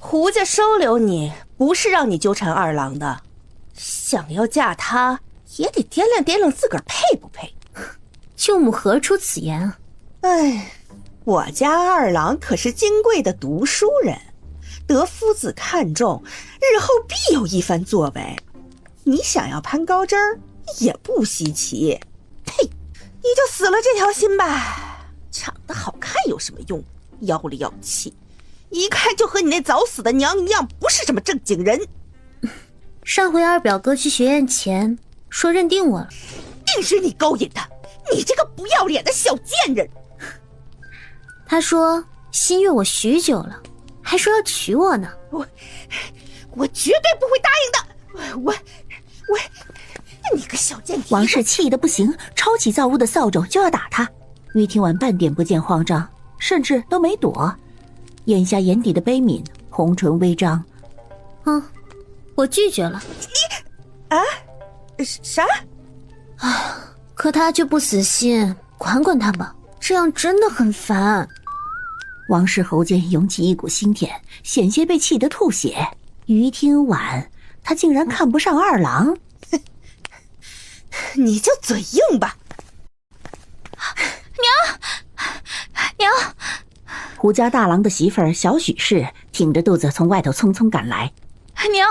胡家收留你，不是让你纠缠二郎的。想要嫁他，也得掂量掂量自个儿配不配。舅母何出此言啊？哎，我家二郎可是金贵的读书人，得夫子看重，日后必有一番作为。你想要攀高枝儿，也不稀奇。呸！你就死了这条心吧。长得好看有什么用？妖里妖气，一看就和你那早死的娘一样，不是什么正经人。上回二表哥去学院前说认定我了，定是你勾引他，你这个不要脸的小贱人。他说心悦我许久了，还说要娶我呢。我绝对不会答应的。我你个小贱蹄子！王氏气得不行，抄起造物的扫帚就要打他。于天婉半点不见慌张，甚至都没躲，眼下眼底的悲悯，红唇微张。我拒绝了。啥？可他却不死心，管管他吧，这样真的很烦。王氏喉间涌起一股腥甜，险些被气得吐血。于天婉，他竟然看不上二郎。你就嘴硬吧。娘！胡家大郎的媳妇儿小许氏挺着肚子从外头匆匆赶来。娘，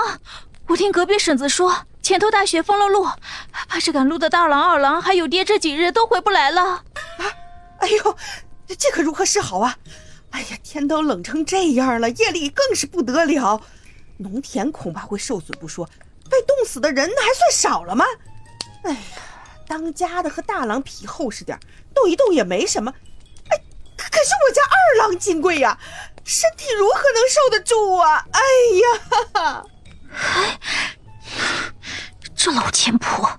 我听隔壁婶子说，前头大雪封了路，怕是赶路的大郎、二郎还有爹这几日都回不来了。哎呦，这可如何是好啊！哎呀，天都冷成这样了，夜里更是不得了，农田恐怕会受损不说，被冻死的人还算少了吗？哎呀，当家的和大郎皮厚实点，动一动也没什么。哎，可是我家二郎金贵呀，身体如何能受得住啊？哎呀！这老钱婆！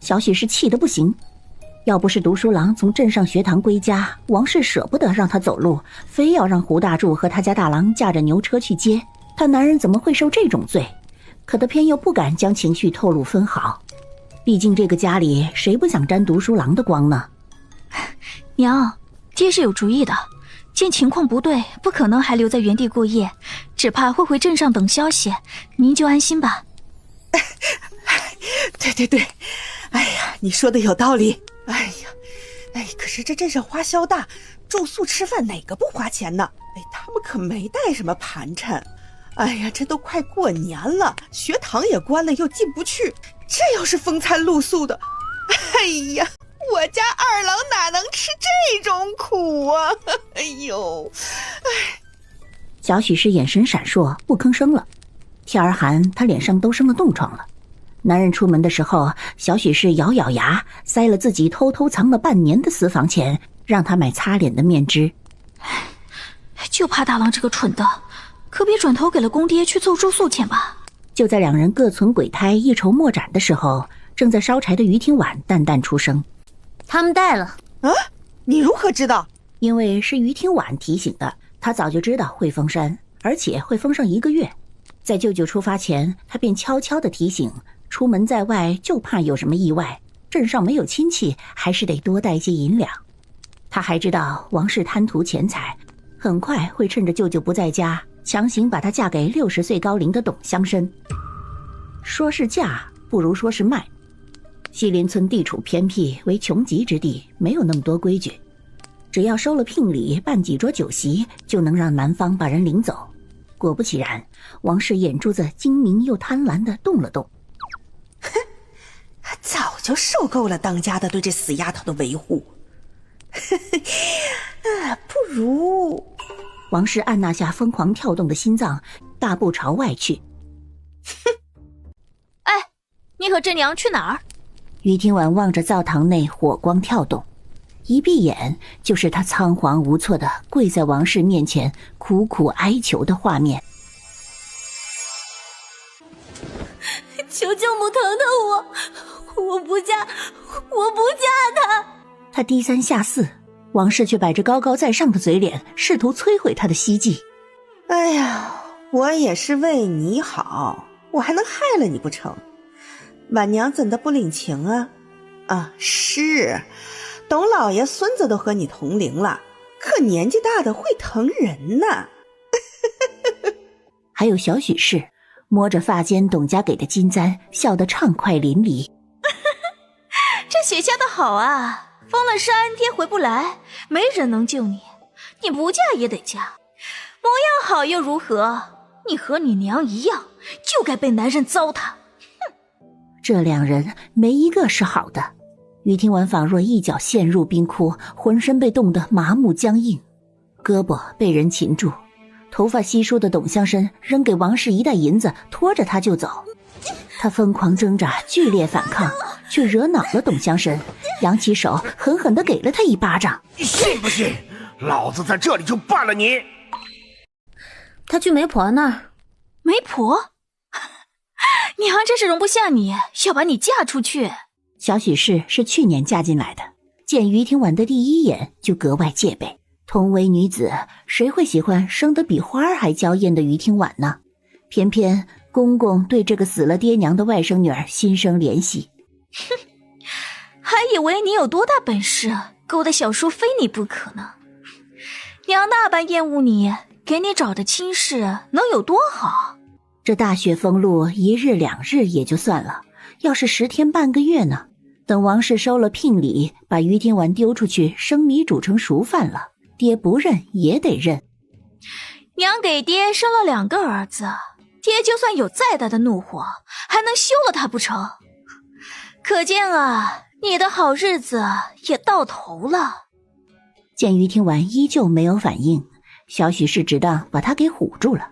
小许是气得不行。要不是读书郎从镇上学堂归家，王氏舍不得让他走路，非要让胡大柱和他家大郎驾着牛车去接他，男人怎么会受这种罪？可他偏又不敢将情绪透露分毫，毕竟这个家里谁不想沾读书郎的光呢？娘，爹是有主意的，见情况不对，不可能还留在原地过夜，只怕会回镇上等消息，您就安心吧。对，哎呀，你说的有道理。哎呀，可是这镇上花销大，住宿吃饭哪个不花钱呢？他们可没带什么盘缠。哎呀，这都快过年了，学堂也关了，又进不去，这要是风餐露宿的，哎呀，我家二郎哪能吃这种苦啊！哎呦，小许是眼神闪烁，不吭声了。天儿寒，他脸上都生了冻疮了。男人出门的时候，小许是咬咬牙，塞了自己偷偷藏了半年的私房钱，让他买擦脸的面脂。就怕大郎这个蠢的，可别转头给了公爹去凑住宿钱吧。就在两人各存鬼胎，一筹莫展的时候，正在烧柴的于听婉淡淡出声：“他们带了。”啊，你如何知道？因为是于听婉提醒的，他早就知道会封山，而且会封上1个月。在舅舅出发前，他便悄悄地提醒，出门在外就怕有什么意外，镇上没有亲戚，还是得多带些银两。他还知道王氏贪图钱财，很快会趁着舅舅不在家，强行把她嫁给60岁高龄的董乡绅。说是嫁，不如说是卖。西林村地处偏僻，为穷极之地，没有那么多规矩，只要收了聘礼，办几桌酒席，就能让男方把人领走。果不其然，王氏眼珠子精明又贪婪地动了动。早就受够了当家的对这死丫头的维护。不如……王氏按捺下疯狂跳动的心脏，大步朝外去。哎，你和这娘去哪儿？于听婉望着灶堂内火光跳动，一闭眼就是他仓皇无措地跪在王氏面前苦苦哀求的画面。求舅母疼疼我，我不嫁他。他低三下四，王氏却摆着高高在上的嘴脸，试图摧毁他的希冀。哎呀，我也是为你好，我还能害了你不成？晚娘怎的不领情啊？啊，是，董老爷孙子都和你同龄了，可年纪大的会疼人呐。还有小许氏，摸着发间董家给的金簪，笑得畅快淋漓。这血下的好啊，封了山爹回不来，没人能救你，你不嫁也得嫁。模样好又如何？你和你娘一样，就该被男人糟蹋。这两人没一个是好的。于听完仿若一脚陷入冰窟，浑身被冻得麻木僵硬，胳膊被人擒住，头发稀疏的董香参扔给王氏一袋银子，拖着他就走。他疯狂挣扎，剧烈反抗，却惹恼了董香参，扬起手狠狠地给了他一巴掌。你信不信老子在这里就办了你？他去媒婆那儿。媒婆？娘真是容不下你，要把你嫁出去。小许氏是去年嫁进来的，见于听婉的第一眼就格外戒备。同为女子，谁会喜欢生得比花儿还娇艳的于听婉呢？偏偏公公对这个死了爹娘的外甥女儿心生怜惜。哼，还以为你有多大本事，勾搭小叔非你不可呢。娘那般厌恶你，给你找的亲事能有多好？这大雪封路1日2日也就算了，要是10天半个月呢？等王氏收了聘礼，把于听婉丢出去生米煮成熟饭了，爹不认也得认。娘给爹生了2个儿子，爹就算有再大的怒火，还能休了他不成？可见啊，你的好日子也到头了。见于听婉依旧没有反应，小许氏只当把他给唬住了。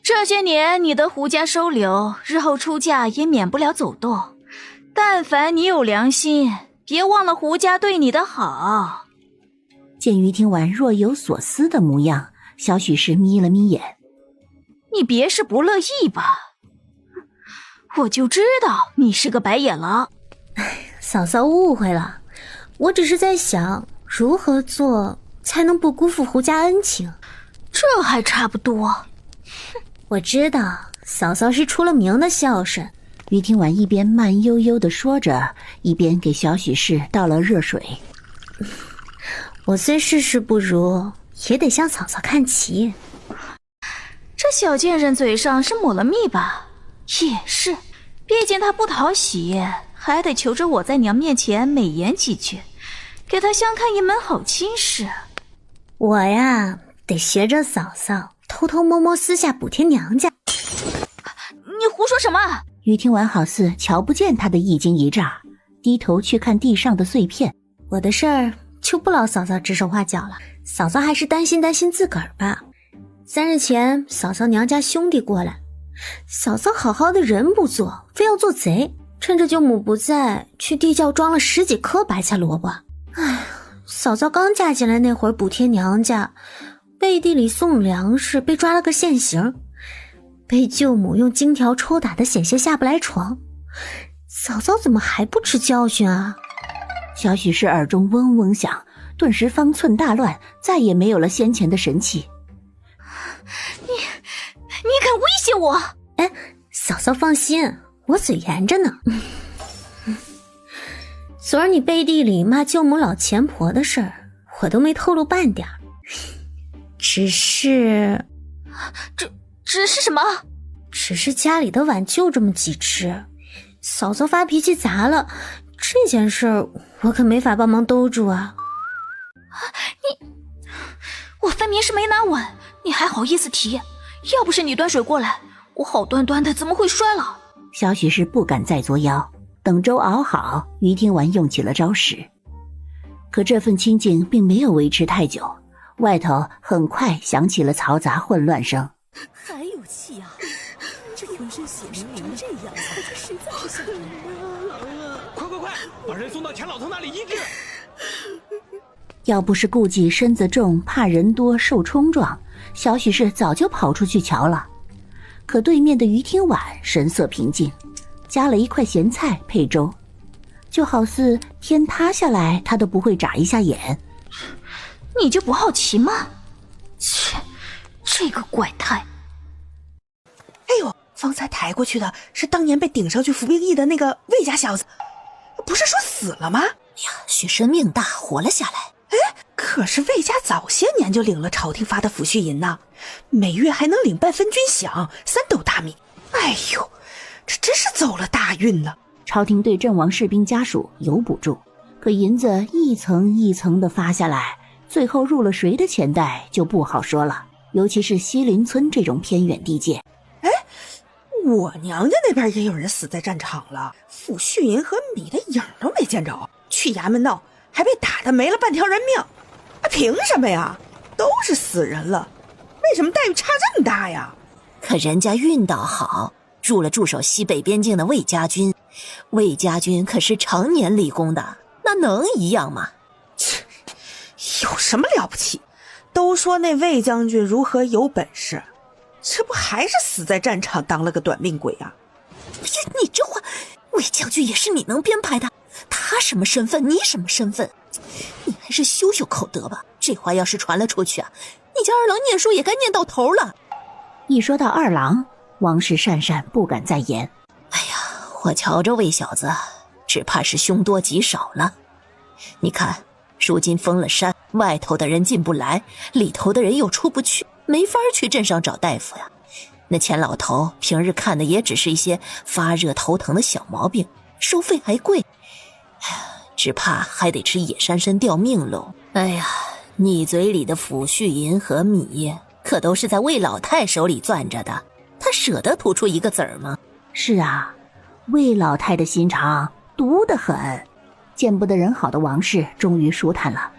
这些年你的胡家收留，日后出嫁也免不了走动。但凡你有良心，别忘了胡家对你的好。见于听婉若有所思的模样，小许氏眯了眯眼。你别是不乐意吧？我就知道你是个白眼狼。嫂嫂误会了，我只是在想如何做才能不辜负胡家恩情。这还差不多。我知道嫂嫂是出了名的孝顺。于听婉一边慢悠悠地说着，一边给小许氏倒了热水。我虽事事不如，也得向嫂嫂看齐。这小贱人嘴上是抹了蜜吧？也是，毕竟她不讨喜，还得求着我在娘面前美言几句，给她相看一门好亲事。我呀，得学着嫂嫂，偷偷摸摸私下补贴娘家。你胡说什么？于听婉好似瞧不见他的一惊一乍，低头去看地上的碎片。我的事儿就不劳嫂嫂指手画脚了，嫂嫂还是担心自个儿吧。3日前嫂嫂娘家兄弟过来，嫂嫂好好的人不做，非要做贼，趁着舅母不在，去地窖装了10几颗白菜萝卜。唉，嫂嫂刚嫁进来那会儿补贴娘家，背地里送粮食，被抓了个现行，被舅母用金条抽打的险些下不来床。嫂嫂怎么还不吃教训啊？小许氏耳中嗡嗡响，顿时方寸大乱，再也没有了先前的神气。你敢威胁我？哎，嫂嫂放心，我嘴严着呢。昨儿你背地里骂舅母老钱婆的事儿，我都没透露半点。只是什么？只是家里的碗就这么几只，嫂嫂发脾气砸了，这件事儿我可没法帮忙兜住啊。我分明是没拿碗，你还好意思提？要不是你端水过来，我好端端的怎么会摔了？小许氏不敢再作妖，等粥熬好，于听婉用起了招式。可这份清静并没有维持太久，外头很快响起了嘈杂混乱声。还有气啊！这浑身血淋淋这样，我这实在不想人啊！快，把人送到钱老头那里医治！要不是顾忌身子重，怕人多受冲撞，小许氏早就跑出去瞧了。可对面的于听婉神色平静，夹了一块咸菜配粥，就好似天塌下来他都不会眨一下眼。你就不好奇吗？切，这个怪胎！哎呦，方才抬过去的是当年被顶上去服兵役的那个魏家小子，不是说死了吗？呀，许神命大，活了下来。哎，可是魏家早些年就领了朝廷发的抚恤银呐，每月还能领半分军饷，3斗大米。哎呦，这真是走了大运呢。朝廷对阵亡士兵家属有补助，可银子一层一层的发下来，最后入了谁的钱袋就不好说了。尤其是西林村这种偏远地界。我娘家那边也有人死在战场了，抚恤银和米的影都没见着，去衙门闹还被打得没了半条人命。凭什么呀？都是死人了，为什么待遇差这么大呀？可人家运道好，入了驻守西北边境的魏家军。魏家军可是常年立功的，那能一样吗？切，有什么了不起？都说那魏将军如何有本事，这不还是死在战场当了个短命鬼啊？哎呀，你这话，魏将军也是你能编排的，他什么身份，你什么身份？你还是修修口德吧，这话要是传了出去啊，你家二郎念书也该念到头了。一说到二郎，王氏讪讪不敢再言。哎呀，我瞧着魏小子只怕是凶多吉少了。你看如今封了山，外头的人进不来，里头的人又出不去，没法去镇上找大夫呀。那钱老头平日看的也只是一些发热头疼的小毛病，收费还贵，只怕还得吃野山参吊命喽。哎呀，你嘴里的抚恤银和米可都是在魏老太手里攥着的，他舍得吐出一个子儿吗？是啊，魏老太的心肠毒得很。见不得人好的王氏终于舒坦了。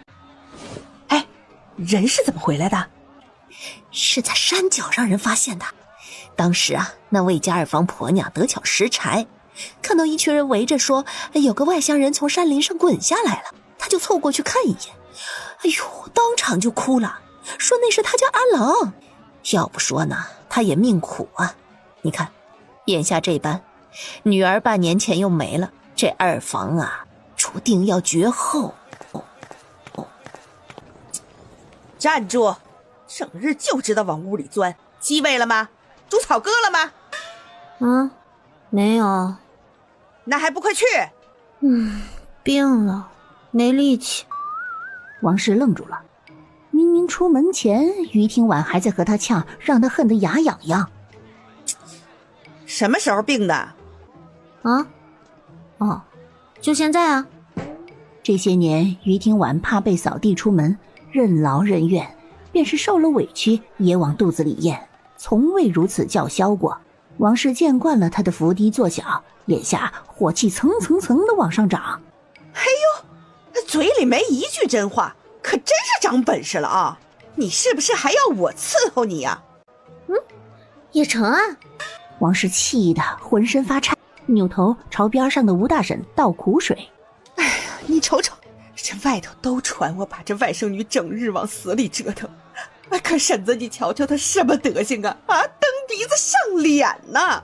哎，人是怎么回来的？是在山脚让人发现的。当时啊，那魏家二房婆娘得巧拾柴，看到一群人围着说有个外乡人从山林上滚下来了，他就凑过去看一眼，哎呦，当场就哭了，说那是他家阿郎。要不说呢，他也命苦啊。你看眼下这般，女儿半年前又没了，这二房啊注定要绝后。站住！整日就知道往屋里钻，鸡喂了吗？猪草割了吗？没有。那还不快去！病了，没力气。王氏愣住了，明明出门前于听晚还在和他呛，让他恨得牙痒痒。什么时候病的？就现在啊。这些年于听晚怕被扫地出门，任劳任怨，便是受了委屈也往肚子里咽，从未如此叫嚣过。王氏见惯了他的伏低作小，眼下火气层层层的往上涨。哎呦，嘴里没一句真话，可真是长本事了啊！你是不是还要我伺候你呀？也成啊。王氏气得浑身发颤，扭头朝边上的吴大婶倒苦水。哎呀，你瞅瞅，这外头都传我把这外甥女整日往死里折腾，可婶子你瞧瞧她什么德行啊！蹬鼻子上脸呐！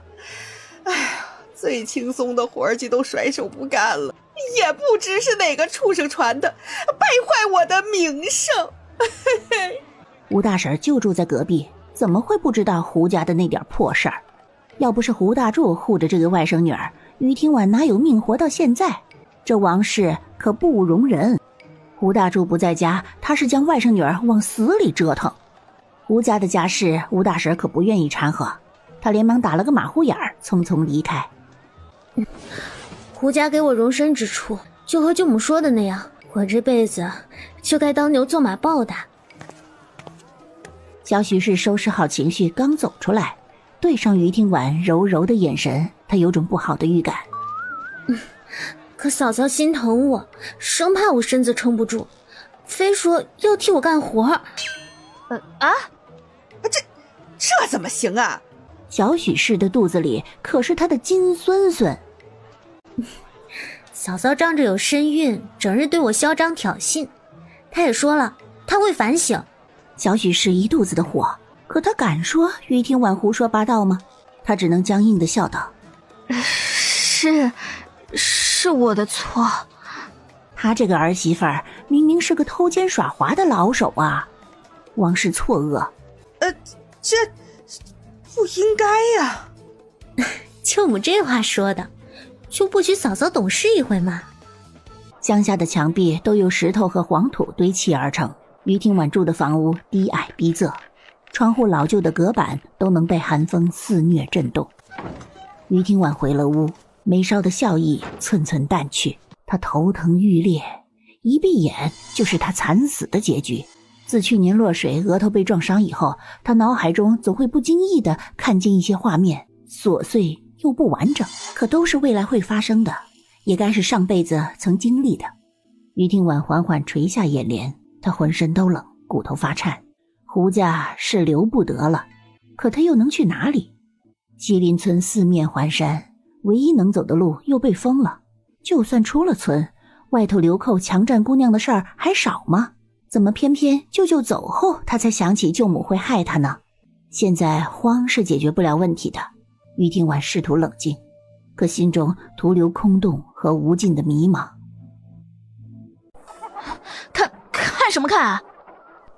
哎呀，最轻松的活计都甩手不干了，也不知是哪个畜生传的，败坏我的名声。吴大婶就住在隔壁，怎么会不知道胡家的那点破事儿？要不是胡大柱护着这个外甥女儿，于听晚哪有命活到现在？这王氏可不容人。胡大柱不在家，他是将外甥女儿往死里折腾。胡家的家事，吴大婶可不愿意掺和，他连忙打了个马虎眼儿，匆匆离开。胡家给我容身之处，就和舅母说的那样，我这辈子就该当牛做马报答。小许是收拾好情绪，刚走出来，对上于听晚柔柔的眼神，他有种不好的预感。可嫂嫂心疼我，生怕我身子撑不住，非说要替我干活。这怎么行啊？小许氏的肚子里可是他的金孙孙。嫂嫂仗着有身孕，整日对我嚣张挑衅。她也说了，她会反省。小许氏一肚子的火，可他敢说于听晚胡说八道吗？他只能僵硬地笑道：是我的错。他这个儿媳妇儿明明是个偷奸耍滑的老手啊！王氏错愕，这不应该呀。舅母这话说的，就不许嫂嫂懂事一回吗？乡下的墙壁都由石头和黄土堆砌而成，于廷婉住的房屋低矮逼仄，窗户老旧的隔板都能被寒风肆虐震动。于廷婉回了屋，眉梢的笑意寸寸淡去，他头疼欲裂，一闭眼就是他惨死的结局。自去年落水额头被撞伤以后，他脑海中总会不经意地看见一些画面，琐碎又不完整，可都是未来会发生的，也该是上辈子曾经历的。于廷婉缓缓垂下眼帘，他浑身都冷，骨头发颤。胡家是留不得了，可他又能去哪里？西林村四面环山，唯一能走的路又被封了。就算出了村，外头流寇强占姑娘的事儿还少吗？怎么偏偏舅舅走后，他才想起舅母会害他呢？现在慌是解决不了问题的。于廷婉试图冷静，可心中徒留空洞和无尽的迷茫。看什么看啊？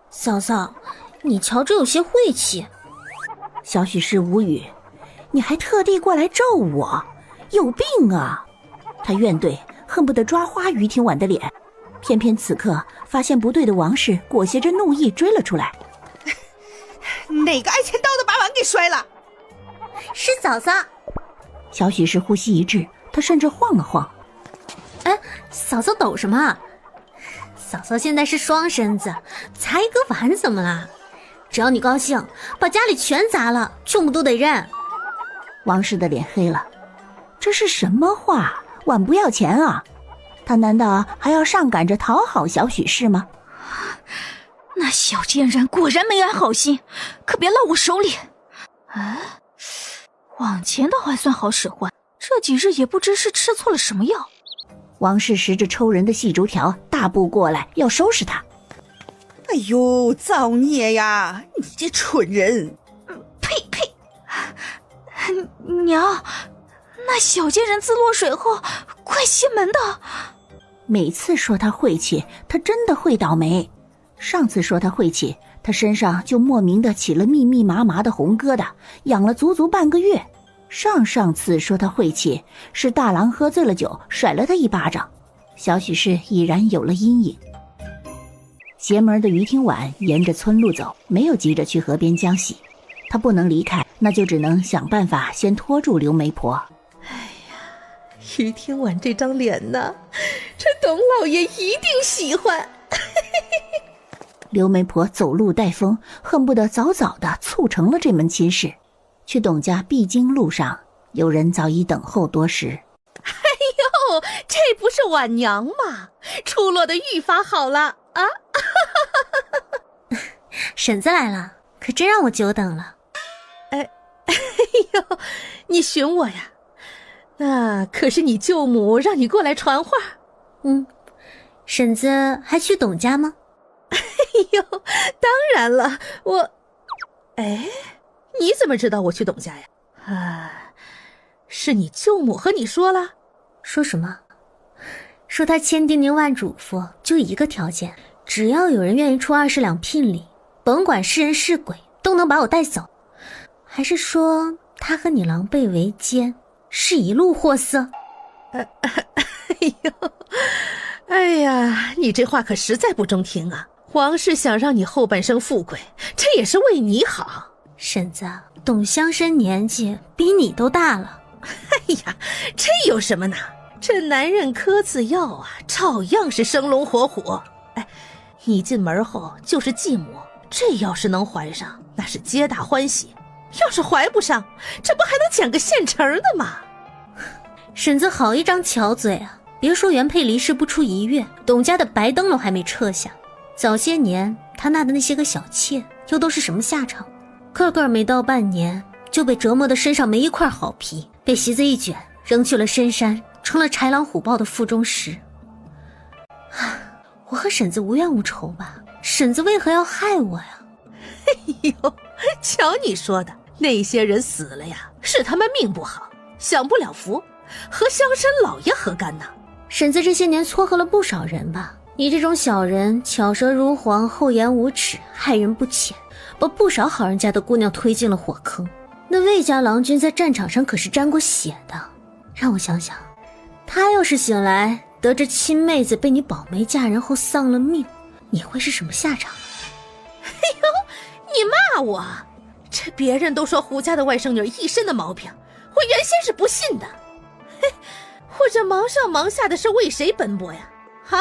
嫂嫂，你瞧着有些晦气。小许是无语，你还特地过来咒我，有病啊！他怨怼，恨不得抓花于廷婉的脸。偏偏此刻发现不对的王氏裹挟着怒意追了出来。哪个爱钱刀的把碗给摔了？是嫂嫂。小许是呼吸一滞，他甚至晃了晃。哎，嫂嫂抖什么？嫂嫂现在是双身子，砸一个碗怎么了？只要你高兴，把家里全砸了，舅母都得认。王氏的脸黑了，这是什么话？碗不要钱啊？他难道还要上赶着讨好小许氏吗？那小贱人果然没安好心，可别落我手里。往前倒还算好使唤，这几日也不知是吃错了什么药。王氏拾着抽人的细竹条，大步过来要收拾他。哎呦，造孽呀！你这蠢人！呸！娘，那小贱人自落水后快西门的。每次说他晦气，他真的会倒霉。上次说他晦气，他身上就莫名的起了密密麻麻的红疙瘩，养了足足半个月。上次说他晦气，是大郎喝醉了酒甩了他一巴掌。小许氏已然有了阴影。邪门的于廷婉沿着村路走，没有急着去河边浆洗。他不能离开，那就只能想办法先拖住刘媒婆。于廷婉这张脸呢，这董老爷一定喜欢。刘媒婆走路带风，恨不得早早的促成了这门亲事。去董家必经路上，有人早已等候多时。哎呦，这不是婉娘吗？出落的愈发好了啊！婶子来了，可真让我久等了。哎呦，你寻我呀？那可是你舅母让你过来传话。婶子还去董家吗？哎呦，当然了，你怎么知道我去董家呀？是你舅母和你说了？说什么？说他千叮咛万嘱咐，就一个条件，只要有人愿意出20两聘礼，甭管是人是鬼，都能把我带走。还是说他和你狼狈为奸，是一路货色？哎呀，你这话可实在不中听啊！皇室想让你后半生富贵，这也是为你好。婶子，董乡绅年纪比你都大了。哎呀，这有什么呢？这男人磕次药啊，照样是生龙活虎。你进门后就是继母，这要是能怀上，那是皆大欢喜；要是怀不上，这不还能捡个现成的吗？婶子好一张巧嘴啊！别说原配离世不出1月，董家的白灯笼还没撤下。早些年他纳的那些个小妾，又都是什么下场？个个没到半年，就被折磨得身上没一块好皮，被席子一卷，扔去了深山，成了豺狼虎豹的腹中食。我和婶子无冤无仇吧？婶子为何要害我呀？哎呦，瞧你说的，那些人死了呀，是他们命不好，享不了福，和乡绅老爷何干呢？婶子这些年撮合了不少人吧？你这种小人，巧舌如簧，厚颜无耻，害人不浅，把不少好人家的姑娘推进了火坑。那魏家郎君在战场上可是沾过血的，让我想想，他要是醒来得知亲妹子被你保媒嫁人后丧了命，你会是什么下场？你骂我？这别人都说胡家的外甥女一身的毛病，我原先是不信的。嘿，我这忙上忙下的是为谁奔波呀？啊，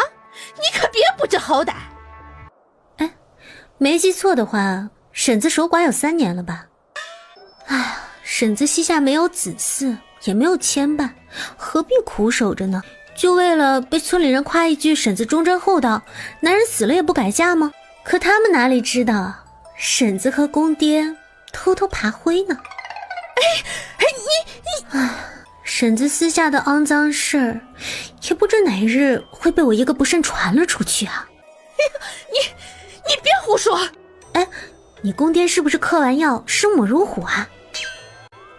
你可别不知好歹。哎，没记错的话，婶子守寡有3年了吧？哎呀，婶子膝下没有子嗣，也没有牵绊，何必苦守着呢？就为了被村里人夸一句婶子忠贞厚道，男人死了也不改嫁吗？可他们哪里知道，婶子和公爹偷偷爬灰呢。婶子私下的肮脏事儿，也不知哪日会被我一个不慎传了出去啊！你别胡说！哎，你公爹是不是嗑完药生猛如虎啊？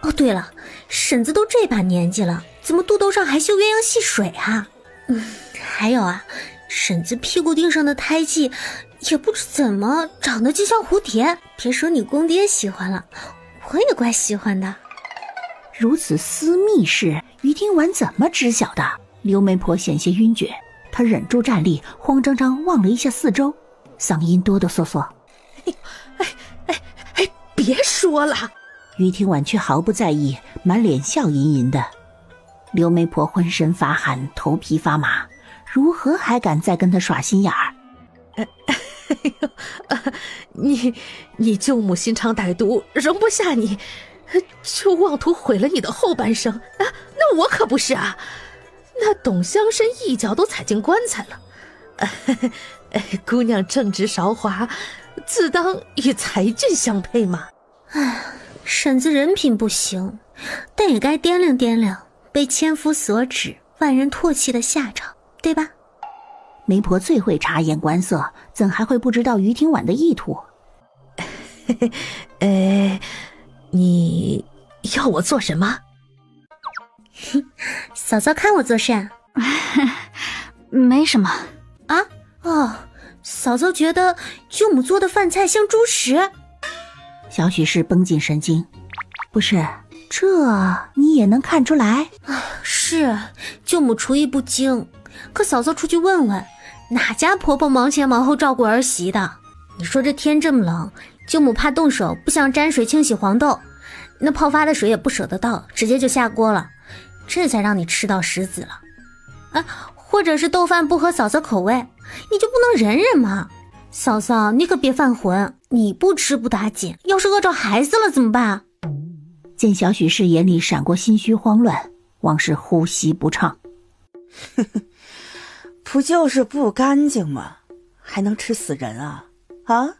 哦，对了，婶子都这把年纪了，怎么肚兜上还绣鸳鸯戏水啊？还有啊，婶子屁股腚上的胎记也不知怎么长得就像蝴蝶。别说你公爹喜欢了，我也怪喜欢的。如此私密事，于听婉怎么知晓的？刘媒婆险些晕厥，她忍住站立，慌张张望了一下四周，嗓音哆哆嗦嗦：“别说了！”于听婉却毫不在意，满脸笑吟吟的。刘媒婆浑身发汗，头皮发麻，如何还敢再跟她耍心眼儿？你舅母心肠歹毒，容不下你，就妄图毁了你的后半生啊！那我可不是啊！那董乡绅一脚都踩进棺材了。姑娘正直韶华，自当与才俊相配嘛。婶子人品不行，但也该掂量掂量被千夫所指、万人唾弃的下场，对吧？媒婆最会察言观色，怎还会不知道于听婉的意图？你要我做什么？嫂嫂看我做甚？没什么啊。哦，嫂嫂觉得舅母做的饭菜像猪食。小许是绷紧神经，不是，这你也能看出来？是，舅母厨艺不精，可嫂嫂出去问问，哪家婆婆忙前忙后照顾儿媳的？你说这天这么冷，舅母怕动手，不想沾水清洗黄豆，那泡发的水也不舍得倒，直接就下锅了，这才让你吃到食子了。或者是豆饭不合嫂嫂口味，你就不能忍忍吗？嫂嫂，你可别犯浑，你不吃不打紧，要是饿着孩子了怎么办？见小许氏眼里闪过心虚慌乱，王氏呼吸不畅。不就是不干净吗？还能吃死人啊？啊，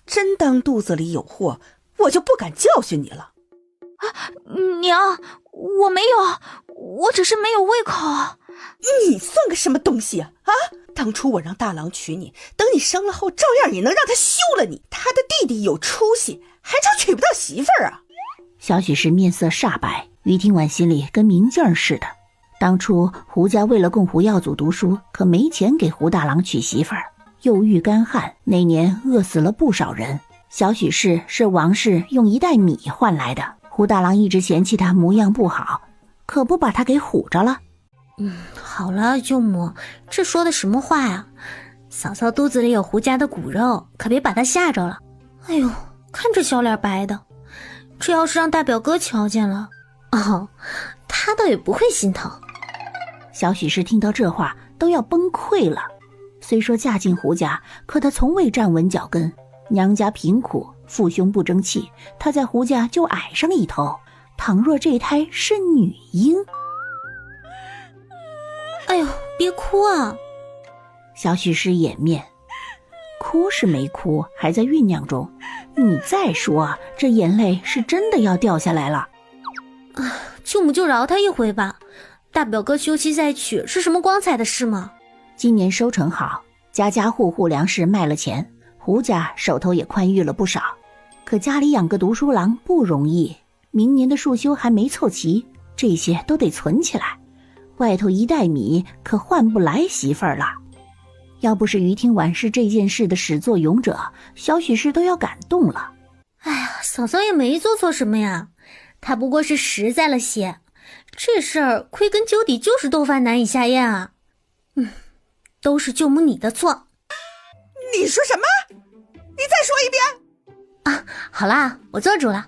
真当肚子里有货，我就不敢教训你了。娘，我没有，我只是没有胃口。你算个什么东西啊？当初我让大郎娶你，等你生了后，照样也能让他休了你。他的弟弟有出息，还愁娶不到媳妇儿啊？小许是面色煞白，于听婉心里跟明镜似的。当初胡家为了供胡耀祖读书，可没钱给胡大郎娶媳妇儿，又遇干旱，那年饿死了不少人。小许是王氏用1袋米换来的。胡大郎一直嫌弃他模样不好，可不把他给唬着了。好了，舅母，这说的什么话呀？嫂嫂肚子里有胡家的骨肉，可别把她吓着了。哎呦，看这小脸白的，这要是让大表哥瞧见了，他倒也不会心疼。小许是听到这话都要崩溃了。虽说嫁进胡家，可她从未站稳脚跟，娘家贫苦，父兄不争气，她在胡家就矮上一头。倘若这胎是女婴，哎呦，别哭啊！小许是掩面，哭是没哭，还在酝酿中。你再说，这眼泪是真的要掉下来了。舅母就饶他一回吧，大表哥休妻再娶是什么光彩的事吗？今年收成好，家家户户粮食卖了钱，胡家手头也宽裕了不少。可家里养个读书郎不容易，明年的束修还没凑齐，这些都得存起来。外头1袋米可换不来媳妇儿了。要不是于听婉是这件事的始作俑者，小许氏都要感动了。哎呀，嫂嫂也没做错什么呀，她不过是实在了些。这事儿归根究底就是豆饭难以下咽啊。都是舅母你的错。你说什么？你再说一遍。好啦，我做主了，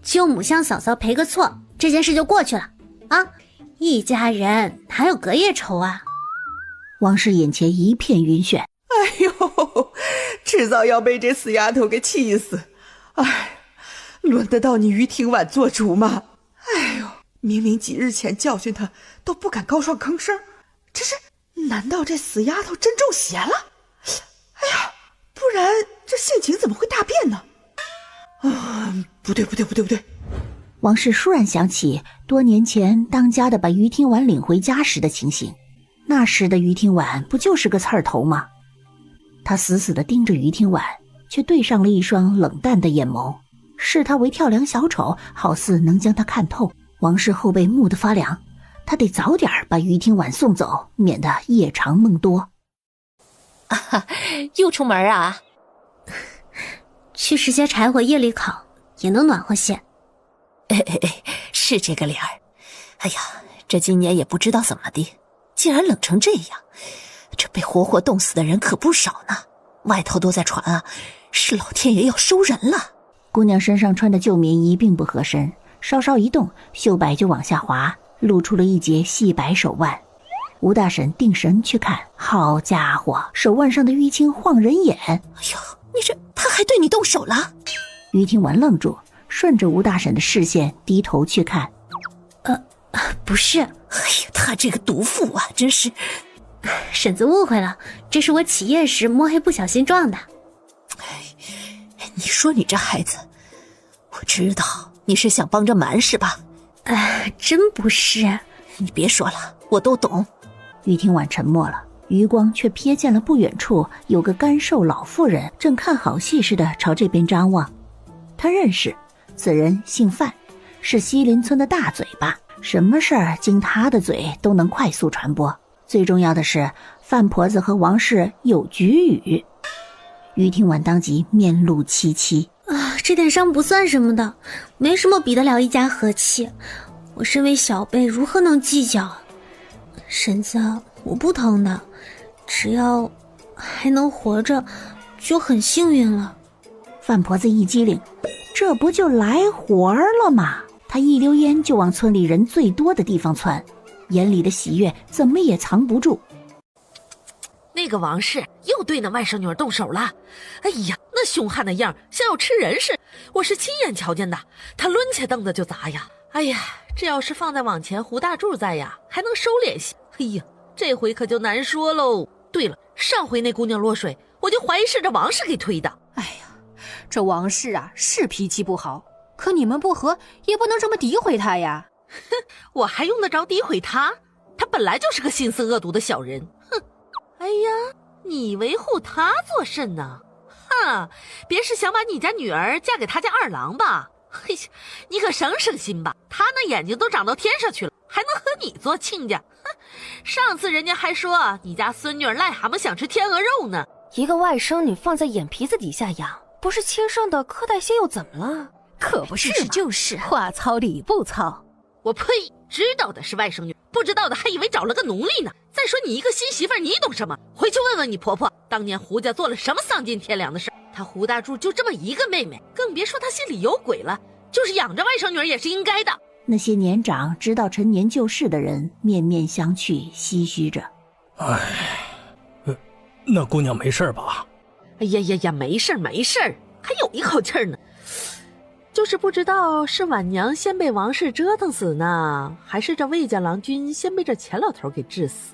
舅母向嫂嫂赔个错，这件事就过去了啊！一家人哪有隔夜仇啊？王氏眼前一片晕眩。哎呦，迟早要被这死丫头给气死！哎，轮得到你于廷婉做主吗？哎呦，明明几日前教训她都不敢高声吭声，难道这死丫头真中邪了？哎呀，不然这性情怎么会大变呢？不对。王氏倏然想起多年前当家的把于廷婉领回家时的情形，那时的于廷婉不就是个刺儿头吗？他死死地盯着于廷婉，却对上了一双冷淡的眼眸，视他为跳梁小丑，好似能将他看透。王氏后背蓦地发凉，他得早点把于廷婉送走，免得夜长梦多。又出门啊？去拾些柴火夜里烤，也能暖和些。是这个理儿。哎呀，这今年也不知道怎么的，竟然冷成这样，这被活活冻死的人可不少呢。外头都在传啊，是老天爷要收人了。姑娘身上穿的旧棉衣并不合身，稍稍一动，袖摆就往下滑，露出了一截细白手腕。吴大婶定神去看，好家伙，手腕上的淤青晃人眼。哎呦，你这他还对你动手了？于廷婉愣住，顺着吴大婶的视线低头去看。不是。哎呀，他这个毒妇啊，真是。婶子误会了，这是我起夜时摸黑不小心撞的。你说你这孩子，我知道你是想帮着瞒是吧？真不是。你别说了，我都懂。于廷婉沉默了，余光却瞥见了不远处有个干瘦老妇人正看好戏似的朝这边张望。他认识，此人姓范，是西林村的大嘴巴，什么事儿经他的嘴都能快速传播。最重要的是，范婆子和王氏有局语。于廷婉当即面露凄凄。这点伤不算什么的，没什么比得了一家和气。我身为小辈，如何能计较？婶子，我不疼的，只要还能活着，就很幸运了。范婆子一激灵，这不就来活了吗？她一溜烟就往村里人最多的地方窜，眼里的喜悦怎么也藏不住。那个王氏又对那外甥女动手了，哎呀，那凶悍的样像要吃人似的，我是亲眼瞧见的，他抡起凳子就砸呀。哎呀，这要是放在往前胡大柱在呀，还能收敛些。哎呀，这回可就难说喽。对了，上回那姑娘落水，我就怀疑是这王氏给推的。哎呀，这王氏啊是脾气不好，可你们不和也不能这么诋毁她呀。哼，我还用得着诋毁她？她本来就是个心思恶毒的小人。哼，哎呀，你维护她做甚呢？哈，别是想把你家女儿嫁给他家二郎吧？嘿呀，你可省省心吧，他那眼睛都长到天上去了，还能和你做亲家？哼，上次人家还说你家孙女儿癞蛤蟆想吃天鹅肉呢。一个外甥女放在眼皮子底下养，不是亲生的苛待些又怎么了？可不是嘛，就是话糙理不糙。我呸！知道的是外甥女，不知道的还以为找了个奴隶呢。再说你一个新媳妇儿，你懂什么？回去问问你婆婆，当年胡家做了什么丧尽天良的事？她胡大柱就这么一个妹妹，更别说她心里有鬼了。就是养着外甥女儿也是应该的。那些年长知道陈年旧事的人面面相觑，唏嘘着。那姑娘没事吧？哎呀，没事，还有一口气呢。就是不知道是婉娘先被王氏折腾死呢，还是这魏家郎君先被这钱老头给治死。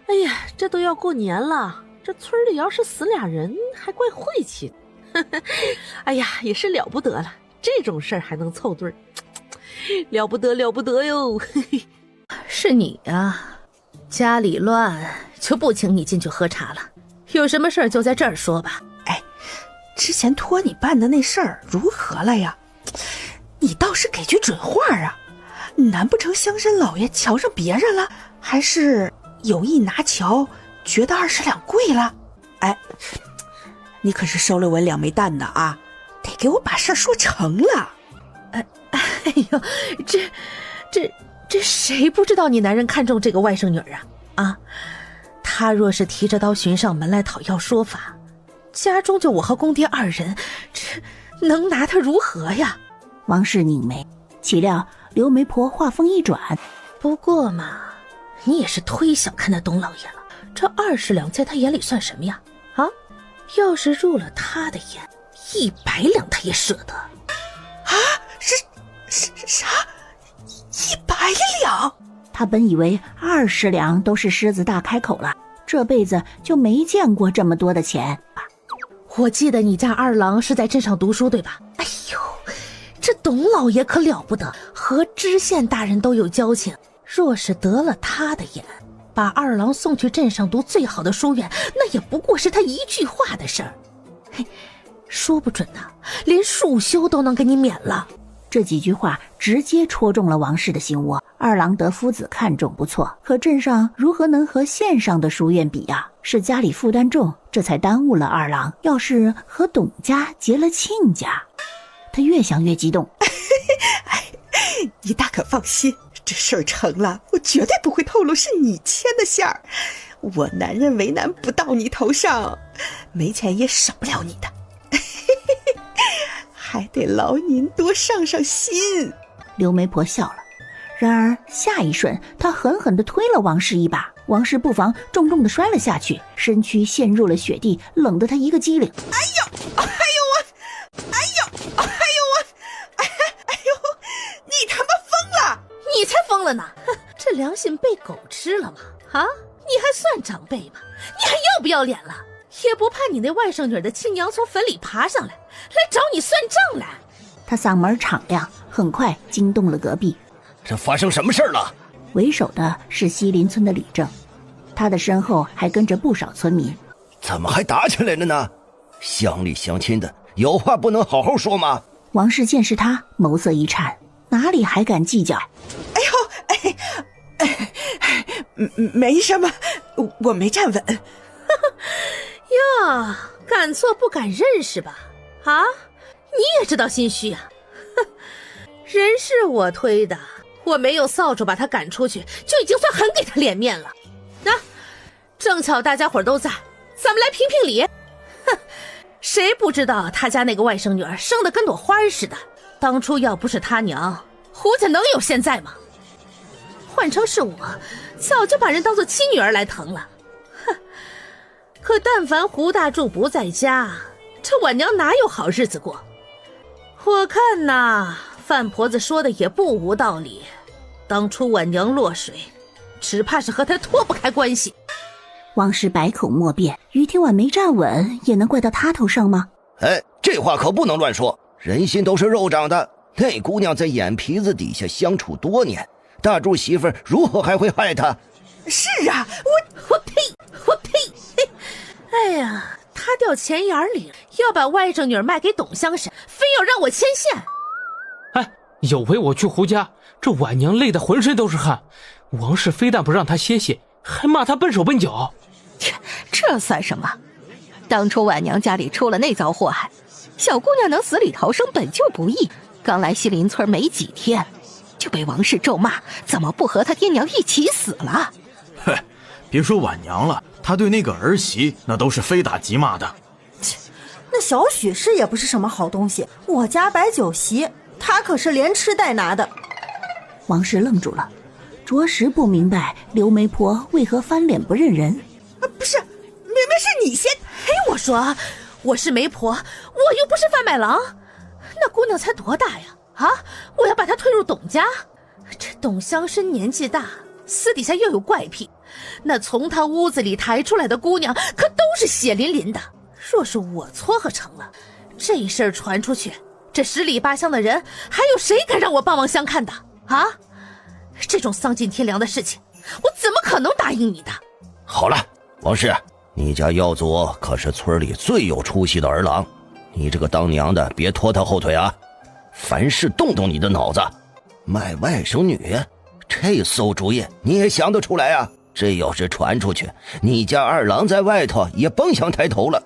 哎呀，这都要过年了，这村里要是死俩人还怪晦气的。哎呀，也是了不得了，这种事儿还能凑对儿，了不得哟。是你啊，家里乱就不请你进去喝茶了，有什么事儿就在这儿说吧。之前托你办的那事儿如何了呀？你倒是给句准话啊！难不成乡绅老爷瞧上别人了，还是有意拿桥，觉得20两贵了？哎，你可是收了我2枚蛋的啊！得给我把事儿说成了。哎呦，这谁不知道你男人看中这个外甥女啊？啊，他若是提着刀寻上门来讨要说法，家中就我和公爹二人，这能拿他如何呀？王氏拧眉，岂料刘媒婆话锋一转，不过嘛，你也是忒小看那董老爷了，这20两在他眼里算什么呀？啊，要是入了他的眼，100两他也舍得。啊，啥？100两？他本以为20两都是狮子大开口了，这辈子就没见过这么多的钱。我记得你家二郎是在镇上读书对吧？哎呦，这董老爷可了不得，和知县大人都有交情。若是得了他的眼，把二郎送去镇上读最好的书院，那也不过是他一句话的事儿。嘿，说不准呢，连束修都能给你免了。这几句话直接戳中了王氏的心窝。二郎得夫子看重不错，可镇上如何能和县上的书院比呀？是家里负担重，这才耽误了二郎。要是和董家结了亲家，他越想越激动。你大可放心，这事儿成了，我绝对不会透露是你牵的线儿。我男人为难不到你头上，没钱也少不了你的。还得劳您多上上心。刘媒婆笑了，然而下一瞬，她狠狠地推了王氏一把，王氏不防重重地摔了下去，身躯陷入了雪地，冷得她一个激灵。哎呦，你他妈疯了！你才疯了呢！这良心被狗吃了吗？啊，你还算长辈吗？你还要不要脸了？也不怕你那外甥女的亲娘从坟里爬上来找你算账来。他嗓门敞亮，很快惊动了隔壁。这发生什么事了？为首的是西林村的李正，他的身后还跟着不少村民。怎么还打起来了呢？乡里乡亲的，有话不能好好说吗？王氏见是他，眸色一颤，哪里还敢计较？没什么，我没站稳。呀，敢做不敢认是吧？啊，你也知道心虚啊？人是我推的，我没有扫帚把他赶出去，就已经算很给他脸面了。正巧大家伙都在，咱们来评评理。哼，谁不知道他家那个外甥女儿生得跟朵花似的？当初要不是他娘，胡家能有现在吗？换成是我，早就把人当作亲女儿来疼了。哼，可但凡胡大柱不在家，这晚娘哪有好日子过？我看呐，范婆子说的也不无道理。当初晚娘落水，只怕是和他脱不开关系。王氏百口莫辩，于天晚没站稳，也能怪到他头上吗？这话可不能乱说，人心都是肉长的。那姑娘在眼皮子底下相处多年，大柱媳妇如何还会害她？是啊，我呸！哎呀，他掉钱眼里了，要把外甥女儿卖给董乡绅，非要让我牵线。有回我去胡家，这晚娘累得浑身都是汗，王氏非但不让她歇歇，还骂她笨手笨脚。这算什么？当初晚娘家里出了那遭祸害，小姑娘能死里逃生本就不易，刚来西林村没几天，就被王氏咒骂，怎么不和她爹娘一起死了？别说晚娘了，她对那个儿媳那都是非打即骂的。那小许氏也不是什么好东西，我家摆酒席，她可是连吃带拿的。王氏愣住了，着实不明白刘媒婆为何翻脸不认人。不是，明明是你先。我说我是媒婆，我又不是贩卖郎。那姑娘才多大呀？啊，我要把她推入董家？这董乡绅年纪大，私底下又有怪癖，那从他屋子里抬出来的姑娘可都是血淋淋的。若是我撮合成了，这事儿传出去，这10里8乡的人还有谁敢让我帮忙相看的啊？这种丧尽天良的事情，我怎么可能答应你的？好了，王氏，你家耀祖可是村里最有出息的儿郎，你这个当娘的别拖他后腿啊！凡事动动你的脑子，卖外甥女，这馊主意你也想得出来啊？这要是传出去，你家二郎在外头也甭想抬头了。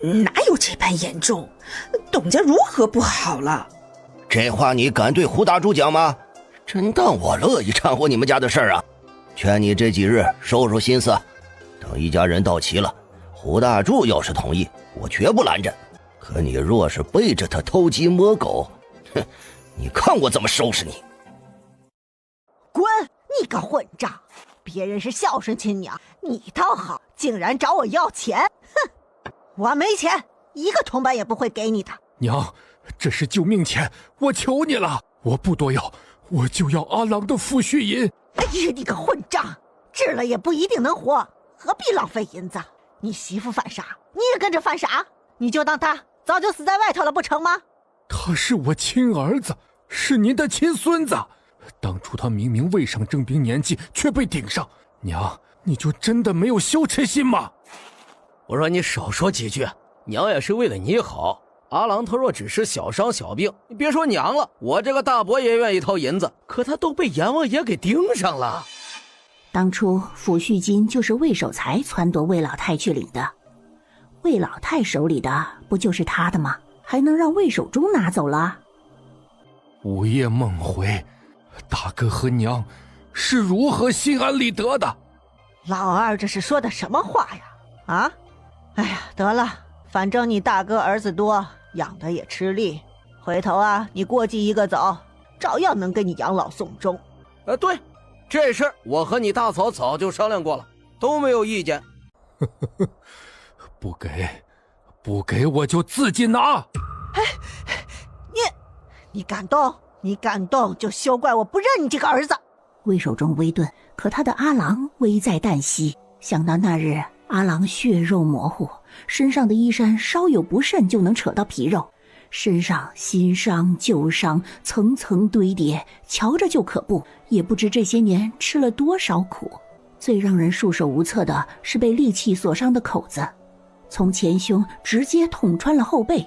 哪有这般严重？董家如何不好了？这话你敢对胡大柱讲吗？真当我乐意掺和你们家的事儿啊？劝你这几日收收心思，等一家人到齐了，胡大柱要是同意，我绝不拦着。可你若是背着他偷鸡摸狗，哼，你看我怎么收拾你！滚！你个混账！别人是孝顺亲娘，你倒好，竟然找我要钱！哼，我没钱，一个铜板也不会给你的。娘，这是救命钱，我求你了，我不多要，我就要阿郎的抚恤银。哎呀，你个混账！治了也不一定能活，何必浪费银子？你媳妇犯傻，你也跟着犯傻？你就当他早就死在外头了不成吗？他是我亲儿子，是您的亲孙子。当初他明明未上征兵年纪，却被顶上，娘，你就真的没有羞耻心吗？我说你少说几句，娘也是为了你好。阿郎他若只是小伤小病，你别说娘了，我这个大伯也愿意掏银子，可他都被阎王爷给盯上了。当初抚恤金就是魏守财撺掇魏老太去领的，魏老太手里的不就是他的吗？还能让魏守忠拿走了？午夜梦回，大哥和娘是如何心安理得的？老二这是说的什么话呀？啊！哎呀，得了，反正你大哥儿子多，养的也吃力，回头啊，你过继一个走，照样能给你养老送终。对，这事我和你大嫂早就商量过了，都没有意见。不给我就自己拿。哎，你敢动？你敢动就休怪我不认你这个儿子。魏守忠微顿，可他的阿郎危在旦夕。想到那日阿郎血肉模糊，身上的衣衫稍有不慎就能扯到皮肉，身上新伤旧伤层层堆叠，瞧着就可怖，也不知这些年吃了多少苦。最让人束手无策的是被利器所伤的口子，从前胸直接捅穿了后背，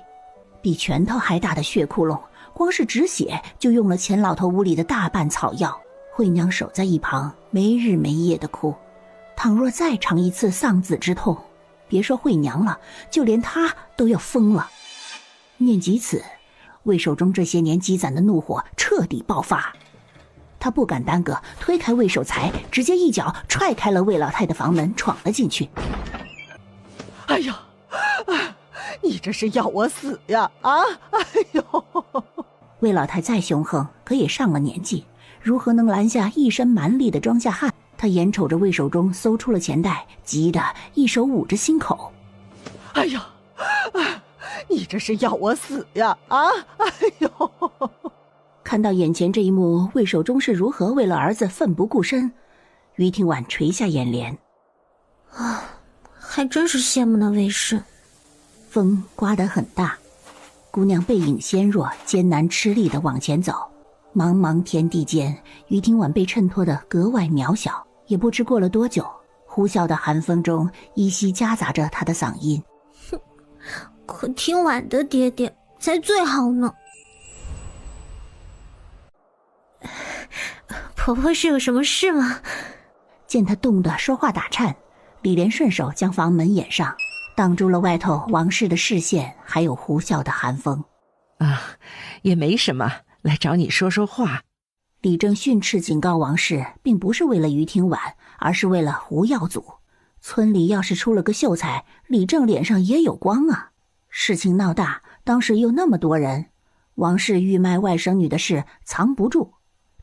比拳头还大的血窟窿，光是止血就用了钱老头屋里的大半草药。惠娘守在一旁没日没夜的哭，倘若再尝一次丧子之痛，别说惠娘了，就连他都要疯了。念及此，魏守忠这些年积攒的怒火彻底爆发，他不敢耽搁，推开魏守财，直接一脚踹开了魏老太的房门，闯了进去。哎呀，你这是要我死呀！啊，哎呦！魏老太再凶横，可也上了年纪，如何能拦下一身蛮力的庄稼汉？他眼瞅着魏守忠搜出了钱袋，急得一手捂着心口。哎呀，你这是要我死呀！啊，哎呦！看到眼前这一幕，魏守忠是如何为了儿子奋不顾身，于廷婉垂下眼帘。啊，还真是羡慕那魏氏。风刮得很大，姑娘背影纤弱，艰难吃力地往前走。茫茫天地间，于廷婉被衬托得格外渺小。也不知过了多久，呼啸的寒风中依稀夹杂着她的嗓音。哼，可廷婉的爹爹才最好呢。婆婆是有什么事吗？见她冻得说话打颤，李莲顺手将房门掩上，挡住了外头王氏的视线，还有呼啸的寒风。啊，也没什么，来找你说说话。李正训斥警告王氏，并不是为了于廷婉，而是为了胡耀祖。村里要是出了个秀才，李正脸上也有光啊。事情闹大，当时又那么多人，王氏欲卖外甥女的事藏不住，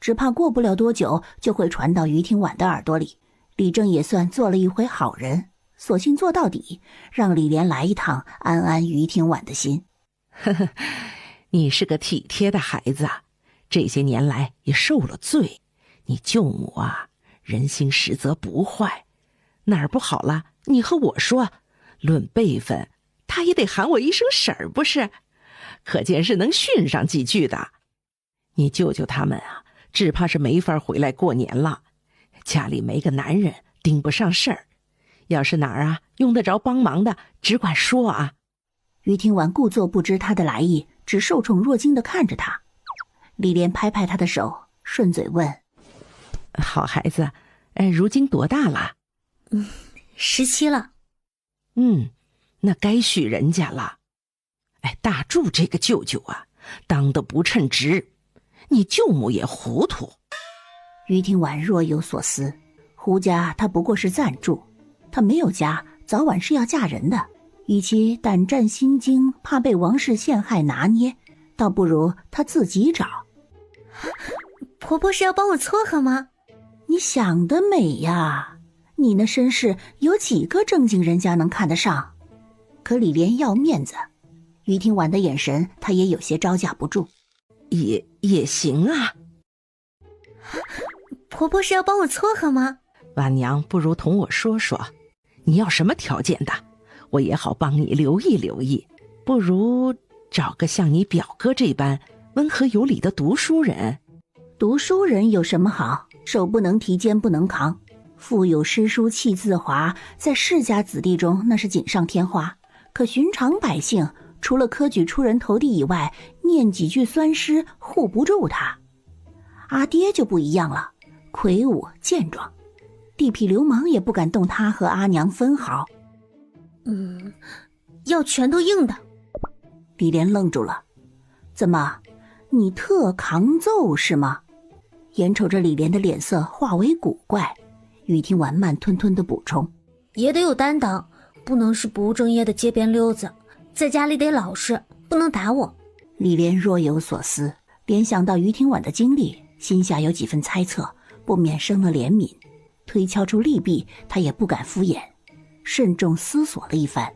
只怕过不了多久就会传到于廷婉的耳朵里。李正也算做了一回好人，索性做到底，让李莲来一趟，安安于廷婉的心。呵呵，你是个体贴的孩子，这些年来也受了罪。你舅母啊，人心实则不坏，哪儿不好了，你和我说，论辈分，他也得喊我一声婶儿，不是？可见是能训上几句的。你舅舅他们啊，只怕是没法回来过年了，家里没个男人，盯不上事儿。要是哪儿啊用得着帮忙的，只管说啊。于廷婉故作不知他的来意，只受宠若惊地看着他。李莲拍拍他的手，顺嘴问：好孩子，如今多大了？17了。那该许人家了。大柱这个舅舅啊，当得不称职，你舅母也糊涂。于廷婉若有所思，胡家他不过是暂住，他没有家，早晚是要嫁人的。与其胆战心惊，怕被王氏陷害拿捏，倒不如他自己找。婆婆是要帮我撮合吗？你想得美呀！你那身世有几个正经人家能看得上？可李莲要面子，于听婉的眼神，他也有些招架不住。也行啊。婆婆是要帮我撮合吗？婉娘不如同我说说，你要什么条件的，我也好帮你留意留意。不如找个像你表哥这般温和有礼的读书人。读书人有什么好？手不能提，肩不能扛，腹有诗书气自华，在世家子弟中那是锦上添花。可寻常百姓除了科举出人头地以外，念几句酸诗护不住他。阿爹就不一样了，魁梧健壮，地痞流氓也不敢动他和阿娘分毫。要拳头硬的。李莲愣住了，怎么，你特扛揍是吗？眼瞅着李莲的脸色化为古怪，雨听完慢吞吞的补充，也得有担当，不能是不务正业的街边溜子，在家里得老实，不能打我。李莲若有所思，联想到于听婉的经历，心下有几分猜测，不免生了怜悯。推敲出利弊，他也不敢敷衍，慎重思索了一番。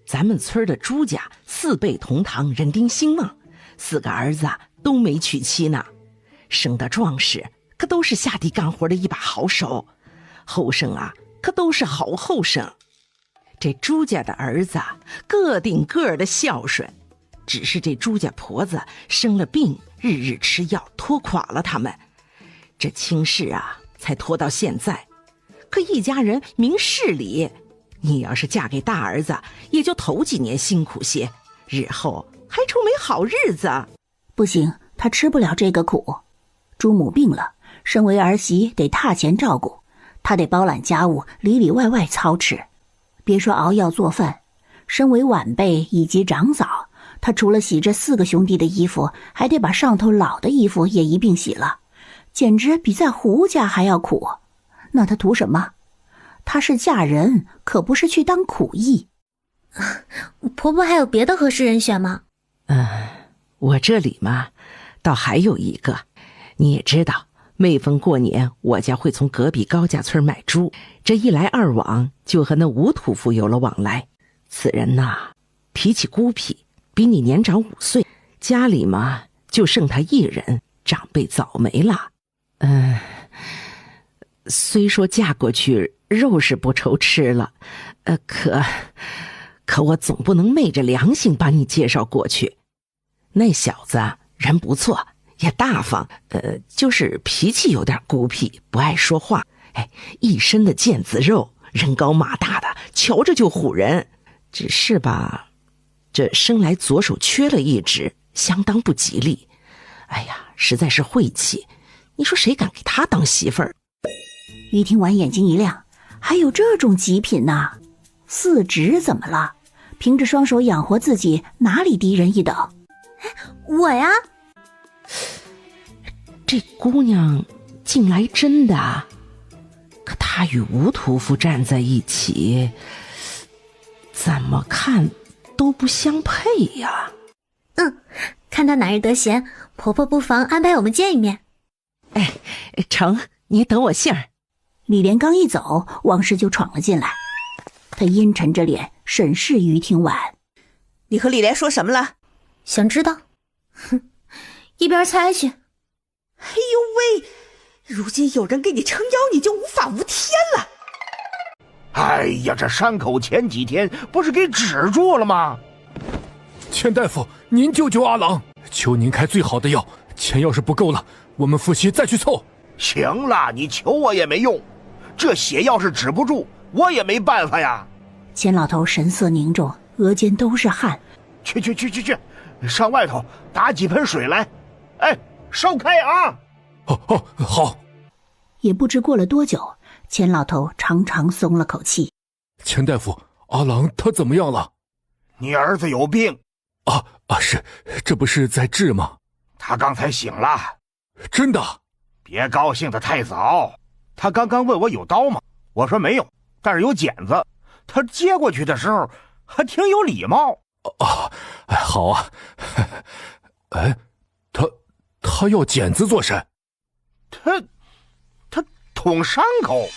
咱们村的朱家4辈同堂，人丁兴旺，4个儿子都没娶妻呢，生的壮士可都是下地干活的一把好手，后生可都是好后生。这朱家的儿子个顶个的孝顺，只是这朱家婆子生了病，日日吃药，拖垮了他们。这亲事才拖到现在。可一家人明事理，你要是嫁给大儿子，也就头几年辛苦些，日后还愁没好日子。不行，他吃不了这个苦。朱母病了，身为儿媳得踏前照顾，他得包揽家务，里里外外操持。别说熬药做饭，身为晚辈以及长嫂，他除了洗这4个兄弟的衣服，还得把上头老的衣服也一并洗了，简直比在胡家还要苦。那他图什么？她是嫁人，可不是去当苦役。婆婆还有别的合适人选吗？我这里嘛，倒还有一个。你也知道，每逢过年，我家会从隔壁高家村买猪，这一来二往，就和那吴屠夫有了往来。此人脾气孤僻，比你年长5岁，家里嘛就剩他一人，长辈早没了。虽说嫁过去肉是不愁吃了，可我总不能昧着良心把你介绍过去。那小子人不错，也大方，就是脾气有点孤僻，不爱说话。一身的腱子肉，人高马大的，瞧着就唬人。只是吧，这生来左手缺了一指，相当不吉利。实在是晦气，你说谁敢给他当媳妇儿？于听完眼睛一亮，还有这种极品呐！4指怎么了？凭着双手养活自己，哪里低人一等？我呀，这姑娘竟来真的，可她与吴屠夫站在一起，怎么看都不相配呀。看他哪日得闲，婆婆不妨安排我们见一面。成，你等我信儿。李莲刚一走，王氏就闯了进来，他阴沉着脸审视于听婉。你和李莲说什么了？想知道？一边猜去。哎呦喂，如今有人给你撑腰，你就无法无天了。哎呀，这山口前几天不是给止住了吗？钱大夫，您救救阿郎，求您开最好的药，钱要是不够了，我们夫妻再去凑。行了，你求我也没用，这血要是止不住，我也没办法呀。钱老头神色凝重，额间都是汗。去，上外头打几盆水来，烧开啊！好。也不知过了多久，钱老头长长松了口气。钱大夫，阿郎他怎么样了？你儿子有病。是，这不是在治吗？他刚才醒了。真的？别高兴得太早，他刚刚问我有刀吗？我说没有，但是有剪子。他接过去的时候还挺有礼貌。好啊。哎，他要剪子做甚？他捅伤口。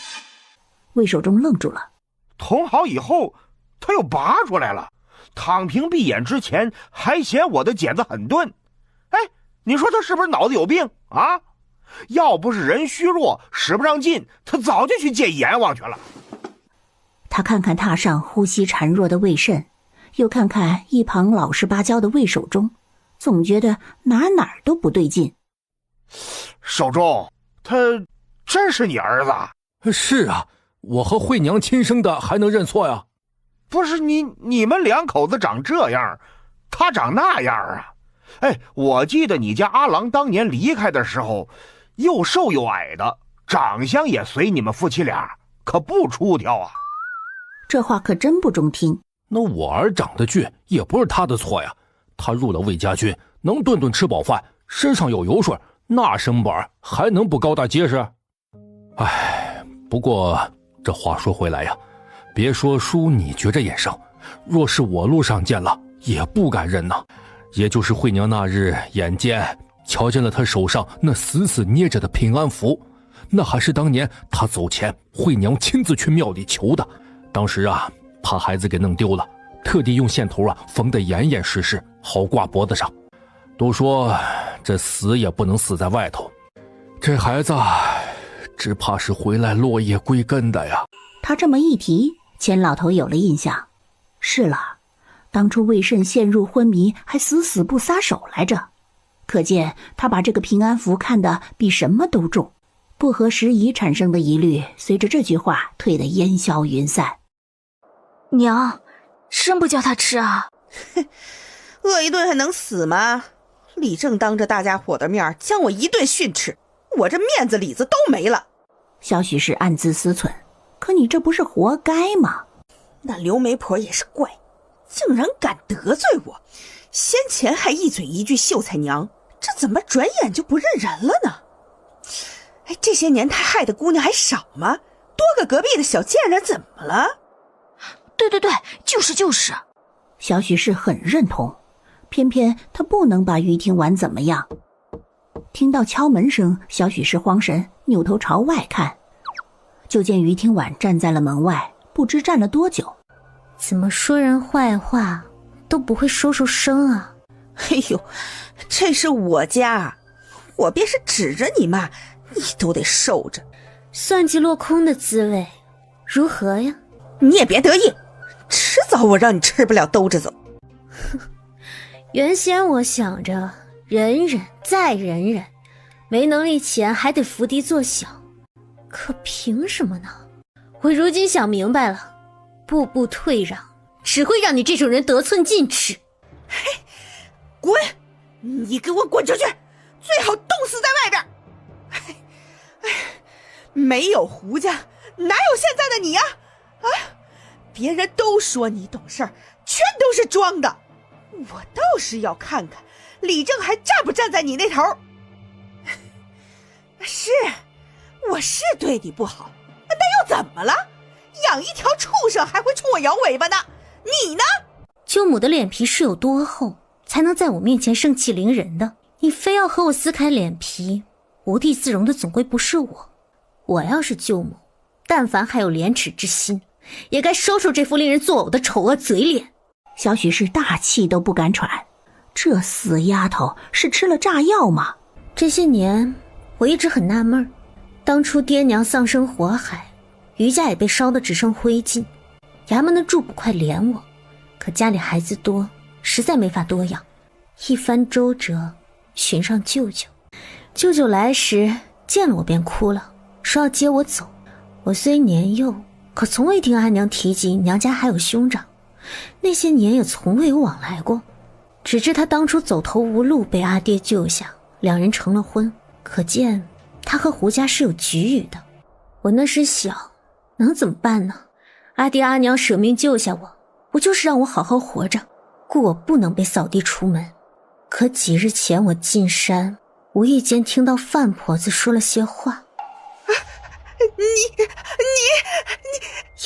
魏守忠愣住了。捅好以后，他又拔出来了。躺平闭眼之前还嫌我的剪子很钝。哎，你说他是不是脑子有病啊？要不是人虚弱使不上劲，他早就去借阎王去了。他看看榻上呼吸孱弱的魏慎，又看看一旁老实巴交的魏守忠，总觉得哪儿都不对劲。守忠，他真是你儿子？是啊，我和惠娘亲生的，还能认错呀？不是你们两口子长这样，他长那样啊？哎，我记得你家阿郎当年离开的时候，又瘦又矮的，长相也随你们夫妻俩，可不出挑啊。这话可真不中听。那我儿长得倔，也不是他的错呀。他入了魏家军，能顿顿吃饱饭，身上有油水，那身板还能不高大结实？哎，不过这话说回来呀，别说叔你觉着眼生，若是我路上见了，也不敢认呐。也就是惠娘那日眼尖瞧见了他手上那死死捏着的平安符，那还是当年他走前惠娘亲自去庙里求的。当时啊，怕孩子给弄丢了，特地用线头缝得严严实实，好挂脖子上。都说这死也不能死在外头，这孩子只怕是回来落叶归根的呀。他这么一提，钱老头有了印象。是了，当初魏慎陷入昏迷还死不撒手来着，可见他把这个平安符看得比什么都重。不合时宜产生的疑虑随着这句话退得烟消云散。娘，真不叫他吃啊？饿一顿还能死吗？李正当着大家伙的面将我一顿训斥，我这面子里子都没了。萧许是暗自思忖，可你这不是活该吗？那刘媒婆也是怪，竟然敢得罪我，先前还一嘴一句秀才娘，这怎么转眼就不认人了呢？哎，这些年他害的姑娘还少吗？多个隔壁的小贱人怎么了？对，就是。小许是很认同，偏偏他不能把于庭婉怎么样。听到敲门声，小许是慌神，扭头朝外看，就见于庭婉站在了门外，不知站了多久。怎么说人坏话都不会收声啊？哎呦，这是我家，我便是指着你骂，你都得受着。算计落空的滋味如何呀？你也别得意，迟早我让你吃不了兜着走。原先我想着忍忍再忍忍，没能力前还得伏低做小，可凭什么呢？我如今想明白了，步步退让只会让你这种人得寸进尺。嘿，滚！你给我滚出去，最好冻死在外边。没有胡家哪有现在的你呀？别人都说你懂事儿，全都是装的。我倒是要看看李正还站不站在你那头。是，我是对你不好，但又怎么了？养一条畜生还会冲我摇尾巴呢？你呢？舅母的脸皮是有多厚，才能在我面前盛气凌人的？你非要和我撕开脸皮，无地自容的总归不是我。我要是舅母，但凡还有廉耻之心，也该收收这副令人作呕的丑恶嘴脸。小许是大气都不敢喘，这死丫头是吃了炸药吗？这些年我一直很纳闷，当初爹娘丧生火海，余家也被烧得只剩灰烬，衙门的主捕快怜我，可家里孩子多，实在没法多养。一番周折寻上舅舅，舅舅来时见了我便哭了，说要接我走。我虽年幼，可从未听阿娘提及娘家还有兄长，那些年也从未有往来过。只知他当初走投无路被阿爹救下，两人成了婚，可见他和胡家是有局龉的。我那时小，能怎么办呢？阿爹阿娘舍命救下我，不就是让我好好活着，故我不能被扫地出门。可几日前我进山，无意间听到范婆子说了些话。你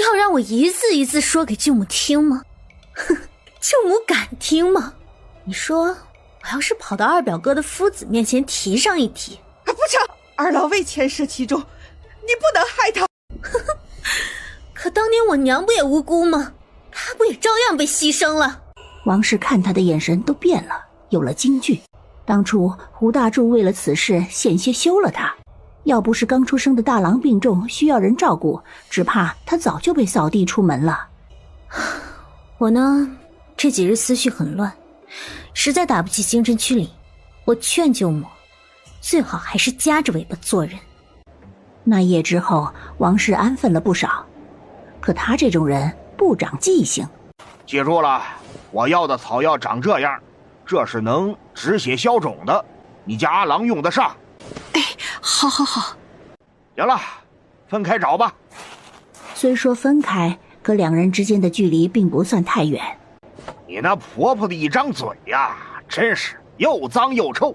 要让我一字一字说给舅母听吗？哼，舅母敢听吗？你说我要是跑到二表哥的夫子面前提上一提，不成，二老未牵涉其中，你不能害他。可当年我娘不也无辜吗？她不也照样被牺牲了？王氏看他的眼神都变了，有了惊惧。当初胡大柱为了此事险些休了他，要不是刚出生的大郎病重需要人照顾，只怕他早就被扫地出门了。我呢，这几日思绪很乱，实在打不起精神去理。我劝舅母，最好还是夹着尾巴做人。那夜之后，王氏安分了不少，可他这种人不长记性。记住了，我要的草药长这样，这是能止血消肿的，你家阿郎用得上。哎，好。行了，分开找吧。虽说分开，可两人之间的距离并不算太远。你那婆婆的一张嘴呀，真是又脏又臭，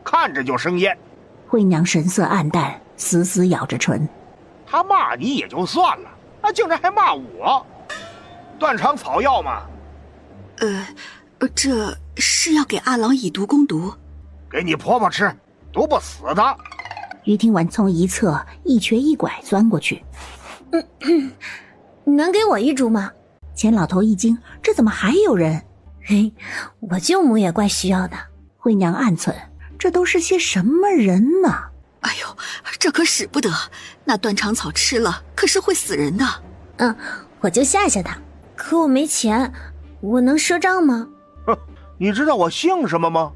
看着就生厌。惠娘神色黯淡，死死咬着唇。她骂你也就算了，竟然还骂我。断肠草药吗？这是要给阿郎以毒攻毒。给你婆婆吃，毒不死的。于听婉从一侧一瘸一拐钻过去。能给我一株吗？钱老头一惊，这怎么还有人？嘿，我舅母也怪需要的。惠娘暗忖，这都是些什么人呢？哎呦，这可使不得，那断肠草吃了可是会死人的。我就吓吓他，可我没钱，我能赊账吗？哼，你知道我姓什么吗？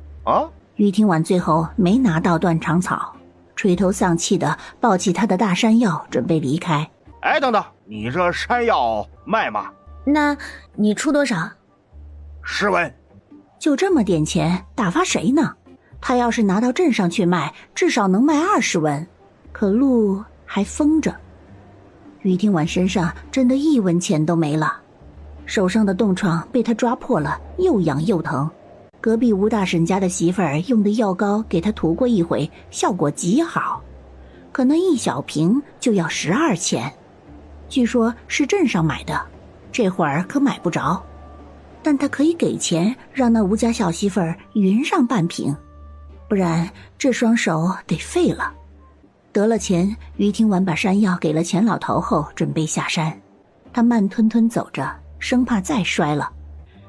于听婉最后没拿到断肠草，垂头丧气的抱起他的大山药准备离开。哎，等等，你这山药卖吗？那你出多少？10文。就这么点钱，打发谁呢？他要是拿到镇上去卖，至少能卖20文，可路还封着。于听婉身上真的1文钱都没了，手上的冻疮被他抓破了，又痒又疼。隔壁吴大婶家的媳妇儿用的药膏给他涂过一回，效果极好，可那1小瓶就要12钱，据说是镇上买的，这会儿可买不着。但他可以给钱让那吴家小媳妇儿匀上半瓶，不然这双手得废了。得了钱，于听婉把山药给了钱老头后，准备下山。他慢吞吞走着，生怕再摔了。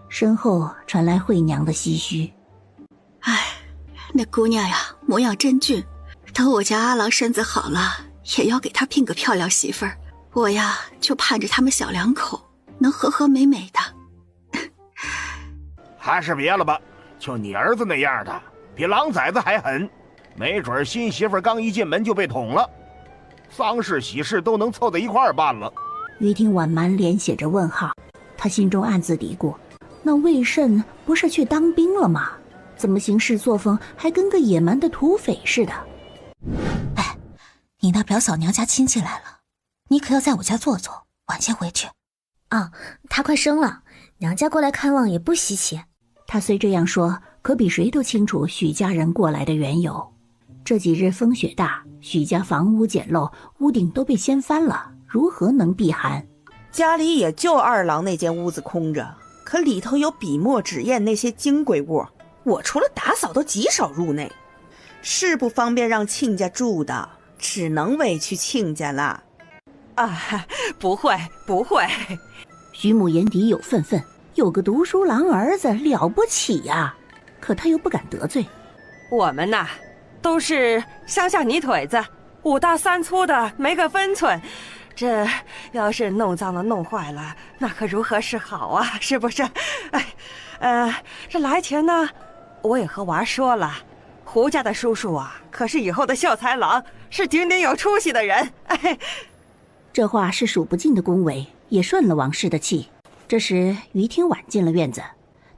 身后传来惠娘的唏嘘：哎，那姑娘呀，模样真俊，等我家阿郎身子好了，也要给他聘个漂亮媳妇儿。我呀，就盼着他们小两口能和和美美的。还是别了吧，就你儿子那样的，比狼崽子还狠，没准新媳妇刚一进门就被捅了，丧事喜事都能凑在一块儿办了。于听婉满脸写着问号，他心中暗自嘀咕，那魏慎不是去当兵了吗？怎么行事作风还跟个野蛮的土匪似的？哎，你那表嫂娘家亲戚来了，你可要在我家坐坐，晚些回去。她快生了，娘家过来看望也不稀奇。他虽这样说，可比谁都清楚许家人过来的缘由。这几日风雪大，许家房屋简陋，屋顶都被掀翻了，如何能避寒？家里也就二郎那间屋子空着，可里头有笔墨纸砚那些金贵物，我除了打扫都极少入内，是不方便让亲家住的，只能委屈亲家了。不会。徐母眼底有愤愤，有个读书郎儿子了不起呀，可他又不敢得罪。我们呐，都是乡下泥腿子，5大3粗的，没个分寸。这要是弄脏了弄坏了，那可如何是好啊？是不是？这来前呢，我也和娃说了，胡家的叔叔啊，可是以后的秀才郎，是顶顶有出息的人。这话是数不尽的恭维，也顺了王氏的气。这时于听婉进了院子，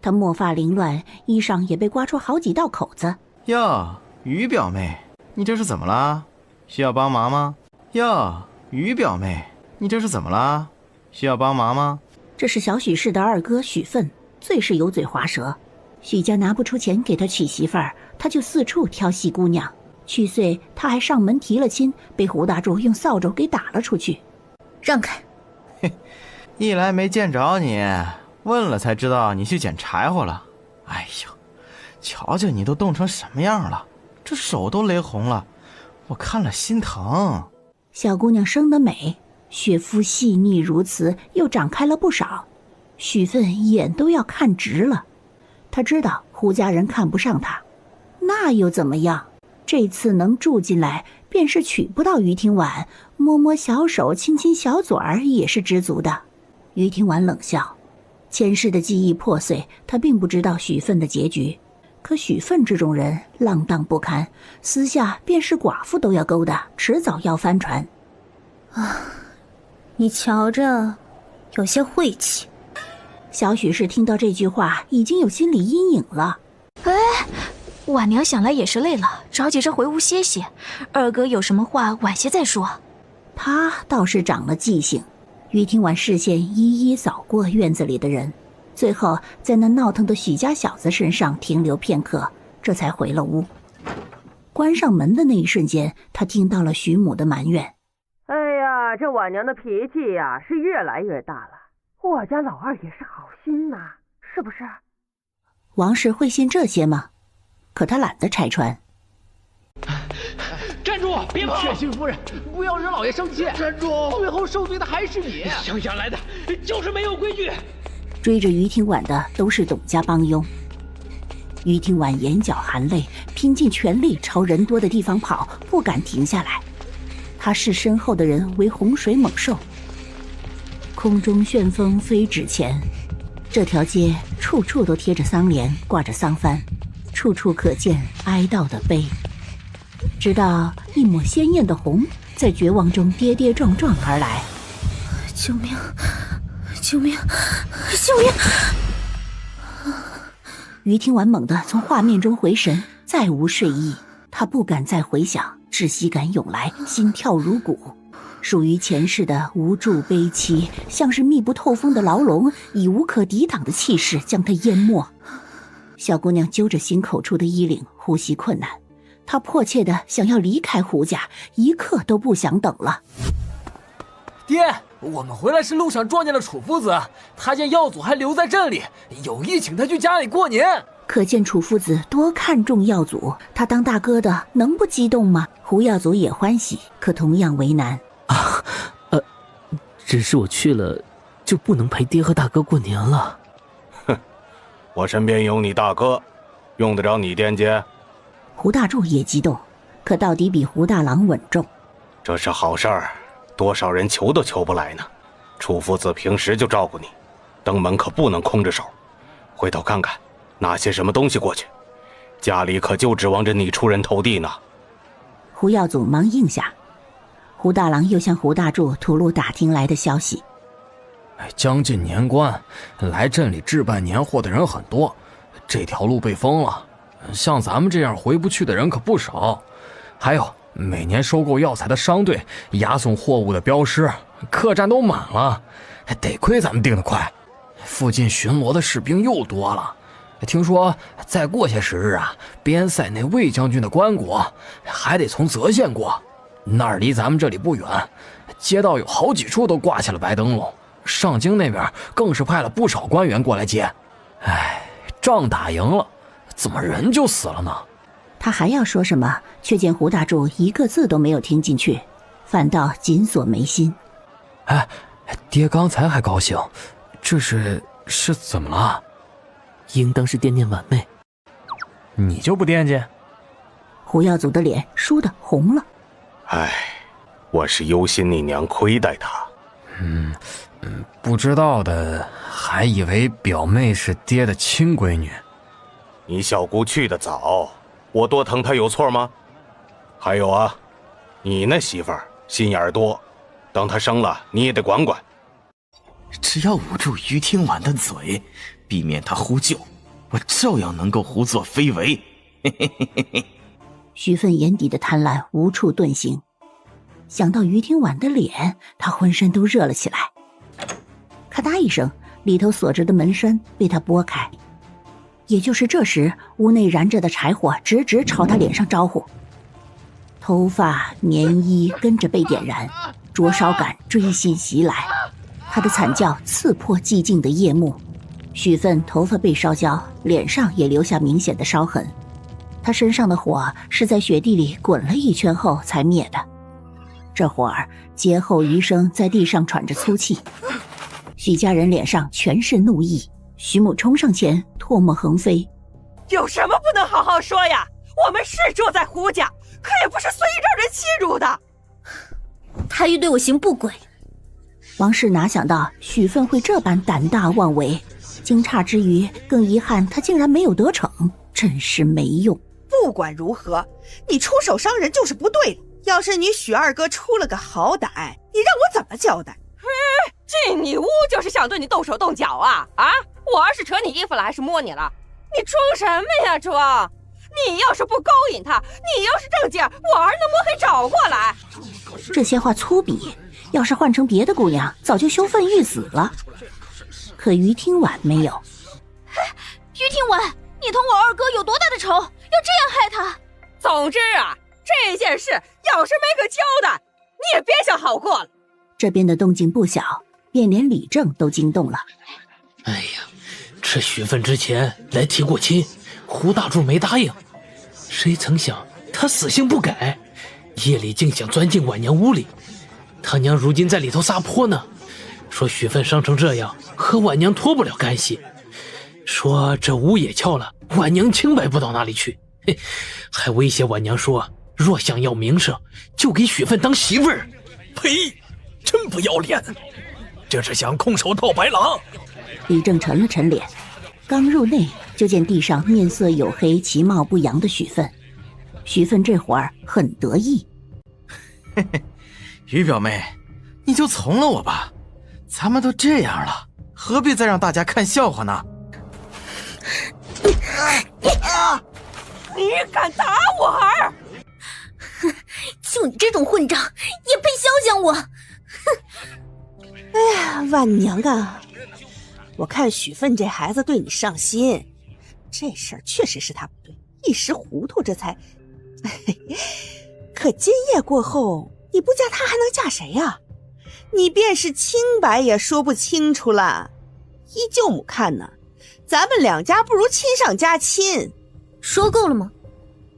她墨发凌乱，衣上也被刮出好几道口子。哟，于表妹，你这是怎么啦？需要帮忙吗？哟，于表妹，你这是怎么啦？需要帮忙吗？这是小许氏的二哥许奋，最是油嘴滑舌。许家拿不出钱给他娶媳妇儿，他就四处挑戏姑娘，去岁他还上门提了亲，被胡大柱用扫帚给打了出去。让开！一来没见着你，问了才知道你去捡柴火了。哎呀，瞧瞧你都冻成什么样了，这手都勒红了，我看了心疼。小姑娘生得美，雪肤细腻如此，又长开了不少。许奋眼都要看直了。他知道胡家人看不上他，那又怎么样？这次能住进来，便是娶不到于庭婉，摸摸小手，亲亲小嘴儿，也是知足的。于庭婉冷笑，前世的记忆破碎，他并不知道许奋的结局。可许奋这种人浪荡不堪，私下便是寡妇都要勾搭，迟早要翻船。啊，你瞧着，有些晦气。小许氏听到这句话，已经有心理阴影了。哎，婉娘想来也是累了，着急着回屋歇歇。二哥有什么话晚些再说。他倒是长了记性。于庭婉视线一一扫过院子里的人，最后在那闹腾的许家小子身上停留片刻，这才回了屋。关上门的那一瞬间，他听到了许母的埋怨：哎呀，这婉娘的脾气呀，是越来越大了。我家老二也是好心呐，是不是？王氏会信这些吗？可他懒得拆穿。站住！别跑！确信夫人，不要惹老爷生气。站住！最后受罪的还是你。乡下来的就是没有规矩。追着于庭婉的都是董家帮佣。于庭婉眼角含泪，拼尽全力朝人多的地方跑，不敢停下来。他视身后的人为洪水猛兽。空中旋风飞纸钱，这条街处处都贴着丧联，挂着丧幡，处处可见哀悼的碑。直到一抹鲜艳的红在绝望中跌跌撞撞而来。救命！救命！救命！于庭婉猛地从画面中回神，再无睡意。他不敢再回想，窒息感涌来，心跳如鼓。属于前世的无助悲戚，像是密不透风的牢笼，以无可抵挡的气势将他淹没。小姑娘揪着心口处的衣领，呼吸困难。她迫切地想要离开胡家，一刻都不想等了。爹，我们回来时路上撞见了楚夫子，他见耀祖还留在镇里，有意请他去家里过年。可见楚夫子多看重耀祖，他当大哥的能不激动吗？胡耀祖也欢喜，可同样为难。只是我去了，就不能陪爹和大哥过年了。哼，我身边有你大哥，用得着你惦记？胡大柱也激动，可到底比胡大郎稳重。这是好事儿，多少人求都求不来呢。楚夫子平时就照顾你，登门可不能空着手。回头看看，拿些什么东西过去，家里可就指望着你出人头地呢。胡耀祖忙应下。胡大郎又向胡大柱吐露打听来的消息。将近年关，来镇里置办年货的人很多，这条路被封了，像咱们这样回不去的人可不少。还有每年收购药材的商队押送货物的镖师，客栈都满了，得亏咱们订得快。附近巡逻的士兵又多了，听说再过些时日啊，边塞那魏将军的棺椁还得从泽县过，那儿离咱们这里不远，街道有好几处都挂起了白灯笼，上京那边更是派了不少官员过来接。哎，仗打赢了，怎么人就死了呢？他还要说什么，却见胡大柱一个字都没有听进去，反倒紧锁眉心。哎，爹刚才还高兴，这是怎么了？应当是惦念婉妹。你就不惦记？胡耀祖的脸倏地红了。唉，我是忧心你娘亏待她。不知道的还以为表妹是爹的亲闺女。你小姑去得早，我多疼她有错吗？还有啊，你那媳妇儿心眼儿多，等她生了你也得管管。只要捂住于庭婉的嘴，避免她呼救，我照样能够胡作非为。嘿嘿嘿嘿嘿。许奋眼底的贪婪无处遁形，想到于庭婉的脸，他浑身都热了起来。咔嗒一声，里头锁着的门栓被他拨开。也就是这时，屋内燃着的柴火直直朝他脸上招呼。头发、棉衣跟着被点燃，灼烧感锥心袭来，他的惨叫刺破寂静的夜幕。许奋头发被烧焦，脸上也留下明显的烧痕，他身上的火是在雪地里滚了一圈后才灭的。这会儿劫后余生在地上喘着粗气，许家人脸上全是怒意。许母冲上前，唾沫横飞。有什么不能好好说呀？我们是住在胡家，可也不是随意让人欺辱的。他欲对我行不轨。王氏哪想到许奋会这般胆大妄为，惊诧之余更遗憾他竟然没有得逞，真是没用。不管如何，你出手伤人就是不对了。要是你许二哥出了个好歹，你让我怎么交代？进你屋就是想对你动手动脚啊！我要是扯你衣服了还是摸你了？你装什么呀装？你要是不勾引他，你要是正经，我儿能摸黑找过来。这些话粗鄙，要是换成别的姑娘早就羞愤欲死了，可于听婉没有。于听婉，你同我二哥有多大的仇，要这样害他？总之啊，这件事要是没个交代，你也别想好过了。这边的动静不小，便连李正都惊动了。哎呀，这许奋之前来提过亲，胡大柱没答应，谁曾想他死性不改，夜里竟想钻进婉娘屋里。他娘如今在里头撒泼呢，说许奋伤成这样，和婉娘脱不了干系，说这屋也撬了，婉娘清白不到哪里去，还威胁婉娘说，若想要名声，就给许奋当媳妇儿。呸！真不要脸！这是想空手套白狼。李正沉了沉脸，刚入内就见地上面色黝黑、其貌不扬的许奋。许奋这会儿很得意。嘿嘿，于表妹，你就从了我吧，咱们都这样了，何必再让大家看笑话呢？你敢打我儿？就你这种混账，也配肖想我？哎呀，婉娘啊，我看许奋这孩子对你上心，这事儿确实是他不对，一时糊涂这才。可今夜过后，你不嫁他还能嫁谁呀？你便是清白也说不清楚了。依舅母看呢，咱们两家不如亲上加亲。说够了吗？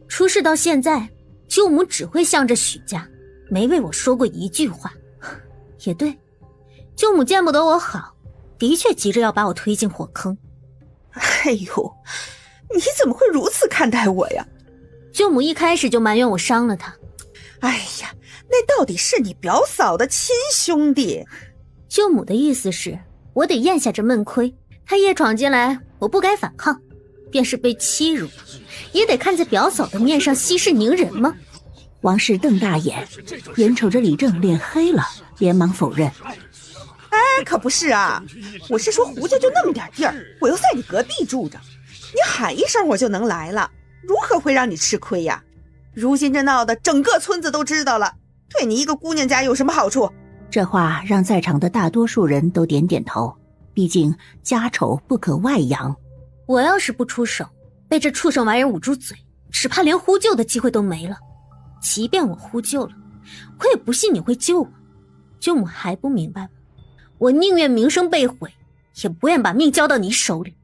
出事到现在，舅母只会向着许家，没为我说过一句话。也对，舅母见不得我好，的确急着要把我推进火坑。哎呦，你怎么会如此看待我呀？舅母一开始就埋怨我伤了她。哎呀，那到底是你表嫂的亲兄弟。舅母的意思是我得咽下这闷亏，他夜闯进来，我不该反抗，便是被欺辱，也得看在表嫂的面上息事宁人吗？王氏瞪大眼，眼瞅着李正脸黑了，连忙否认。哎，可不是啊，我是说胡家就那么点地儿，我又在你隔壁住着，你喊一声我就能来了，如何会让你吃亏呀？如今这闹得整个村子都知道了，对你一个姑娘家有什么好处？这话让在场的大多数人都点点头，毕竟家丑不可外扬。我要是不出手，被这畜生玩意捂住嘴，只怕连呼救的机会都没了。即便我呼救了，我也不信你会救我。舅母还不明白吗？我宁愿名声被毁，也不愿把命交到你手里。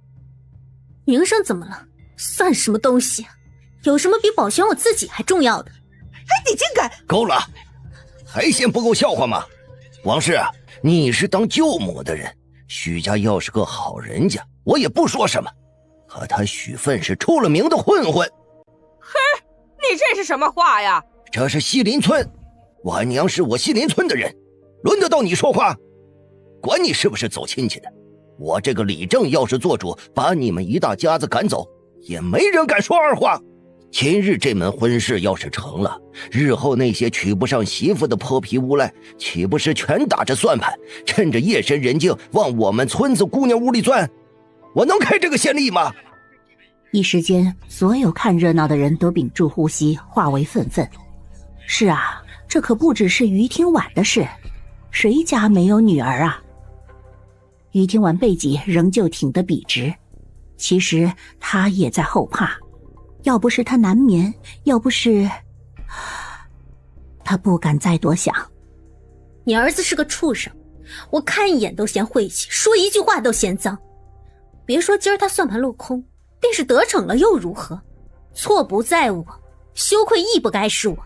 名声怎么了？算什么东西啊？有什么比保全我自己还重要的？你竟敢！够了，还嫌不够笑话吗？王氏，你是当舅母的人，许家要是个好人家，我也不说什么。可他许奋是出了名的混混。嘿，你这是什么话呀？这是西林村，婉娘是我西林村的人，轮得到你说话？管你是不是走亲戚的，我这个李正要是做主，把你们一大家子赶走，也没人敢说二话。今日这门婚事要是成了，日后那些娶不上媳妇的泼皮无赖，岂不是全打着算盘，趁着夜深人静往我们村子姑娘屋里钻？我能开这个先例吗？一时间，所有看热闹的人都屏住呼吸，化为愤愤。是啊，这可不只是于听婉的事，谁家没有女儿啊？于听婉背脊仍旧挺得笔直，其实他也在后怕。要不是他难眠，要不是他不敢再多想。你儿子是个畜生，我看一眼都嫌晦气，说一句话都嫌脏。别说今儿他算盘落空，便是得逞了又如何？错不在我，羞愧亦不该是我。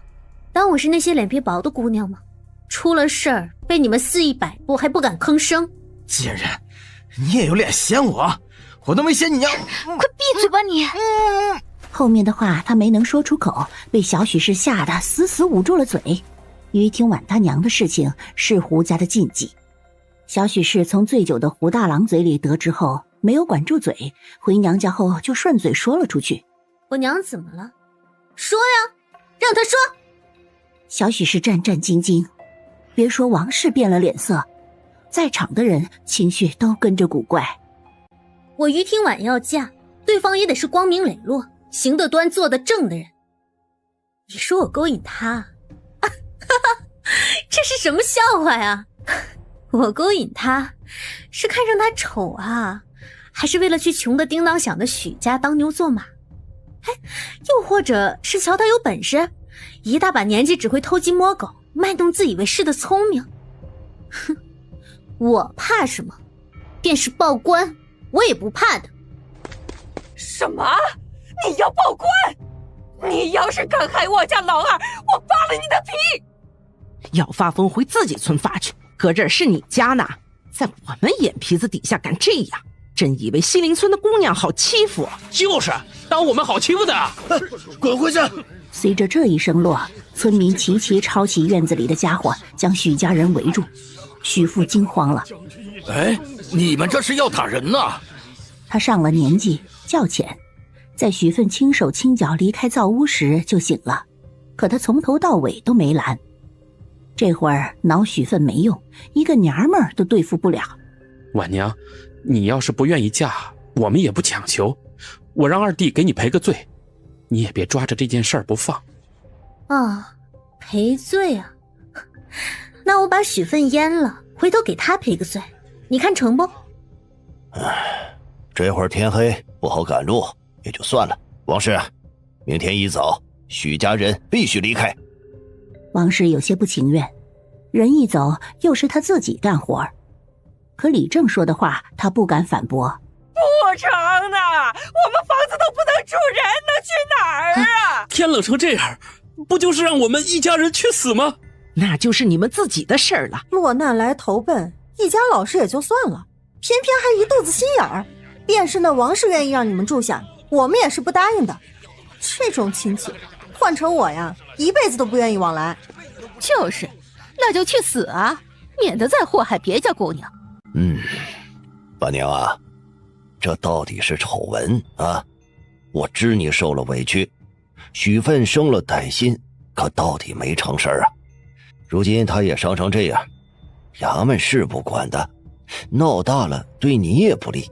当我是那些脸皮薄的姑娘吗？出了事儿被你们肆意摆布还不敢吭声。贱人，你也有脸嫌我？我都没嫌你娘！快闭嘴吧你！后面的话他没能说出口，被小许氏吓得死死捂住了嘴。于听晚他娘的事情是胡家的禁忌，小许氏从醉酒的胡大郎嘴里得知后，没有管住嘴，回娘家后就顺嘴说了出去。我娘怎么了？说呀，让她说。小许氏战战兢兢，别说王氏变了脸色，在场的人情绪都跟着古怪。我于听晚要嫁，对方也得是光明磊落、行得端、坐得正的人。你说我勾引他，这是什么笑话呀？我勾引他，是看上他丑啊，还是为了去穷得叮当响的许家当牛做马？又或者是瞧他有本事，一大把年纪只会偷鸡摸狗，卖弄自以为是的聪明。哼，我怕什么？便是报官，我也不怕的。什么？你要报官？你要是敢害我家老二，我扒了你的皮！要发疯回自己村发去，可这儿是你家呢，在我们眼皮子底下敢这样，真以为西林村的姑娘好欺负？就是当我们好欺负的。滚回去！随着这一声落，村民齐齐抄起院子里的家伙，将许家人围住。许父惊慌了。哎，你们这是要打人呐？他上了年纪，较浅，在许奋轻手轻脚离开灶屋时就醒了，可他从头到尾都没拦。这会儿恼许奋没用，一个娘们儿都对付不了。婉娘，你要是不愿意嫁，我们也不强求，我让二弟给你赔个罪，你也别抓着这件事儿不放。啊，赔罪啊？那我把许奋阉了，回头给他赔个罪，你看成不？这会儿天黑，不好赶路，也就算了。王氏，明天一早，许家人必须离开。王氏有些不情愿，人一走又是他自己干活，可李正说的话他不敢反驳。不成呢，我们房子都不能住人，能去哪儿啊？天冷成这样，不就是让我们一家人去死吗？那就是你们自己的事儿了。落难来投奔，一家老实也就算了，偏偏还一肚子心眼儿。便是那王氏愿意让你们住下，我们也是不答应的。这种亲戚，换成我呀，一辈子都不愿意往来。就是，那就去死啊，免得再祸害别家姑娘。八娘啊，这到底是丑闻啊！我知你受了委屈，许奋生了歹心，可到底没成事啊。如今他也伤成这样，衙门是不管的，闹大了对你也不利。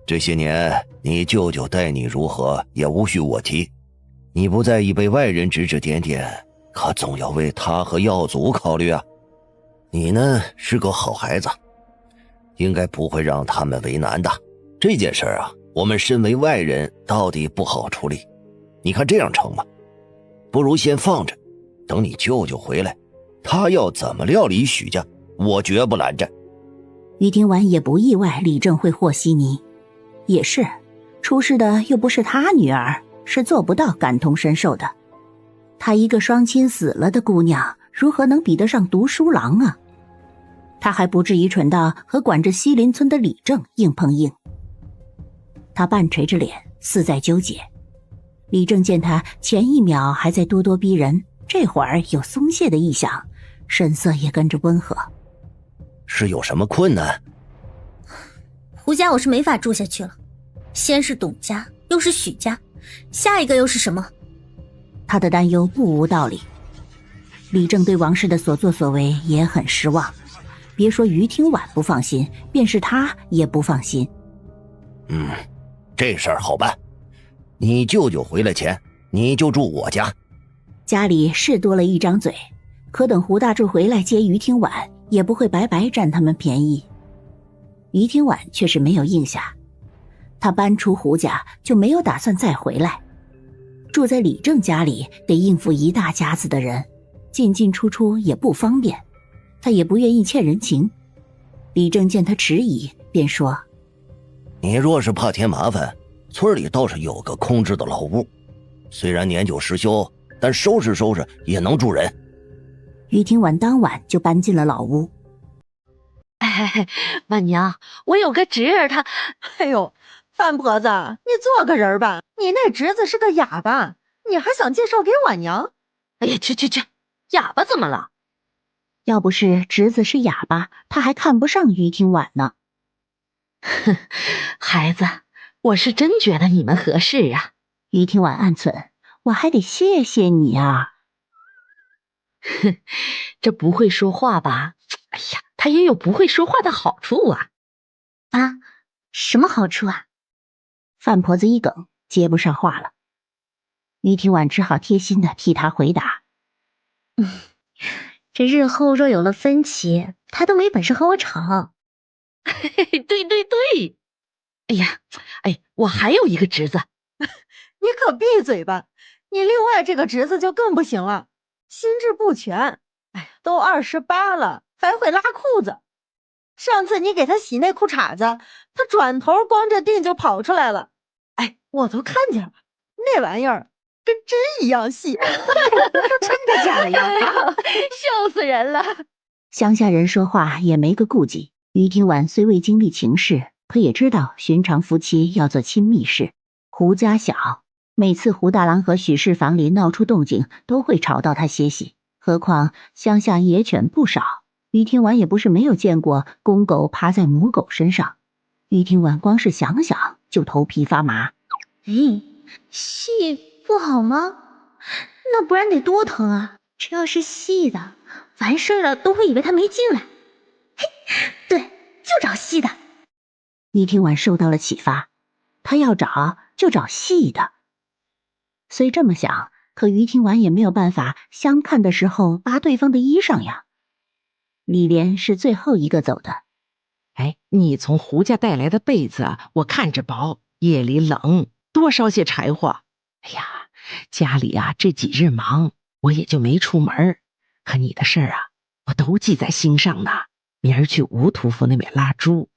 这些年你舅舅待你如何也无需我提，你不在意被外人指指点点，可总要为他和耀祖考虑啊。你呢是个好孩子，应该不会让他们为难的。这件事啊，我们身为外人到底不好处理，你看这样成吗？不如先放着，等你舅舅回来，他要怎么料理许家，我绝不拦着。于听完也不意外李正会和稀泥，也是，出事的又不是他女儿，是做不到感同身受的。他一个双亲死了的姑娘，如何能比得上读书郎啊？他还不至于蠢到和管着西林村的李正硬碰硬。他半垂着脸，似在纠结。李正见他前一秒还在咄咄逼人，这会儿有松懈的意象，神色也跟着温和。是有什么困难？胡家我是没法住下去了，先是董家，又是许家，下一个又是什么？他的担忧不无道理。李正对王氏的所作所为也很失望，别说于听晚不放心，便是他也不放心。这事儿好办，你舅舅回来前你就住我家。家里是多了一张嘴，可等胡大柱回来接于听晚，也不会白白占他们便宜。于听晚却是没有应下，他搬出胡家就没有打算再回来。住在李正家里得应付一大家子的人，进进出出也不方便，他也不愿意欠人情。李正见他迟疑，便说：你若是怕添麻烦，村里倒是有个空置的老屋，虽然年久失修，但收拾收拾也能住人。于廷婉当晚就搬进了老屋。哎，婉娘，我有个侄儿，他……哎呦，范婆子，你做个人吧，你那侄子是个哑巴，你还想介绍给婉娘？哎呀，去，哑巴怎么了？要不是侄子是哑巴，他还看不上于廷婉呢。哼，孩子，我是真觉得你们合适啊。于廷婉暗忖，我还得谢谢你啊。哼，这不会说话吧？哎呀，他也有不会说话的好处啊。啊，什么好处啊？范婆子一梗，接不上话了。于廷婉只好贴心的替他回答。这日后若有了分歧，他都没本事和我吵。对。哎呀，我还有一个侄子。你可闭嘴吧！你另外这个侄子就更不行了，心智不全。哎呀，都28了，还会拉裤子。上次你给他洗那裤衩子，他转头光着腚就跑出来了。哎，我都看见了，那玩意儿跟针一样细。真的假的呀？笑死人了！乡下人说话也没个顾忌。于廷婉虽未经历情事，可也知道寻常夫妻要做亲密事。胡家小，每次胡大郎和许氏房里闹出动静，都会吵到他歇息。何况乡下野犬不少，于廷婉也不是没有见过公狗爬在母狗身上。于廷婉光是想想就头皮发麻。细不好吗？那不然得多疼啊！这要是细的，完事了都会以为他没进来。嘿，对，就找细的。于廷婉受到了启发，他要找就找细的。虽这么想，可于廷婉也没有办法相看的时候扒对方的衣裳呀。李莲是最后一个走的。你从胡家带来的被子我看着薄，夜里冷，多烧些柴火。家里这几日忙，我也就没出门。可你的事儿我都记在心上呢。明儿去吴屠夫那边拉猪，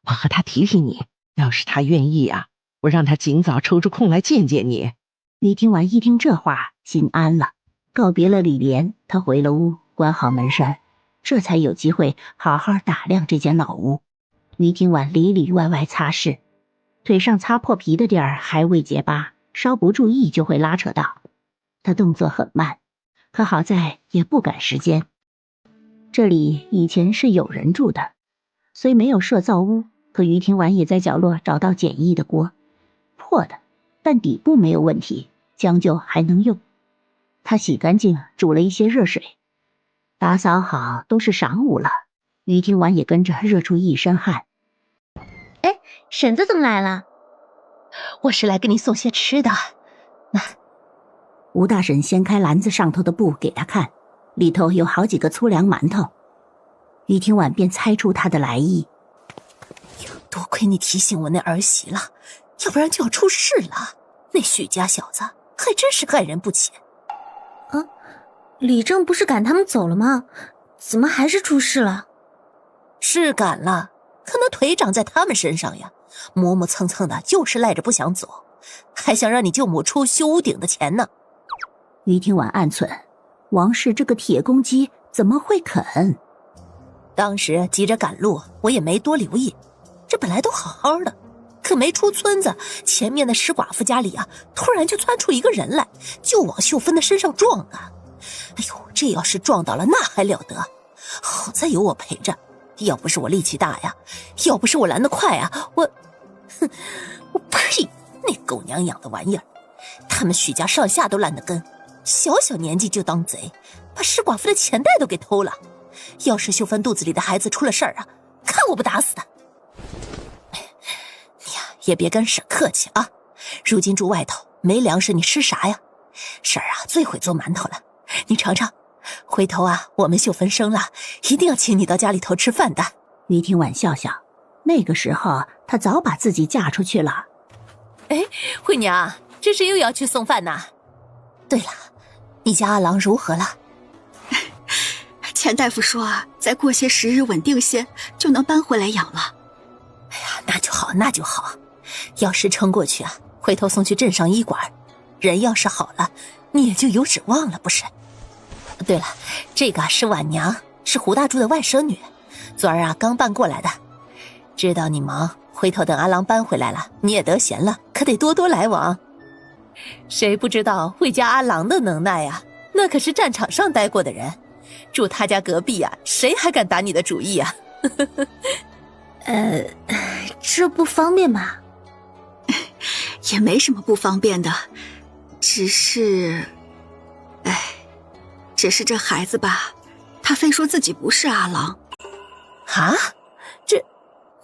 我和他提提你，要是他愿意我让他尽早抽出空来见见你。于廷婉一听这话，心安了，告别了李莲，他回了屋，关好门栓，这才有机会好好打量这间老屋。于廷婉里里外外擦拭，腿上擦破皮的地儿还未结疤，稍不注意就会拉扯到。他动作很慢，可好在也不赶时间。这里以前是有人住的，虽没有设灶屋，可于廷婉也在角落找到简易的锅，破的，但底部没有问题，将就还能用。他洗干净，煮了一些热水，打扫好都是晌午了，于廷婉也跟着热出一身汗。婶子怎么来了？我是来给你送些吃的。吴大婶掀开篮子上头的布给他看，里头有好几个粗粮馒头。于廷婉便猜出他的来意。多亏你提醒我那儿媳了，要不然就要出事了。那许家小子还真是害人不浅。李正不是赶他们走了吗？怎么还是出事了？是赶了，可那腿长在他们身上呀，磨磨蹭蹭的，就是赖着不想走，还想让你舅母出修屋顶的钱呢。于廷婉暗忖，王氏这个铁公鸡怎么会肯？当时急着赶路，我也没多留意，这本来都好好的，可没出村子，前面的石寡妇家里突然就窜出一个人来，就往秀芬的身上撞啊！哎呦，这要是撞到了，那还了得！好在有我陪着，要不是我力气大呀，要不是我拦得快我呸！那狗娘养的玩意儿，他们许家上下都懒得跟，小小年纪就当贼，把石寡妇的钱袋都给偷了。要是秀芬肚子里的孩子出了事儿看我不打死他！你也别跟婶客气如今住外头没粮食，你吃啥呀？婶最会做馒头了，你尝尝。回头我们秀芬生了，一定要请你到家里头吃饭的。于廷婉笑笑，那个时候她早把自己嫁出去了。惠娘，这是又要去送饭呐？对了，你家阿郎如何了？钱大夫说啊，再过些时日稳定些，就能搬回来养了。哎呀，那就好，那就好。要是撑过去啊，回头送去镇上医馆，人要是好了，你也就有指望了，不是？对了，这个是婉娘，是胡大柱的外甥女，昨儿啊刚搬过来的。知道你忙，回头等阿郎搬回来了，你也得闲了，可得多多来往。谁不知道魏家阿郎的能耐啊？那可是战场上待过的人，住他家隔壁啊，谁还敢打你的主意啊？这不方便吧？也没什么不方便的，只是这孩子吧，他非说自己不是阿郎。啊？这……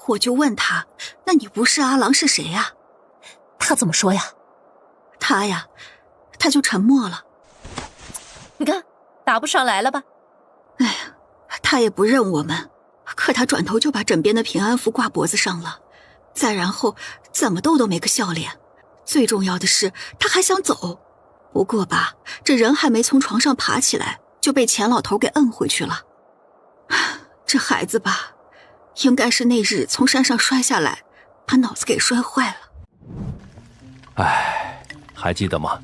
我就问他，那你不是阿郎是谁呀？他怎么说呀？他就沉默了。你看，打不上来了吧？哎呀，他也不认我们，可他转头就把枕边的平安符挂脖子上了，再然后怎么逗都没个笑脸。最重要的是，他还想走，不过吧，这人还没从床上爬起来，就被钱老头给摁回去了。这孩子吧，应该是那日从山上摔下来，把脑子给摔坏了。哎，还记得吗？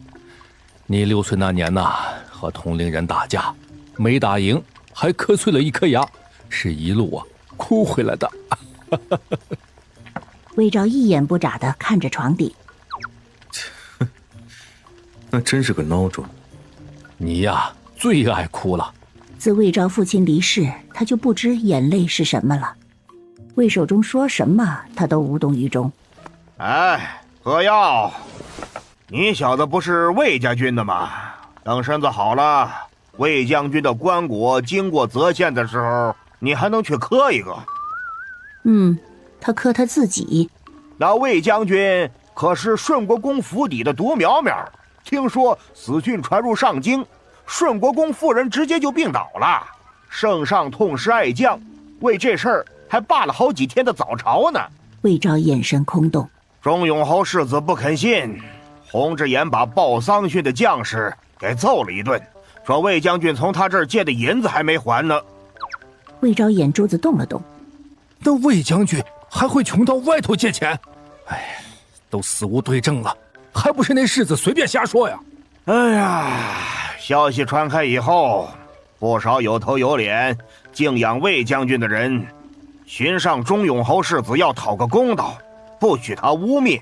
你6岁那年呐，和同龄人打架，没打赢，还磕碎了一颗牙，是一路啊哭回来的。魏昭一眼不眨地看着床底，那真是个孬种。你呀，最爱哭了。自魏昭父亲离世，他就不知眼泪是什么了。魏守忠说什么，他都无动于衷。哎，喝药！你小子不是魏家军的吗？等身子好了，魏将军的棺椁经过泽县的时候，你还能去磕一个。他磕他自己。那魏将军可是顺国公府邸的独苗苗，听说死讯传入上京，顺国公夫人直接就病倒了。圣上痛失爱将，为这事儿还罢了好几天的早朝呢。魏昭眼神空洞。钟永侯世子不肯信，红着眼把报丧讯的将士给揍了一顿，说魏将军从他这儿借的银子还没还呢。魏昭眼珠子动了动。那魏将军还会穷到外头借钱？哎，都死无对证了，还不是那世子随便瞎说呀？哎呀，消息传开以后，不少有头有脸敬仰魏将军的人寻上钟永侯世子要讨个公道，不许他污蔑。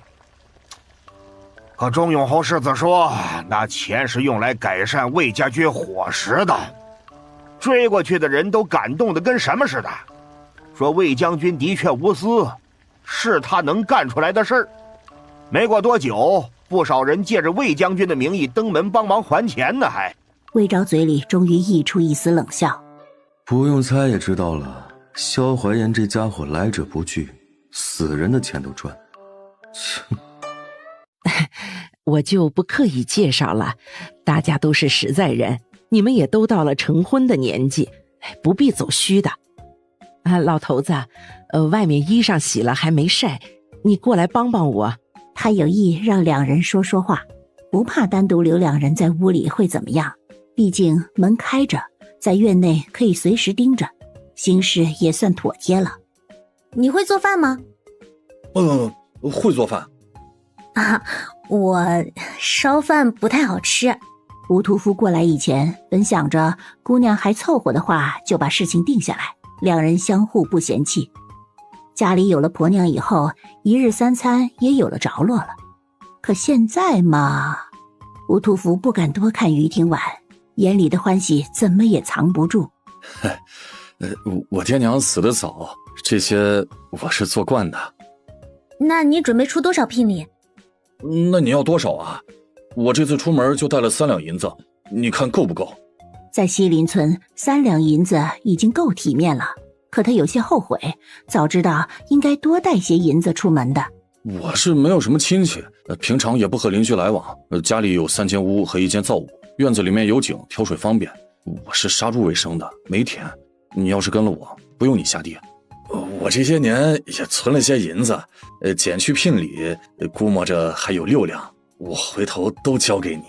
可钟永侯世子说，那钱是用来改善魏家军伙食的。追过去的人都感动得跟什么似的，说魏将军的确无私，是他能干出来的事儿。没过多久，不少人借着魏将军的名义登门帮忙还钱呢。还魏昭嘴里终于溢出一丝冷笑，不用猜也知道了，萧怀言这家伙来者不拒，死人的钱都赚。我就不刻意介绍了，大家都是实在人，你们也都到了成婚的年纪，不必走虚的。老头子，外面衣裳洗了还没晒，你过来帮帮我。他有意让两人说说话，不怕单独留两人在屋里会怎么样，毕竟门开着，在院内可以随时盯着，行事也算妥帖了。你会做饭吗？会做饭。我烧饭不太好吃。吴屠夫过来以前，本想着姑娘还凑合的话，就把事情定下来，两人相互不嫌弃。家里有了婆娘以后，一日三餐也有了着落了。可现在嘛，吴屠夫不敢多看于庭婉，眼里的欢喜怎么也藏不住。我爹娘死得早，这些我是做惯的。那你准备出多少聘礼？那你要多少啊？我这次出门就带了3两银子，你看够不够？在西林村，3两银子已经够体面了，可他有些后悔，早知道应该多带些银子出门的。我是没有什么亲戚，平常也不和邻居来往，家里有3间屋和1间灶屋，院子里面有井，挑水方便。我是杀猪为生的，没田。你要是跟了我，不用你下地。我这些年也存了些银子，减去聘礼，估摸着还有6两，我回头都交给你。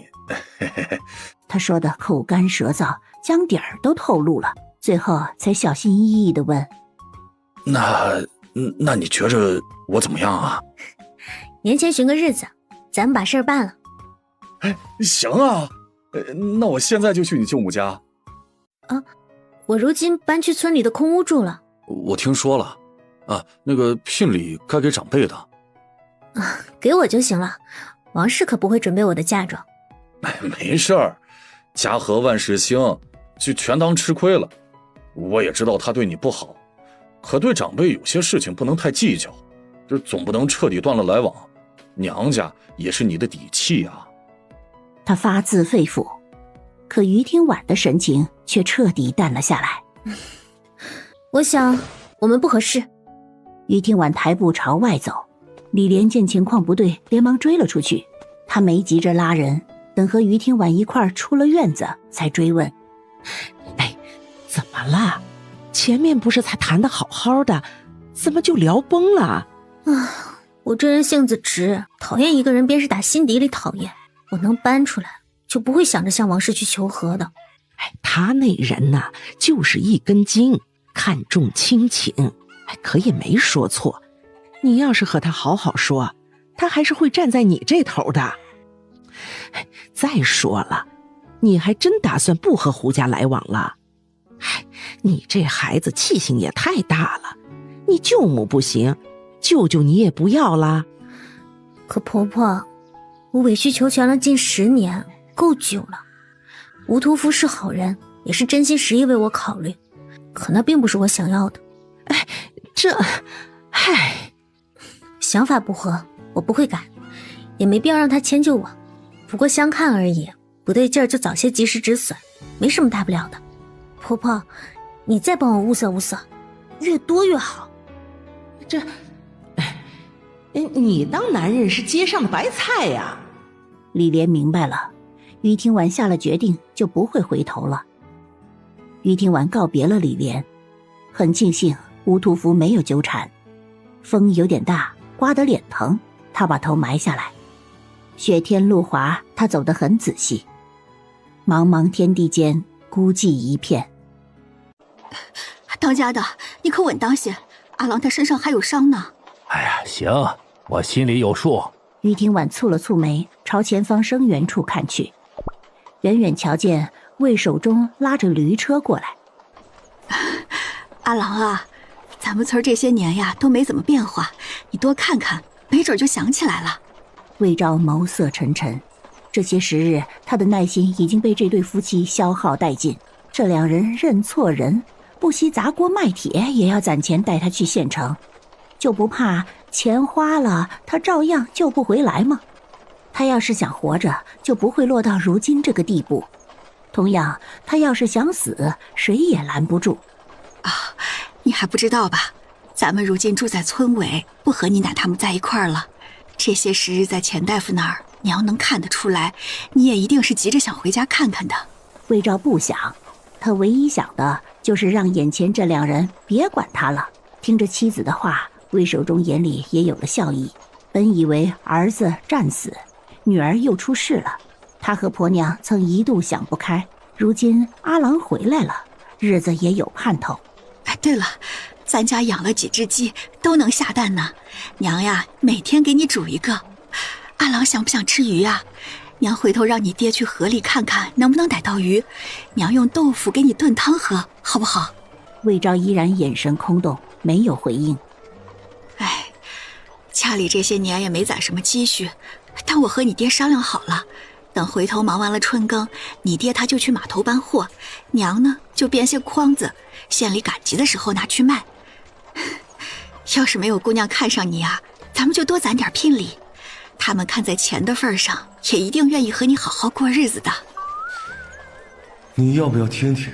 他说的口干舌燥，将底儿都透露了。最后才小心翼翼地问：那你觉着我怎么样啊？年前寻个日子，咱们把事儿办了。行啊，那我现在就去你舅母家。我如今搬去村里的空屋住了。我听说了，那个聘礼该给长辈的。给我就行了，王氏可不会准备我的嫁妆。没事儿，家和万事兴，就全当吃亏了。我也知道他对你不好，可对长辈有些事情不能太计较，这总不能彻底断了来往。娘家也是你的底气啊。他发自肺腑，可于天婉的神情却彻底淡了下来。我想我们不合适。于天婉抬步朝外走，李莲见情况不对，连忙追了出去。他没急着拉人，等和于天婉一块儿出了院子，才追问：怎么了？前面不是才谈得好好的，怎么就聊崩了？我这人性子直，讨厌一个人便是打心底里讨厌。我能搬出来，就不会想着向王氏去求和的。他那人呐，就是一根筋，看重亲情，可也没说错。你要是和他好好说，他还是会站在你这头的。再说了，你还真打算不和胡家来往了？你这孩子气性也太大了，你舅母不行，舅舅你也不要啦。可婆婆，我委曲求全了近10年，够久了。吴屠夫是好人，也是真心实意为我考虑，可那并不是我想要的。想法不合，我不会改，也没必要让他迁就我。不过相看而已，不对劲儿就早些及时止损，没什么大不了的。婆婆，你再帮我物色物色，越多越好。你当男人是街上的白菜呀。李莲明白了，于天婉下了决定就不会回头了。于天婉告别了李莲，很庆幸吴屠夫没有纠缠。风有点大，刮得脸疼，他把头埋下来。雪天路滑，他走得很仔细。茫茫天地间，孤寂一片。当家的，你可稳当些，阿郎他身上还有伤呢。行，我心里有数。于天婉蹙了蹙眉，朝前方生源处看去，远远瞧见魏守忠拉着驴车过来。阿郎啊，咱们村这些年呀都没怎么变化，你多看看，没准就想起来了。魏昭眸色沉沉，这些时日他的耐心已经被这对夫妻消耗殆尽。这两人认错人，不惜砸锅卖铁也要攒钱带他去县城，就不怕钱花了他照样救不回来吗？他要是想活着，就不会落到如今这个地步。同样，他要是想死，谁也拦不住。你还不知道吧？咱们如今住在村尾，不和你奶他们在一块儿了。这些时日在钱大夫那儿，你要能看得出来，你也一定是急着想回家看看的。魏昭不想，他唯一想的就是让眼前这两人别管他了。听着妻子的话，魏守忠眼里也有了笑意。本以为儿子战死，女儿又出事了，他和婆娘曾一度想不开，如今阿郎回来了，日子也有盼头。对了，咱家养了几只鸡，都能下蛋呢。娘呀，每天给你煮一个。阿郎想不想吃鱼啊？娘回头让你爹去河里看看能不能逮到鱼，娘用豆腐给你炖汤喝，好不好？魏昭依然眼神空洞，没有回应。家里这些年也没攒什么积蓄，但我和你爹商量好了，等回头忙完了春耕，你爹他就去码头搬货，娘呢就编些筐子，县里赶集的时候拿去卖。要是没有姑娘看上你啊，咱们就多攒点聘礼，他们看在钱的份上，也一定愿意和你好好过日子的。你要不要听听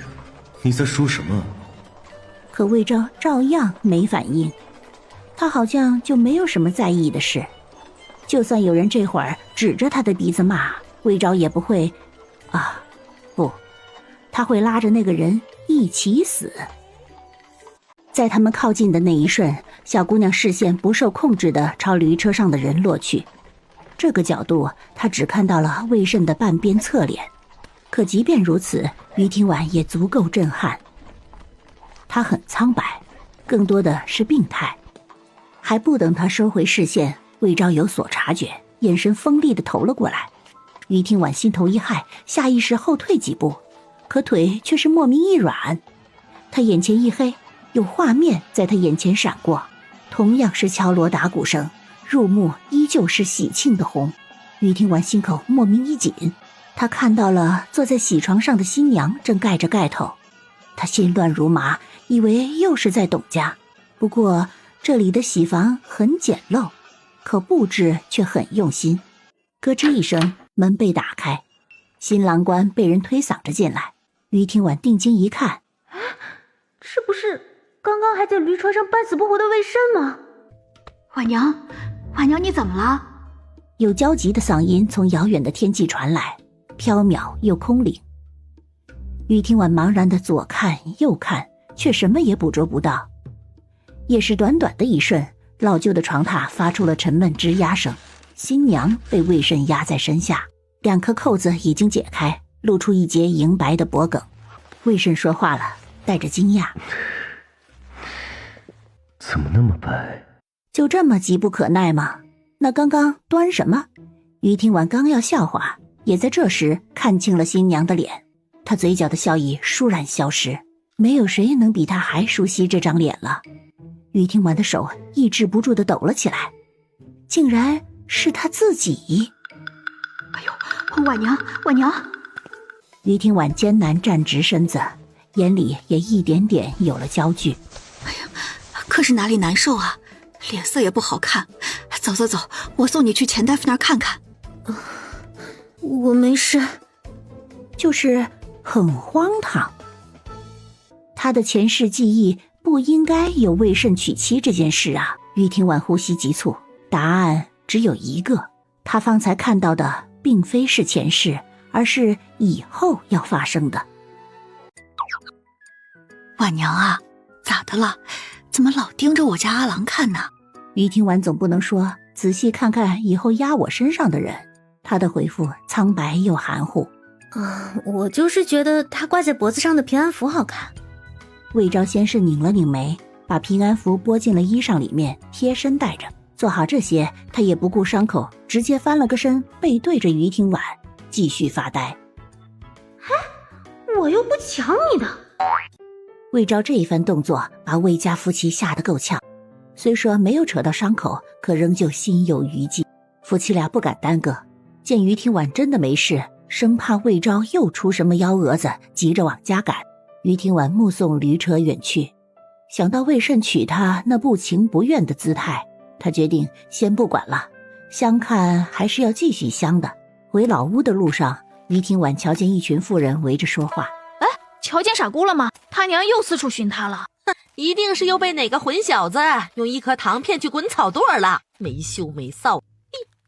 你在说什么？可魏昭照样没反应，他好像就没有什么在意的事。就算有人这会儿指着他的鼻子骂，魏昭也不会不，他会拉着那个人一起死。在他们靠近的那一瞬，小姑娘视线不受控制地朝驴车上的人落去。这个角度，她只看到了魏慎的半边侧脸。可即便如此，于天婉也足够震撼。他很苍白，更多的是病态。还不等他收回视线，魏昭有所察觉，眼神锋利地投了过来。于听婉心头一骇，下意识后退几步，可腿却是莫名一软。他眼前一黑，有画面在他眼前闪过，同样是敲锣打鼓声，入目依旧是喜庆的红。于听婉心口莫名一紧，他看到了坐在喜床上的新娘正盖着盖头，他心乱如麻，以为又是在董家。不过这里的喜房很简陋，可布置却很用心。咯吱一声，门被打开，新郎官被人推搡着进来。于听婉定睛一看，这不是刚刚还在驴车上半死不活的魏慎吗？婉娘，婉娘你怎么了？有焦急的嗓音从遥远的天际传来，缥缈又空灵。于听婉茫然的左看右看，却什么也捕捉不到。也是短短的一瞬，老旧的床榻发出了沉闷吱呀声，新娘被魏慎压在身下，2颗扣子已经解开，露出一截银白的脖颈。魏慎说话了，带着惊讶：怎么那么白？就这么急不可耐吗？那刚刚端什么？于听婉刚要笑话，也在这时看清了新娘的脸，她嘴角的笑意倏然消失，没有谁能比她还熟悉这张脸了。于听婉的手抑制不住地抖了起来，竟然是她自己。哎呦，婉娘，婉娘！于听婉艰难站直身子，眼里也一点点有了焦距。哎呀，可是哪里难受啊？脸色也不好看。走走走，我送你去钱大夫那儿看看。我没事，就是很荒唐。他的前世记忆不应该有魏慎娶妻这件事啊！于听婉呼吸急促，答案只有一个，他方才看到的并非是前世，而是以后要发生的。婉娘啊，咋的了？怎么老盯着我家阿郎看呢？于听婉总不能说仔细看看以后压我身上的人，他的回复苍白又含糊。我就是觉得他挂在脖子上的平安符好看。魏昭先是拧了拧眉，把平安符拨进了衣裳里面，贴身戴着。做好这些，他也不顾伤口，直接翻了个身，背对着于听婉，继续发呆。我又不抢你的。魏昭这一番动作把魏家夫妻吓得够呛，虽说没有扯到伤口，可仍旧心有余悸。夫妻俩不敢耽搁，见于听婉真的没事，生怕魏昭又出什么幺蛾子，急着往家赶。于听婉目送驴车远去，想到魏慎娶她那不情不愿的姿态，他决定先不管了，相看还是要继续相的。回老屋的路上，于听婉瞧见一群妇人围着说话。哎，瞧见傻姑了吗？他娘又四处寻他了。一定是又被哪个混小子用1颗糖骗去滚草垛了，没羞没臊。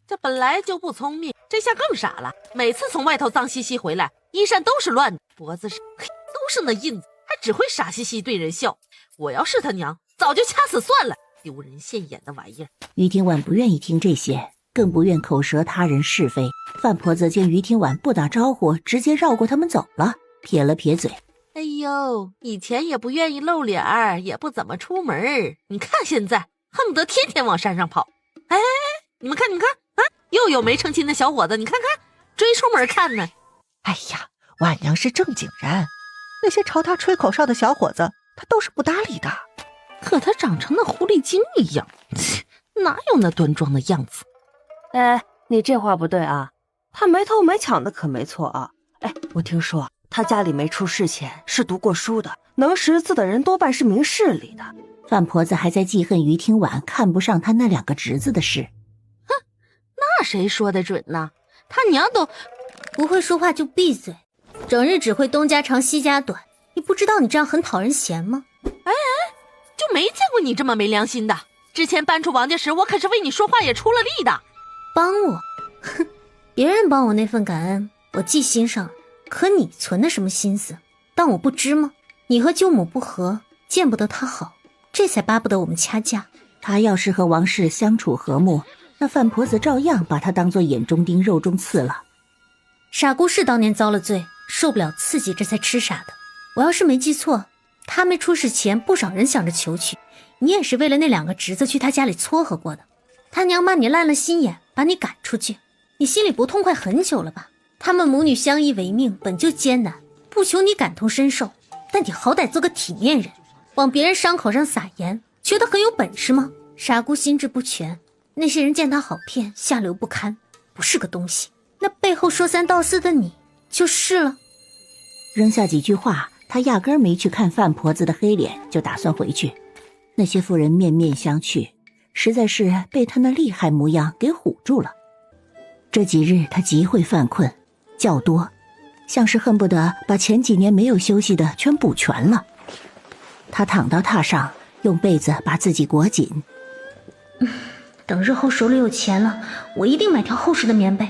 这本来就不聪明，这下更傻了。每次从外头脏兮兮回来，衣衫都是乱的，脖子上都是那印子，还只会傻兮兮对人笑。我要是他娘，早就掐死算了，丢人现眼的玩意儿。于听婉不愿意听这些，更不愿口舌他人是非。范婆子见于听婉不打招呼，直接绕过他们走了，撇了撇嘴。哎呦，以前也不愿意露脸儿，也不怎么出门，你看现在恨不得天天往山上跑。哎，你们看啊，又有没成亲的小伙子，你看看追出门看呢。哎呀，婉娘是正经人，那些朝她吹口哨的小伙子，她都是不搭理的。可她长成那狐狸精一样，哪有那端庄的样子？哎，你这话不对啊，他没偷没抢的可没错啊。哎，我听说他家里没出事前是读过书的，能识字的人多半是明事理的。范婆子还在记恨于听婉看不上他那2个侄子的事。哼，那谁说的准呢？他娘都不会说话就闭嘴，整日只会东家长西家短，你不知道你这样很讨人嫌吗？哎，就没见过你这么没良心的。之前搬出王家时，我可是为你说话也出了力的。帮我？哼，别人帮我那份感恩我记心上，可你存的什么心思？当我不知吗？你和舅母不和，见不得他好，这才巴不得我们掐架。他要是和王氏相处和睦，那范婆子照样把他当作眼中钉肉中刺了。傻姑是当年遭了罪，受不了刺激，这才痴傻的。我要是没记错，他没出事前，不少人想着求娶，你也是为了那2个侄子去他家里撮合过的。他娘骂你烂了心眼，把你赶出去，你心里不痛快很久了吧？他们母女相依为命本就艰难，不求你感同身受，但你好歹做个体面人，往别人伤口上撒盐，觉得很有本事吗？傻姑心智不全，那些人见他好骗，下流不堪，不是个东西。那背后说三道四的你就是了。扔下几句话，他压根儿没去看范婆子的黑脸，就打算回去。那些妇人面面相觑，实在是被他那厉害模样给唬住了。这几日他极会犯困，觉多，像是恨不得把前几年没有休息的全补全了。他躺到榻上，用被子把自己裹紧。等日后手里有钱了，我一定买条厚实的棉被，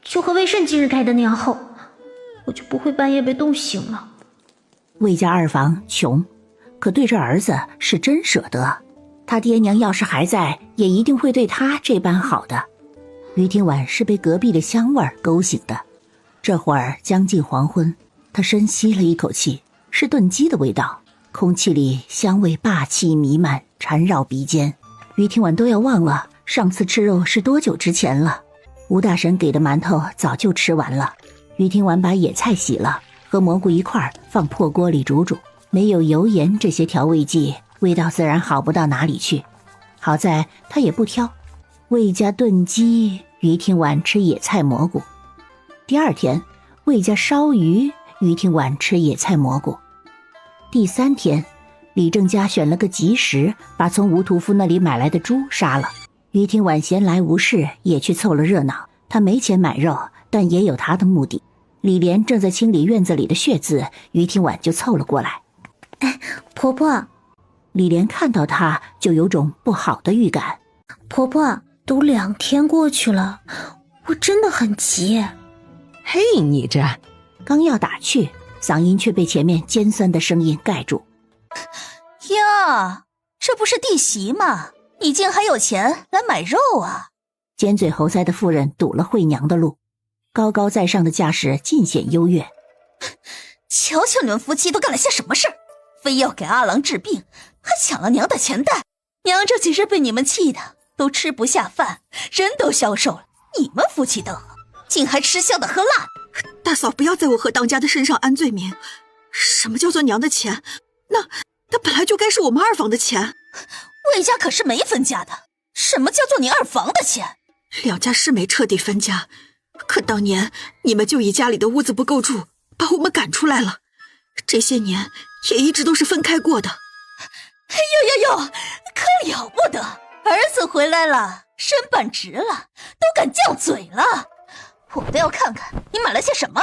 就和魏慎今日盖的那样厚，我就不会半夜被冻醒了。魏家二房穷，可对这儿子是真舍得。他爹娘要是还在，也一定会对他这般好的。于听婉是被隔壁的香味勾醒的，这会儿将近黄昏，他深吸了一口气，是炖鸡的味道，空气里香味霸气弥漫，缠绕鼻尖。于听婉都要忘了上次吃肉是多久之前了。吴大神给的馒头早就吃完了，于听婉把野菜洗了，和蘑菇一块儿放破锅里煮煮，没有油盐这些调味剂，味道自然好不到哪里去。好在他也不挑，魏家炖鸡，于听婉吃野菜蘑菇。第二天，魏家烧鱼，于听婉吃野菜蘑菇。第3天，李正家选了个吉时，把从吴屠夫那里买来的猪杀了。于听婉闲来无事，也去凑了热闹。他没钱买肉，但也有他的目的。李莲正在清理院子里的血渍，于听婉就凑了过来。婆婆。李莲看到她就有种不好的预感。婆婆，都2天过去了，我真的很急。嘿，你这刚要打趣，嗓音却被前面尖酸的声音盖住。呀，这不是弟媳吗？你竟还有钱来买肉啊！尖嘴猴腮的妇人堵了惠娘的路，高高在上的架势尽显优越。瞧瞧你们夫妻都干了些什么事儿，非要给阿郎治病，还抢了娘的钱袋。娘这几日被你们气的都吃不下饭，人都消瘦了，你们夫妻的和竟还吃香的喝辣的。大嫂不要在我和当家的身上安罪名。什么叫做娘的钱？那本来就该是我们二房的钱。魏家可是没分家的，什么叫做你二房的钱？2家是没彻底分家，可当年你们就以家里的屋子不够住，把我们赶出来了。这些年也一直都是分开过的。哟，可了不得，儿子回来了，身板直了，都敢犟嘴了。我都要看看你买了些什么。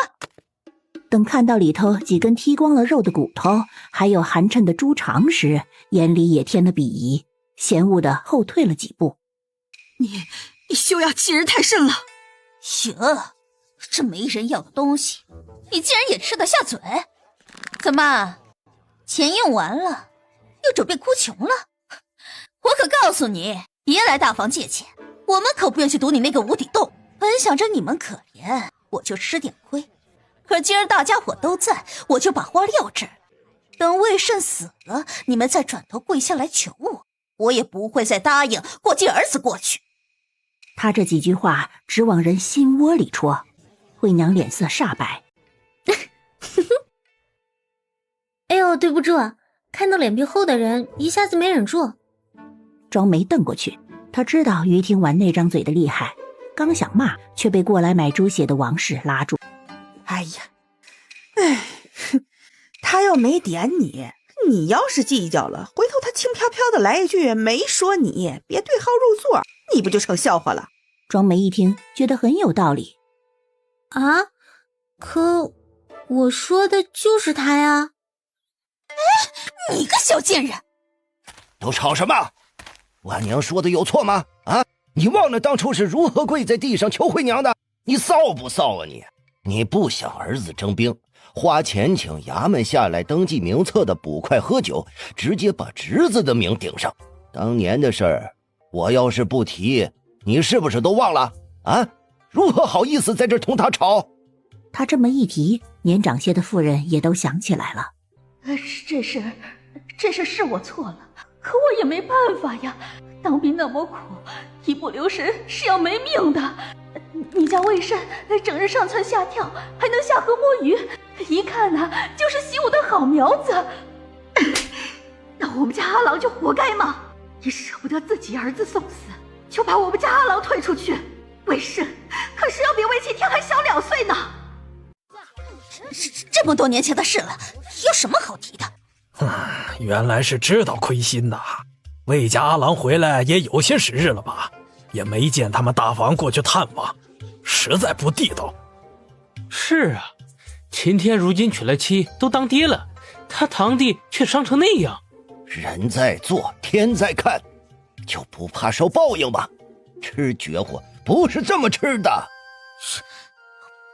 等看到里头几根剔光了肉的骨头，还有寒碜的猪肠时，眼里也添了鄙夷，嫌恶的后退了几步。你休要欺人太甚了。哟，这没人要的东西，你竟然也吃得下嘴？怎么，钱用完了，又准备哭穷了？我可告诉你，别来大房借钱，我们可不愿去堵你那个无底洞。本想着你们可怜，我就吃点亏。可今儿大家伙都在，我就把花撂这儿。等魏慎死了，你们再转头跪下来求我，我也不会再答应过继儿子过去。他这几句话直往人心窝里戳，惠娘脸色煞白。哎呦，对不住，看到脸皮厚的人一下子没忍住。庄梅瞪过去，他知道于听婉那张嘴的厉害，刚想骂，却被过来买猪血的王氏拉住。哎呀，他要没点你，你要是计较了，回头他轻飘飘的来一句没说你，别对号入座，你不就成笑话了？庄梅一听觉得很有道理。啊，可我说的就是他呀。你个小贱人，都吵什么？婉娘说的有错吗？啊，你忘了当初是如何跪在地上求惠娘的？你臊不臊啊你？你不想儿子征兵，花钱请衙门下来登记名册的捕快喝酒，直接把侄子的名顶上。当年的事儿，我要是不提，你是不是都忘了啊？如何好意思在这同他吵？他这么一提，年长些的妇人也都想起来了。这事是我错了，可我也没办法呀。当兵那么苦，一不留神是要没命的。你家魏慎整日上蹿下跳，还能下河摸鱼，一看就是习武的好苗子。那我们家阿郎就活该吗？你舍不得自己儿子送死，就把我们家阿郎推出去。魏慎可是要比魏启天还小2岁呢。这么多年前的事了，有什么好提的？原来是知道亏心呐。魏家阿郎回来也有些时日了吧，也没见他们大房过去探望，实在不地道。是啊，秦天如今娶了妻，都当爹了，他堂弟却伤成那样。人在做，天在看，就不怕受报应吗？吃绝活不是这么吃的。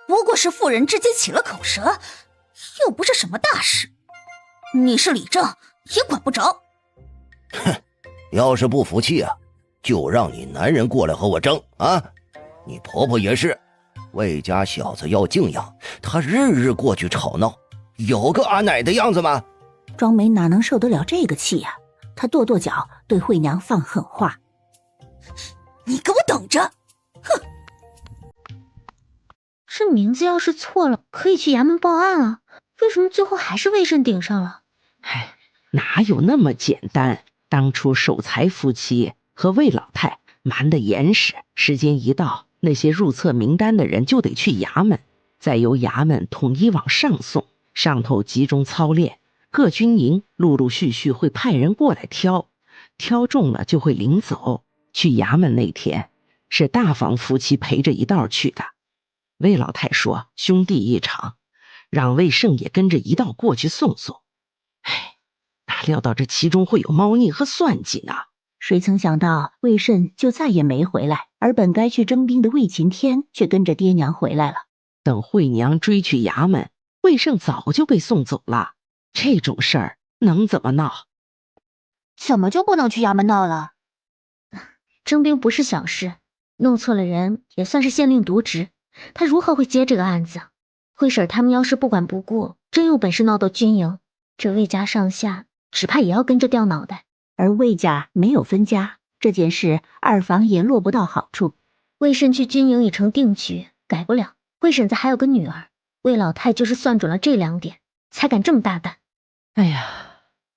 不过是妇人之间起了口舌，又不是什么大事。你是李正，也管不着。哼，要是不服气啊，就让你男人过来和我争啊！你婆婆也是，魏家小子要静养，她日日过去吵闹，有个阿奶的样子吗？庄梅哪能受得了这个气呀？她跺跺脚，对惠娘放狠话：“你给我等着！”哼！这名字要是错了，可以去衙门报案啊。为什么最后还是魏慎顶上了？哎，哪有那么简单？当初守财夫妻和魏老太瞒得严实，时间一到，那些入册名单的人就得去衙门，再由衙门统一往上送，上头集中操练，各军营陆陆续续会派人过来挑，挑中了就会领走。去衙门那天是大房夫妻陪着一道去的。魏老太说兄弟一场，让魏胜也跟着一道过去送送。哎，哪料到这其中会有猫腻和算计呢？谁曾想到魏慎就再也没回来，而本该去征兵的魏秦天却跟着爹娘回来了。等惠娘追去衙门，魏胜早就被送走了。这种事儿能怎么闹？怎么就不能去衙门闹了？征兵不是小事，弄错了人也算是县令渎职，他如何会接这个案子？惠婶他们要是不管不顾，真有本事闹到军营，这魏家上下只怕也要跟着掉脑袋。而魏家没有分家，这件事二房也落不到好处。魏慎去军营已成定局，改不了。惠婶子还有个女儿，魏老太就是算准了这2点，才敢这么大胆。哎呀，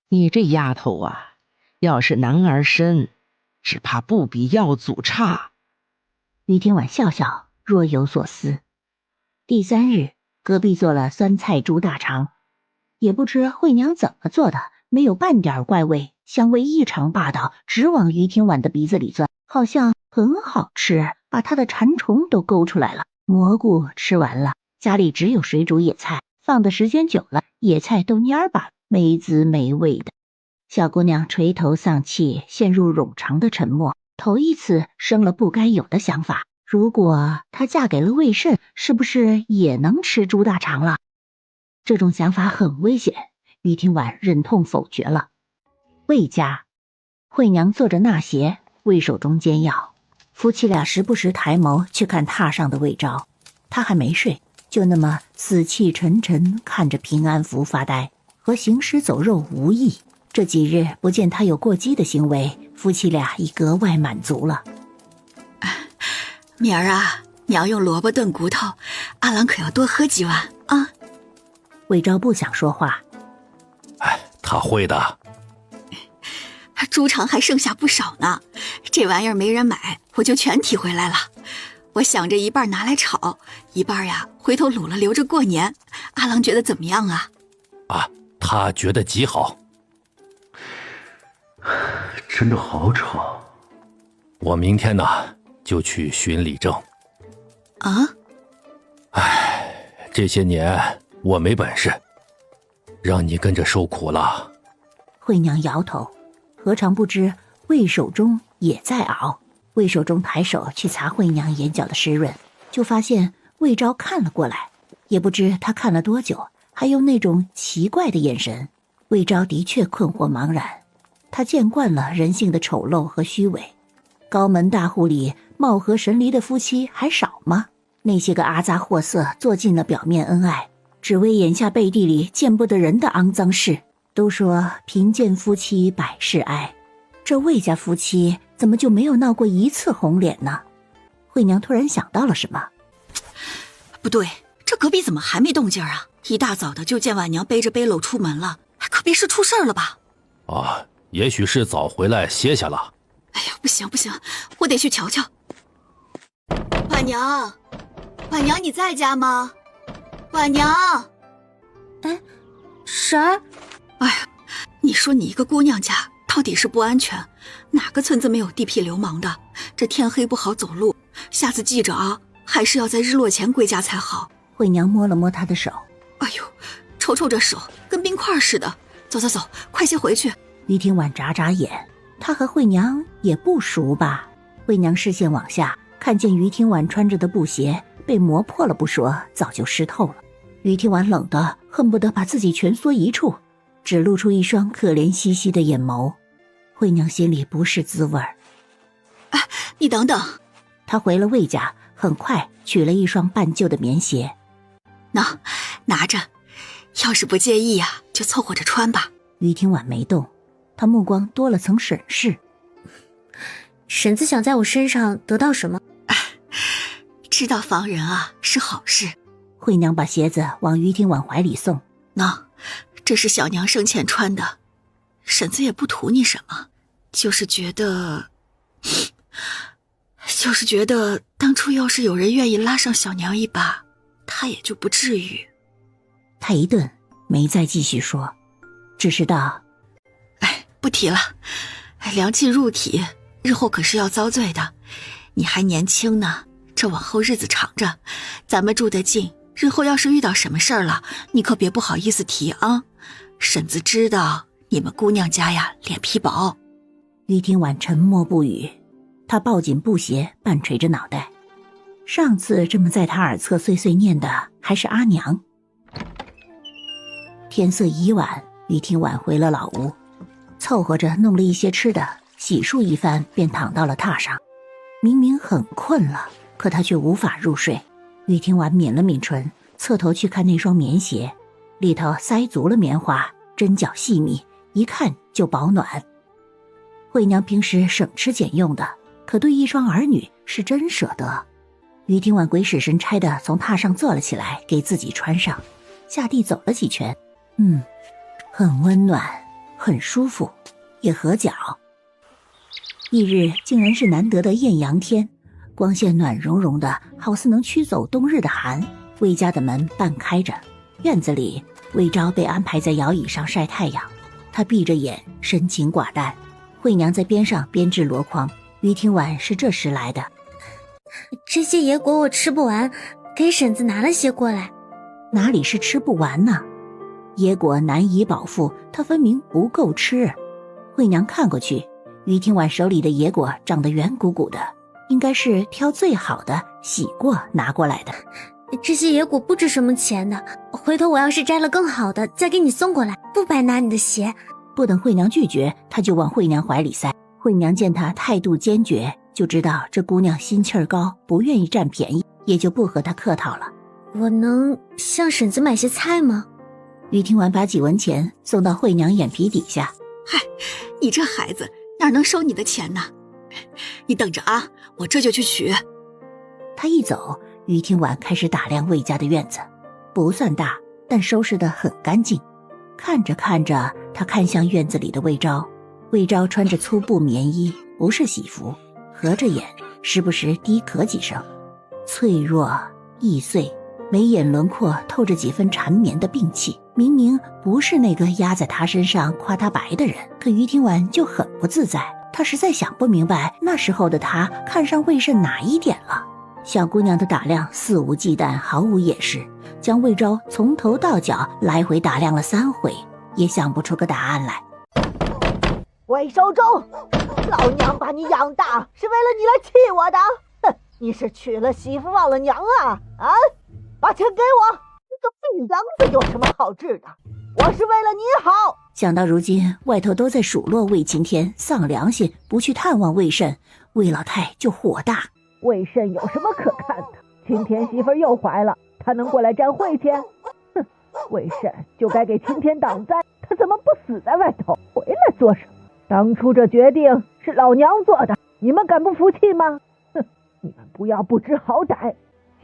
你这丫头啊，要是男儿身，只怕不比耀祖差。于天婉笑笑，若有所思。第3日，隔壁做了酸菜猪大肠，也不知惠娘怎么做的，没有半点怪味，香味异常霸道，直往于天婉的鼻子里钻，好像很好吃，把她的馋虫都勾出来了。蘑菇吃完了，家里只有水煮野菜，放的时间久了，野菜都蔫巴，没滋没味的。小姑娘垂头丧气，陷入冗长的沉默，头一次生了不该有的想法。如果她嫁给了魏慎，是不是也能吃猪大肠了？这种想法很危险，于天婉忍痛否决了。魏家，惠娘坐着纳鞋，魏守忠煎药，夫妻俩时不时抬眸去看榻上的魏昭，他还没睡，就那么死气沉沉看着平安符发呆，和行尸走肉无异。这几日不见他有过激的行为，夫妻俩已格外满足了。明儿啊，娘用萝卜炖骨头，阿郎可要多喝几碗啊。魏昭不想说话。他会的。猪肠还剩下不少呢，这玩意儿没人买，我就全提回来了。我想着一半拿来炒，一半呀回头卤了留着过年。阿郎觉得怎么样啊？他觉得极好。真的好吵。我明天呢就去寻李正。啊？这些年我没本事，让你跟着受苦了。惠娘摇头，何尝不知魏守忠也在熬。魏守忠抬手去擦惠娘眼角的湿润，就发现魏昭看了过来，也不知他看了多久，还用那种奇怪的眼神。魏昭的确困惑茫然，他见惯了人性的丑陋和虚伪。高门大户里貌合神离的夫妻还少吗？那些个阿杂货色做尽了表面恩爱，只为眼下背地里见不得人的肮脏事。都说贫贱夫妻百事哀，这魏家夫妻怎么就没有闹过一次红脸呢？惠娘突然想到了什么。不对，这隔壁怎么还没动静啊？一大早的就见婉娘背着背篓出门了，可别是出事了吧？啊，也许是早回来歇下了。哎呀，不行不行，我得去瞧瞧。婉娘，婉娘你在家吗？婉娘。哎，婶儿。哎呀，你说你一个姑娘家到底是不安全，哪个村子没有地痞流氓的？这天黑不好走路，下次记着啊，还是要在日落前归家才好。惠娘摸了摸她的手，哎呦，瞅瞅这手跟冰块似的。走走走，快些回去。于天婉眨眨眼，她和惠娘也不熟吧？惠娘视线往下，看见于天婉穿着的布鞋被磨破了不说，早就湿透了。于天婉冷得恨不得把自己蜷缩一处，只露出一双可怜兮兮的眼眸。惠娘心里不是滋味儿。哎，你等等。她回了魏家，很快取了一双半旧的棉鞋。拿着，要是不介意呀，就凑合着穿吧。于天婉没动，她目光多了层审视。婶子想在我身上得到什么？知道防人啊，是好事。惠娘把鞋子往于天婉怀里送。这是小娘生前穿的，婶子也不图你什么，就是觉得当初要是有人愿意拉上小娘一把，她也就不至于。她一顿没再继续说，只是道：不提了，凉气入体，日后可是要遭罪的。你还年轻呢，这往后日子长着，咱们住得近，日后要是遇到什么事儿了，你可别不好意思提啊。婶子知道你们姑娘家呀脸皮薄。于天婉沉默不语，她抱紧布鞋，半垂着脑袋。上次这么在她耳侧碎碎念的还是阿娘。天色已晚，于天婉回了老屋，凑合着弄了一些吃的，洗漱一番便躺到了榻上。明明很困了，可她却无法入睡。于天婉抿了抿唇，侧头去看那双棉鞋，里头塞足了棉花，针脚细密，一看就保暖。惠娘平时省吃俭用的，可对一双儿女是真舍得。于天婉鬼使神差的从榻上坐了起来，给自己穿上，下地走了几圈，很温暖，很舒服，也合脚。翌日竟然是难得的艳阳天，光线暖融融的，好似能驱走冬日的寒。魏家的门半开着，院子里魏昭被安排在摇椅上晒太阳，他闭着眼，深情寡淡。惠娘在边上编织箩筐，于天婉是这时来的。这些野果我吃不完，给婶子拿了些过来。哪里是吃不完呢？野果难以饱腹，她分明不够吃。惠娘看过去，于天婉手里的野果长得圆鼓鼓的，应该是挑最好的洗过拿过来的。这些野果不值什么钱的，回头我要是摘了更好的再给你送过来，不白拿你的鞋。不等惠娘拒绝，他就往惠娘怀里塞。惠娘见他态度坚决，就知道这姑娘心气儿高，不愿意占便宜，也就不和她客套了。我能向婶子买些菜吗？于天婉把几文钱送到惠娘眼皮底下。嗨，你这孩子哪能收你的钱呢？你等着啊，我这就去取。他一走，于天婉开始打量魏家的院子，不算大，但收拾得很干净。看着看着，他看向院子里的魏昭。魏昭穿着粗布棉衣，不是喜服，合着眼，时不时低咳几声，脆弱易碎，眉眼轮廓透着几分缠绵的病气。明明不是那个压在他身上夸他白的人，可于天婉就很不自在。他实在想不明白，那时候的他看上魏慎哪一点了。小姑娘的打量肆无忌惮，毫无掩饰，将魏昭从头到脚来回打量了3回，也想不出个答案来。魏守忠，老娘把你养大是为了你来气我的，哼！你是娶了媳妇忘了娘啊？把钱给我！这个病秧子有什么好治的？我是为了你好。想到如今外头都在数落魏晴天丧良心，不去探望魏慎，魏老太就火大。魏慎有什么可看的？晴天媳妇又怀了，他能过来沾晦气？哼！魏慎就该给晴天挡灾，他怎么不死在外头，回来做什么？当初这决定是老娘做的，你们敢不服气吗？哼，你们不要不知好歹。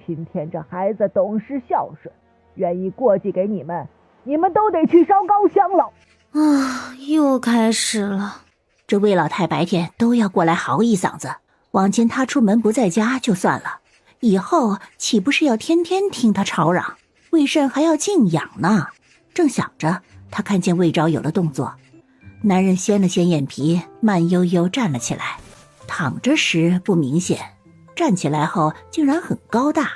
今天这孩子懂事孝顺，愿意过继给你们，你们都得去烧高香了。啊，又开始了。这魏老太白天都要过来嚎一嗓子，往前他出门不在家就算了，以后岂不是要天天听他吵嚷？魏慎还要静养呢。正想着，他看见魏昭有了动作，男人掀了掀眼皮，慢悠悠站了起来。躺着时不明显，站起来后竟然很高大。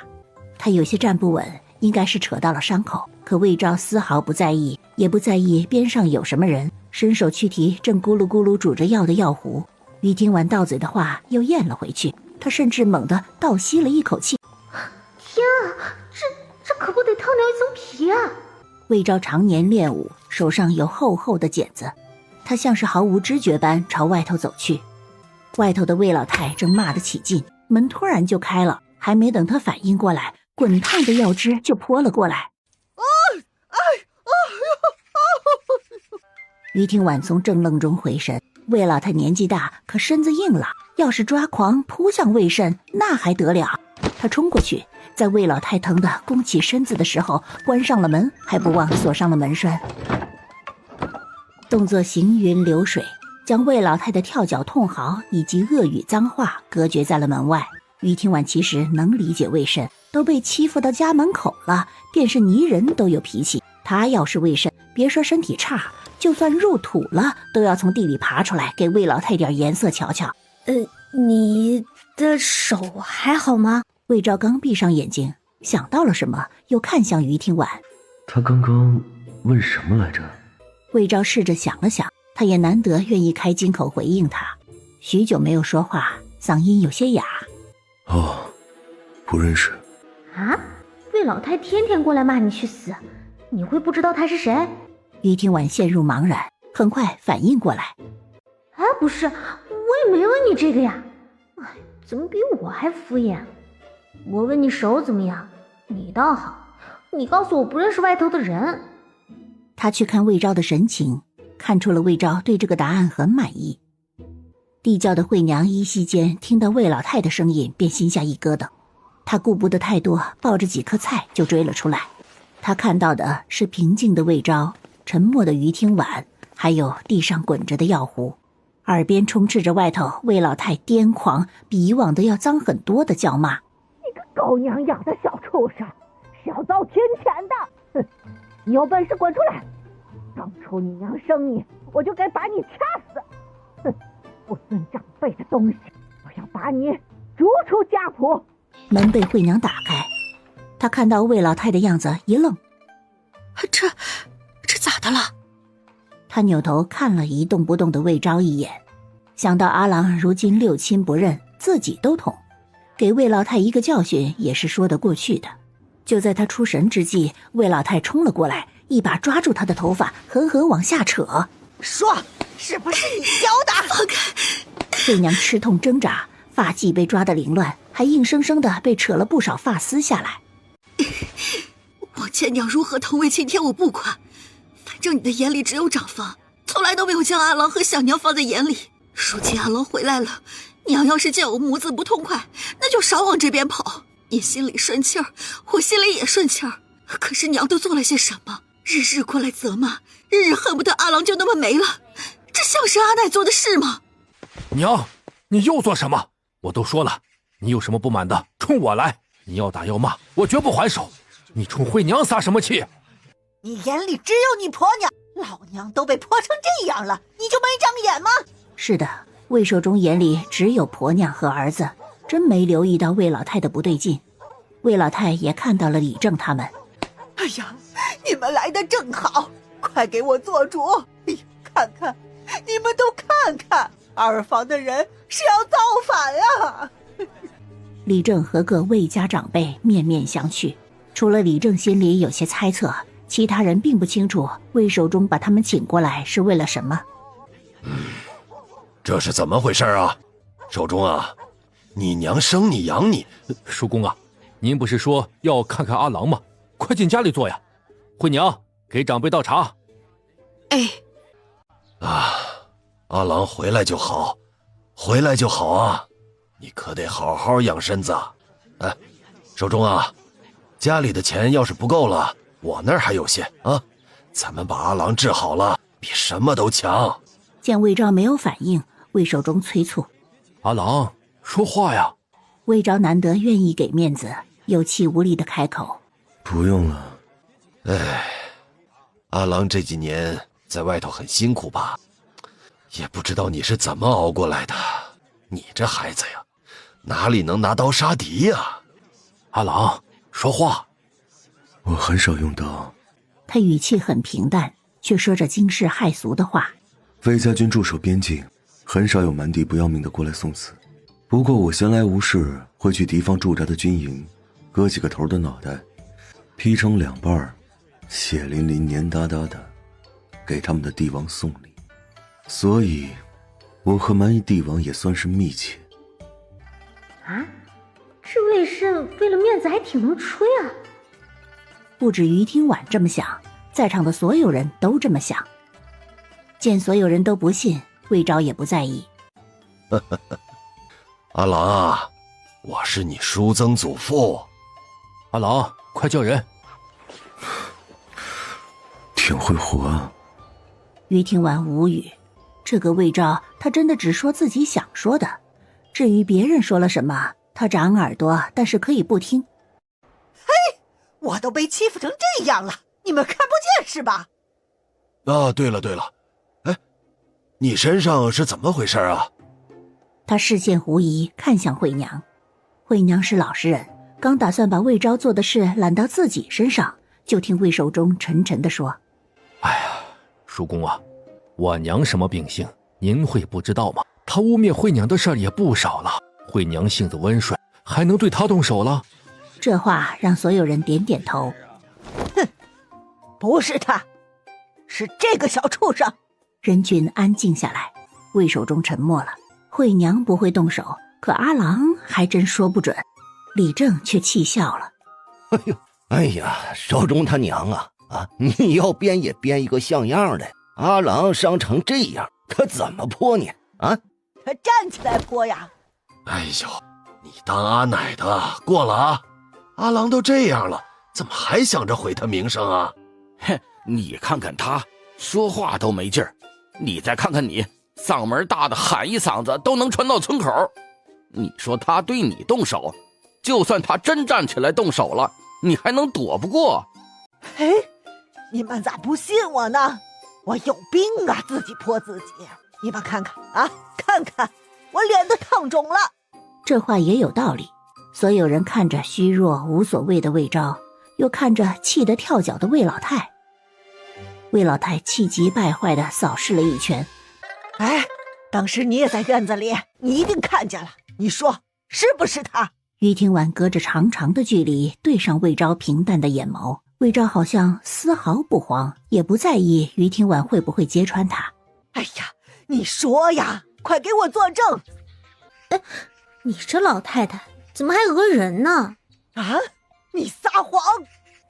他有些站不稳，应该是扯到了伤口，可魏昭丝毫不在意，也不在意边上有什么人，伸手去提正咕噜咕噜煮着药的药壶。于听完到嘴的话又咽了回去，他甚至猛地倒吸了一口气。天啊，这可不得烫掉一层皮啊！魏昭常年练武，手上有厚厚的茧子，他像是毫无知觉般朝外头走去。外头的魏老太正骂得起劲，门突然就开了，还没等他反应过来，滚烫的药汁就泼了过来。于听婉从正愣中回神，魏老太年纪大，可身子硬朗，要是抓狂扑向魏慎，那还得了？他冲过去，在魏老太疼得弓起身子的时候，关上了门，还不忘锁上了门栓。动作行云流水，将魏老太的跳脚痛嚎以及恶语脏话隔绝在了门外。于听婉其实能理解魏慎，都被欺负到家门口了，便是泥人都有脾气。他要是魏慎，别说身体差，就算入土了，都要从地里爬出来，给魏老太点颜色瞧瞧。你的手还好吗？魏昭刚闭上眼睛，想到了什么，又看向于听婉。他刚刚问什么来着？魏昭试着想了想，他也难得愿意开金口回应他。许久没有说话，嗓音有些哑。哦，不认识。啊？魏老太天天过来骂你去死，你会不知道他是谁？于听婉陷入茫然，很快反应过来。哎，不是，我也没问你这个呀。哎，怎么比我还敷衍？我问你手怎么样，你倒好，你告诉我不认识外头的人。他去看魏昭的神情，看出了魏昭对这个答案很满意。地窖的惠娘依稀间听到魏老太的声音，便心下一咯噔。她顾不得太多，抱着几颗菜就追了出来。她看到的是平静的魏昭，沉默的于听婉，还有地上滚着的药壶，耳边充斥着外头魏老太癫狂比以往的要脏很多的叫骂。你个狗娘养的小畜生，是要遭天谴的！哼，你有本事滚出来！当初你娘生你，我就该把你掐死！哼，不尊长辈的东西，我要把你逐出家谱！门被惠娘打开，她看到魏老太的样子一愣。这咋的了？她扭头看了一动不动的魏昭一眼，想到阿郎如今六亲不认，自己都捅，给魏老太一个教训也是说得过去的。就在他出神之际，魏老太冲了过来，一把抓住他的头发，狠狠往下扯。说，是不是你教的？放开！惠娘吃痛挣扎，发髻被抓得凌乱，还硬生生的被扯了不少发丝下来。王千娘如何投喂青天我不管，反正你的眼里只有长房，从来都没有将阿郎和小娘放在眼里。如今阿郎回来了，娘要是见我母子不痛快，那就少往这边跑。你心里顺气儿，我心里也顺气儿。可是娘都做了些什么？日日过来责骂，日日恨不得阿郎就那么没了，这像是阿奶做的事吗？娘，你又做什么？我都说了，你有什么不满的，冲我来。你要打要骂，我绝不还手。你冲惠娘撒什么气？你眼里只有你婆娘，老娘都被泼成这样了，你就没长眼吗？是的，魏寿忠眼里只有婆娘和儿子，真没留意到魏老太的不对劲。魏老太也看到了李正他们。哎呀，你们来的正好，快给我做主！哎呀，看看，你们都看看，二房的人是要造反啊！李正和各魏家长辈面面相觑，除了李正心里有些猜测，其他人并不清楚魏寿忠把他们请过来是为了什么。这是怎么回事啊？寿忠啊，你娘生你养你。叔公啊，您不是说要看看阿郎吗？快进家里坐呀。惠娘，给长辈倒茶。哎，阿郎回来就好，回来就好啊！你可得好好养身子。哎，守中啊，家里的钱要是不够了，我那儿还有些啊。咱们把阿郎治好了，比什么都强。见魏昭没有反应，魏守忠催促：“阿郎，说话呀！”魏昭难得愿意给面子，有气无力的开口：“不用了。”哎，阿郎这几年在外头很辛苦吧？也不知道你是怎么熬过来的。你这孩子呀，哪里能拿刀杀敌呀？阿郎，说话。我很少用刀。他语气很平淡，却说着惊世骇俗的话。魏家军驻守边境，很少有蛮敌不要命的过来送死。不过我闲来无事，会去敌方驻扎的军营，割几个头的脑袋，劈成2半，血淋淋黏哒哒的，给他们的帝王送礼。所以我和蛮夷帝王也算是密切。啊，这魏慎为了面子还挺能吹啊。不止于听婉这么想，在场的所有人都这么想。见所有人都不信，魏昭也不在意。阿郎啊，我是你叔曾祖父。阿郎，快叫人。挺会活啊。于听完无语，这个魏昭他真的只说自己想说的，至于别人说了什么，他长耳朵但是可以不听。嘿，我都被欺负成这样了，你们看不见是吧？啊，对了，哎，你身上是怎么回事啊？他视线狐疑，看向惠娘。惠娘是老实人，刚打算把魏昭做的事揽到自己身上，就听魏守忠沉沉地说：“哎呀，叔公啊，我娘什么秉性，您会不知道吗？她污蔑惠娘的事儿也不少了。惠娘性子温顺，还能对她动手了？”这话让所有人点点头。哼，不是他，是这个小畜生。人群安静下来，魏守忠沉默了。惠娘不会动手，可阿郎还真说不准。李正却气笑了：“哎呀，守忠他娘啊！你要编也编一个像样的。阿郎伤成这样，可怎么泼你啊？他站起来泼呀！”哎呦，你当阿奶的过了啊！阿郎都这样了，怎么还想着毁他名声啊？哼，你看看他说话都没劲儿，你再看看你，嗓门大的喊一嗓子都能传到村口。你说他对你动手，就算他真站起来动手了，你还能躲不过？嘿，你们咋不信我呢？我有病啊，自己泼自己。你们看看啊，看看我脸都烫肿了。这话也有道理。所有人看着虚弱无所谓的魏昭，又看着气得跳脚的魏老太。魏老太气急败坏地扫视了一圈。哎，当时你也在院子里，你一定看见了，你说是不是他？于听婉隔着长长的距离对上魏昭平淡的眼眸，魏昭好像丝毫不慌，也不在意于听婉会不会揭穿他。哎呀，你说呀，快给我作证！哎，你这老太太怎么还讹人呢？啊，你撒谎！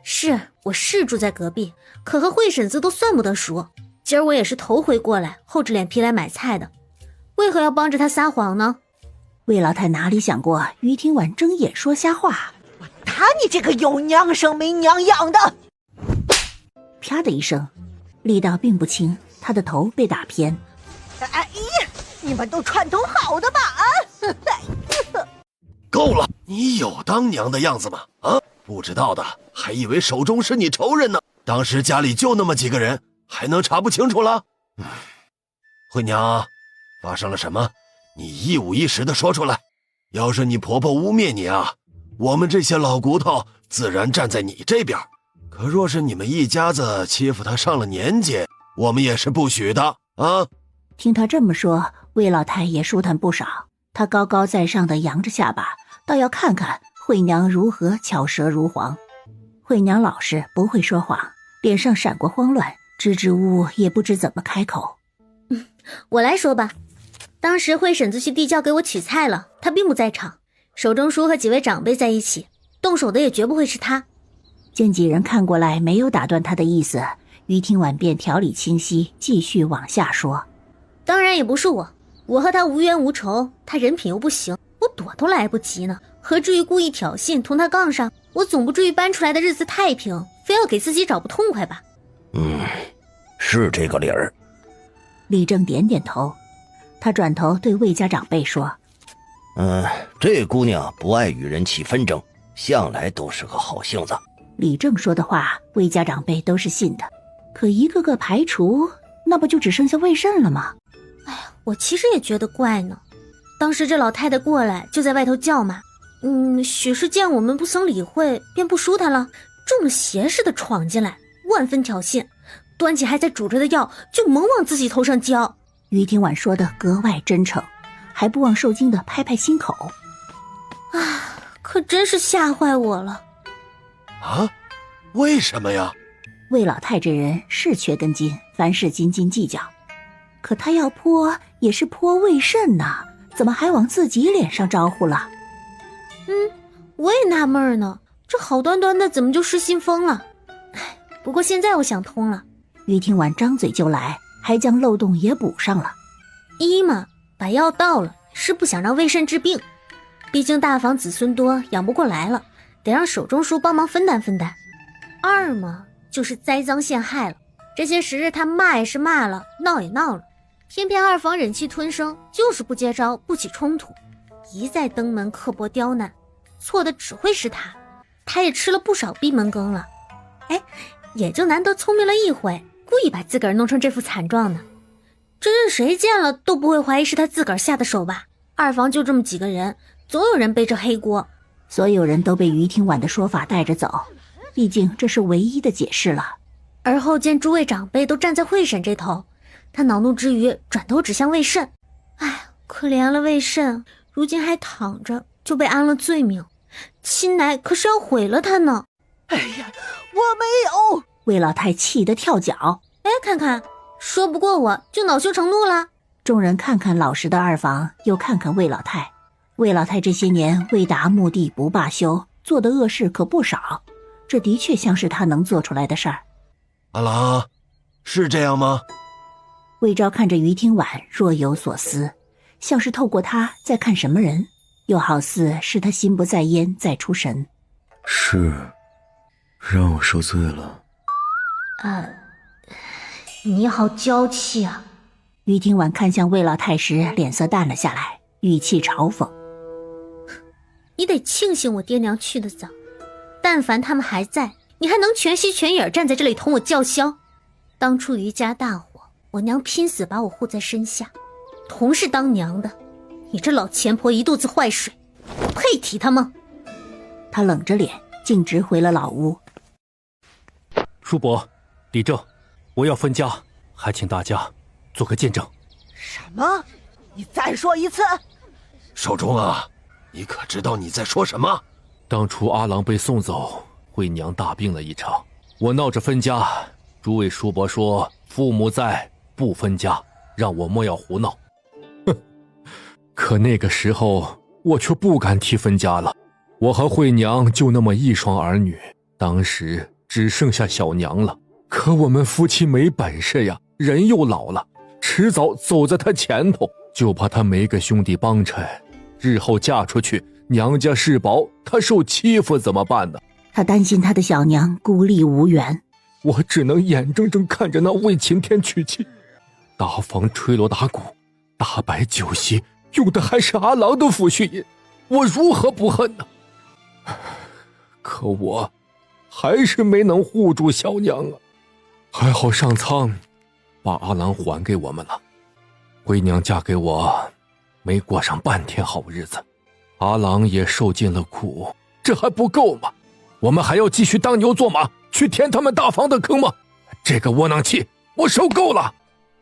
是，我是住在隔壁，可和惠婶子都算不得熟。今儿我也是头回过来，厚着脸皮来买菜的，为何要帮着他撒谎呢？魏老太哪里想过于听婉睁眼说瞎话。我打你这个有娘生没娘养的！啪的一声，力道并不轻，他的头被打偏。哎呀，你们都串通好的吧？够了，你有当娘的样子吗？啊，不知道的还以为守忠是你仇人呢。当时家里就那么几个人，还能查不清楚了？惠娘，发生了什么？你一五一十的说出来。要是你婆婆污蔑你啊，我们这些老骨头自然站在你这边。可若是你们一家子欺负她上了年纪，我们也是不许的啊！听他这么说，魏老太也舒坦不少。她高高在上的扬着下巴，倒要看看惠娘如何巧舌如簧。惠娘老实，不会说谎，脸上闪过慌乱，支支吾吾也不知怎么开口。我来说吧。当时惠婶子去地窖给我取菜了，她并不在场。守忠叔和几位长辈在一起，动手的也绝不会是他。见几人看过来没有打断他的意思，于听婉便条理清晰，继续往下说。当然也不是我和他无冤无仇，他人品又不行，我躲都来不及呢，何至于故意挑衅同他杠上？我总不至于搬出来的日子太平，非要给自己找不痛快吧？是这个理儿。李正点点头，他转头对魏家长辈说：这姑娘不爱与人起纷争，向来都是个好性子。李正说的话，魏家长辈都是信的，可一个个排除，那不就只剩下魏慎了吗？我其实也觉得怪呢。当时这老太太过来就在外头叫骂，许是见我们不曾理会，便不舒坦了，中了邪似的闯进来，万分挑衅，端起还在煮着的药就猛往自己头上浇。于听婉说的格外真诚，还不忘受惊的拍拍心口。可真是吓坏我了。为什么呀？魏老太这人是缺根筋，凡事斤斤计较，可他要泼也是泼魏慎呐，怎么还往自己脸上招呼了？我也纳闷呢，这好端端的怎么就失心疯了？不过现在我想通了。于听婉张嘴就来，还将漏洞也补上了。一嘛，把药倒了，是不想让魏慎治病，毕竟大房子孙多，养不过来了，得让守中书帮忙分担分担。二嘛，就是栽赃陷害了，这些时日他骂也是骂了，闹也闹了，偏偏二房忍气吞声，就是不接招，不起冲突，一再登门刻薄刁难，错的只会是他也吃了不少闭门羹了。也就难得聪明了一回，故意把自个儿弄成这副惨状呢。这任谁见了都不会怀疑是他自个儿下的手吧？二房就这么几个人，总有人背着黑锅。所有人都被于听婉的说法带着走，毕竟这是唯一的解释了。而后见诸位长辈都站在会审这头，他恼怒之余转头指向魏慎。可怜了魏慎，如今还躺着就被安了罪名，亲奶可是要毁了他呢。我没有！魏老太气得跳脚。看看，说不过我就恼羞成怒了。众人看看老实的二房，又看看魏老太。魏老太这些年为达目的不罢休，做的恶事可不少，这的确像是他能做出来的事儿。阿郎，是这样吗？魏昭看着于听婉若有所思，像是透过他在看什么人，又好似是他心不在焉在出神。是，让我受罪了。你好娇气啊。于听婉看向魏老太时，脸色淡了下来，语气嘲讽：你得庆幸我爹娘去得早，但凡他们还在，你还能全心全意站在这里同我叫嚣。当初于家大火，我娘拼死把我护在身下，同是当娘的，你这老钱婆一肚子坏水，配提她吗？他冷着脸径直回了老屋。叔伯，李正，我要分家，还请大家做个见证。什么？你再说一次？守中啊，你可知道你在说什么？当初阿郎被送走，惠娘大病了一场，我闹着分家，诸位叔伯说父母在，不分家，让我莫要胡闹。可那个时候我却不敢提分家了。我和惠娘就那么一双儿女，当时只剩下小娘了。可我们夫妻没本事呀，人又老了，迟早走在他前头，就怕他没个兄弟帮衬，日后嫁出去，娘家世薄，他受欺负怎么办呢？他担心他的小娘孤立无援，我只能眼睁睁看着那魏晴天娶妻，大房吹锣打鼓，大摆酒席，用的还是阿郎的抚恤银，我如何不恨呢？可我还是没能护住小娘啊。还好上苍把阿郎还给我们了，惠娘嫁给我没过上半天好日子，阿郎也受尽了苦，这还不够吗？我们还要继续当牛做马，去填他们大房的坑吗？这个窝囊气我受够了。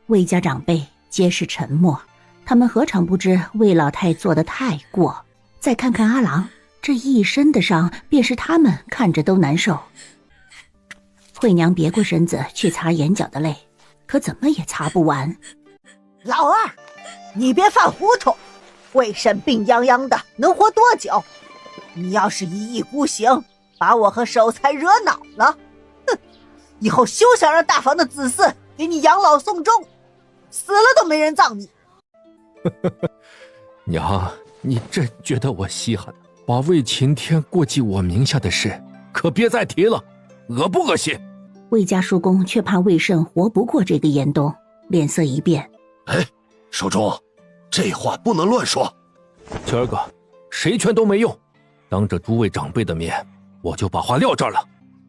魏家长辈皆是沉默，他们何尝不知魏老太做得太过。再看看阿郎，这一身的伤便是他们看着都难受。惠娘别过身子去擦眼角的泪，可怎么也擦不完。老二，你别犯糊涂，魏慎病殃殃的，能活多久？你要是一意孤行，把我和守财惹恼了，哼，以后休想让大房的子嗣给你养老送终，死了都没人葬你。娘，你真觉得我稀罕？把魏晴天过继我名下的事，可别再提了，恶不恶心？魏家叔公却怕魏慎活不过这个严冬，脸色一变。哎，守中，这话不能乱说。娟儿哥，谁劝都没用，当着诸位长辈的面，我就把话撂这儿了。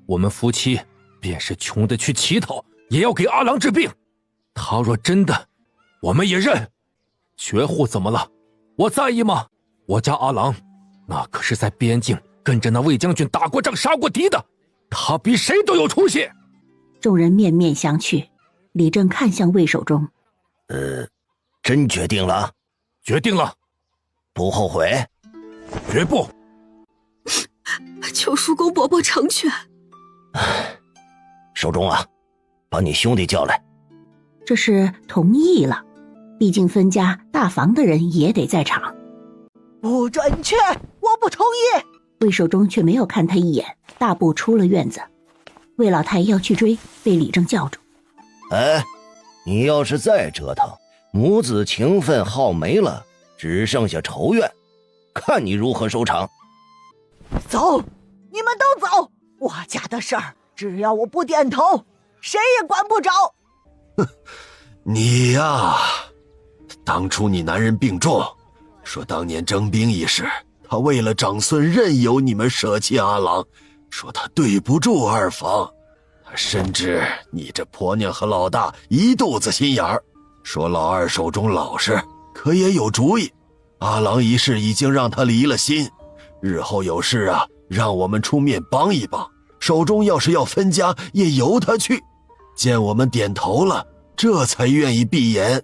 我们夫妻便是穷的去乞讨，也要给阿郎治病。他若真的，我们也认。绝户怎么了？我在意吗？我家阿郎，那可是在边境跟着那魏将军打过仗、杀过敌的，他比谁都有出息。众人面面相觑，李正看向魏守忠。真决定了？决定了。不后悔？绝不。求叔公伯伯成全。守中啊，把你兄弟叫来。这是同意了，毕竟分家大房的人也得在场。不准去，我不同意。魏守忠却没有看他一眼，大步出了院子。魏老太要去追，被李正叫住。哎，你要是再折腾，母子情分耗没了，只剩下仇怨，看你如何收场。走，你们都走，我家的事儿只要我不点头，谁也管不着。哼，你呀，当初你男人病重，说当年征兵一事，他为了长孙任由你们舍弃阿郎，说他对不住二房。他深知你这婆娘和老大一肚子心眼儿，说老二手中老实，可也有主意。阿郎一事已经让他离了心，日后有事啊，让我们出面帮一帮。手中要是要分家，也由他去。见我们点头了，这才愿意闭言。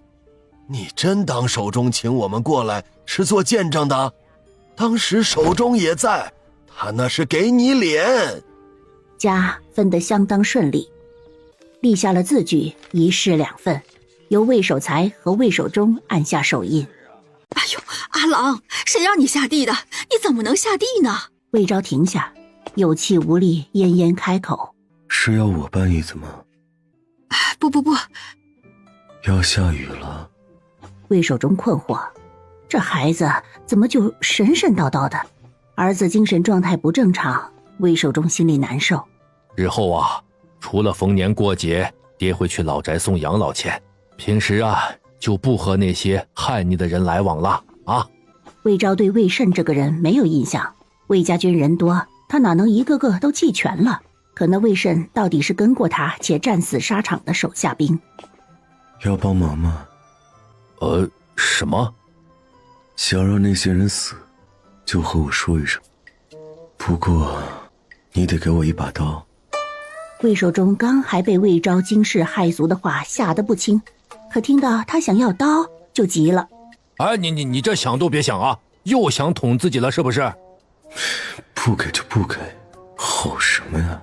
你真当手中请我们过来是做见证的？当时手中也在，他那是给你脸。家分得相当顺利，立下了字据，一式两份，由魏守财和魏守忠按下手印。哎呦，阿郎，谁让你下地的？你怎么能下地呢？魏昭停下，有气无力，奄奄开口：“是要我办椅子吗？”“不，要下雨了。”魏守忠困惑，这孩子怎么就神神叨叨的？儿子精神状态不正常，魏守忠心里难受。日后啊，除了逢年过节，爹会去老宅送养老钱，平时啊就不和那些害你的人来往了啊。魏昭对魏慎这个人没有印象，魏家军人多，他哪能一个个都记全了？可那魏慎到底是跟过他且战死沙场的手下兵。要帮忙吗？什么？想让那些人死，就和我说一声。不过，你得给我一把刀。魏守忠刚还被魏昭惊世骇俗的话吓得不轻，可听到他想要刀，就急了。哎，你这想都别想啊，又想捅自己了是不是？不给就不给，吼什么呀？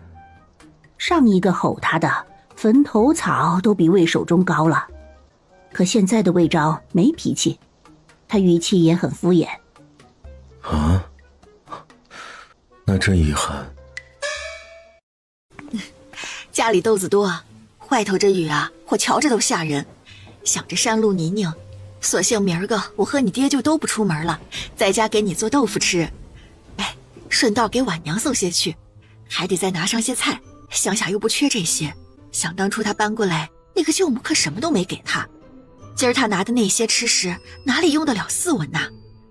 上一个吼他的坟头草都比魏守忠高了，可现在的魏昭没脾气，他语气也很敷衍。啊？那真遗憾。家里豆子多，外头这雨啊，我瞧着都吓人。想着山路泥泞，索性明儿个我和你爹就都不出门了，在家给你做豆腐吃。哎，顺道给婉娘送些去，还得再拿上些菜，乡下又不缺这些。想当初他搬过来，那个舅母可什么都没给他，今儿他拿的那些吃食哪里用得了4文呐？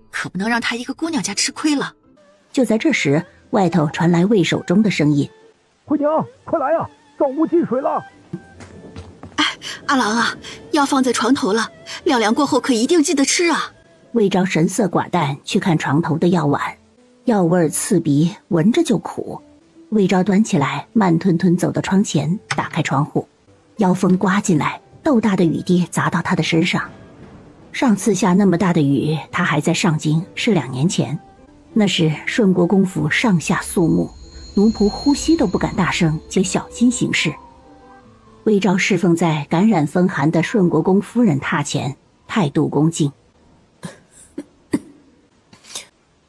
可不能让他一个姑娘家吃亏了。就在这时，外头传来魏守忠的声音：“回娘，快来呀，灶屋进水了！”阿郎啊，药放在床头了，晾凉过后可一定记得吃啊。魏昭神色寡淡，去看床头的药碗，药味刺鼻，闻着就苦。魏昭端起来，慢吞吞走到窗前，打开窗户，妖风刮进来，豆大的雨滴砸到他的身上。上次下那么大的雨，他还在上京，是2年前。那时顺国公府上下肃穆，奴仆呼吸都不敢大声，且小心行事。魏昭侍奉在感染风寒的顺国公夫人榻前，态度恭敬。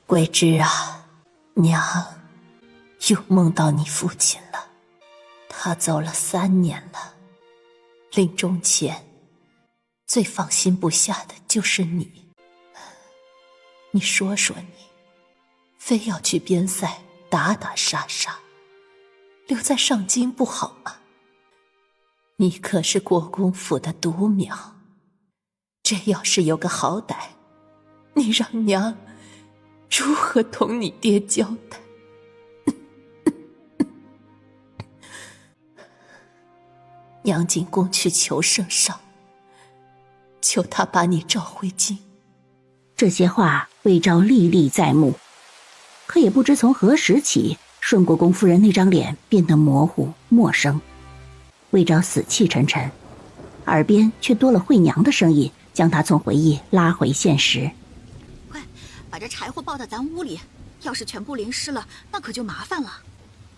桂枝啊，娘又梦到你父亲了，他走了3年了，临终前最放心不下的就是你。你说说你，非要去边塞打打杀杀，留在上京不好吗？你可是国公府的独苗，这要是有个好歹，你让娘如何同你爹交代？娘进宫去求圣上，求他把你召回京。这些话魏昭历历在目，可也不知从何时起，顺国公夫人那张脸变得模糊陌生。魏昭死气沉沉，耳边却多了惠娘的声音，将他从回忆拉回现实。快把这柴火抱到咱屋里，要是全部淋湿了，那可就麻烦了。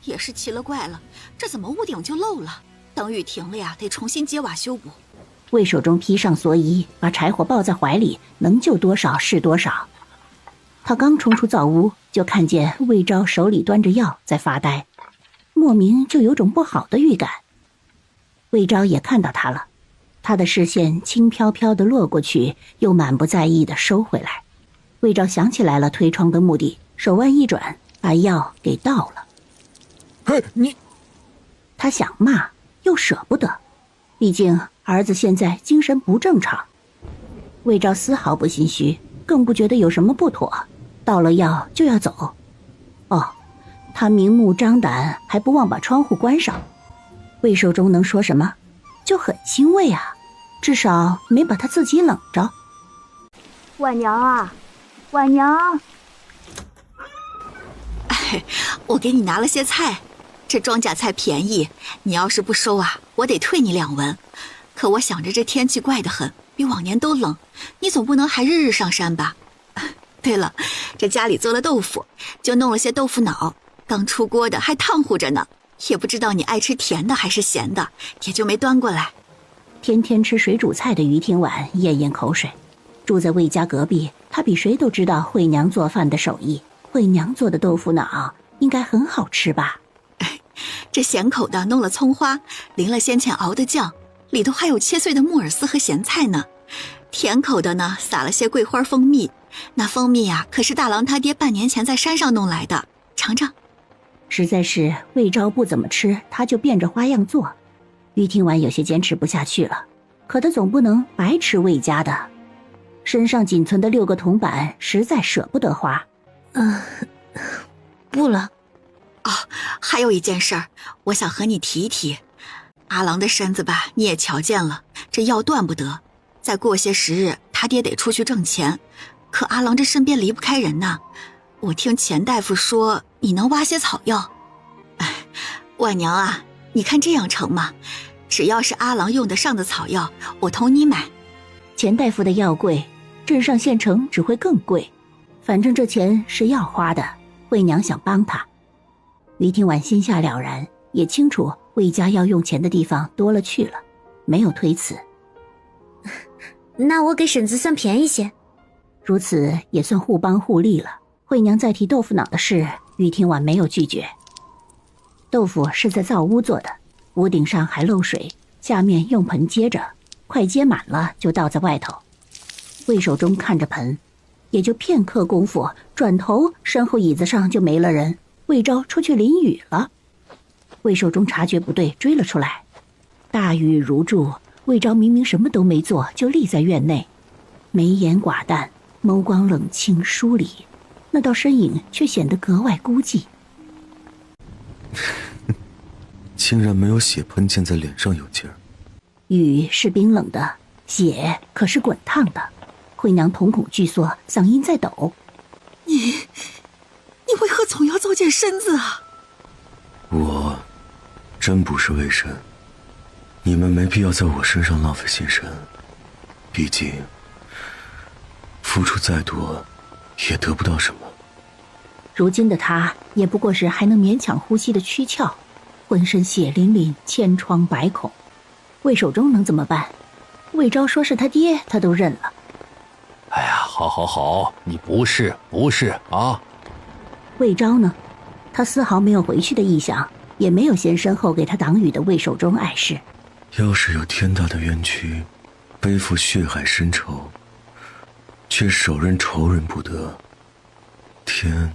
也是奇了怪了，这怎么屋顶就漏了？等雨停了呀，得重新接瓦修补。魏守忠披上蓑衣，把柴火抱在怀里，能救多少是多少。他刚冲出灶屋，就看见魏昭手里端着药在发呆，莫名就有种不好的预感。魏昭也看到他了，他的视线轻飘飘地落过去，又满不在意地收回来。魏昭想起来了推窗的目的，手腕一转，把药给倒了。嘿，你！他想骂，又舍不得，毕竟儿子现在精神不正常。魏昭丝毫不心虚，更不觉得有什么不妥，倒了药就要走。哦，他明目张胆，还不忘把窗户关上。魏守忠能说什么？就很欣慰啊，至少没把他自己冷着。婉娘啊，婉娘，哎，我给你拿了些菜，这庄稼菜便宜，你要是不收啊，我得退你2文。可我想着这天气怪得很，比往年都冷，你总不能还日日上山吧？对了，这家里做了豆腐，就弄了些豆腐脑，刚出锅的还烫乎着呢，也不知道你爱吃甜的还是咸的，也就没端过来。天天吃水煮菜的于天婉咽咽口水。住在魏家隔壁，他比谁都知道惠娘做饭的手艺。惠娘做的豆腐脑应该很好吃吧？这咸口的弄了葱花，淋了先前熬的酱，里头还有切碎的木耳丝和咸菜呢。甜口的呢，撒了些桂花蜂蜜，那蜂蜜呀，可是大郎他爹半年前在山上弄来的，尝尝。实在是魏昭不怎么吃，他就变着花样做。于听完有些坚持不下去了，可他总不能白吃魏家的，身上仅存的6个铜板实在舍不得花。不了。哦，还有一件事儿，我想和你提一提。阿郎的身子吧，你也瞧见了，这药断不得。再过些时日，他爹得出去挣钱，可阿郎这身边离不开人呐。我听钱大夫说，你能挖些草药。婉娘啊，你看这样成吗？只要是阿郎用得上的草药，我同你买。钱大夫的药贵，镇上县城只会更贵。反正这钱是要花的，惠娘想帮他。于听婉心下了然，也清楚魏家要用钱的地方多了去了，没有推辞。那我给婶子算便宜些。如此也算互帮互利了。惠娘再提豆腐脑的事，于听婉没有拒绝。豆腐是在灶屋做的，屋顶上还漏水，下面用盆接着，快接满了就倒在外头。魏守忠看着盆，也就片刻功夫，转头身后椅子上就没了人。魏昭出去淋雨了。魏守忠察觉不对，追了出来。大雨如注，魏昭明明什么都没做，就立在院内，眉眼寡淡，眸光冷清疏离，那道身影却显得格外孤寂。竟然没有血喷溅在脸上有劲儿。雨是冰冷的，血可是滚烫的。惠娘瞳孔巨缩，嗓音在抖。你为何总要糟践身子啊？我真不是为神，你们没必要在我身上浪费心神，毕竟付出再多也得不到什么。如今的他也不过是还能勉强呼吸的躯壳，浑身血淋淋，千疮百孔。魏守忠能怎么办？魏昭说是他爹，他都认了。哎呀，好，你不是啊。魏昭呢？他丝毫没有回去的意向，也没有嫌身后给他挡雨的魏守忠碍事。要是有天大的冤屈，背负血海深仇，却手刃仇人不得，天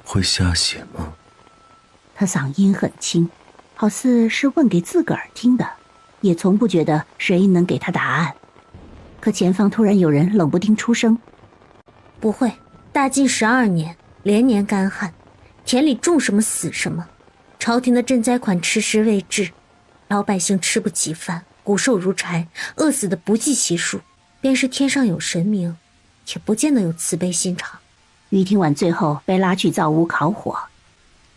会下血吗？他嗓音很轻，好似是问给自个儿听的，也从不觉得谁能给他答案。可前方突然有人冷不丁出声：不会，大晋12年，连年干旱，田里种什么死什么，朝廷的赈灾款迟迟未至，老百姓吃不起饭，骨瘦如柴，饿死的不计其数。便是天上有神明，也不见得有慈悲心肠。于廷婉最后被拉去灶屋烤火，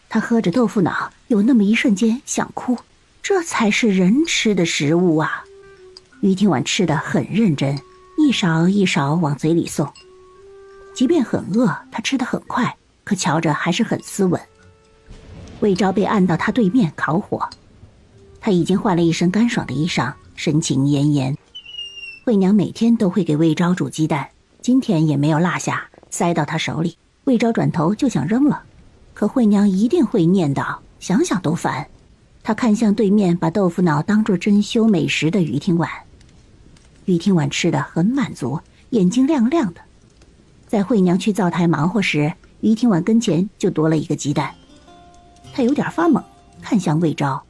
他喝着豆腐脑，有那么一瞬间想哭，这才是人吃的食物啊！于廷婉吃得很认真，一勺一勺往嘴里送。即便很饿，他吃得很快，可瞧着还是很斯文。魏昭被按到他对面烤火，他已经换了一身干爽的衣裳，神情奄奄。惠娘每天都会给魏昭煮鸡蛋，今天也没有落下，塞到他手里。魏昭转头就想扔了，可惠娘一定会念叨，想想都烦。他看向对面把豆腐脑当作珍馐美食的于廷婉，于廷婉吃得很满足，眼睛亮亮的。在惠娘去灶台忙活时，于廷婉跟前就多了一个鸡蛋。他有点发懵，看向魏昭。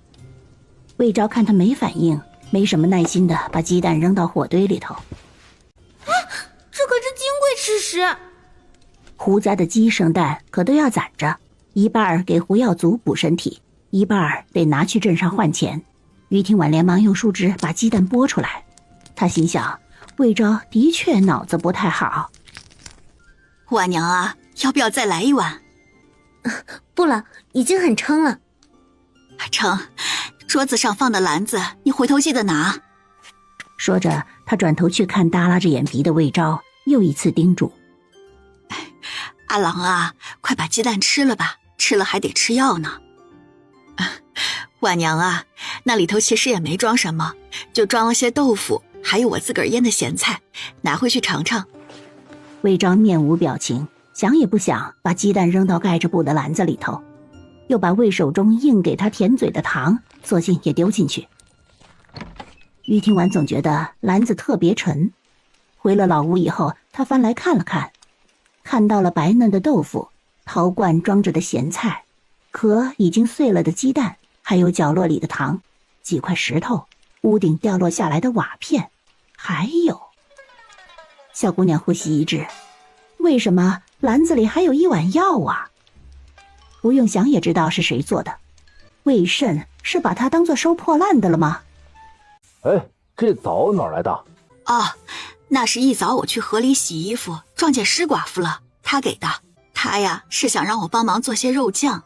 魏昭看他没反应，没什么耐心的把鸡蛋扔到火堆里头。这可是金贵吃食。胡家的鸡生蛋可都要攒着，一半给胡耀祖补身体，一半得拿去镇上换钱。于廷婉连忙用树枝把鸡蛋剥出来。他心想，魏昭的确脑子不太好。婉娘啊，要不要再来一碗？不了，已经很撑了。撑，桌子上放的篮子，你回头记得拿。说着，他转头去看耷拉着眼皮的魏昭，又一次叮嘱：阿郎啊，快把鸡蛋吃了吧，吃了还得吃药呢。婉娘啊，那里头其实也没装什么，就装了些豆腐，还有我自个儿腌的咸菜，拿回去尝尝。魏昭面无表情，想也不想把鸡蛋扔到盖着布的篮子里头，又把魏守忠硬给他舔嘴的糖索性也丢进去。于廷婉总觉得篮子特别沉，回了老屋以后，他翻来看了看，看到了白嫩的豆腐，陶罐装着的咸菜，壳已经碎了的鸡蛋，还有角落里的糖，几块石头，屋顶掉落下来的瓦片，还有……小姑娘呼吸一滞，为什么篮子里还有一碗药啊？不用想也知道是谁做的。魏慎是把它当作收破烂的了吗？哎，这枣哪来的？哦，那是一早我去河里洗衣服，撞见施寡妇了，她给的。她呀是想让我帮忙做些肉酱。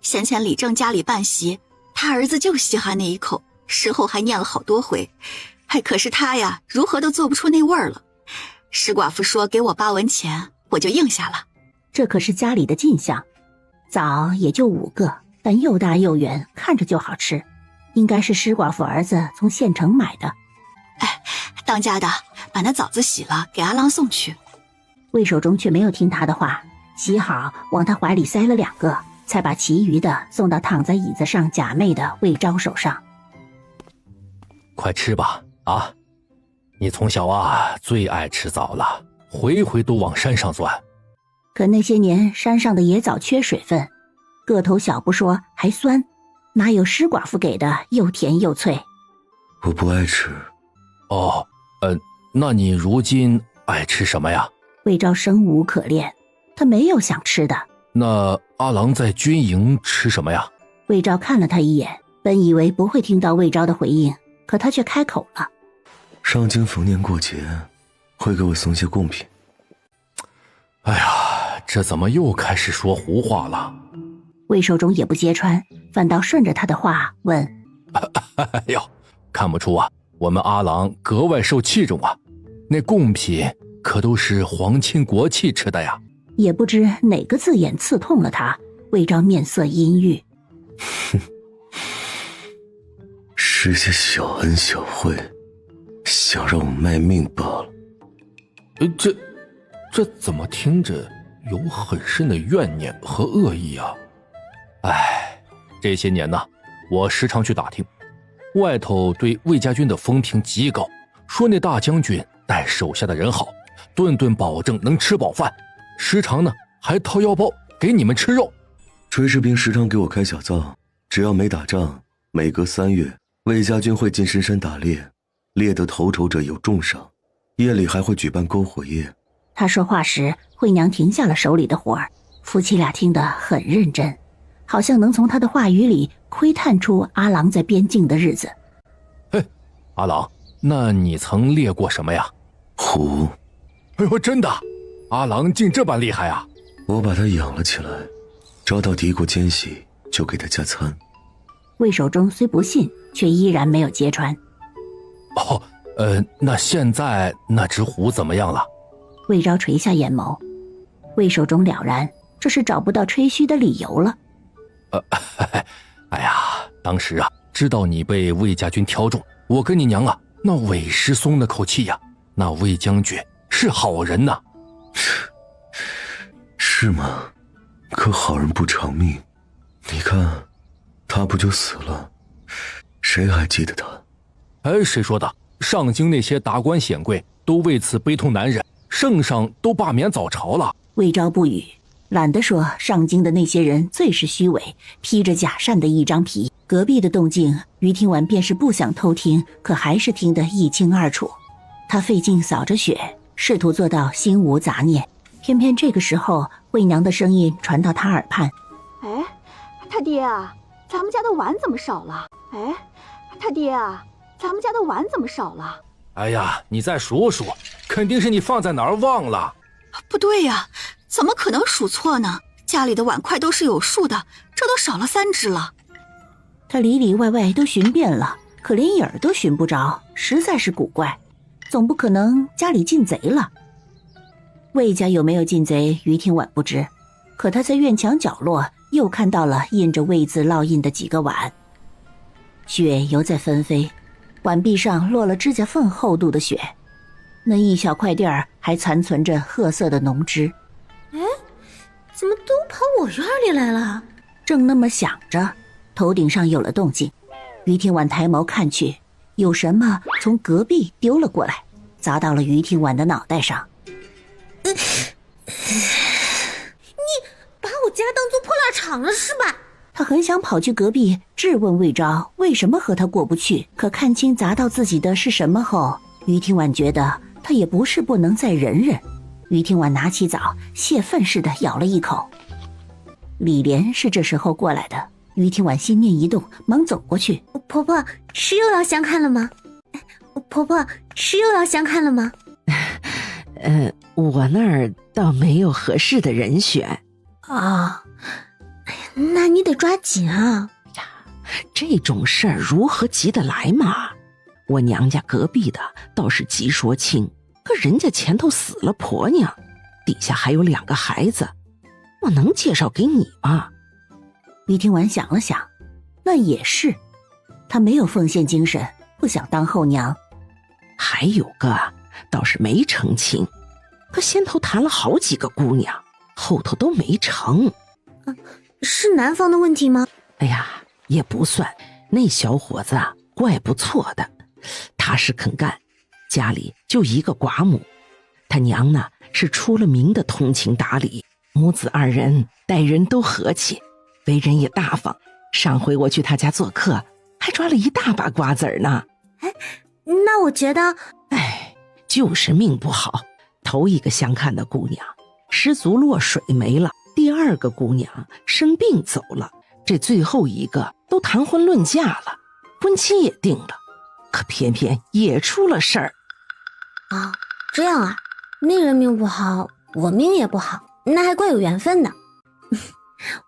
先前李正家里办席，他儿子就稀罕那一口，事后还念了好多回。可是他呀如何都做不出那味儿了。施寡妇说给我8文钱，我就应下了。这可是家里的进项，枣也就5个，但又大又圆，看着就好吃，应该是施寡妇儿子从县城买的。当家的把那枣子洗了，给阿郎送去。魏守忠却没有听他的话，洗好往他怀里塞了2个，才把其余的送到躺在椅子上假寐的魏昭手上。快吃吧，啊！你从小啊最爱吃枣了，回回都往山上钻。可那些年山上的野枣缺水分，个头小不说，还酸，哪有施寡妇给的又甜又脆？我不爱吃。哦，那你如今爱吃什么呀？魏昭生无可恋，他没有想吃的。那阿郎在军营吃什么呀？魏昭看了他一眼，本以为不会听到魏昭的回应，可他却开口了。上京逢年过节会给我送些贡品。哎呀，这怎么又开始说胡话了？魏守忠也不揭穿，反倒顺着他的话问：哎呦，看不出啊，我们阿郎格外受器重啊，那贡品可都是皇亲国戚吃的呀。也不知哪个字眼刺痛了他，魏昭面色阴郁。是些小恩小惠，想让我卖命罢了。这怎么听着有很深的怨念和恶意啊？哎，这些年呢，我时常去打听，外头对魏家军的风评极高，说那大将军待手下的人好，顿顿保证能吃饱饭，时常呢还掏腰包给你们吃肉。炊事兵时常给我开小灶，只要没打仗，每隔3月，魏家军会进深山打猎，猎得头筹者有重赏，夜里还会举办篝火夜。他说话时，惠娘停下了手里的活儿，夫妻俩听得很认真，好像能从他的话语里窥探出阿郎在边境的日子。嘿，阿郎，那你曾猎过什么呀？虎。哎呦，真的？阿郎竟这般厉害啊！我把他养了起来，找到敌国奸细就给他加餐。魏守忠虽不信，却依然没有揭穿。哦，那现在那只虎怎么样了？魏昭垂下眼眸，魏守忠了然，这是找不到吹嘘的理由了。哎呀，当时啊，知道你被魏家军挑中，我跟你娘啊，那委实松了口气呀。那魏将军是好人呐。是吗？可好人不长命，你看，他不就死了？谁还记得他？哎，谁说的？上京那些达官显贵都为此悲痛难忍，圣上都罢免早朝了。魏昭不语，懒得说上京的那些人最是虚伪，披着假善的一张皮。隔壁的动静，于听婉便是不想偷听，可还是听得一清二楚。他费劲扫着雪，试图做到心无杂念，偏偏这个时候，惠娘的声音传到他耳畔：“哎，他爹啊，咱们家的碗怎么少了？哎，他爹啊，咱们家的碗怎么少了？”哎呀，你再数数，肯定是你放在哪儿忘了。不对呀，怎么可能数错呢？家里的碗筷都是有数的，这都少了3只了。他里里外外都寻遍了，可连影儿都寻不着，实在是古怪。总不可能家里进贼了。魏家有没有进贼，于听婉不知，可他在院墙角落又看到了印着魏字烙印的几个碗。雪犹在纷飞，碗壁上落了指甲缝厚度的雪，那一小块地儿还残存着褐色的浓汁。哎，怎么都跑我院里来了？正那么想着，头顶上有了动静，于听婉抬眸看去，有什么从隔壁丢了过来，砸到了于听婉的脑袋上。你把我家当做破蜡厂了是吧？他很想跑去隔壁质问魏昭为什么和他过不去，可看清砸到自己的是什么后，于听婉觉得他也不是不能再忍忍。于听婉拿起枣，泄愤似的咬了一口。李莲是这时候过来的，于听婉心念一动，忙走过去：“婆婆，是又要相看了吗？婆婆，是又要相看了吗？”我那儿倒没有合适的人选啊。那你得抓紧啊！呀，这种事儿如何急得来嘛？我娘家隔壁的倒是急说亲，可人家前头死了婆娘，底下还有2个孩子，我能介绍给你吗？于听婉想了想，那也是，她没有奉献精神，不想当后娘。还有个倒是没成亲，可先头谈了好几个姑娘，后头都没成。是男方的问题吗？哎呀，也不算，那小伙子啊，怪不错的，踏实肯干，家里就一个寡母，他娘呢是出了名的通情达理，母子2人待人都和气，为人也大方。上回我去他家做客，还抓了一大把瓜子呢。哎，那我觉得，就是命不好。头一个相看的姑娘失足落水没了，第2个姑娘生病走了，这最后一个都谈婚论嫁了，婚期也定了，可偏偏也出了事儿。啊，这样啊，那人命不好，我命也不好，那还怪有缘分的。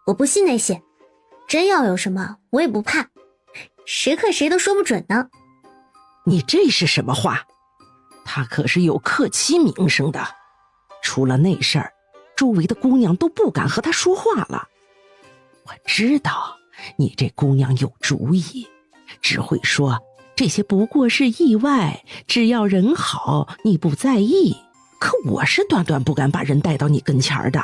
我不信那些，真要有什么，我也不怕，谁克谁都说不准呢。你这是什么话？他可是有克妻名声的，出了那事儿，周围的姑娘都不敢和他说话了。我知道你这姑娘有主意，只会说这些不过是意外，只要人好你不在意，可我是断断不敢把人带到你跟前的。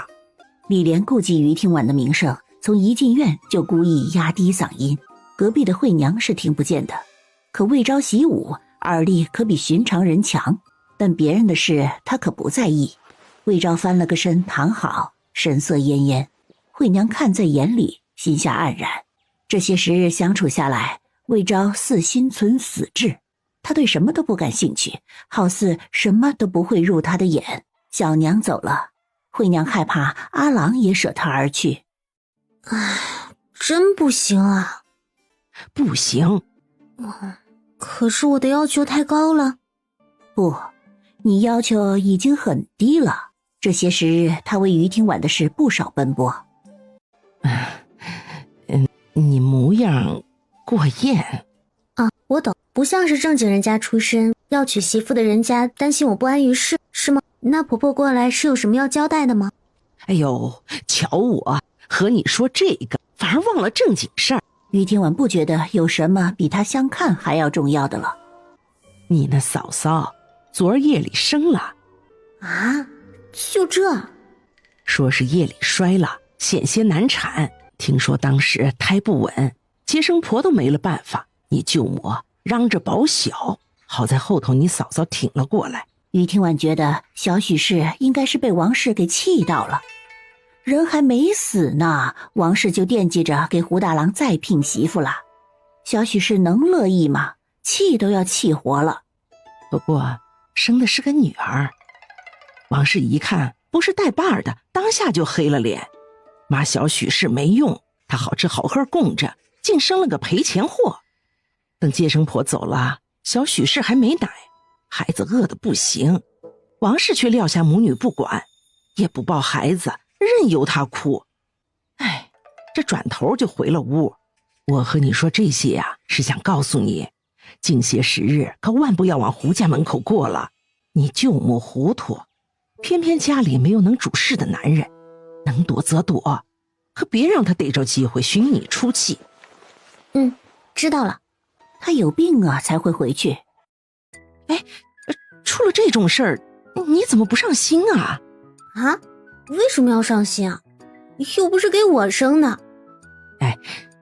李莲顾忌于听婉的名声，从一进院就故意压低嗓音，隔壁的惠娘是听不见的。可魏昭习武，耳力可比寻常人强，但别人的事他可不在意。魏昭翻了个身躺好，神色恹恹。惠娘看在眼里，心下黯然。这些时日相处下来，魏昭似心存死志，他对什么都不感兴趣，好似什么都不会入他的眼。小娘走了，惠娘害怕阿郎也舍他而去。唉，真不行啊。不行。可是我的要求太高了。不，你要求已经很低了。这些时日他为于听晚的事不少奔波。你模样过艳啊，我懂，不像是正经人家出身，要娶媳妇的人家担心我不安于世，是吗？那婆婆过来是有什么要交代的吗？哎呦，瞧我和你说这个，反而忘了正经事儿。于听晚不觉得有什么比他相看还要重要的了。你那嫂嫂昨儿夜里生了。啊，就这？说是夜里摔了，险些难产。听说当时胎不稳，接生婆都没了办法，你舅母嚷着保小，好在后头你嫂嫂挺了过来。于听晚觉得小许氏应该是被王氏给气到了，人还没死呢，王氏就惦记着给胡大郎再聘媳妇了。小许氏能乐意吗？气都要气活了。不过生的是个女儿，王氏一看不是带把的，当下就黑了脸。骂小许氏没用，她好吃好喝供着，竟生了个赔钱货。等接生婆走了，小许氏还没奶，孩子饿得不行，王氏却撂下母女不管，也不抱孩子，任由她哭。哎，这转头就回了屋。我和你说这些呀，是想告诉你，近些时日可万不要往胡家门口过了。你舅母糊涂，偏偏家里没有能主事的男人，能躲则躲，可别让他逮着机会寻你出气。知道了。他有病啊，才会回去。哎，出了这种事儿，你怎么不上心啊？啊？为什么要上心啊？又不是给我生的。哎，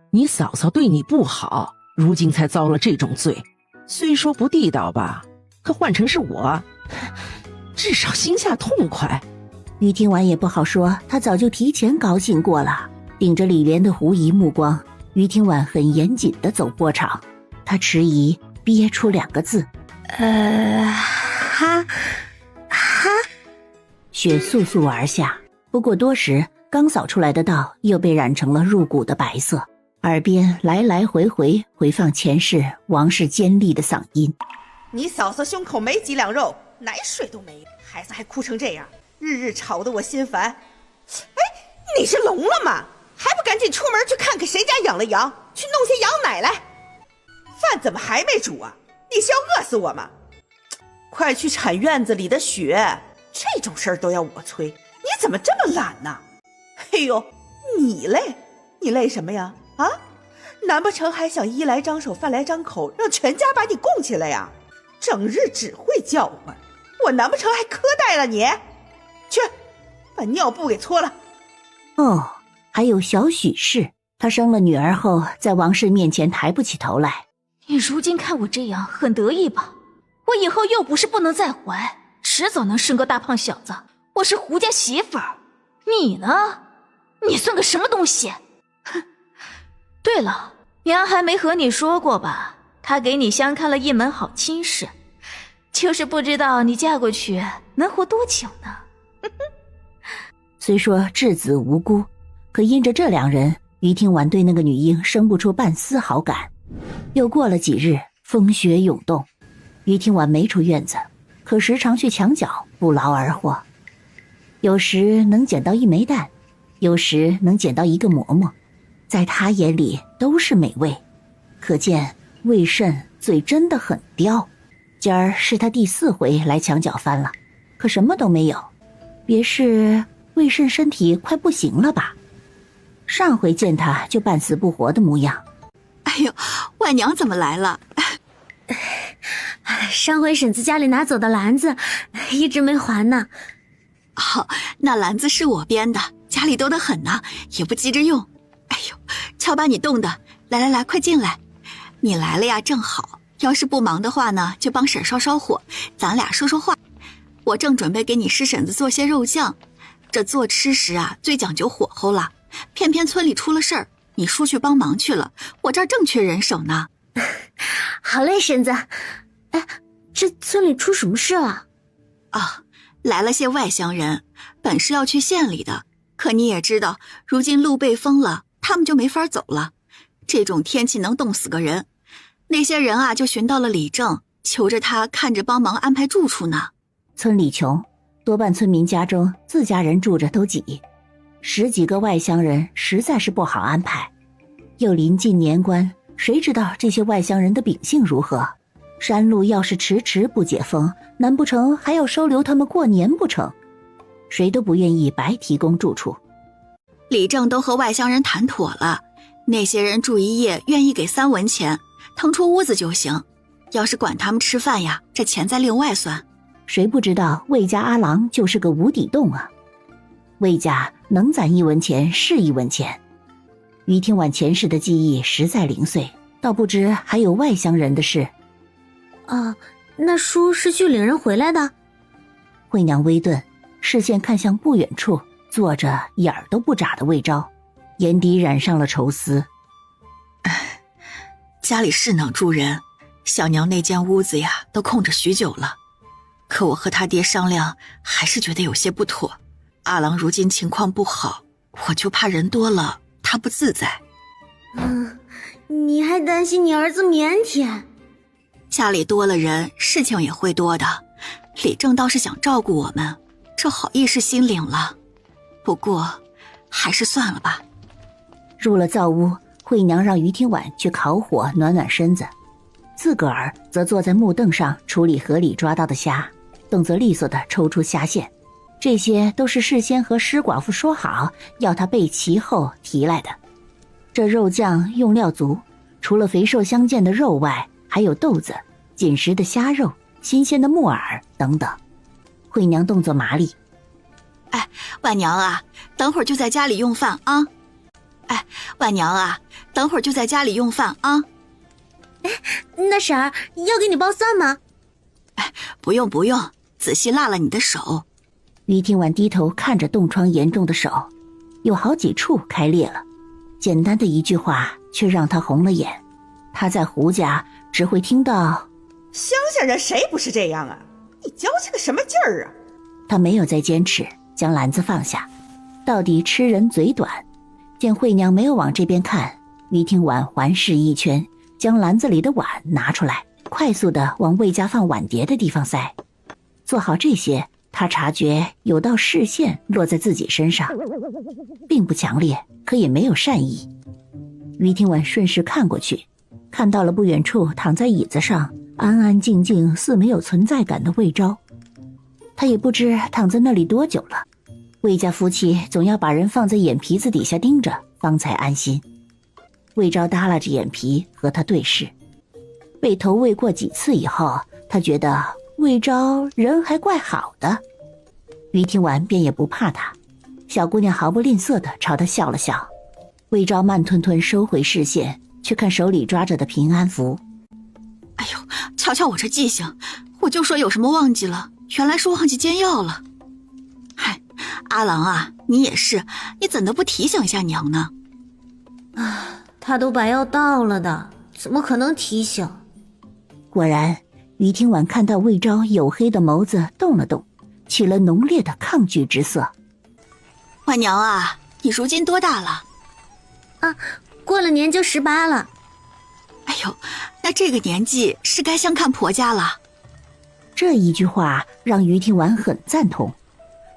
你嫂嫂对你不好，如今才遭了这种罪，虽说不地道吧，可换成是我，至少心下痛快。于听完也不好说，他早就提前高兴过了。顶着李莲的狐疑目光，于听晚很严谨地走过场。他迟疑，憋出2个字：哈。雪簌簌而下，不过多时，刚扫出来的道又被染成了入骨的白色。耳边来来回回回放前世王氏尖利的嗓音：你嫂嫂胸口没几两肉，奶水都没，孩子还哭成这样，日日吵得我心烦。哎，你是聋了吗？还不赶紧出门去看看谁家养了羊，去弄些羊奶来。饭怎么还没煮啊？你是要饿死我吗？快去铲院子里的雪，这种事儿都要我催，你怎么这么懒呢？哎呦，你累？你累什么呀？啊？难不成还想衣来张手饭来张口，让全家把你供起来呀？整日只会叫唤，我难不成还苛待了你？去，把尿布给搓了。哦，还有小许氏，她生了女儿后，在王氏面前抬不起头来。你如今看我这样很得意吧？我以后又不是不能再怀，迟早能生个大胖小子。我是胡家媳妇儿，你呢？你算个什么东西？哼！对了，娘还没和你说过吧？她给你相看了一门好亲事，就是不知道你嫁过去能活多久呢。虽说稚子无辜，可因着这2人，于听晚对那个女婴生不出半丝好感。又过了几日，风雪涌动，于听晚没出院子，可时常去墙角不劳而获。有时能捡到一枚蛋，有时能捡到一个馍馍，在他眼里都是美味。可见魏慎嘴真的很刁。今儿是他第4回来墙角翻了，可什么都没有。别是魏慎身体快不行了吧？上回见他就半死不活的模样。哎呦，万娘怎么来了？上回婶子家里拿走的篮子一直没还呢。那篮子是我编的，家里多得很呢，也不急着用。瞧把你冻的，来，快进来。你来了呀，正好。要是不忙的话呢，就帮婶烧火，咱俩说说话。我正准备给你师婶子做些肉酱，这做吃时啊，最讲究火候了。偏偏村里出了事儿，你叔去帮忙去了，我这儿正缺人手呢。好嘞，婶子。哎，这村里出什么事了？啊，来了些外乡人，本是要去县里的，可你也知道，如今路被封了，他们就没法走了。这种天气能冻死个人。那些人啊，就寻到了李正，求着他看着帮忙安排住处呢。村里穷，多半村民家中自家人住着都挤，10几个外乡人实在是不好安排。又临近年关，谁知道这些外乡人的秉性如何？山路要是迟不解封，难不成还要收留他们过年不成？谁都不愿意白提供住处。李正都和外乡人谈妥了，那些人住一夜愿意给3文钱，腾出屋子就行。要是管他们吃饭呀，这钱再另外算。谁不知道魏家阿郎就是个无底洞啊？魏家能攒1文钱是1文钱。于天晚前世的记忆实在零碎，倒不知还有外乡人的事。那叔是去领人回来的？惠娘微顿，视线看向不远处坐着眼儿都不眨的魏昭，眼底染上了愁思。家里是能住人，小娘那间屋子呀都空着许久了，可我和他爹商量，还是觉得有些不妥。阿郎如今情况不好，我就怕人多了他不自在。你还担心你儿子腼腆？家里多了人，事情也会多的。李正倒是想照顾我们，这好意是心领了，不过还是算了吧。入了灶屋，惠娘让于天晚去烤火暖暖身子，自个儿则坐在木凳上处理河里抓到的虾，动作利索地抽出虾线。这些都是事先和施寡妇说好要他备齐后提来的。这肉酱用料足，除了肥瘦相间的肉外，还有豆子、紧实的虾肉、新鲜的木耳等等。惠娘动作麻利。万娘啊，等会儿就在家里用饭啊。万娘啊，等会儿就在家里用饭啊。那婶儿要给你包蒜吗？不用，仔细辣了你的手。于天晚低头看着冻疮严重的手，有好几处开裂了。简单的一句话却让他红了眼。他在胡家只会听到乡下人谁不是这样啊，你矫情个什么劲儿啊。他没有再坚持，将篮子放下。到底吃人嘴短，见惠娘没有往这边看，于天晚环视一圈，将篮子里的碗拿出来，快速地往魏家放碗碟的地方塞。做好这些，他察觉有道视线落在自己身上，并不强烈，可也没有善意。于天晚顺势看过去，看到了不远处躺在椅子上安安静静似没有存在感的魏昭。他也不知躺在那里多久了，魏家夫妻总要把人放在眼皮子底下盯着方才安心。魏昭耷拉着眼皮和他对视，被头喂过几次以后，他觉得魏昭人还怪好的。于听完便也不怕他，小姑娘毫不吝啬地朝他笑了笑。魏昭慢吞吞收回视线，去看手里抓着的平安符。哎呦，瞧瞧我这记性，我就说有什么忘记了，原来是忘记煎药了。嗨，阿郎啊，你也是，你怎的不提醒一下娘呢？他都把药倒了的，怎么可能提醒？果然，于听晚看到魏昭黝黑的眸子动了动，起了浓烈的抗拒之色。万娘啊，你如今多大了？过了年就18了。哎呦，那这个年纪是该相看婆家了。这一句话让于听晚很赞同，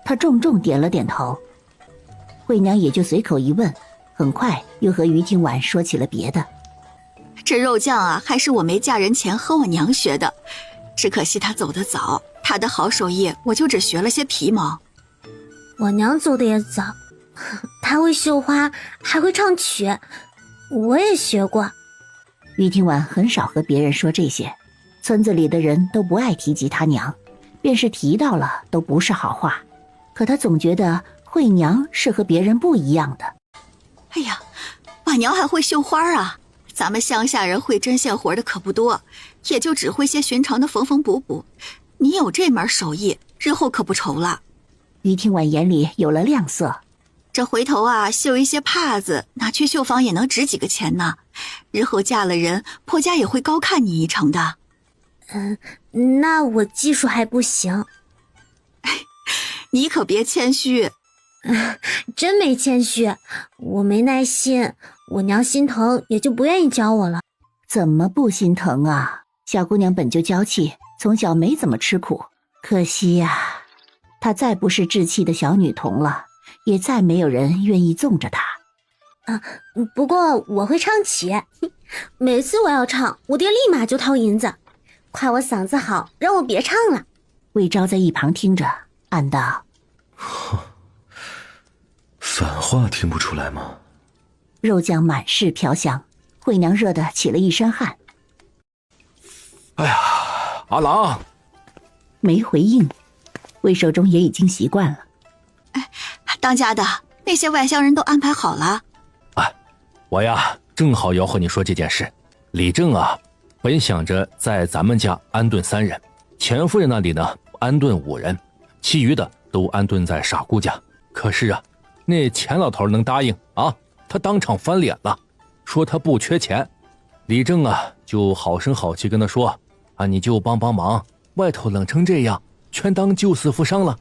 他重重点了点头。惠娘也就随口一问，很快又和于听晚说起了别的。这肉酱啊，还是我没嫁人前和我娘学的，只可惜她走得早，她的好手艺我就只学了些皮毛。我娘走的也早，她会绣花，还会唱曲，我也学过。于听晚很少和别人说这些，村子里的人都不爱提及他娘，便是提到了都不是好话。可他总觉得惠娘是和别人不一样的。哎呀，婉娘还会绣花啊，咱们乡下人会针线活的可不多，也就只会些寻常的缝缝补补。你有这门手艺，日后可不愁了。于听婉眼里有了亮色，这回头啊，绣一些帕子，拿去绣坊也能值几个钱呢。日后嫁了人，婆家也会高看你一成的。那我技术还不行。你可别谦虚。真没谦虚，我没耐心，我娘心疼也就不愿意教我了。怎么不心疼啊？小姑娘本就娇气，从小没怎么吃苦，可惜呀，她再不是稚气的小女童了，也再没有人愿意纵着她。不过我会唱曲，每次我要唱，我爹立马就掏银子，夸我嗓子好，让我别唱了。魏昭在一旁听着，暗道：反话听不出来吗？肉酱满室飘香，惠娘热得起了一身汗。哎呀，阿郎没回应，魏守忠也已经习惯了。当家的，那些外乡人都安排好了。我呀，正好要和你说这件事。李正啊，本想着在咱们家安顿3人，钱夫人那里呢安顿5人，其余的都安顿在傻姑家。可是啊，那钱老头能答应啊？他当场翻脸了，说他不缺钱。李正啊，就好声好气跟他说啊，你就帮帮忙，外头冷成这样，全当救死扶伤了。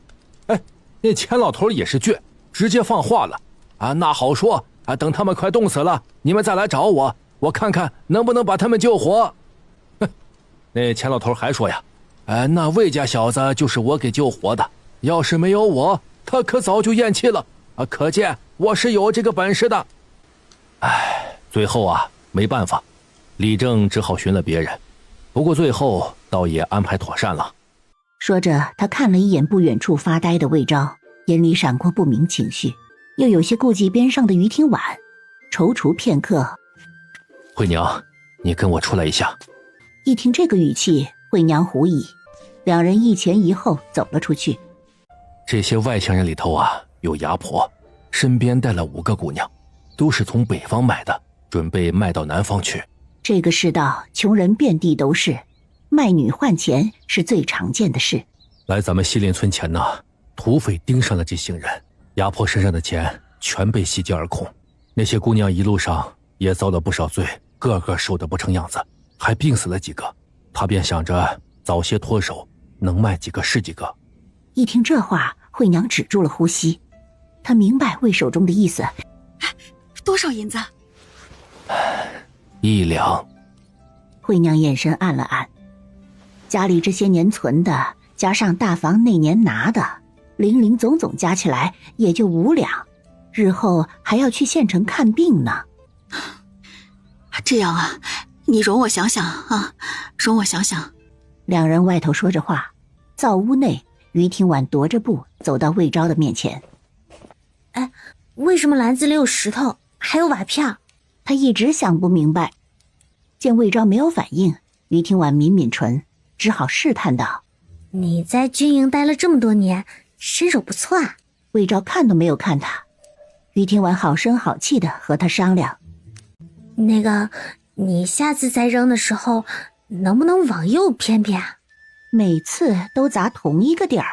哎，那钱老头也是倔，直接放话了啊，那好说啊，等他们快冻死了，你们再来找我，我看看能不能把他们救活。哼，那钱老头还说呀，那魏家小子就是我给救活的，要是没有我，他可早就咽气了啊！可见我是有这个本事的。最后啊，没办法，李正只好寻了别人。不过最后倒也安排妥善了。说着，他看了一眼不远处发呆的魏昭，眼里闪过不明情绪，又有些顾忌边上的于听婉，踌躇片刻。惠娘，你跟我出来一下。一听这个语气，惠娘狐疑，两人一前一后走了出去。这些外乡人里头啊，有牙婆，身边带了5个姑娘，都是从北方买的，准备卖到南方去。这个世道，穷人遍地都是，卖女换钱是最常见的事。来咱们西林村前呢，土匪盯上了这行人，牙婆身上的钱全被吸劫而空。那些姑娘一路上也遭了不少罪，个个瘦得不成样子，还病死了几个。他便想着早些脱手，能卖几个是几个。一听这话，惠娘止住了呼吸，她明白魏守忠的意思。多少银子？1两。惠娘眼神暗了暗，家里这些年存的，加上大房那年拿的，零零总总加起来也就5两，日后还要去县城看病呢。这样啊，你容我想想啊，容我想想。两人外头说着话，灶屋内，于听婉踱着步走到魏昭的面前。为什么篮子里有石头，还有瓦片？他一直想不明白。见魏昭没有反应，于听婉抿抿唇，只好试探道：你在军营待了这么多年，身手不错啊。魏昭看都没有看他，于听婉好声好气的和他商量：那个，你下次再扔的时候，能不能往右偏偏？每次都砸同一个地儿，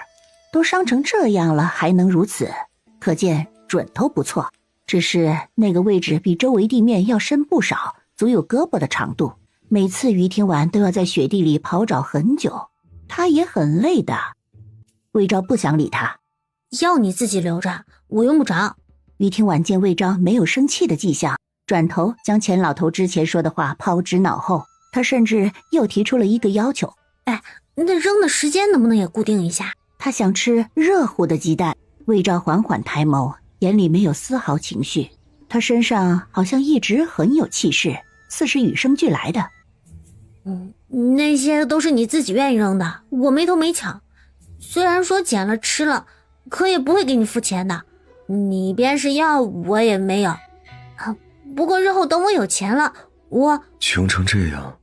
都伤成这样了还能如此，可见准头不错。只是那个位置比周围地面要深不少，足有胳膊的长度。每次于听婉都要在雪地里刨找很久，他也很累的。魏昭不想理他，要你自己留着，我用不着。于听婉见魏昭没有生气的迹象，转头将钱老头之前说的话抛之脑后。他甚至又提出了一个要求：那扔的时间能不能也固定一下？他想吃热乎的鸡蛋。魏昭缓缓抬眸，眼里没有丝毫情绪，他身上好像一直很有气势，似是与生俱来的。那些都是你自己愿意扔的，我没偷没抢。虽然说捡了吃了，可也不会给你付钱的。你便是要，我也没有。不过日后等我有钱了，我穷成这样。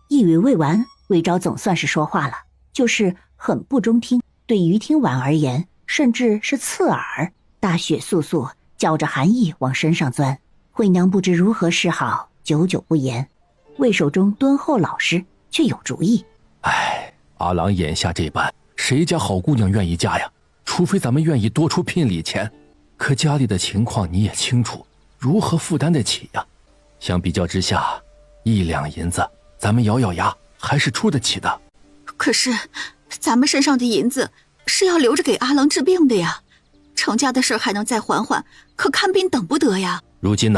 一语未完，魏昭总算是说话了，就是很不中听。对于听婉而言，甚至是刺耳。大雪簌簌，叫着寒意往身上钻。惠娘不知如何是好，久久不言。魏守忠敦厚老实，却有主意。阿郎眼下这般，谁家好姑娘愿意嫁呀？除非咱们愿意多出聘礼钱，可家里的情况你也清楚，如何负担得起呀？相比较之下，1两银子咱们咬咬牙还是出得起的。可是咱们身上的银子是要留着给阿郎治病的呀，成家的事还能再缓缓，可看病等不得呀。如今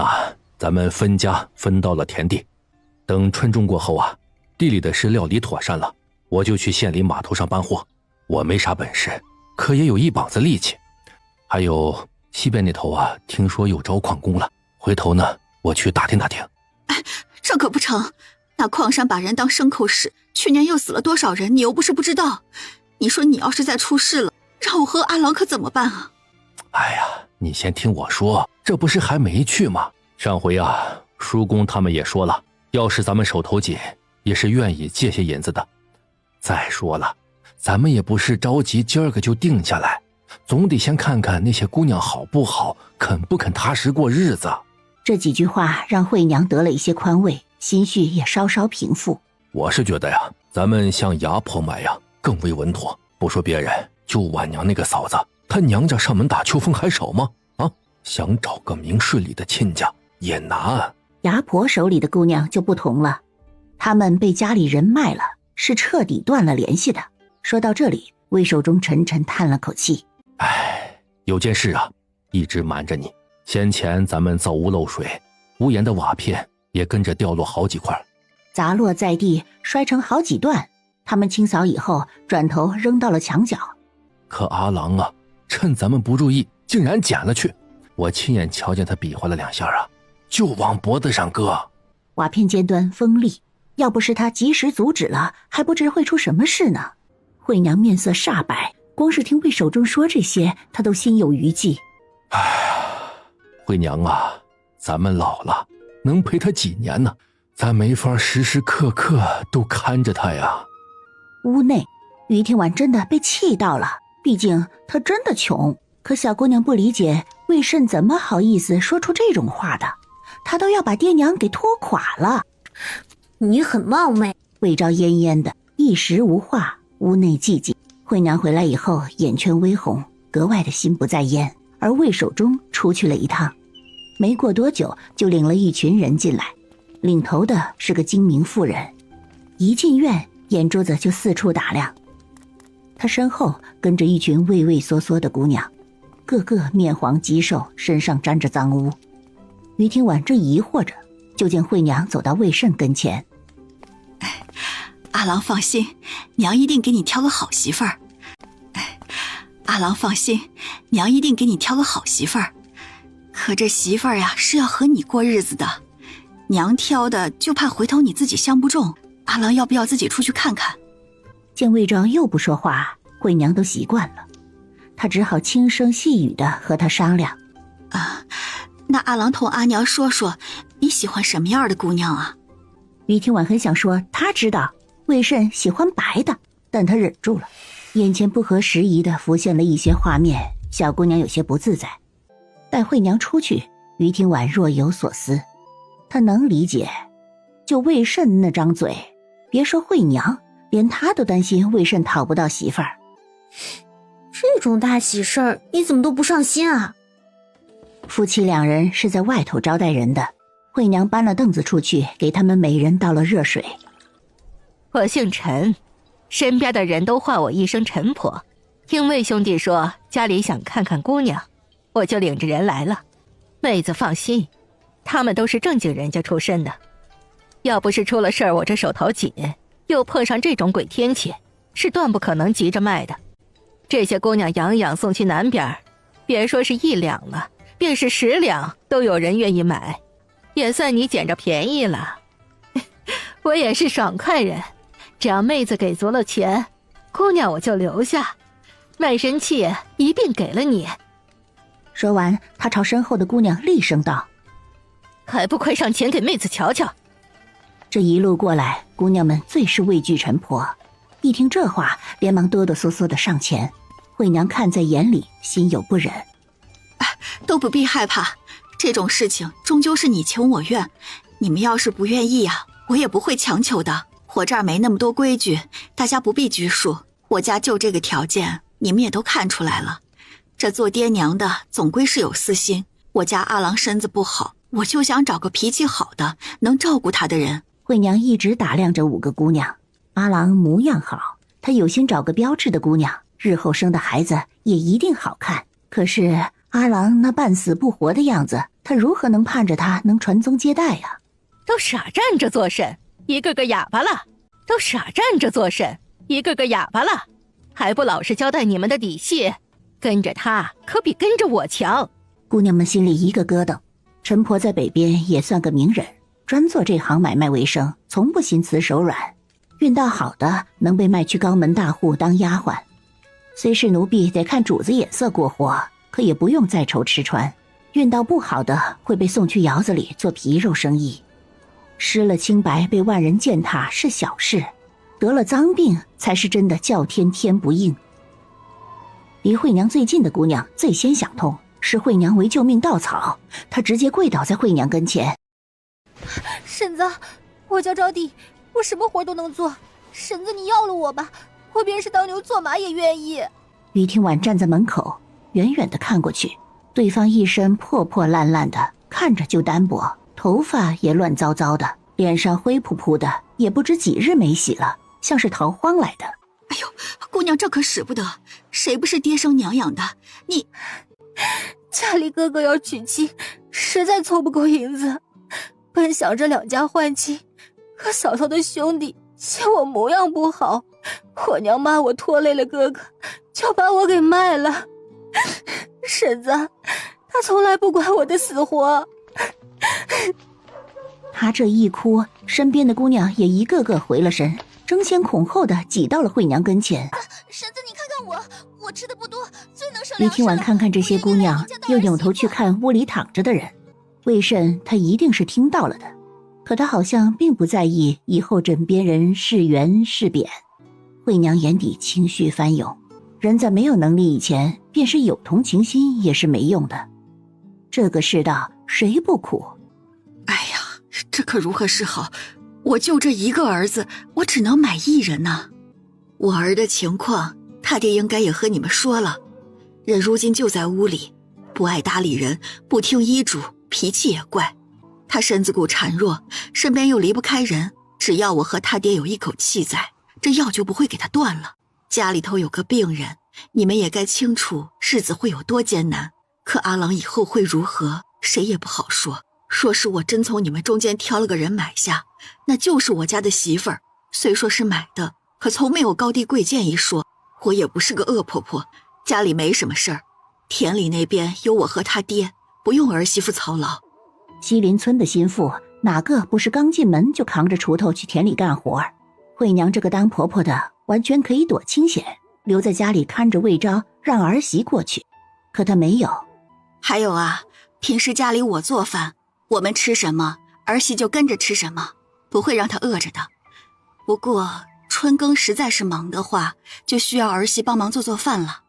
咱们分家分到了田地，等春种过后地里的事料理妥善了，我就去县里码头上搬货。我没啥本事，可也有一膀子力气。还有西边那头听说有招矿工了，回头我去打听打听。这可不成，那矿山把人当牲口使，去年又死了多少人，你又不是不知道。你说你要是再出事了，让我和阿郎可怎么办啊？你先听我说，这不是还没去吗？上回叔公他们也说了，要是咱们手头紧，也是愿意借些银子的。再说了，咱们也不是着急今儿个就定下来，总得先看看那些姑娘好不好，肯不肯踏实过日子。这几句话让惠娘得了一些宽慰，心绪也稍稍平复。我是觉得咱们向牙婆买更为稳妥。不说别人，就婉娘那个嫂子，她娘家上门打秋风还少吗？想找个明事理的亲家也难。牙婆手里的姑娘就不同了，他们被家里人卖了，是彻底断了联系的。说到这里，魏守忠沉沉叹了口气。有件事一直瞒着你。先前咱们造屋漏水，屋檐的瓦片也跟着掉落好几块，砸落在地，摔成好几段。他们清扫以后，转头扔到了墙角。可阿郎趁咱们不注意，竟然捡了去。我亲眼瞧见他比划了2下就往脖子上搁。瓦片尖端锋利，要不是他及时阻止了，还不知会出什么事呢。惠娘面色煞白，光是听魏守忠说这些，她都心有余悸。惠娘咱们老了，能陪她几年呢？咱没法时时刻刻都看着她呀。屋内，于天婉真的被气到了，毕竟她真的穷。可小姑娘不理解，魏慎怎么好意思说出这种话的？她都要把爹娘给拖垮了。你很冒昧。魏昭恹恹的，一时无话。屋内寂静。惠娘回来以后，眼圈微红，格外的心不在焉。而魏守忠出去了一趟，没过多久就领了一群人进来，领头的是个精明妇人。一进院，眼珠子就四处打量。他身后跟着一群畏畏缩缩的姑娘，个个面黄肌瘦，身上沾着脏污。于天婉正疑惑着，就见惠娘走到魏慎跟前。阿郎放心，娘一定给你挑个好媳妇儿。阿郎放心，娘一定给你挑个好媳妇儿。可这媳妇儿是要和你过日子的，娘挑的就怕回头你自己相不中。阿郎要不要自己出去看看？见魏昭又不说话，惠娘都习惯了，她只好轻声细语地和他商量。那阿郎同阿娘说说，你喜欢什么样的姑娘啊？于天婉很想说她知道魏慎喜欢白的，但她忍住了。眼前不合时宜地浮现了一些画面，小姑娘有些不自在。待惠娘出去，于天婉若有所思。她能理解，就魏慎那张嘴，别说惠娘，连她都担心魏慎讨不到媳妇儿。这种大喜事儿，你怎么都不上心啊？夫妻2人是在外头招待人的，惠娘搬了凳子出去，给他们每人倒了热水。我姓陈，身边的人都唤我一声陈婆。听魏兄弟说家里想看看姑娘，我就领着人来了。妹子放心，他们都是正经人家出身的。要不是出了事儿，我这手头紧，又碰上这种鬼天气，是断不可能急着卖的。这些姑娘养养送去南边，别说是1两了，便是10两都有人愿意买，也算你捡着便宜了。我也是爽快人，只要妹子给足了钱，姑娘我就留下，卖身契一并给了你。说完，他朝身后的姑娘厉声道：还不快上前给妹子瞧瞧。这一路过来，姑娘们最是畏惧陈婆，一听这话，连忙哆哆嗦嗦的上前。惠娘看在眼里，心有不忍。都不必害怕，这种事情终究是你情我愿，你们要是不愿意呀，我也不会强求的。我这儿没那么多规矩，大家不必拘束。我家就这个条件，你们也都看出来了。这做爹娘的总归是有私心。我家阿郎身子不好，我就想找个脾气好的，能照顾他的人。惠娘一直打量着5个姑娘，阿郎模样好，她有心找个标致的姑娘，日后生的孩子也一定好看。可是阿郎那半死不活的样子，她如何能盼着他能传宗接代呀？都傻站着做甚，一个个哑巴了。都傻站着做甚，一个个哑巴了，还不老实交代你们的底细？跟着他可比跟着我强。姑娘们心里一个咯噔。陈婆在北边也算个名人，专做这行买卖为生，从不心慈手软。运道好的能被卖去高门大户当丫鬟，虽是奴婢得看主子眼色过活，可也不用再愁吃穿。运道不好的会被送去窑子里做皮肉生意。失了清白被万人践踏是小事，得了脏病才是真的叫天天不应。离惠娘最近的姑娘最先想通，视惠娘为救命稻草，她直接跪倒在惠娘跟前。婶子，我叫招娣，我什么活都能做，婶子你要了我吧，我便是当牛做马也愿意。于听婉站在门口，远远地看过去，对方一身破破烂烂的，看着就单薄，头发也乱糟糟的，脸上灰扑扑的，也不知几日没洗了，像是逃荒来的。哎呦，姑娘这可使不得，谁不是爹生娘养的？你家里哥哥要娶妻，实在凑不够银子，本想着两家换妻，可嫂嫂的兄弟嫌我模样不好，我娘骂我拖累了哥哥，就把我给卖了。婶子，他从来不管我的死活。他这一哭，身边的姑娘也一个个回了神，争先恐后的挤到了惠娘跟前。婶子，你看看我吃的不多，最能省粮食了。于听婉看看这些姑娘，又扭头去看屋里躺着的人，魏慎他一定是听到了的，可他好像并不在意以后枕边人是圆是扁。惠娘眼底情绪翻涌，人在没有能力以前，便是有同情心也是没用的。这个世道谁不苦？哎呀，这可如何是好？我就这一个儿子，我只能买一人呐。我儿的情况，他爹应该也和你们说了。人如今就在屋里，不爱搭理人，不听医嘱，脾气也怪。他身子骨孱弱，身边又离不开人，只要我和他爹有一口气在，这药就不会给他断了。家里头有个病人，你们也该清楚日子会有多艰难。可阿郎以后会如何，谁也不好说。说是我真从你们中间挑了个人买下，那就是我家的媳妇儿。虽说是买的，可从没有高低贵贱一说。我也不是个恶婆婆，家里没什么事儿。田里那边有我和他爹，不用儿媳妇操劳。西林村的心腹哪个不是刚进门就扛着锄头去田里干活？惠娘这个当婆婆的完全可以躲清闲，留在家里看着魏昭，让儿媳过去。可她没有。还有啊，平时家里我做饭，我们吃什么，儿媳就跟着吃什么，不会让她饿着的。不过春耕实在是忙的话，就需要儿媳帮忙做做饭了。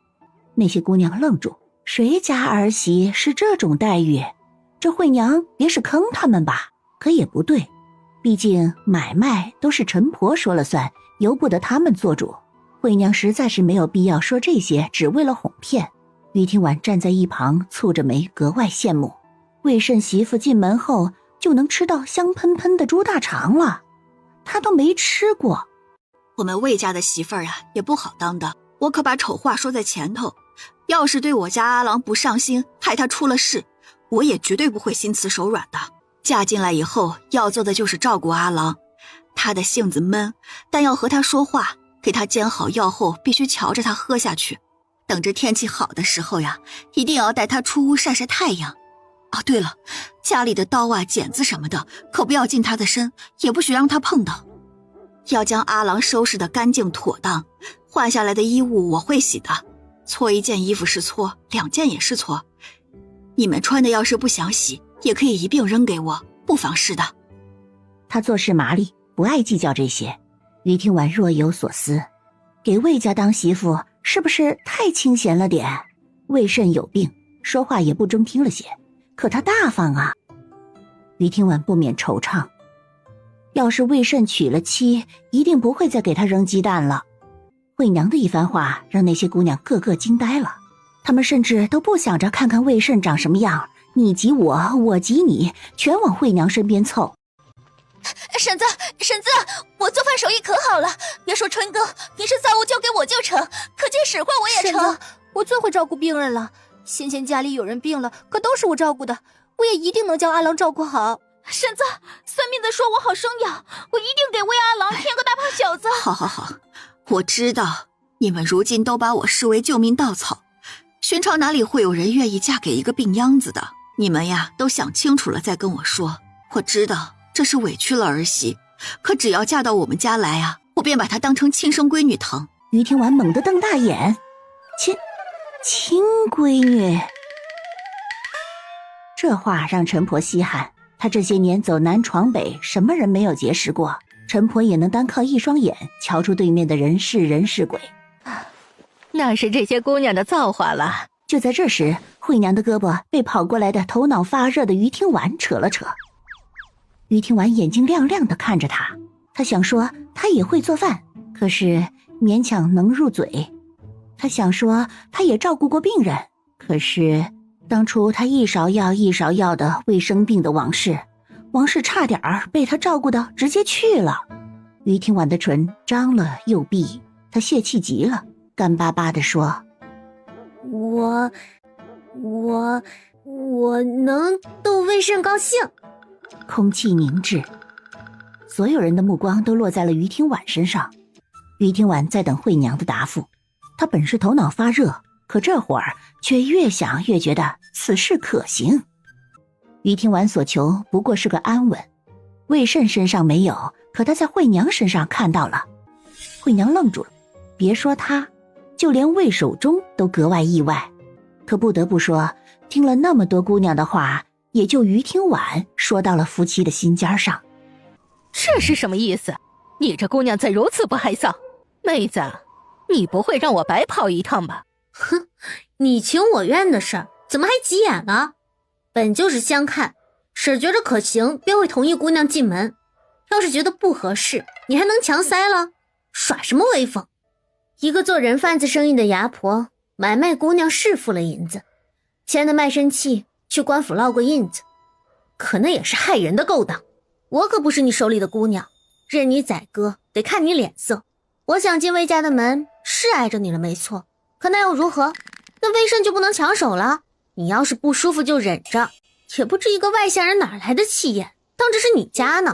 那些姑娘愣住，谁家儿媳是这种待遇？这惠娘别是坑他们吧？可也不对，毕竟买卖都是陈婆说了算，由不得他们做主。惠娘实在是没有必要说这些，只为了哄骗。于听婉站在一旁蹙着眉，格外羡慕。魏慎媳妇进门后就能吃到香喷喷的猪大肠了，她都没吃过。我们魏家的媳妇儿啊，也不好当的，我可把丑话说在前头。要是对我家阿郎不上心，害他出了事，我也绝对不会心慈手软的。嫁进来以后，要做的就是照顾阿郎。他的性子闷，但要和他说话，给他煎好药后，必须瞧着他喝下去。等着天气好的时候呀，一定要带他出屋晒晒太阳。哦，对了，家里的刀啊、剪子什么的，可不要近他的身，也不许让他碰到。要将阿郎收拾得干净妥当，换下来的衣物我会洗的，搓一件衣服是搓，2件也是搓。你们穿的要是不想洗，也可以一并扔给我，不妨事的。他做事麻利，不爱计较这些。于听婉若有所思，给魏家当媳妇是不是太清闲了点？魏慎有病，说话也不中听了些，可他大方啊。于听婉不免惆怅，要是魏慎娶了妻，一定不会再给他扔鸡蛋了。惠娘的一番话让那些姑娘个个惊呆了，她们甚至都不想着看看魏慎长什么样，你挤我，我挤你，全往惠娘身边凑。婶子，我做饭手艺可好了，别说春耕，平时杂物交给我就成，可见使唤我也成。婶子，我最会照顾病人了，先前家里有人病了，可都是我照顾的，我也一定能将阿郎照顾好。婶子，算命的说我好生养，我一定给魏阿郎添个大胖小子。好，我知道你们如今都把我视为救命稻草，寻常哪里会有人愿意嫁给一个病秧子的？你们呀，都想清楚了再跟我说。我知道这是委屈了儿媳，可只要嫁到我们家来啊，我便把她当成亲生闺女疼。于听完猛地瞪大眼，亲闺女，这话让陈婆稀罕。她这些年走南闯北，什么人没有结识过，陈婆也能单靠一双眼瞧出对面的人是人是鬼。那是这些姑娘的造化了。就在这时，惠娘的胳膊被跑过来的头脑发热的于听婉扯了扯。于听婉眼睛亮亮地看着她，她想说她也会做饭，可是勉强能入嘴。她想说她也照顾过病人，可是当初她一勺药一勺药的为生病的王氏差点被她照顾到直接去了。于听婉的唇张了又闭，她泄气极了，干巴巴地说：我能逗魏慎高兴。空气凝滞，所有人的目光都落在了于听婉身上。于听婉在等惠娘的答复，她本是头脑发热，可这会儿却越想越觉得此事可行。于听婉所求不过是个安稳，魏慎身上没有，可她在惠娘身上看到了。惠娘愣住了，别说她，就连魏守忠都格外意外。可不得不说，听了那么多姑娘的话，也就于听婉说到了夫妻的心尖上。这是什么意思？你这姑娘怎如此不害臊？妹子，你不会让我白跑一趟吧？哼，你情我愿的事儿，怎么还急眼了？本就是相看，婶觉着可行，便会同意姑娘进门。要是觉得不合适，你还能强塞了？耍什么威风？一个做人贩子生意的牙婆，买卖姑娘是付了银子，签的卖身契，去官府烙过印子，可那也是害人的勾当。我可不是你手里的姑娘，任你宰割，得看你脸色。我想进魏家的门，是挨着你了没错，可那又如何？那魏慎就不能抢手了？你要是不舒服就忍着，也不知一个外乡人哪来的气焰，当这是你家呢。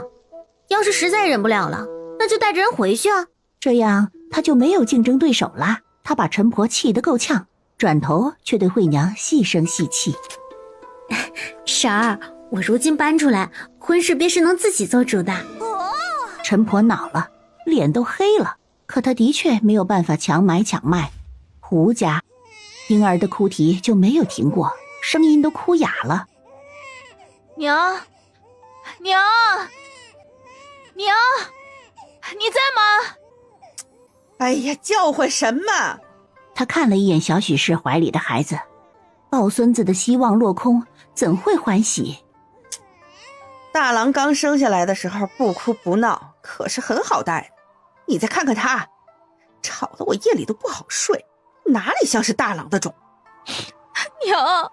要是实在忍不了了，那就带着人回去啊。这样他就没有竞争对手了。他把陈婆气得够呛，转头却对惠娘细声细气：婶儿，我如今搬出来，婚事便是能自己做主的。陈婆恼了，脸都黑了，可她的确没有办法强买强卖。胡家婴儿的哭啼就没有停过，声音都哭哑了。娘，你在吗？哎呀，叫唤什么？他看了一眼小许氏怀里的孩子，抱孙子的希望落空，怎会欢喜？大郎刚生下来的时候不哭不闹，可是很好带的。你再看看他，吵得我夜里都不好睡，哪里像是大郎的种？娘，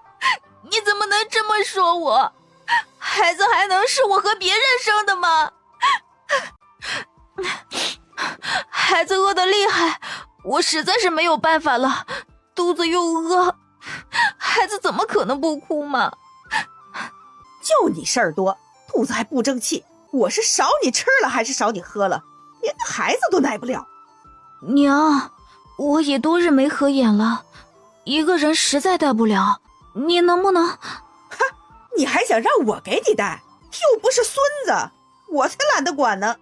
你怎么能这么说我？孩子还能是我和别人生的吗？孩子饿得厉害，我实在是没有办法了，肚子又饿，孩子怎么可能不哭嘛？就你事儿多，肚子还不争气，我是少你吃了还是少你喝了，连个孩子都奶不了。娘，我也多日没合眼了，一个人实在带不了，你能不能……哈，你还想让我给你带？又不是孙子，我才懒得管呢。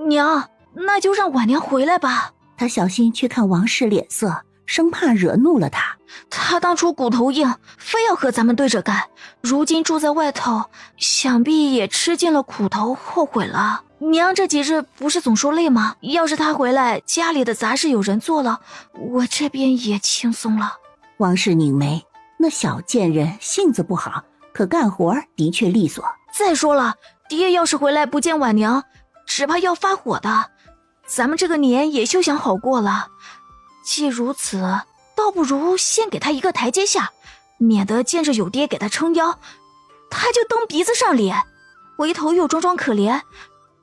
娘，那就让婉娘回来吧。他小心去看王氏脸色，生怕惹怒了他。他当初骨头硬，非要和咱们对着干，如今住在外头，想必也吃尽了苦头，后悔了。娘这几日不是总说累吗？要是他回来，家里的杂事有人做了，我这边也轻松了。王氏拧眉，那小贱人性子不好，可干活的确利索。再说了，爹要是回来不见婉娘，只怕要发火的。咱们这个年也休想好过了。既如此，倒不如先给他一个台阶下，免得见着有爹给他撑腰，他就蹬鼻子上脸，回头又装装可怜，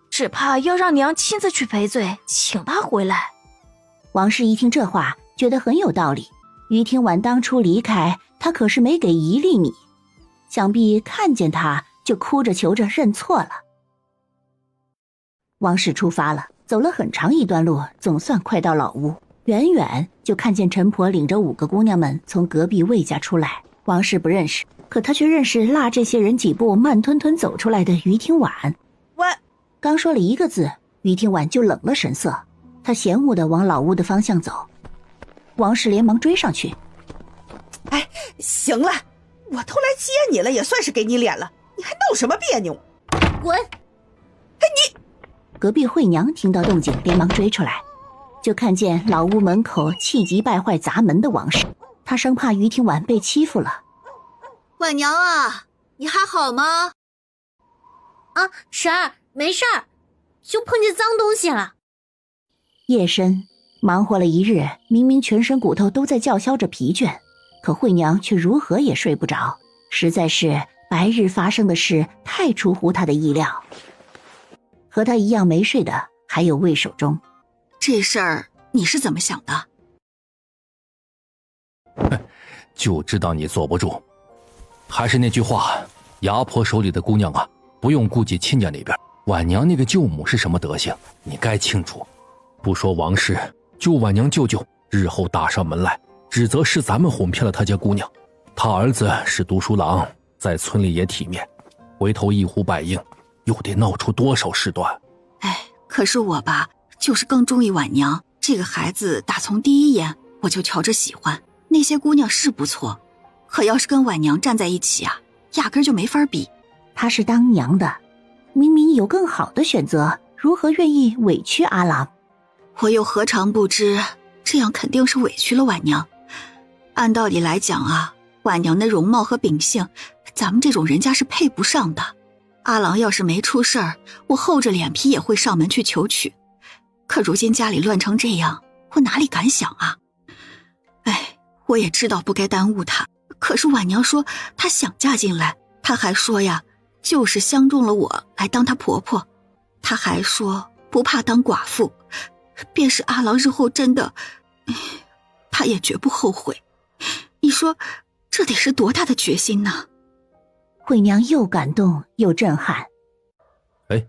只怕要让娘亲自去赔罪，请他回来。王氏一听这话，觉得很有道理。于天婉当初离开，他可是没给1粒米，想必看见他就哭着求着认错了。王氏出发了，走了很长一段路，总算快到老屋。远远就看见陈婆领着5个姑娘们从隔壁魏家出来。王氏不认识，可他却认识落这些人几步慢吞吞走出来的于听婉。刚说了1个字，于听婉就冷了神色，他嫌恶地往老屋的方向走。王氏连忙追上去。哎，行了，我都来接你了，也算是给你脸了，你还闹什么别扭？滚！哎，你！隔壁惠娘听到动静，连忙追出来，就看见老屋门口气急败坏砸门的王氏，她生怕于听婉被欺负了。婉娘啊，你还好吗？啊，婶儿，没事儿，就碰见脏东西了。夜深，忙活了一日，明明全身骨头都在叫嚣着疲倦，可惠娘却如何也睡不着，实在是白日发生的事太出乎她的意料。和她一样没睡的还有魏守忠。这事儿你是怎么想的？就知道你坐不住。还是那句话，牙婆手里的姑娘啊，不用顾及亲家那边，婉娘那个舅母是什么德行，你该清楚。不说王氏，就婉娘舅舅日后打上门来，指责是咱们哄骗了他家姑娘。他儿子是读书郎，在村里也体面，回头一呼百应，又得闹出多少事端。哎，可是我吧，就是更中意婉娘这个孩子，打从第一眼我就瞧着喜欢。那些姑娘是不错，可要是跟婉娘站在一起啊，压根就没法比。她是当娘的，明明有更好的选择，如何愿意委屈阿郎？我又何尝不知，这样肯定是委屈了婉娘。按道理来讲啊，婉娘的容貌和秉性，咱们这种人家是配不上的。阿郎要是没出事儿，我厚着脸皮也会上门去求娶。可如今家里乱成这样，我哪里敢想啊？哎，我也知道不该耽误她，可是婉娘说她想嫁进来，她还说呀，就是相中了我来当她婆婆。她还说不怕当寡妇，便是阿郎日后真的，她也绝不后悔。你说这得是多大的决心呢？惠娘又感动又震撼。哎，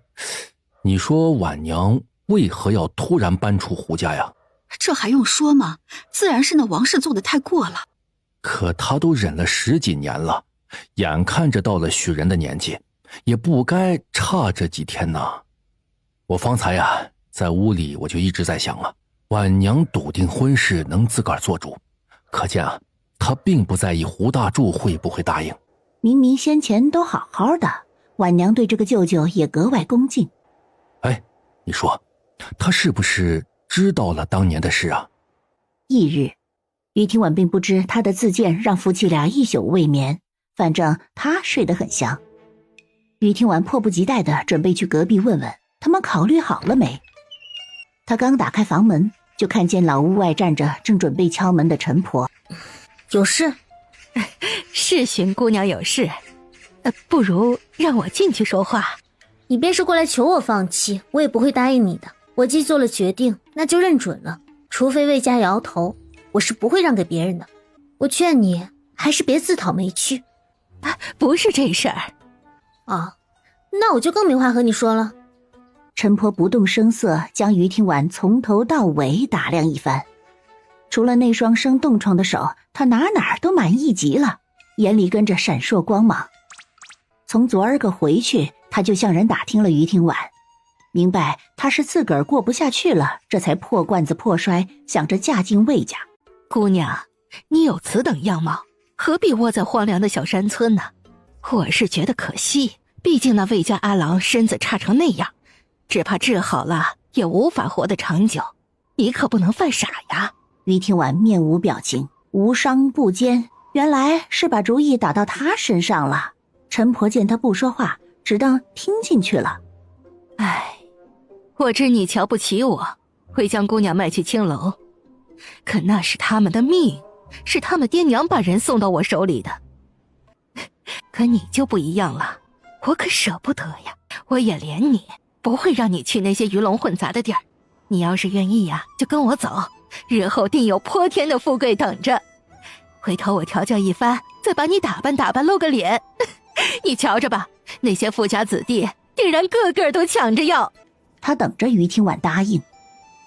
你说婉娘为何要突然搬出胡家呀？这还用说吗？自然是那王氏做的太过了。可她都忍了10几年了，眼看着到了许人的年纪，也不该差这几天呐。我方才呀，在屋里我就一直在想啊，婉娘笃定婚事能自个儿做主，可见啊，她并不在意胡大柱会不会答应。明明先前都好好的，婉娘对这个舅舅也格外恭敬。哎，你说，她是不是知道了当年的事啊？翌日，于听婉并不知他的自荐让夫妻俩一宿未眠，反正他睡得很香。于听婉迫不及待地准备去隔壁问问他们考虑好了没。他刚打开房门，就看见老屋外站着正准备敲门的陈婆。有事？是寻姑娘有事，不如让我进去说话。你便是过来求我放弃，我也不会答应你的。我既做了决定，那就认准了，除非魏家摇头，我是不会让给别人的。我劝你还是别自讨没趣。不是这事儿。啊，那我就更没话和你说了。陈婆不动声色将于听婉从头到尾打量一番，除了那双生冻疮的手，她哪都满意极了，眼里跟着闪烁光芒。从昨儿个回去，她就向人打听了于听婉，明白她是自个儿过不下去了，这才破罐子破摔，想着嫁进魏家。姑娘，你有此等样貌，何必窝在荒凉的小山村呢？我是觉得可惜，毕竟那魏家阿郎身子差成那样，只怕治好了也无法活得长久。你可不能犯傻呀。于听婉面无表情，无商不奸，原来是把主意打到他身上了。陈婆见他不说话，只当听进去了。唉，我知你瞧不起我，会将姑娘卖去青楼，可那是他们的命，是他们爹娘把人送到我手里的。可你就不一样了，我可舍不得呀，我也怜你，不会让你去那些鱼龙混杂的地儿。你要是愿意呀，就跟我走，日后定有泼天的富贵等着。回头我调教一番，再把你打扮打扮，露个脸，你瞧着吧，那些富家子弟定然个个都抢着要。他等着于听婉答应，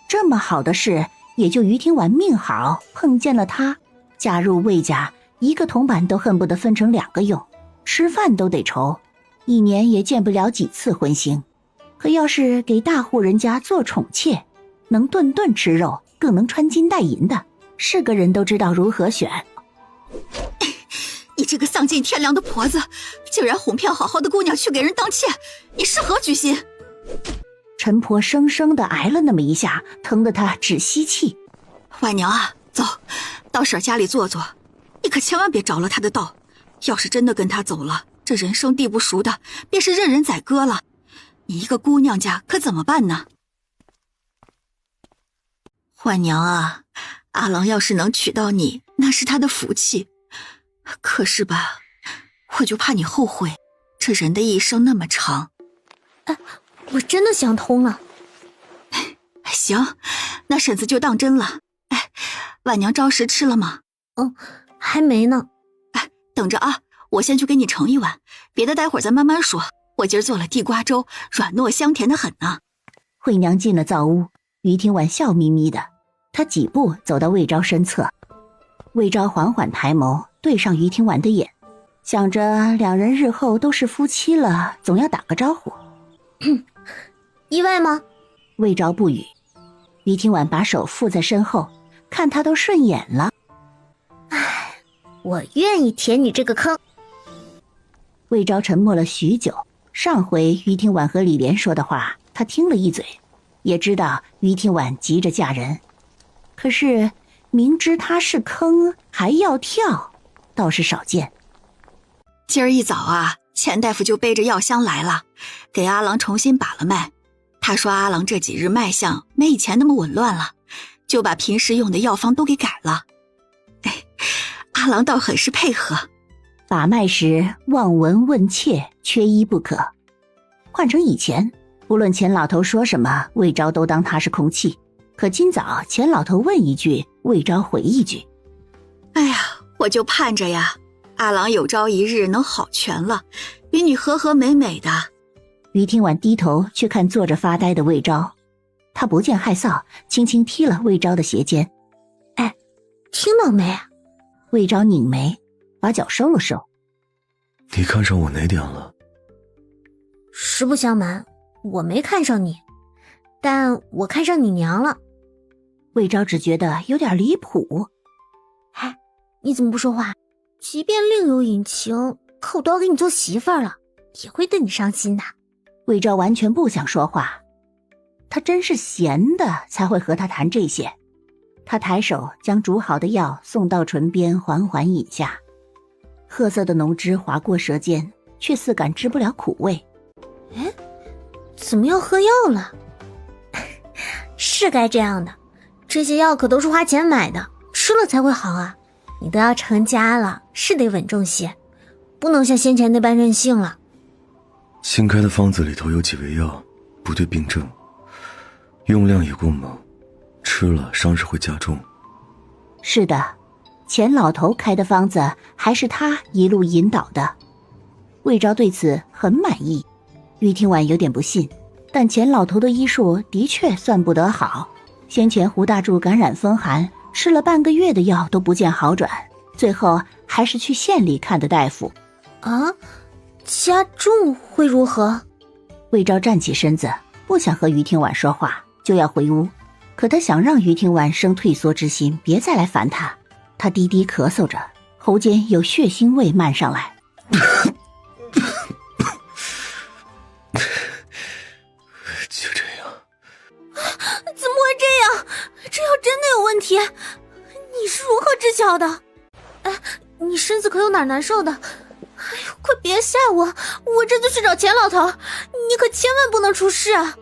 这么好的事，也就于听婉命好，碰见了他。嫁入魏家，一个铜板都恨不得分成2个用，吃饭都得愁，一年也见不了几次荤腥。可要是给大户人家做宠妾，能顿顿吃肉，更能穿金戴银的，是个人都知道如何选。你这个丧尽天良的婆子，竟然哄骗好好的姑娘去给人当妾，你是何居心？陈婆生生地挨了那么一下，疼得她只吸气。婉娘啊，走，到婶家里坐坐，你可千万别着了她的道。要是真的跟她走了，这人生地不熟的，便是任人宰割了。你一个姑娘家可怎么办呢？婉娘啊，阿郎要是能娶到你，那是他的福气。可是吧，我就怕你后悔，这人的一生那么长。我真的想通了。行，那婶子就当真了。婉娘招食吃了吗？还没呢。等着啊，我先去给你盛一碗，别的待会儿咱慢慢说。我今儿做了地瓜粥，软糯香甜的很呢。惠娘进了灶屋，于听婉笑眯眯的，她几步走到魏昭身侧。魏昭缓缓抬眸，对上于听婉的眼，想着两人日后都是夫妻了，总要打个招呼。意外吗？魏昭不语。于听婉把手附在身后，看他都顺眼了。我愿意填你这个坑。魏昭沉默了许久，上回于听婉和李莲说的话，他听了一嘴，也知道于听婉急着嫁人，可是明知他是坑还要跳，倒是少见。今儿一早啊，钱大夫就背着药箱来了，给阿郎重新把了脉。他说阿郎这几日脉象没以前那么紊乱了，就把平时用的药方都给改了。阿郎倒很是配合，把脉时望闻问切，缺一不可。换成以前，无论钱老头说什么，魏昭都当他是空气。可今早钱老头问一句，魏昭回一句。哎呀，我就盼着呀，阿郎有朝一日能好全了，与你和和美美的。于听婉低头去看坐着发呆的魏昭，他不见害臊，轻轻踢了魏昭的鞋尖。听到没？魏昭拧眉，把脚收了收。你看上我哪点了？实不相瞒，我没看上你，但我看上你娘了。魏昭只觉得有点离谱。你怎么不说话？即便另有隐情，可我都要给你做媳妇儿了，也会对你伤心的。魏昭完全不想说话，他真是闲的才会和他谈这些。他抬手将煮好的药送到唇边，缓缓饮下。褐色的浓汁划过舌尖，却似感知不了苦味。怎么要喝药了？是该这样的，这些药可都是花钱买的，吃了才会好啊。你都要成家了，是得稳重些，不能像先前那般任性了。新开的方子里头有几味药不对病症，用量也过猛，吃了伤势会加重。是的，钱老头开的方子还是他一路引导的。魏昭对此很满意。于听婉有点不信，但钱老头的医术的确算不得好。先前胡大柱感染风寒，吃了半个月的药都不见好转，最后还是去县里看的大夫。加重会如何？魏昭站起身子，不想和于听婉说话，就要回屋。可他想让于听婉生退缩之心，别再来烦他。他低低咳嗽着，喉间有血腥味漫上来。就这样。怎么会这样？这药真的有问题？你是如何知晓的？你身子可有哪难受的？快别吓我！我这就去找钱老头，你可千万不能出事啊！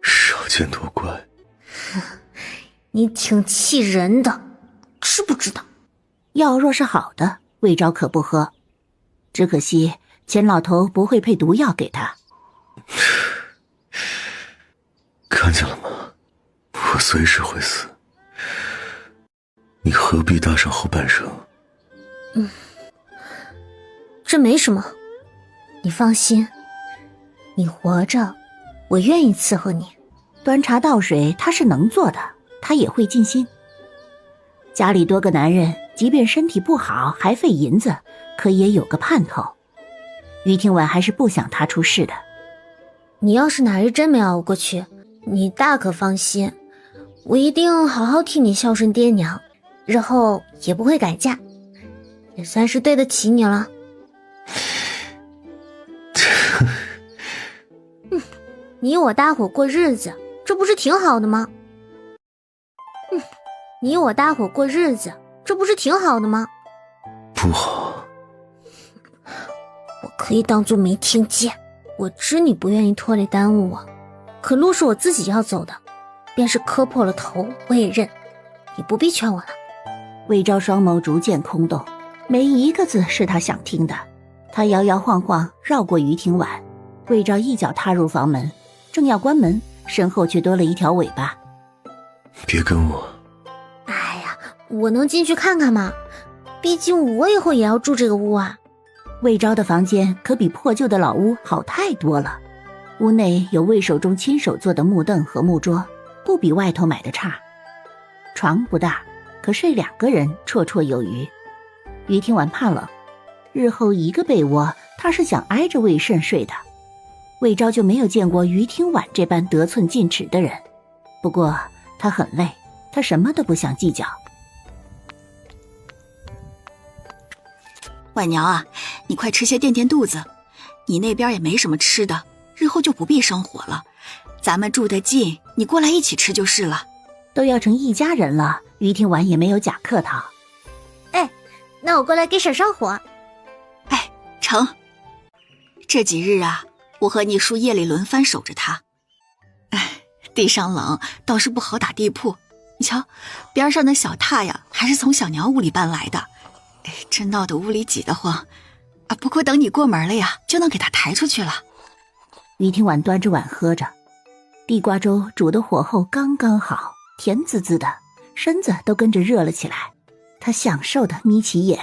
少见多怪。你挺气人的，知不知道？药若是好的，魏昭可不喝。只可惜钱老头不会配毒药给他。看见了吗？我随时会死，你何必搭上后半生？这没什么，你放心，你活着，我愿意伺候你。端茶倒水他是能做的，他也会尽心。家里多个男人，即便身体不好还费银子，可也有个盼头。于听婉还是不想他出事的。你要是哪日真没熬过去，你大可放心，我一定好好替你孝顺爹娘，日后也不会改嫁，也算是对得起你了。你我搭伙过日子，这不是挺好的吗？你我搭伙过日子，这不是挺好的吗？不好。我可以当作没听见。我知你不愿意拖累耽误我，可路是我自己要走的，便是磕破了头我也认，你不必劝我了。魏昭双眸逐渐空洞，没一个字是他想听的。他摇摇晃晃绕过于庭婉，魏昭一脚踏入房门，正要关门，身后却多了一条尾巴。别跟我。哎呀，我能进去看看吗？毕竟我以后也要住这个屋啊。魏昭的房间可比破旧的老屋好太多了，屋内有魏守忠亲手做的木凳和木桌，不比外头买的差。床不大，可睡2个人绰绰有余。于听婉怕冷，日后一个被窝他是想挨着魏慎睡的。魏昭就没有见过于听婉这般得寸进尺的人，不过他很累，他什么都不想计较。婉娘啊，你快吃些垫垫肚子，你那边也没什么吃的，日后就不必生火了。咱们住得近，你过来一起吃就是了。都要成一家人了，于听婉也没有假客套。哎，那我过来给婶上火。哎，成。这几日啊，我和你叔夜里轮番守着他。哎，地上冷，倒是不好打地铺。你瞧，边上的小榻呀，还是从小娘屋里搬来的。哎，这闹得屋里挤得慌啊！不过等你过门了呀，就能给他抬出去了。于听婉端着碗喝着，地瓜粥煮的火候刚刚好，甜滋滋的，身子都跟着热了起来。他享受的眯起眼，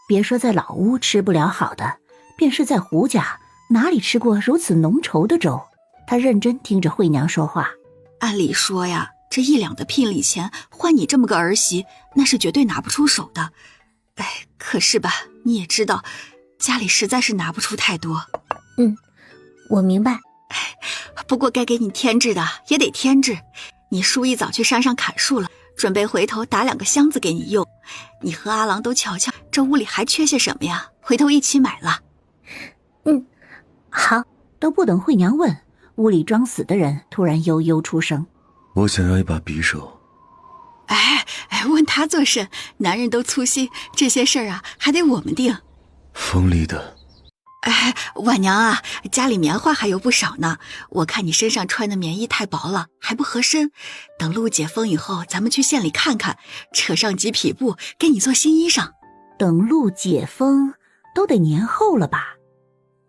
别说在老屋吃不了好的，便是在胡家哪里吃过如此浓稠的粥。他认真听着惠娘说话。按理说呀，这1两的聘礼钱换你这么个儿媳，那是绝对拿不出手的。哎，可是吧，你也知道，家里实在是拿不出太多。我明白。不过该给你添置的也得添置。你叔一早去山上砍树了，准备回头打2个箱子给你用。你和阿郎都瞧瞧，这屋里还缺些什么呀？回头一起买了。好。都不等惠娘问，屋里装死的人突然悠悠出声：我想要一把匕首。问他做甚？男人都粗心，这些事儿啊，还得我们定。锋利的。哎，婉娘啊，家里棉花还有不少呢。我看你身上穿的棉衣太薄了，还不合身。等路解封以后，咱们去县里看看，扯上几匹布，给你做新衣裳。等路解封，都得年后了吧？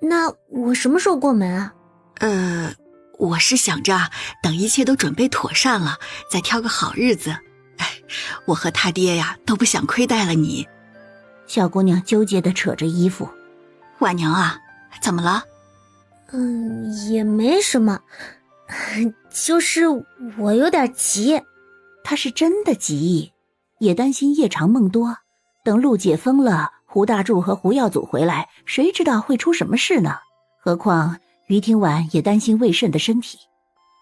那我什么时候过门啊？我是想着等一切都准备妥善了，再挑个好日子。我和他爹呀都不想亏待了你。小姑娘纠结地扯着衣服。婉娘啊，怎么了？也没什么，就是我有点急。她是真的急，也担心夜长梦多。等路解封了，胡大柱和胡耀祖回来，谁知道会出什么事呢？何况于听婉也担心魏慎的身体，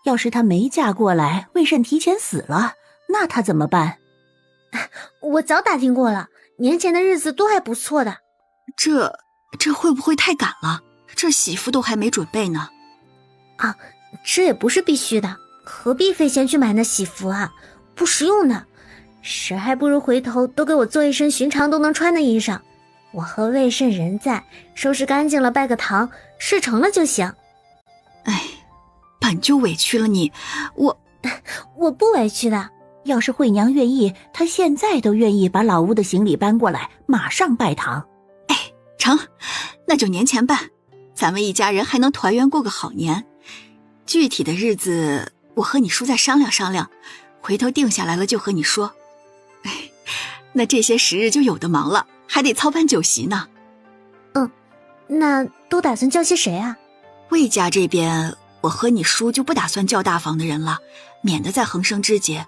要是她没嫁过来，魏慎提前死了，那她怎么办？我早打听过了，年前的日子都还不错的。这会不会太赶了？这媳妇都还没准备呢。啊，这也不是必须的，何必费钱去买那喜服啊？不实用的，婶还不如回头都给我做一身寻常都能穿的衣裳，我和魏慎人在，收拾干净了拜个堂，事成了就行。哎，本就委屈了你，我不委屈的。要是惠娘愿意，她现在都愿意把老吴的行李搬过来，马上拜堂。哎，成，那就年前办，咱们一家人还能团圆过个好年。具体的日子我和你叔再商量商量，回头定下来了就和你说。哎，那这些时日就有的忙了，还得操办酒席呢。那都打算叫些谁啊？魏家这边我和你叔就不打算叫大房的人了，免得再横生枝节。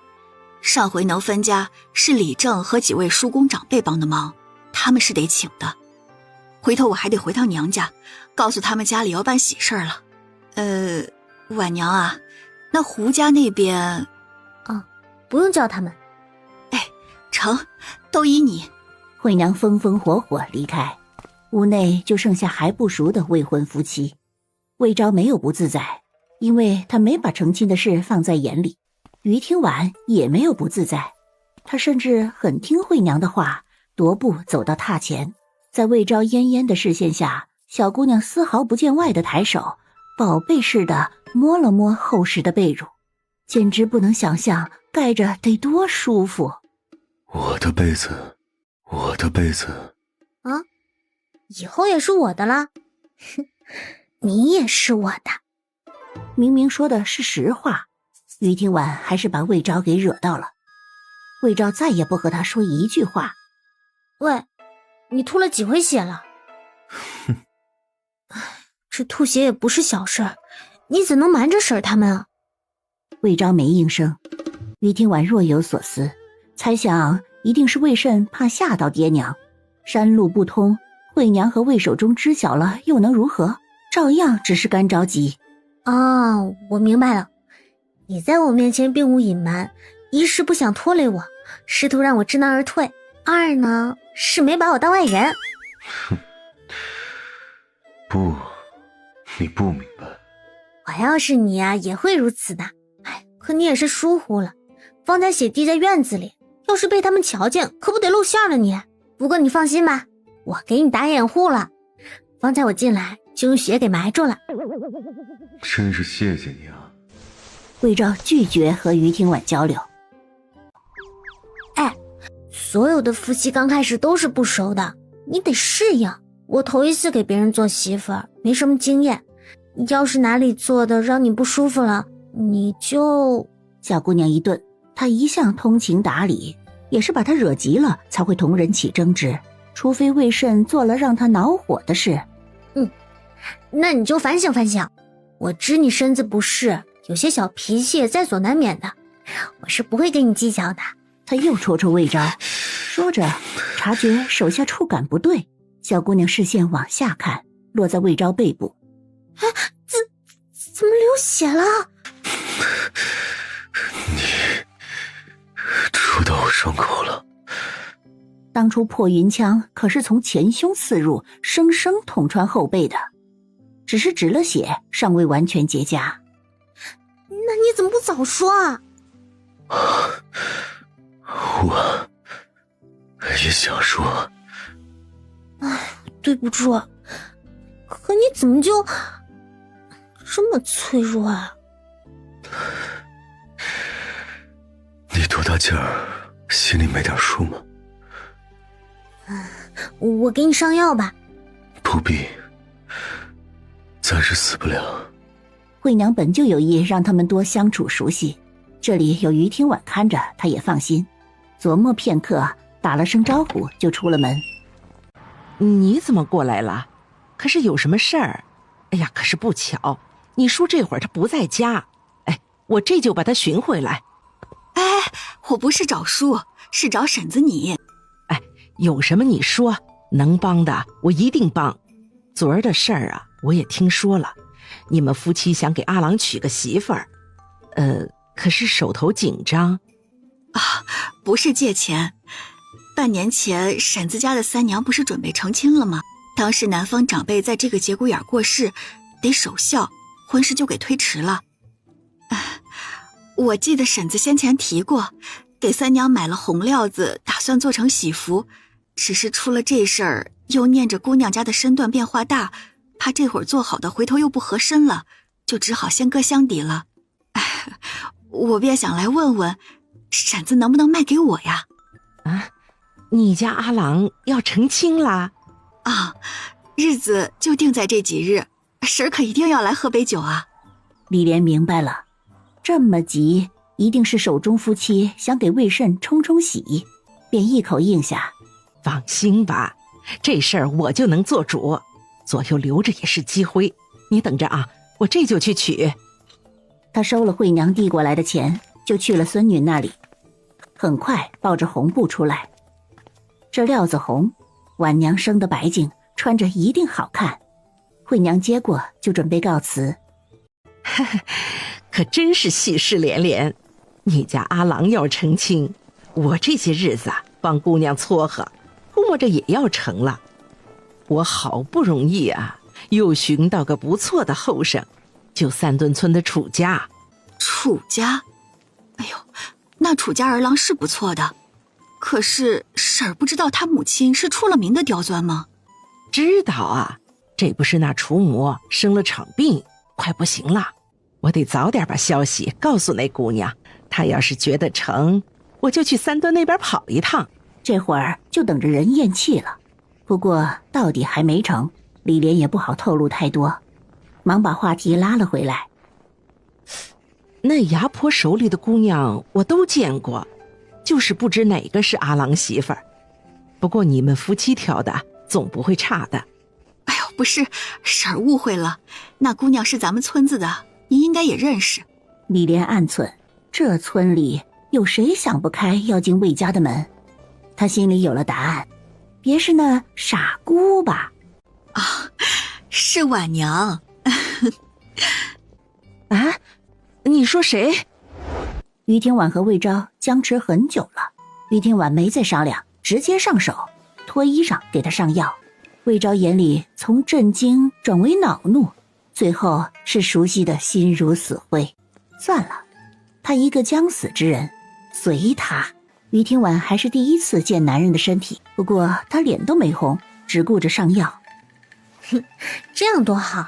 上回能分家是李正和几位叔公长辈帮的忙，他们是得请的。回头我还得回趟娘家，告诉他们家里要办喜事儿了。婉娘啊，那胡家那边……不用叫他们。哎，成，都依你。惠娘风风火火离开，屋内就剩下还不熟的未婚夫妻。魏昭没有不自在，因为他没把成亲的事放在眼里。于听婉也没有不自在，他甚至很听惠娘的话，踱步走到榻前，在魏昭恹恹的视线下，小姑娘丝毫不见外的抬手，宝贝似的摸了摸厚实的被褥，简直不能想象盖着得多舒服。我的被子，我的被子啊，以后也是我的啦。你也是我的。明明说的是实话，于听婉还是把魏昭给惹到了。魏昭再也不和他说一句话。喂，你吐了几回血了？这吐血也不是小事儿，你怎能瞒着婶儿他们啊？魏昭没应声。于听婉若有所思，猜想一定是魏慎怕吓到爹娘。山路不通，惠娘和魏守忠知晓了又能如何？照样只是干着急。我明白了，你在我面前并无隐瞒，一是不想拖累我，试图让我知难而退；二呢，是没把我当外人。不，你不明白。我要是你啊，也会如此的。可你也是疏忽了，方家血滴在院子里，要是被他们瞧见，可不得露馅了你。不过你放心吧，我给你打掩护了。方才我进来就用血给埋住了。真是谢谢你啊。魏昭拒绝和于听婉交流。所有的夫妻刚开始都是不熟的，你得适应。我头一次给别人做媳妇儿，没什么经验，要是哪里做的让你不舒服了，你就……小姑娘一顿，她一向通情达理，也是把她惹急了才会同人起争执，除非魏慎做了让她恼火的事。那你就反省反省。我知你身子不适，有些小脾气在所难免的，我是不会跟你计较的。他又戳戳魏昭，说着察觉手下触感不对，小姑娘视线往下看，落在魏昭背部。怎么流血了？你戳到我伤口了。当初破云枪可是从前胸刺入，生生捅穿后背的，只是止了血，尚未完全结痂。那你怎么不早说啊？我也想说。对不住，可你怎么就这么脆弱啊？你多大劲儿，心里没点数吗？我给你上药吧。不必，暂时死不了。惠娘本就有意让他们多相处熟悉，这里有于听婉看着，她也放心。琢磨片刻，打了声招呼就出了门。你怎么过来了？可是有什么事儿？哎呀，可是不巧，你叔这会儿他不在家。我这就把他寻回来。我不是找叔，是找婶子你。有什么你说，能帮的我一定帮。昨儿的事儿啊，我也听说了，你们夫妻想给阿郎娶个媳妇儿，可是手头紧张。不是借钱，半年前婶子家的三娘不是准备成亲了吗？当时男方长辈在这个节骨眼过世，得守孝，婚事就给推迟了。我记得婶子先前提过，给三娘买了红料子，打算做成喜服，只是出了这事儿，又念着姑娘家的身段变化大，怕这会儿做好的回头又不合身了，就只好先搁箱底了。我便想来问问，婶子能不能卖给我呀？啊，你家阿郎要成亲啦？啊，日子就定在这几日，婶儿可一定要来喝杯酒啊。李莲明白了，这么急，一定是手中夫妻想给魏慎冲冲喜，便一口应下。放心吧，这事儿我就能做主，左右留着也是积灰。你等着啊，我这就去取。他收了惠娘递过来的钱，就去了孙女那里，很快抱着红布出来。这料子红，晚娘生的白净，穿着一定好看。惠娘接过就准备告辞。可真是喜事连连，你家阿郎要成亲，我这些日子帮姑娘撮合，估摸着也要成了。我好不容易啊，又寻到个不错的后生，就三墩村的楚家。楚家？哎呦，那楚家儿郎是不错的，可是婶儿不知道他母亲是出了名的刁钻吗？知道啊，这不是那楚母生了场病，快不行了，我得早点把消息告诉那姑娘，她要是觉得成，我就去三墩那边跑一趟。这会儿就等着人咽气了。不过到底还没成，李莲也不好透露太多，忙把话题拉了回来。那牙婆手里的姑娘我都见过，就是不知哪个是阿郎媳妇儿。不过你们夫妻挑的总不会差的。哎呦，不是，婶儿误会了，那姑娘是咱们村子的，您应该也认识。李莲暗忖，这村里有谁想不开要进魏家的门？他心里有了答案，别是那傻姑吧？啊，是晚娘。啊，你说谁？于天婉和魏昭僵持很久了，于天婉没再商量，直接上手，脱衣裳给他上药。魏昭眼里从震惊转为恼怒，最后是熟悉的心如死灰。算了，他一个将死之人，随他。于天婉还是第一次见男人的身体，不过他脸都没红，只顾着上药。哼，这样多好，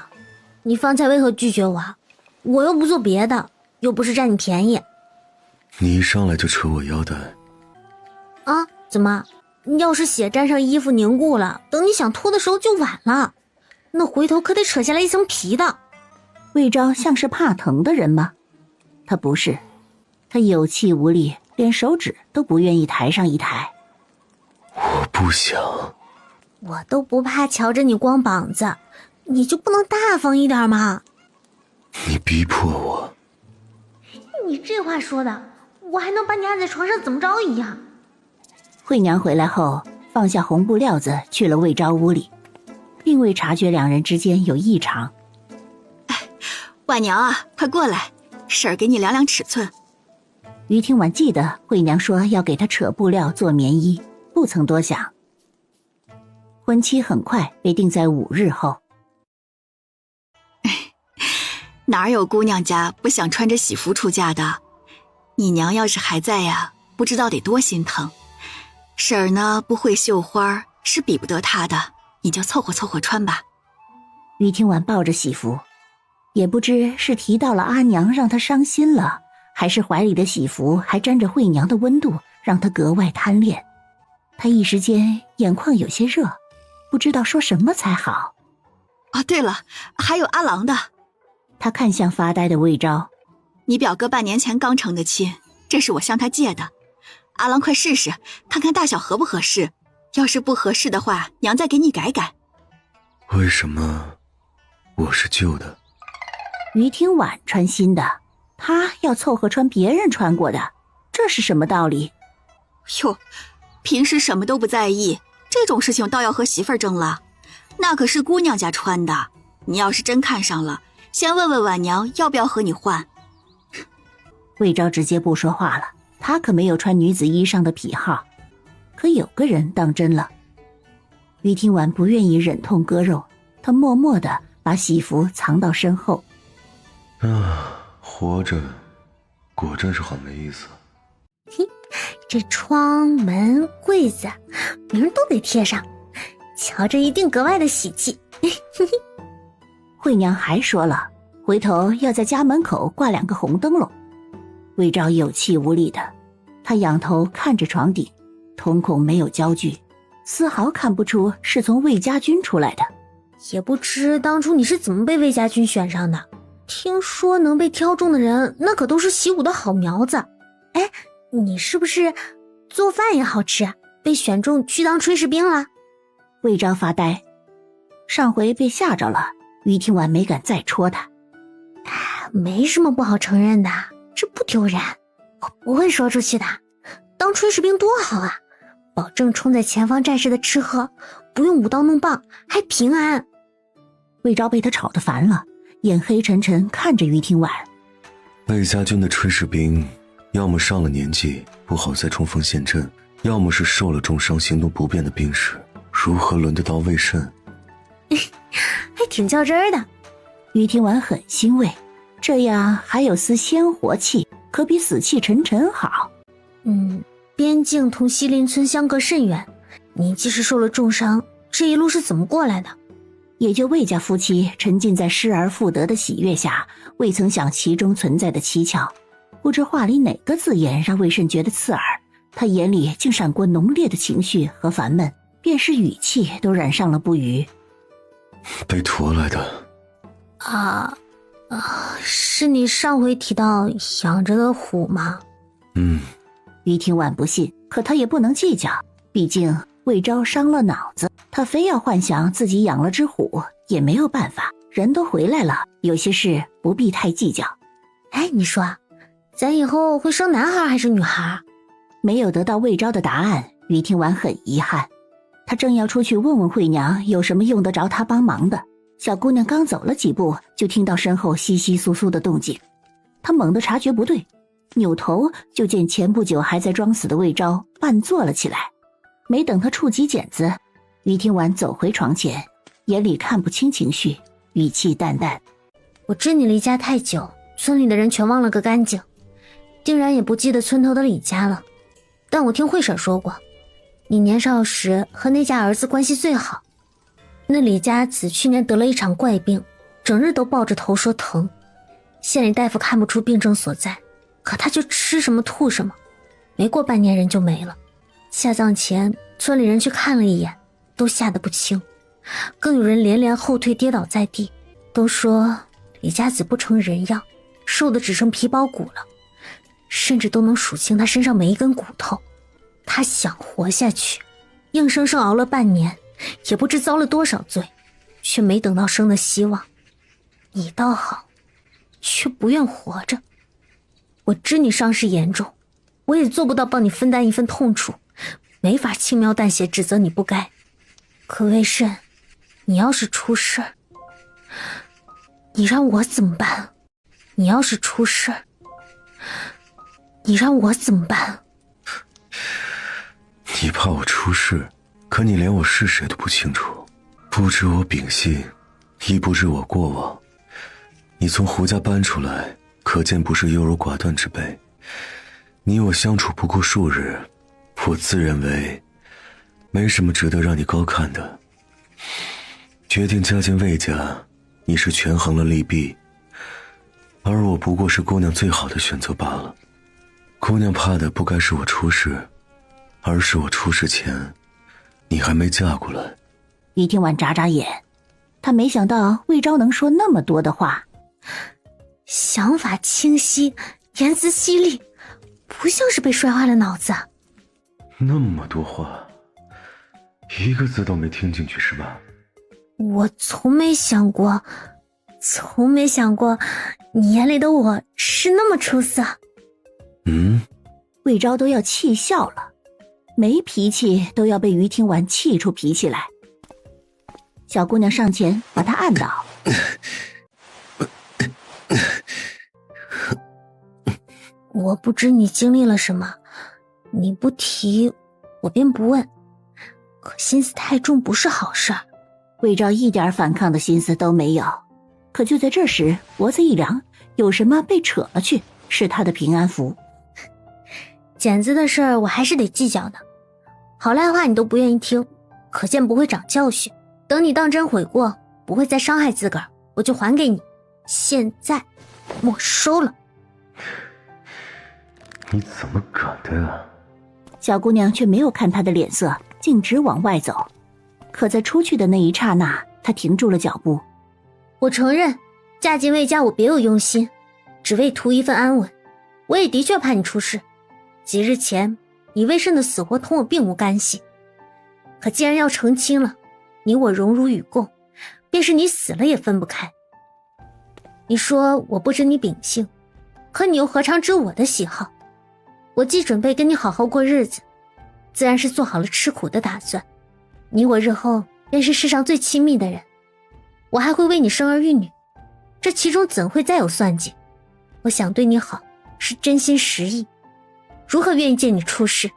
你方才为何拒绝我？我又不做别的，又不是占你便宜。你一上来就扯我腰带啊？怎么？要是血沾上衣服凝固了，等你想脱的时候就晚了，那回头可得扯下来一层皮的。魏昭像是怕疼的人吗？他不是，他有气无力，连手指都不愿意抬上一抬。我不想。我都不怕瞧着你光膀子，你就不能大方一点吗？你逼迫我。你这话说的，我还能把你按在床上怎么着一样。惠娘回来后，放下红布料子去了魏昭屋里，并未察觉两人之间有异常。晚娘啊，快过来，婶儿给你量量尺寸。于天婉记得惠娘说要给她扯布料做棉衣，不曾多想。婚期很快被定在5日后。哪有姑娘家不想穿着喜服出嫁的？你娘要是还在呀，不知道得多心疼。婶儿呢，不会绣花，是比不得她的，你就凑合凑合穿吧。于天婉抱着喜服，也不知是提到了阿娘让她伤心了，还是怀里的喜服还沾着惠娘的温度，让她格外贪恋。她一时间眼眶有些热，不知道说什么才好。啊，对了，还有阿郎的。他看向发呆的魏昭，你表哥半年前刚成的亲，这是我向他借的。阿郎快试试，看看大小合不合适，要是不合适的话，娘再给你改改。为什么我是旧的？于天婉穿新的，他要凑合穿别人穿过的，这是什么道理？哟，平时什么都不在意，这种事情倒要和媳妇儿争了。那可是姑娘家穿的，你要是真看上了，先问问晚娘要不要和你换。魏昭直接不说话了，他可没有穿女子衣裳的癖好，可有个人当真了。于天婉不愿意忍痛割肉，他默默地把喜服藏到身后。活着果真是好没意思。这窗门柜子名都得贴上，瞧着一定格外的喜气。惠娘还说了，回头要在家门口挂2个红灯笼。魏昭有气无力的，他仰头看着床顶，瞳孔没有焦距，丝毫看不出是从魏家军出来的。也不知当初你是怎么被魏家军选上的，听说能被挑中的人那可都是习武的好苗子。哎，你是不是做饭也好吃，被选中去当炊事兵了？魏昭发呆，上回被吓着了，于听婉没敢再戳他。没什么不好承认的，这不丢人，我不会说出去的。当炊事兵多好啊，保证冲在前方战士的吃喝，不用舞刀弄棒，还平安。魏昭被他吵得烦了，眼黑沉沉看着于听婉。魏家军的炊事兵要么上了年纪不好再冲锋陷阵，要么是受了重伤行动不便的兵士，如何轮得到魏慎？还挺较真儿的。于听婉很欣慰，这样还有丝鲜活气，可比死气沉沉好。边境同西林村相隔甚远，你即使受了重伤，这一路是怎么过来的？也就魏家夫妻沉浸在失而复得的喜悦下，未曾想其中存在的蹊跷。不知话里哪个字眼让魏慎觉得刺耳，他眼里竟闪过浓烈的情绪和烦闷，便是语气都染上了不愉。被驮来的。是你上回提到养着的虎吗？于听婉不信，可他也不能计较，毕竟魏昭伤了脑子，他非要幻想自己养了只虎也没有办法。人都回来了，有些事不必太计较。哎，你说咱以后会生男孩还是女孩？没有得到魏昭的答案，于听婉很遗憾。他正要出去问问惠娘有什么用得着他帮忙的，小姑娘刚走了几步，就听到身后窸窸窣窣的动静。他猛地察觉不对，扭头就见前不久还在装死的魏昭半坐了起来。没等他触及剪子，于听婉走回床前，眼里看不清情绪，语气淡淡：我知你离家太久，村里的人全忘了个干净，定然也不记得村头的李家了。但我听惠婶说过，你年少时和那家儿子关系最好。那李家子去年得了一场怪病，整日都抱着头说疼，县里大夫看不出病症所在，可他就吃什么吐什么，没过半年人就没了。下葬前村里人去看了一眼，都吓得不轻，更有人连连后退跌倒在地，都说李家子不成人样，瘦的只剩皮包骨了，甚至都能数清他身上每一根骨头。他想活下去，硬生生熬了半年，也不知遭了多少罪，却没等到生的希望。你倒好，却不愿活着。我知你伤势严重，我也做不到帮你分担一份痛楚，没法轻描淡写指责你不该。可魏慎，你要是出事儿，你让我怎么办？你要是出事儿，你让我怎么办？你怕我出事，可你连我是谁都不清楚，不知我秉性，亦不知我过往。你从胡家搬出来，可见不是优柔寡断之辈。你我相处不过数日，我自认为没什么值得让你高看的。决定嫁进魏家，你是权衡了利弊，而我不过是姑娘最好的选择罢了。姑娘怕的不该是我出事，而是我出事前你还没嫁过来。于听婉眨眨眼，他没想到魏昭能说那么多的话，想法清晰，言辞犀利，不像是被摔坏了脑子。那么多话，一个字都没听进去是吧？我从没想过你眼里的我是那么出色。魏昭都要气笑了，没脾气都要被于听婉气出脾气来。小姑娘上前把她按倒。我不知你经历了什么，你不提我便不问，可心思太重不是好事儿。魏昭一点反抗的心思都没有，可就在这时脖子一凉，有什么被扯了去，是他的平安符。剪子的事儿我还是得计较的，好赖话你都不愿意听，可见不会长教训。等你当真悔过，不会再伤害自个儿，我就还给你。现在没收了。你怎么敢的啊？小姑娘却没有看他的脸色，径直往外走。可在出去的那一刹那，她停住了脚步。我承认，嫁进魏家我别有用心，只为图一份安稳。我也的确怕你出事，几日前你魏慎的死活同我并无干系。可既然要成亲了，你我荣辱与共，便是你死了也分不开。你说我不知你秉性，可你又何尝知我的喜好？我既准备跟你好好过日子，自然是做好了吃苦的打算。你我日后便是世上最亲密的人，我还会为你生儿育女，这其中怎会再有算计？我想对你好，是真心实意，如何愿意见你出事？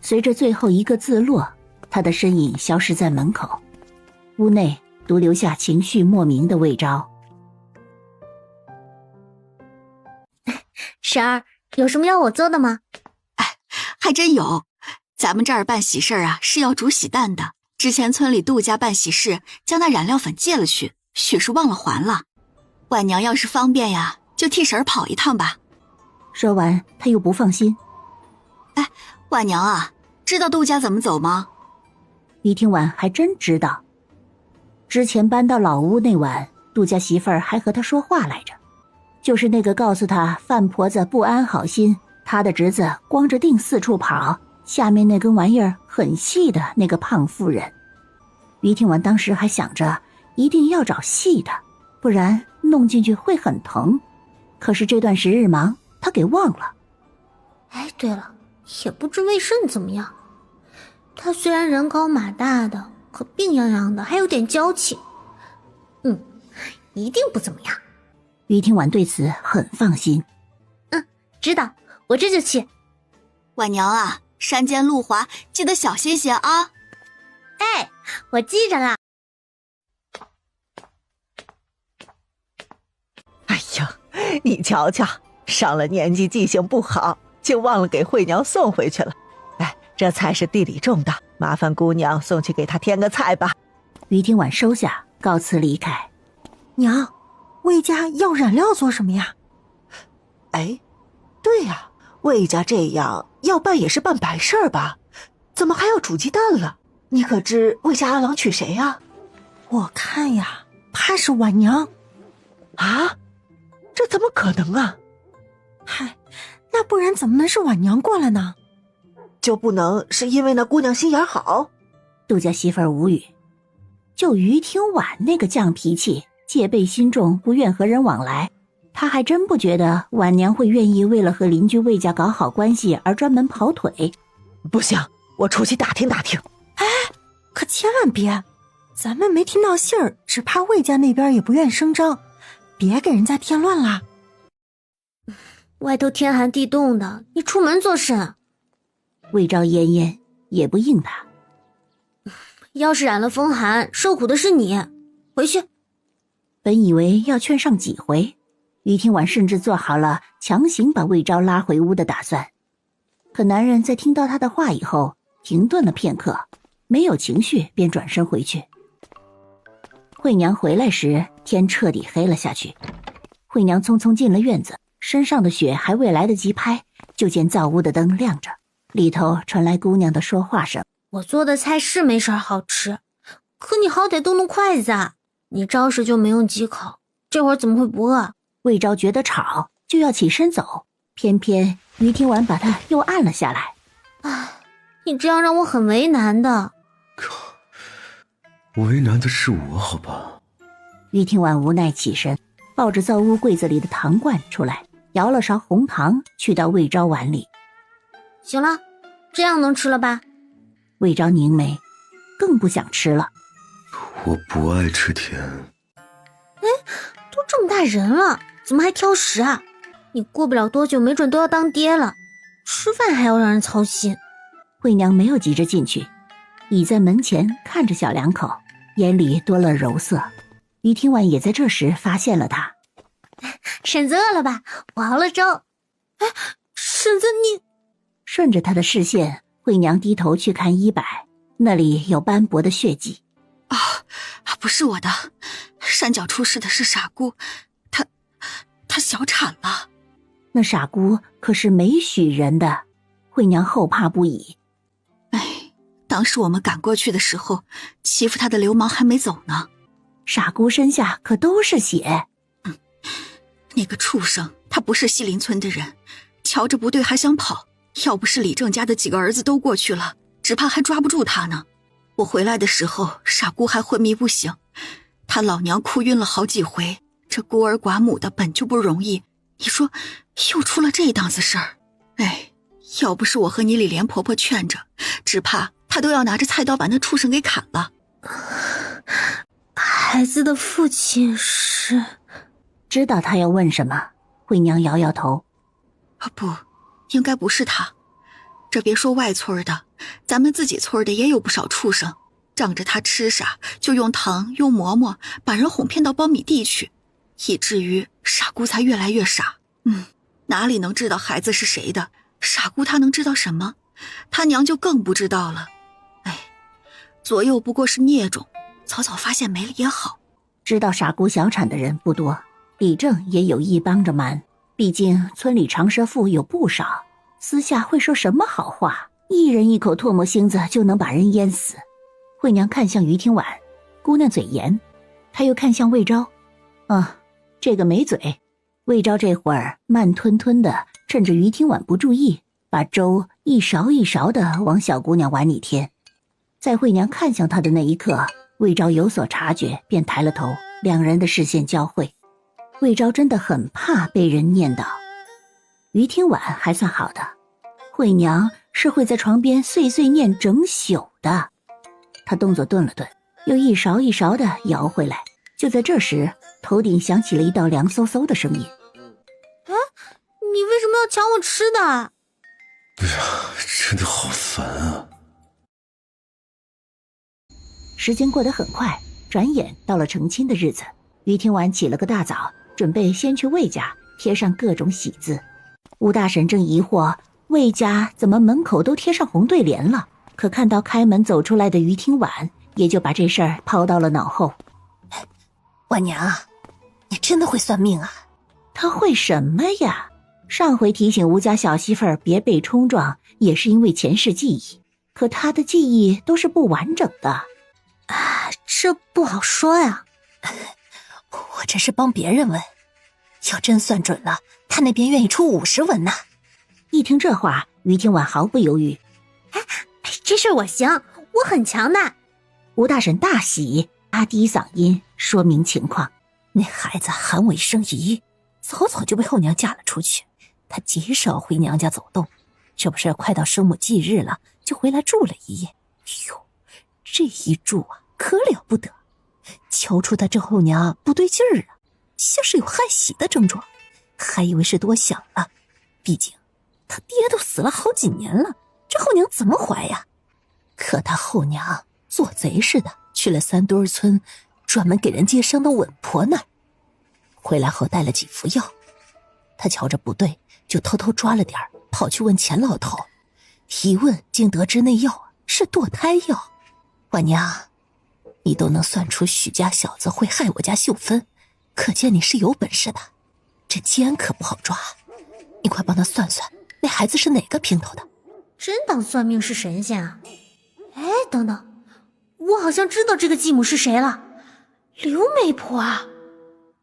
随着最后一个字落，他的身影消失在门口，屋内独留下情绪莫名的魏昭。婶儿，有什么要我做的吗？还真有，咱们这儿办喜事啊，是要煮喜蛋的。之前村里杜家办喜事，将那染料粉借了去，许是忘了还了。婉娘要是方便呀，就替婶儿跑一趟吧。说完，他又不放心。哎，婉娘啊，知道杜家怎么走吗？于听婉还真知道。之前搬到老屋那晚，杜家媳妇儿还和他说话来着，就是那个告诉他范婆子不安好心，他的侄子光着腚四处跑，下面那根玩意儿很细的那个胖妇人。于听婉当时还想着一定要找细的，不然弄进去会很疼。可是这段时日忙，他给忘了。哎，对了，也不知魏慎怎么样。他虽然人高马大的，可病殃殃的，还有点娇气。一定不怎么样。于听婉对此很放心。知道，我这就去。婉娘啊，山间路滑，记得小心些啊。哎，我记着了。哎呀，你瞧瞧，上了年纪记性不好，就忘了给惠娘送回去了。哎，这菜是地里种的，麻烦姑娘送去给她添个菜吧。于听婉收下，告辞离开。娘，魏家要染料做什么呀？哎，对呀，魏家这样要办也是办白事儿吧？怎么还要煮鸡蛋了？你可知魏家阿郎娶谁呀？我看呀，怕是婉娘。啊？这怎么可能啊？嗨，那不然怎么能是婉娘过来呢？就不能是因为那姑娘心眼好？杜家媳妇儿无语。就于听婉那个犟脾气，戒备心重，不愿和人往来，他还真不觉得婉娘会愿意为了和邻居魏家搞好关系而专门跑腿。不行，我出去打听打听。哎，可千万别，咱们没听到信儿，只怕魏家那边也不愿声张，别给人家添乱啦。外头天寒地冻的，你出门做甚？魏昭奄奄，也不应他。要是染了风寒，受苦的是你。回去。本以为要劝上几回，于听婉甚至做好了强行把魏昭拉回屋的打算。可男人在听到他的话以后，停顿了片刻，没有情绪，便转身回去。惠娘回来时，天彻底黑了下去。惠娘匆匆进了院子，身上的雪还未来得及拍，就见灶屋的灯亮着，里头传来姑娘的说话声。我做的菜是没啥好吃，可你好歹动动筷子啊！你招时就没用几口，这会儿怎么会不饿？魏昭觉得吵，就要起身走，偏偏于听婉把他又按了下来。唉，你这样让我很为难的。为难的是我，好吧？于听婉无奈起身，抱着灶屋柜子里的糖罐出来，舀了勺红糖去到魏昭碗里。行了，这样能吃了吧？魏昭凝眉，更不想吃了。我不爱吃甜。哎，都这么大人了，怎么还挑食啊？你过不了多久，没准都要当爹了，吃饭还要让人操心。惠娘没有急着进去，倚在门前看着小两口，眼里多了柔色。于听婉也在这时发现了他。婶子饿了吧？我熬了粥。哎，婶子你……顺着他的视线，惠娘低头去看衣摆，那里有斑驳的血迹。不是我的，山脚出事的是傻姑，她小产了。那傻姑可是没许人的，惠娘后怕不已。当时我们赶过去的时候，欺负她的流氓还没走呢。傻姑身下可都是血。那个畜生，他不是西林村的人，瞧着不对还想跑，要不是李正家的几个儿子都过去了，只怕还抓不住他呢。我回来的时候，傻姑还昏迷不醒，他老娘哭晕了好几回，这孤儿寡母的本就不容易，你说又出了这档子事儿。要不是我和你李莲婆婆劝着，只怕他都要拿着菜刀把那畜生给砍了。孩子的父亲是？知道他要问什么，惠娘摇摇头。不，应该不是他。这别说外村的，咱们自己村的也有不少畜生，仗着他痴傻，就用糖用馍馍把人哄骗到苞米地去，以至于傻姑才越来越傻。哪里能知道孩子是谁的？傻姑她能知道什么？他娘就更不知道了。左右不过是孽种，早早发现没了也好。知道傻姑小产的人不多，李正也有意帮着瞒，毕竟村里长舌妇有不少，私下会说什么好话，一人一口唾沫星子就能把人淹死。惠娘看向于听婉，姑娘嘴严，她又看向魏昭，这个没嘴。魏昭这会儿慢吞吞的，趁着于听婉不注意，把粥一勺一勺的往小姑娘碗里添。在惠娘看向他的那一刻，魏昭有所察觉，便抬了头，两人的视线交汇。魏昭真的很怕被人念叨。于听婉还算好的，惠娘是会在床边碎碎念整宿的。她动作顿了顿，又一勺一勺的舀回来。就在这时，头顶响起了一道凉飕飕的声音。你为什么要抢我吃的？哎呀，真的好烦啊！时间过得很快，转眼到了成亲的日子。于听婉起了个大早，准备先去魏家贴上各种喜字。吴大婶正疑惑魏家怎么门口都贴上红对联了，可看到开门走出来的于听婉，也就把这事儿抛到了脑后。婉娘，你真的会算命啊？她会什么呀？上回提醒吴家小媳妇儿别被冲撞，也是因为前世记忆，可她的记忆都是不完整的。这不好说呀。我这是帮别人问，要真算准了，他那边愿意出50文呢。一听这话，于听婉毫不犹豫。这事我行，我很强的。吴大婶大喜，压低嗓音说明情况。那孩子韩伟生姨早早就被后娘嫁了出去，她极少回娘家走动，这不是快到生母忌日了，就回来住了一夜。哟，这一住啊，可了不得，瞧出他这后娘不对劲儿啊，像是有害喜的症状，还以为是多想了，毕竟他爹都死了好几年了，这后娘怎么怀呀？可他后娘做贼似的去了三墩村专门给人接生的稳婆那儿，回来后带了几副药，他瞧着不对，就偷偷抓了点儿，跑去问钱老头，一问竟得知那药是堕胎药。婉娘，你都能算出许家小子会害我家秀芬，可见你是有本事的，这奸可不好抓，你快帮他算算那孩子是哪个姘头的。真当算命是神仙啊？等等，我好像知道这个继母是谁了，刘媒婆啊。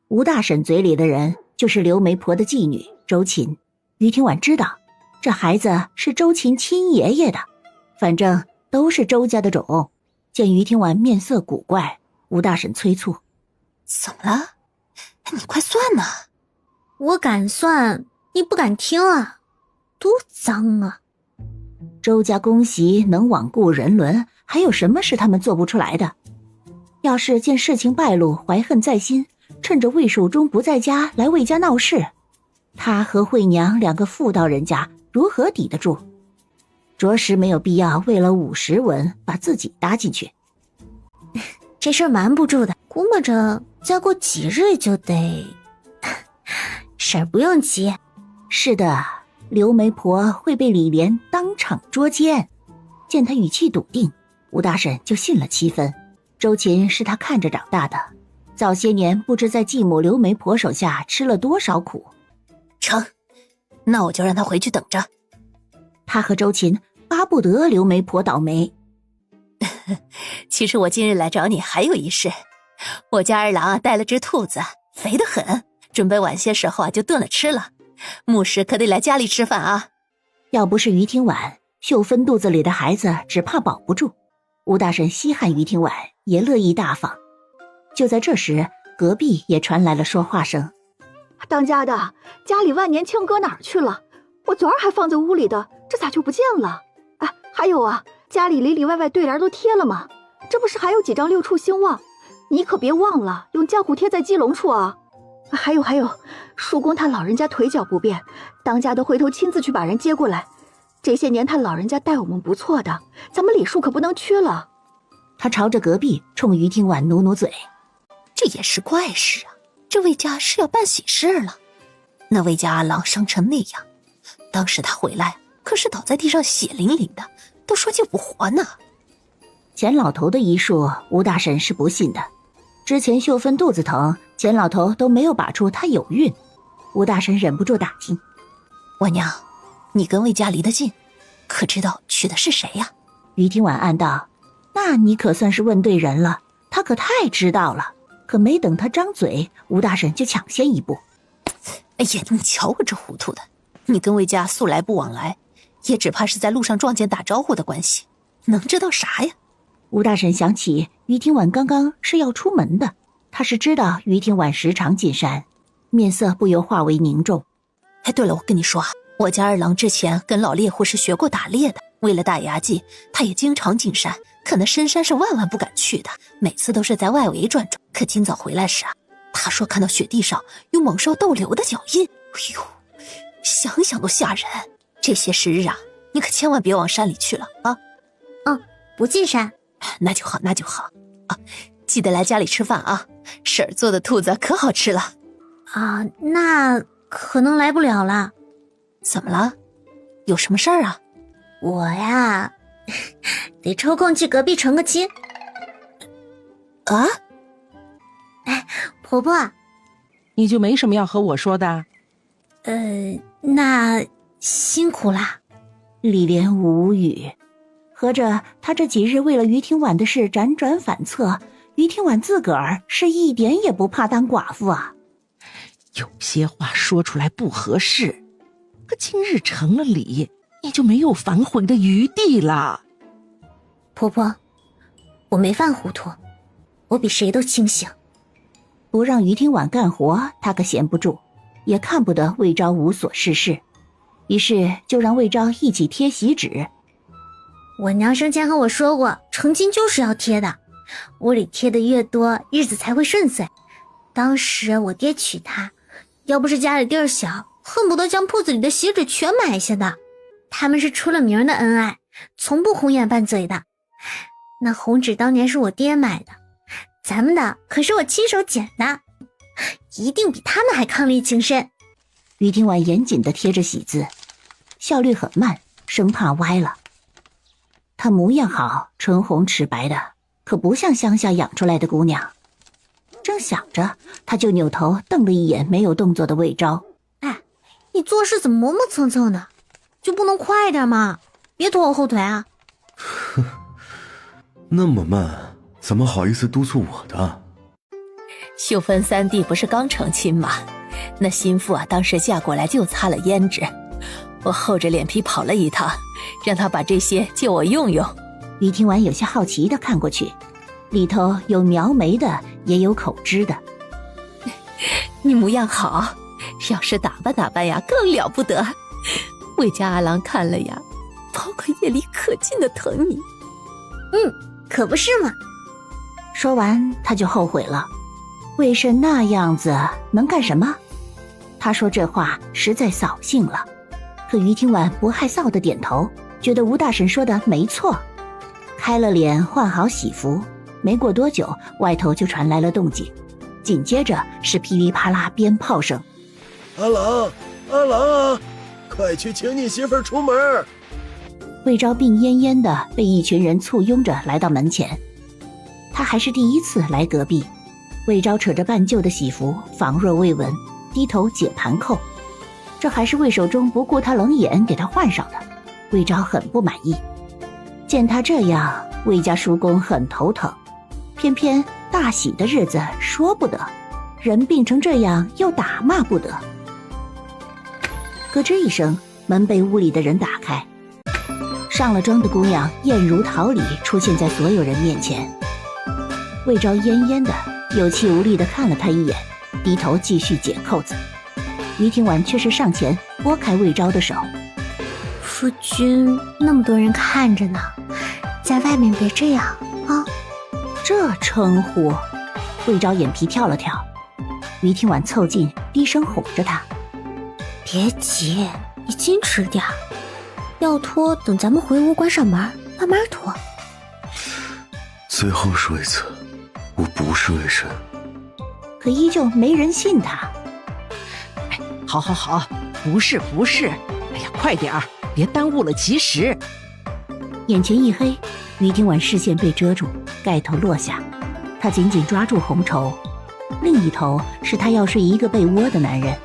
吴大婶嘴里的人就是刘媒婆的继女周琴。于听婉知道这孩子是周琴亲爷爷的，反正都是周家的种。见于听婉面色古怪，吴大婶催促：怎么了？你快算呐！我敢算，你不敢听啊，多脏啊！周家公媳能罔顾人伦，还有什么是他们做不出来的？要是见事情败露，怀恨在心，趁着魏守忠不在家来魏家闹事，他和惠娘两个妇道人家如何抵得住？着实没有必要为了50文把自己搭进去。这事儿瞒不住的，估摸着再过几日就得。婶儿不用急。是的，刘媒婆会被李莲当场捉奸。见他语气笃定，吴大婶就信了7分。周琴是他看着长大的，早些年不知在继母刘媒婆手下吃了多少苦。成，那我就让他回去等着。他和周琴巴不得刘媒婆倒霉。其实我今日来找你还有一事，我家二郎带了只兔子，肥得很，准备晚些时候就炖了吃了。牧师可得来家里吃饭啊。要不是于听婉，秀芬肚子里的孩子只怕保不住。吴大婶稀罕于听婉，也乐意大方。就在这时，隔壁也传来了说话声：当家的，家里万年青搁哪儿去了？我昨儿还放在屋里的，这咋就不见了？哎，还有啊，家里里里外外对联都贴了吗？这不是还有几张6处兴旺？你可别忘了用浆糊贴在鸡笼处啊！还有，叔公他老人家腿脚不便，当家的回头亲自去把人接过来。这些年他老人家待我们不错的，咱们礼数可不能缺了。他朝着隔壁冲于听婉努努嘴：这也是怪事啊，这魏家是要办喜事了。那魏家阿郎伤成那样，当时他回来可是倒在地上血淋淋的，都说救不活呢。钱老头的医术，吴大婶是不信的。之前秀芬肚子疼，钱老头都没有把出她有孕。吴大婶忍不住打听：婉娘，你跟魏家离得近，可知道娶的是谁呀？于听婉暗道：那你可算是问对人了，他可太知道了。可没等他张嘴，吴大婶就抢先一步：哎呀，你瞧我这糊涂的，你跟魏家素来不往来，也只怕是在路上撞见打招呼的关系，能知道啥呀？吴大婶想起于听婉刚刚是要出门的，她是知道于听婉时常进山，面色不由化为凝重。哎，对了，我跟你说啊，我家二郎之前跟老猎户是学过打猎的，为了打牙祭，他也经常进山，可那深山是万万不敢去的，每次都是在外围转转。可今早回来时啊，他说看到雪地上有猛兽逗留的脚印，哎呦，想想都吓人。这些时日啊，你可千万别往山里去了啊！不进山。那就好，那就好啊！记得来家里吃饭啊，婶儿做的兔子可好吃了啊。那可能来不了了。怎么了？有什么事儿啊？我呀，得抽空去隔壁成个亲。啊？哎，婆婆，你就没什么要和我说的？那辛苦啦。李莲无语。合着他这几日为了于听婉的事辗转反侧，于听婉自个儿是一点也不怕当寡妇啊。有些话说出来不合适，可今日成了礼，你就没有反悔的余地了。婆婆，我没犯糊涂，我比谁都清醒。不让于听婉干活，他可闲不住，也看不得魏昭无所事事，于是就让魏昭一起贴喜纸。我娘生前和我说过，成亲就是要贴的，屋里贴的越多，日子才会顺遂。当时我爹娶她，要不是家里地儿小，恨不得将铺子里的喜纸全买下的。他们是出了名的恩爱，从不红眼拌嘴的。那红纸当年是我爹买的，咱们的可是我亲手剪的，一定比他们还伉俪情深。于听婉严谨地贴着喜字，效率很慢，生怕歪了。她模样好，唇红齿白的，可不像乡下养出来的姑娘。正想着，她就扭头瞪了一眼没有动作的魏昭。哎，你做事怎么磨磨蹭蹭的？就不能快点吗？别拖我后腿啊！那么慢，怎么好意思督促我的？秀芬三弟不是刚成亲吗？那心腹啊，当时嫁过来就擦了胭脂，我厚着脸皮跑了一趟，让他把这些借我用用。于听婉有些好奇地看过去，里头有描眉的，也有口脂的。你模样好，要是打扮打扮呀，更了不得。魏家阿郎看了呀，包括夜里可劲的疼你。可不是嘛。说完他就后悔了，魏甚那样子能干什么？他说这话实在扫兴了。可于听婉不害臊的点头，觉得吴大婶说的没错。开了脸，换好喜服，没过多久，外头就传来了动静，紧接着是噼里啪啦鞭炮声。阿郎，阿郎啊，快去请你媳妇儿出门。魏昭病恹恹的被一群人簇拥着来到门前。他还是第一次来隔壁，魏昭扯着半旧的喜服，仿若未闻，低头解盘扣。这还是魏守忠不顾他冷眼给他换上的，魏昭很不满意。见他这样，魏家叔公很头疼。偏偏大喜的日子说不得，人病成这样又打骂不得。咯吱一声，门被屋里的人打开，上了妆的姑娘艳如桃李出现在所有人面前。魏昭恹恹的有气无力地看了他一眼，低头继续解扣子。于廷婉却是上前拨开魏昭的手。夫君，那么多人看着呢，在外面别这样啊。这称呼，魏昭眼皮跳了跳。于廷婉凑近，低声哄着他：别急，你矜持点，要脱等咱们回屋关上门慢慢脱。最后说一次，我不是魏神。可依旧没人信他。好，不是，哎呀，快点儿，别耽误了吉时。眼前一黑，于廷婉视线被遮住，盖头落下，他紧紧抓住红绸，另一头是他要睡一个被窝的男人。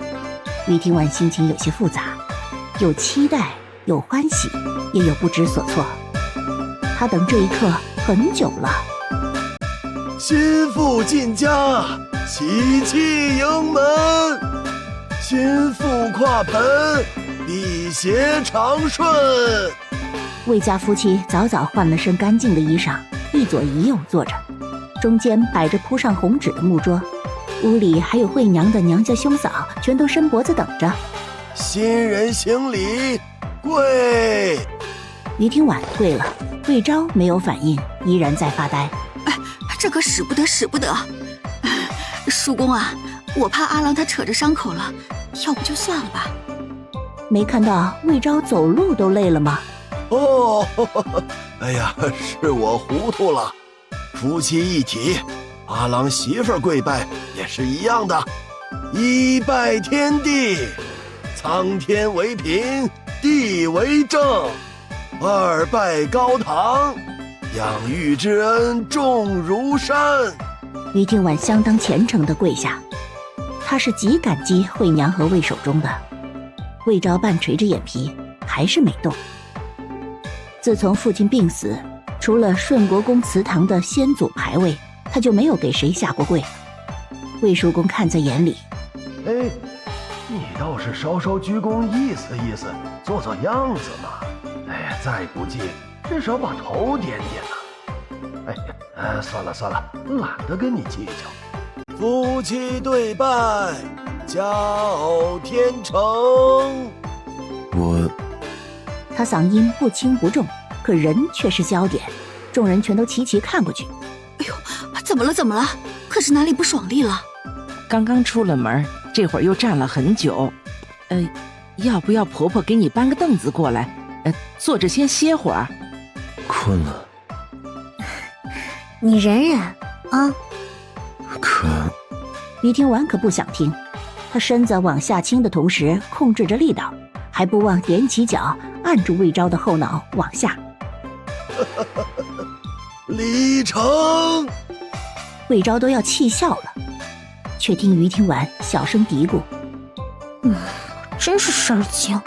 于廷婉心情有些复杂，有期待，有欢喜，也有不知所措。他等这一刻很久了。新妇进家，喜气迎门，新妇跨盆，辟邪长顺。魏家夫妻早早换了身干净的衣裳，一左一右坐着，中间摆着铺上红纸的木桌，屋里还有惠娘的娘家兄嫂全都伸脖子等着。新人行礼，跪。于廷婉跪了，魏昭没有反应，依然在发呆。这可使不得。叔公啊，我怕阿郎他扯着伤口了，要不就算了吧。没看到魏昭走路都累了吗？哦，哎呀，是我糊涂了。夫妻一体，阿郎媳妇儿跪拜也是一样的。一拜天地，苍天为平，地为正；二拜高堂，养育之恩重如山。于廷婉相当虔诚地跪下，他是极感激惠娘和魏守忠的。魏昭半垂着眼皮，还是没动。自从父亲病死，除了顺国公祠堂的先祖牌位，他就没有给谁下过跪。魏叔公看在眼里，哎，你倒是稍稍鞠躬意思意思，做做样子嘛。哎，再不济至少把头点点呐。哎呀，算了，懒得跟你计较。夫妻对拜，家偶天成。他嗓音不轻不重，可人却是焦点，众人全都齐齐看过去。哎呦，怎么了？可是哪里不爽利了？刚刚出了门，这会儿又站了很久。要不要婆婆给你搬个凳子过来？坐着先歇会儿。困了。你忍忍啊。可于廷婉可不想听，他身子往下倾的同时控制着力道，还不忘踮起脚按住魏昭的后脑往下。李成，魏昭都要气笑了，却听于廷婉小声嘀咕：真是事儿精。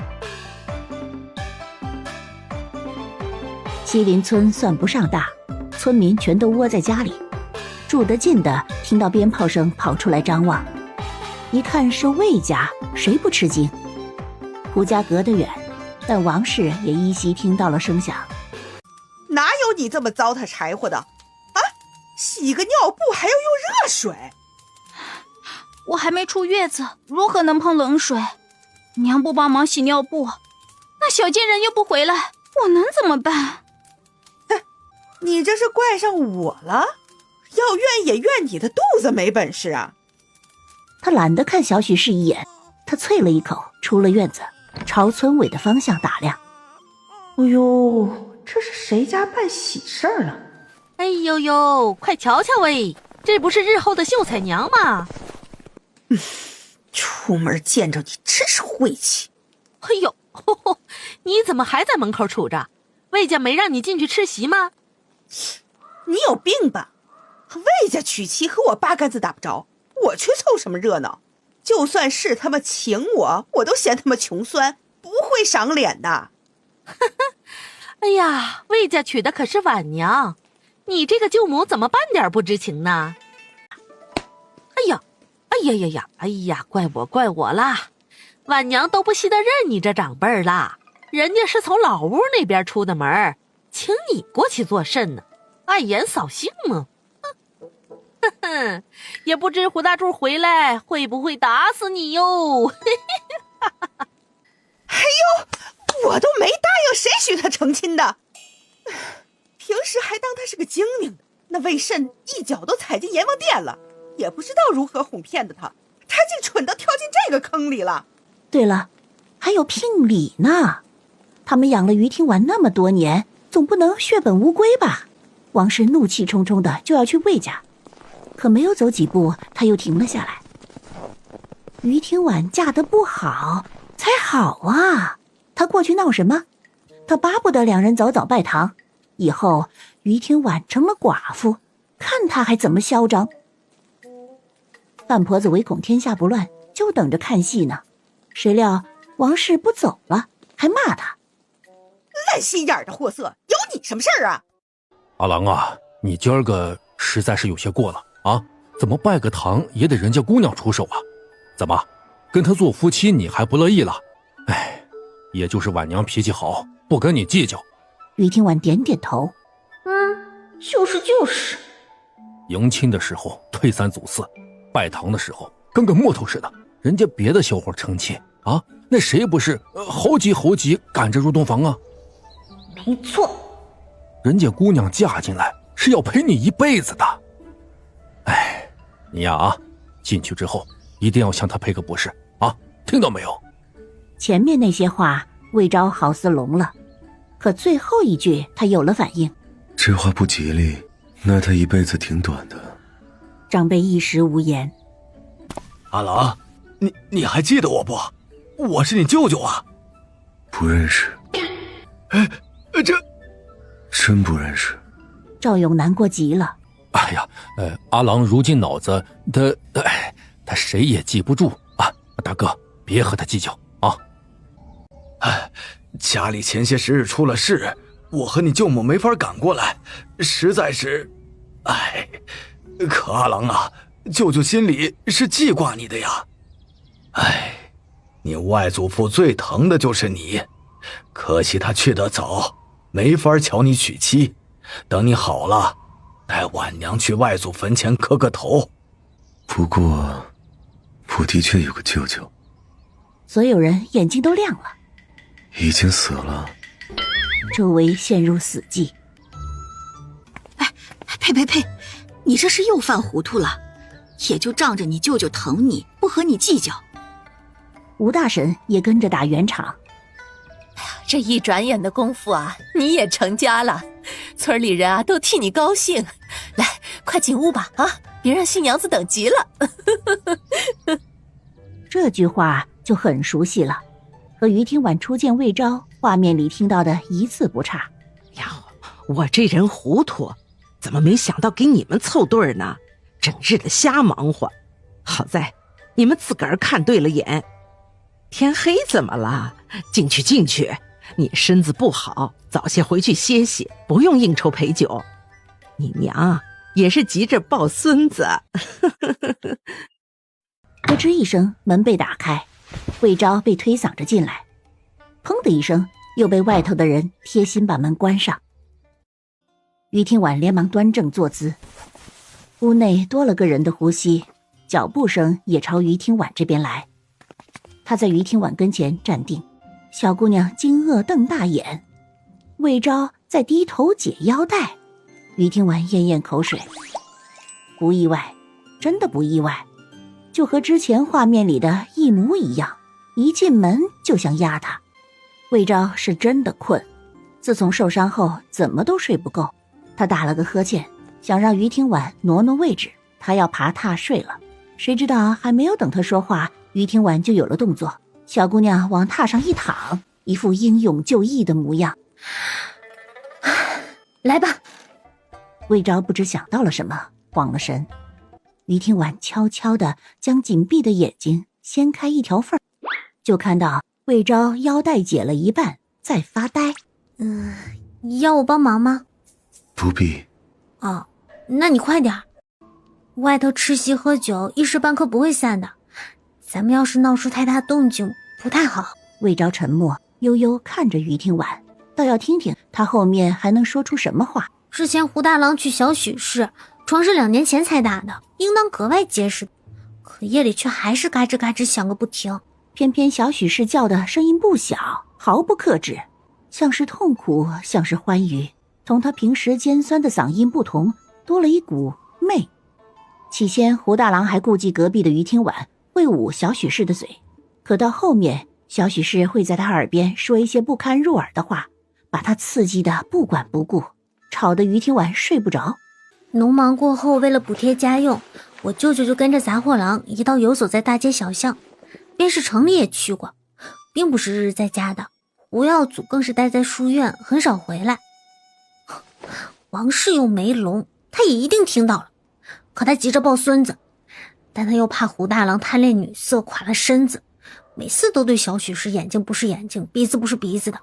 西林村算不上大，村民全都窝在家里，住得近的听到鞭炮声跑出来张望，一看是魏家，谁不吃惊？胡家隔得远，但王氏也依稀听到了声响。哪有你这么糟蹋柴火的啊？洗个尿布还要用热水？我还没出月子，如何能碰冷水？娘不帮忙洗尿布，那小贱人又不回来，我能怎么办？你这是怪上我了？要怨也怨你的肚子没本事啊！他懒得看小许氏一眼，他啐了一口，出了院子，朝村委的方向打量。哎呦，这是谁家办喜事儿了？哎呦呦，快瞧瞧喂，这不是日后的秀才娘吗？出门见着你真是晦气。哎呦，你怎么还在门口杵着？魏家没让你进去吃席吗？你有病吧？魏家娶妻和我八竿子打不着，我去凑什么热闹？就算是他们请我，我都嫌他们穷酸，不会赏脸的。哎呀，魏家娶的可是婉娘，你这个舅母怎么半点不知情呢？哎呀，怪我啦！婉娘都不稀得认你这长辈儿啦，人家是从老屋那边出的门，请你过去做甚呢？碍眼扫兴吗？也不知胡大柱回来会不会打死你哟！哎呦，我都没答应谁许他成亲的，平时还当他是个精明的，那为甚一脚都踩进阎王殿了？也不知道如何哄骗的他竟蠢到跳进这个坑里了。对了，还有聘礼呢，他们养了于听婉那么多年，总不能血本无归吧？王氏怒气冲冲的就要去魏家，可没有走几步，他又停了下来。于听婉嫁得不好才好啊，他过去闹什么？他巴不得两人早早拜堂，以后于听婉成了寡妇，看他还怎么嚣张。范婆子唯恐天下不乱，就等着看戏呢。谁料王氏不走了，还骂他烂心眼的货色，有你什么事儿啊？阿郎啊，你今儿个实在是有些过了啊！怎么拜个堂也得人家姑娘出手啊？怎么跟他做夫妻你还不乐意了？哎，也就是婉娘脾气好，不跟你计较。于听婉点点头，就是。迎亲的时候推三阻四，拜堂的时候跟个木头似的，人家别的小伙成亲啊，那谁不是猴急赶着入洞房啊？没错，人家姑娘嫁进来是要陪你一辈子的。哎，你呀啊，进去之后一定要向她赔个不是啊，听到没有？前面那些话魏昭好似聋了，可最后一句他有了反应。这话不吉利，那他一辈子挺短的。长辈一时无言。阿郎，你还记得我不？我是你舅舅啊。不认识。这真不认识。赵勇难过极了。哎呀，阿郎如今脑子他谁也记不住啊！大哥，别和他计较啊！哎，家里前些时日出了事，我和你舅母没法赶过来，实在是，哎，可阿郎啊，舅舅心里是记挂你的呀。哎，你外祖父最疼的就是你，可惜他去得早，没法瞧你娶妻。等你好了，带婉娘去外祖坟前磕个头。不过，我的确有个舅舅。所有人眼睛都亮了。已经死了。周围陷入死寂。呸！你这是又犯糊涂了，也就仗着你舅舅疼你，不和你计较。吴大婶也跟着打圆场。这一转眼的功夫啊，你也成家了，村里人啊都替你高兴。来，快进屋吧啊，别让新娘子等急了。这句话就很熟悉了，和于听婉初见魏昭画面里听到的一字不差。呀，我这人糊涂，怎么没想到给你们凑对呢？整日的瞎忙活，好在你们自个儿看对了眼。天黑怎么了？进去，你身子不好，早些回去歇歇，不用应酬陪酒。你娘也是急着抱孙子。咯吱一声，门被打开，魏昭被推搡着进来，砰的一声，又被外头的人贴心把门关上。于听婉连忙端正坐姿，屋内多了个人的呼吸，脚步声也朝于听婉这边来。他在于听婉跟前站定，小姑娘惊愕瞪大眼，魏昭在低头解腰带。于听婉咽咽口水，不意外，真的不意外，就和之前画面里的一模一样，一进门就想压他。魏昭是真的困，自从受伤后怎么都睡不够。他打了个呵欠，想让于听婉挪挪位置，他要爬榻睡了。谁知道还没有等他说话，于听婉就有了动作。小姑娘往榻上一躺，一副英勇就义的模样。来吧。魏昭不知想到了什么，慌了神。于听婉悄悄地将紧闭的眼睛掀开一条缝，就看到魏昭腰带解了一半，在发呆。要我帮忙吗？不必。哦，那你快点。外头吃席喝酒，一时半刻不会散的。咱们要是闹出太大动静，不太好。魏昭沉默，悠悠看着于听婉，倒要听听他后面还能说出什么话。之前胡大郎去小许氏，床是2年前才打的，应当格外结实，可夜里却还是嘎吱嘎吱响个不停。偏偏小许氏叫的声音不小，毫不克制，像是痛苦，像是欢愉，同他平时尖酸的嗓音不同，多了一股媚。起先胡大郎还顾忌隔壁的于听婉会捂小许氏的嘴，可到后面小许氏会在他耳边说一些不堪入耳的话，把他刺激的不管不顾，吵得于听婉睡不着。农忙过后，为了补贴家用，我舅舅就跟着杂货郎一道游走在大街小巷，便是城里也去过，并不是日日在家的。吴耀祖更是待在书院，很少回来。王氏又没聋，他也一定听到了，可他急着抱孙子，但他又怕胡大郎贪恋女色垮了身子，每次都对小许氏眼睛不是眼睛，鼻子不是鼻子的，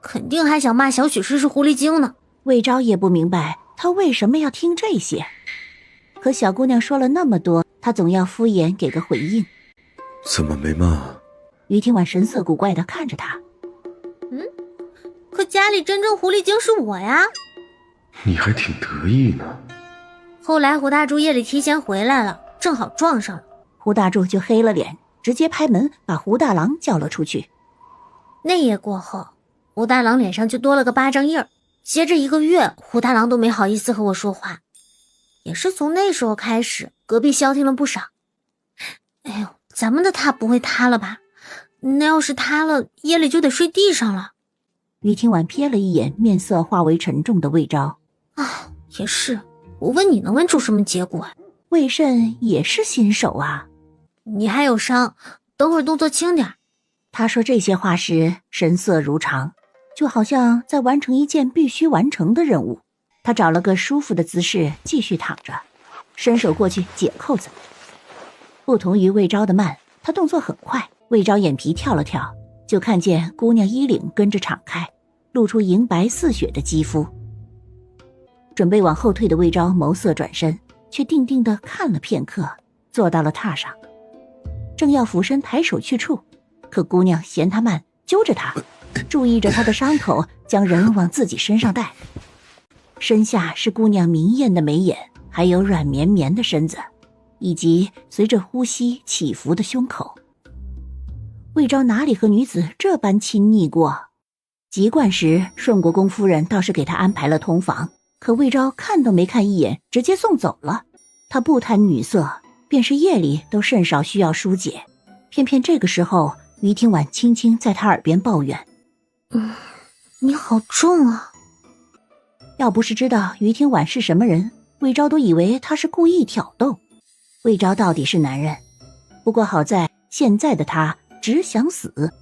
肯定还想骂小许氏是狐狸精呢。魏昭也不明白他为什么要听这些，可小姑娘说了那么多，他总要敷衍给个回应。怎么没骂？于听婉神色古怪地看着他。可家里真正狐狸精是我呀。你还挺得意呢。后来胡大柱夜里提前回来了，正好撞上了，胡大柱就黑了脸，直接拍门把胡大郎叫了出去。那夜过后，胡大郎脸上就多了个巴掌印儿，接着1个月，胡大郎都没好意思和我说话。也是从那时候开始，隔壁消停了不少。哎呦，咱们的榻不会塌了吧？那要是塌了，夜里就得睡地上了。于听婉瞥了一眼面色化为沉重的魏昭。也是，我问你能问出什么结果？魏慎也是新手啊。你还有伤，等会儿动作轻点。他说这些话时神色如常，就好像在完成一件必须完成的任务。他找了个舒服的姿势继续躺着，伸手过去解扣子。不同于魏昭的慢，他动作很快。魏昭眼皮跳了跳，就看见姑娘衣领跟着敞开，露出银白似雪的肌肤。准备往后退的魏昭眸色转身，却定定地看了片刻，坐到了榻上，正要俯身抬手去触，可姑娘嫌他慢，揪着他，注意着他的伤口，将人往自己身上带。身下是姑娘明艳的眉眼，还有软绵绵的身子，以及随着呼吸起伏的胸口。魏昭哪里和女子这般亲昵过？籍贯时，顺国公夫人倒是给他安排了通房，可魏昭看都没看一眼，直接送走了。他不贪女色，便是夜里都甚少需要疏解。偏偏这个时候，于听婉轻轻在他耳边抱怨：“你好重啊！”要不是知道于听婉是什么人，魏昭都以为他是故意挑逗。魏昭到底是男人，不过好在现在的他只想死。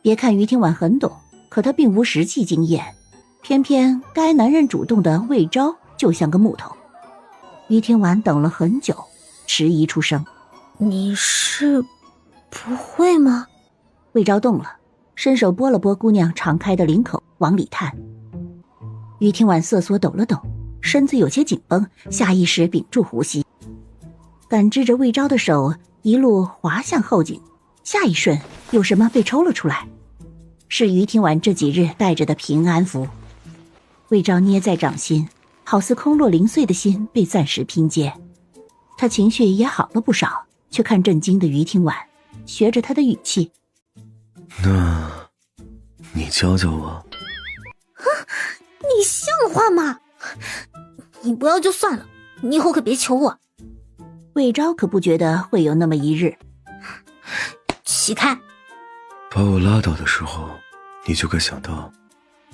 别看于听婉很懂，可他并无实际经验，偏偏该男人主动的魏昭就像个木头。于听婉等了很久，迟疑出声：“你是不会吗？”魏昭动了，伸手拨了拨姑娘敞开的领口，往里探。于听婉瑟缩抖了抖，身子有些紧绷，下意识屏住呼吸，感知着魏昭的手一路滑向后颈，下一瞬有什么被抽了出来，是于听婉这几日带着的平安符。魏昭捏在掌心，好似空落零碎的心被暂时拼接。他情绪也好了不少，却看震惊的于听婉，学着他的语气：“那你教教我？”你像话吗？你不要就算了，你以后可别求我。魏昭可不觉得会有那么一日。起开！把我拉倒的时候，你就该想到。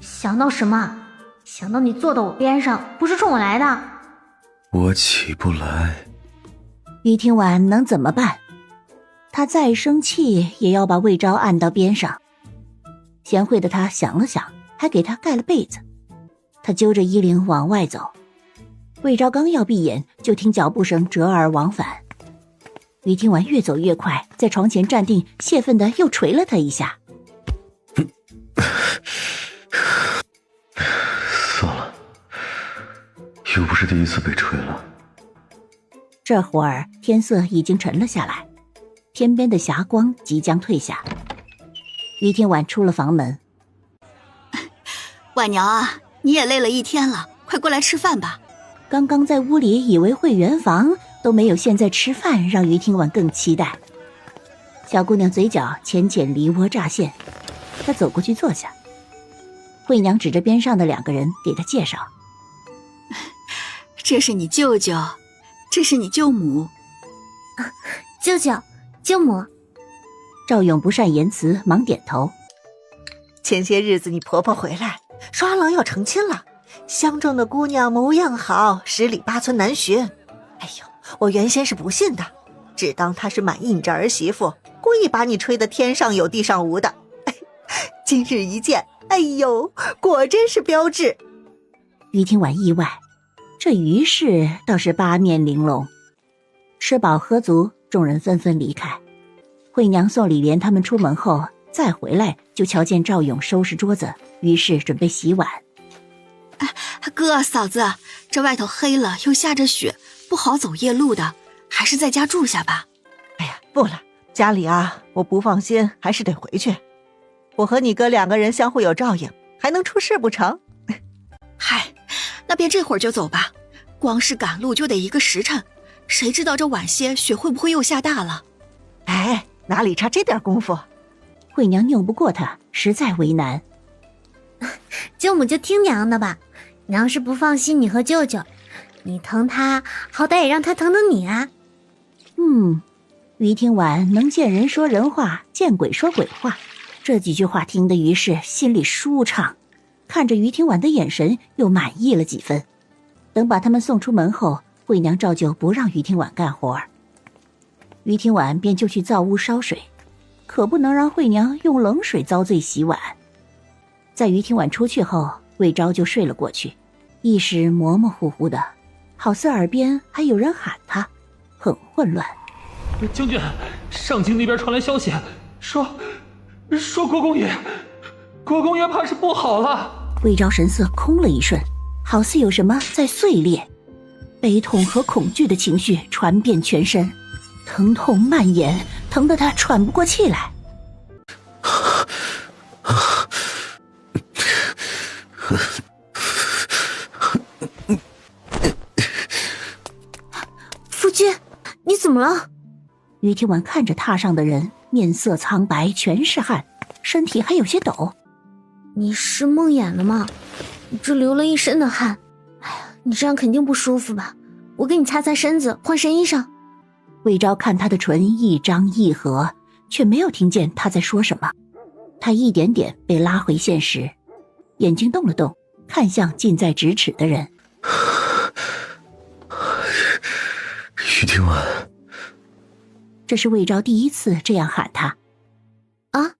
想到什么？想到你坐到我边上，不是冲我来的。我起不来。于听婉能怎么办？他再生气也要把魏昭按到边上。贤惠的他想了想，还给他盖了被子。他揪着衣领往外走。魏昭刚要闭眼，就听脚步声折而往返。于听完越走越快，在床前站定，泄愤的又捶了他一下。算了，又不是第一次被捶了。这会儿天色已经沉了下来，天边的霞光即将退下。于天晚出了房门。婉娘啊，你也累了一天了，快过来吃饭吧。刚刚在屋里以为会圆房，都没有现在吃饭让于听晚更期待。小姑娘嘴角浅浅梨涡乍现，她走过去坐下。惠娘指着边上的2个人给她介绍：这是你舅舅，这是你舅母。舅舅舅母。赵勇不善言辞，忙点头。前些日子你婆婆回来说阿郎要成亲了，相中的姑娘模样好，10里8村难寻。哎呦，我原先是不信的，只当她是满意你这儿媳妇，故意把你吹得天上有地上无的。今日一见，哎呦，果真是标致。于听晚意外，这于氏倒是八面玲珑。吃饱喝足，众人纷纷离开。惠娘送李莲他们出门后，再回来就瞧见赵勇收拾桌子，于是准备洗碗。哥嫂子，这外头黑了又下着雪，不好走夜路的，还是在家住下吧。哎呀，不了，家里啊，我不放心，还是得回去。我和你哥2个人相互有照应，还能出事不成？嗨，那便这会儿就走吧，光是赶路就得1个时辰，谁知道这晚些雪会不会又下大了？哎，哪里差这点功夫？惠娘拗不过他，实在为难。舅母就听娘的吧，娘是不放心你和舅舅，你疼他，好歹也让他疼疼你啊。于听晚能见人说人话，见鬼说鬼话，这几句话听得于是心里舒畅，看着于听晚的眼神又满意了几分。等把他们送出门后，惠娘照旧不让于听晚干活，于听晚便就去灶屋烧水，可不能让惠娘用冷水遭罪洗碗。在于听晚出去后，魏昭就睡了过去，意识模模糊糊的，好似耳边还有人喊他，很混乱。将军，上京那边传来消息，说国公爷怕是不好了。魏昭神色空了一瞬，好似有什么在碎裂，悲痛和恐惧的情绪传遍全身，疼痛蔓延，疼得他喘不过气来。夫君，你怎么了？于听晚看着榻上的人，面色苍白，全是汗，身体还有些抖。你是梦魇了吗？你这流了一身的汗，哎呀，你这样肯定不舒服吧？我给你擦擦身子，换身衣裳。魏昭看他的唇一张一合，却没有听见他在说什么。他一点点被拉回现实，眼睛动了动，看向近在咫尺的人。于听晚，这是魏昭第一次这样喊他。啊？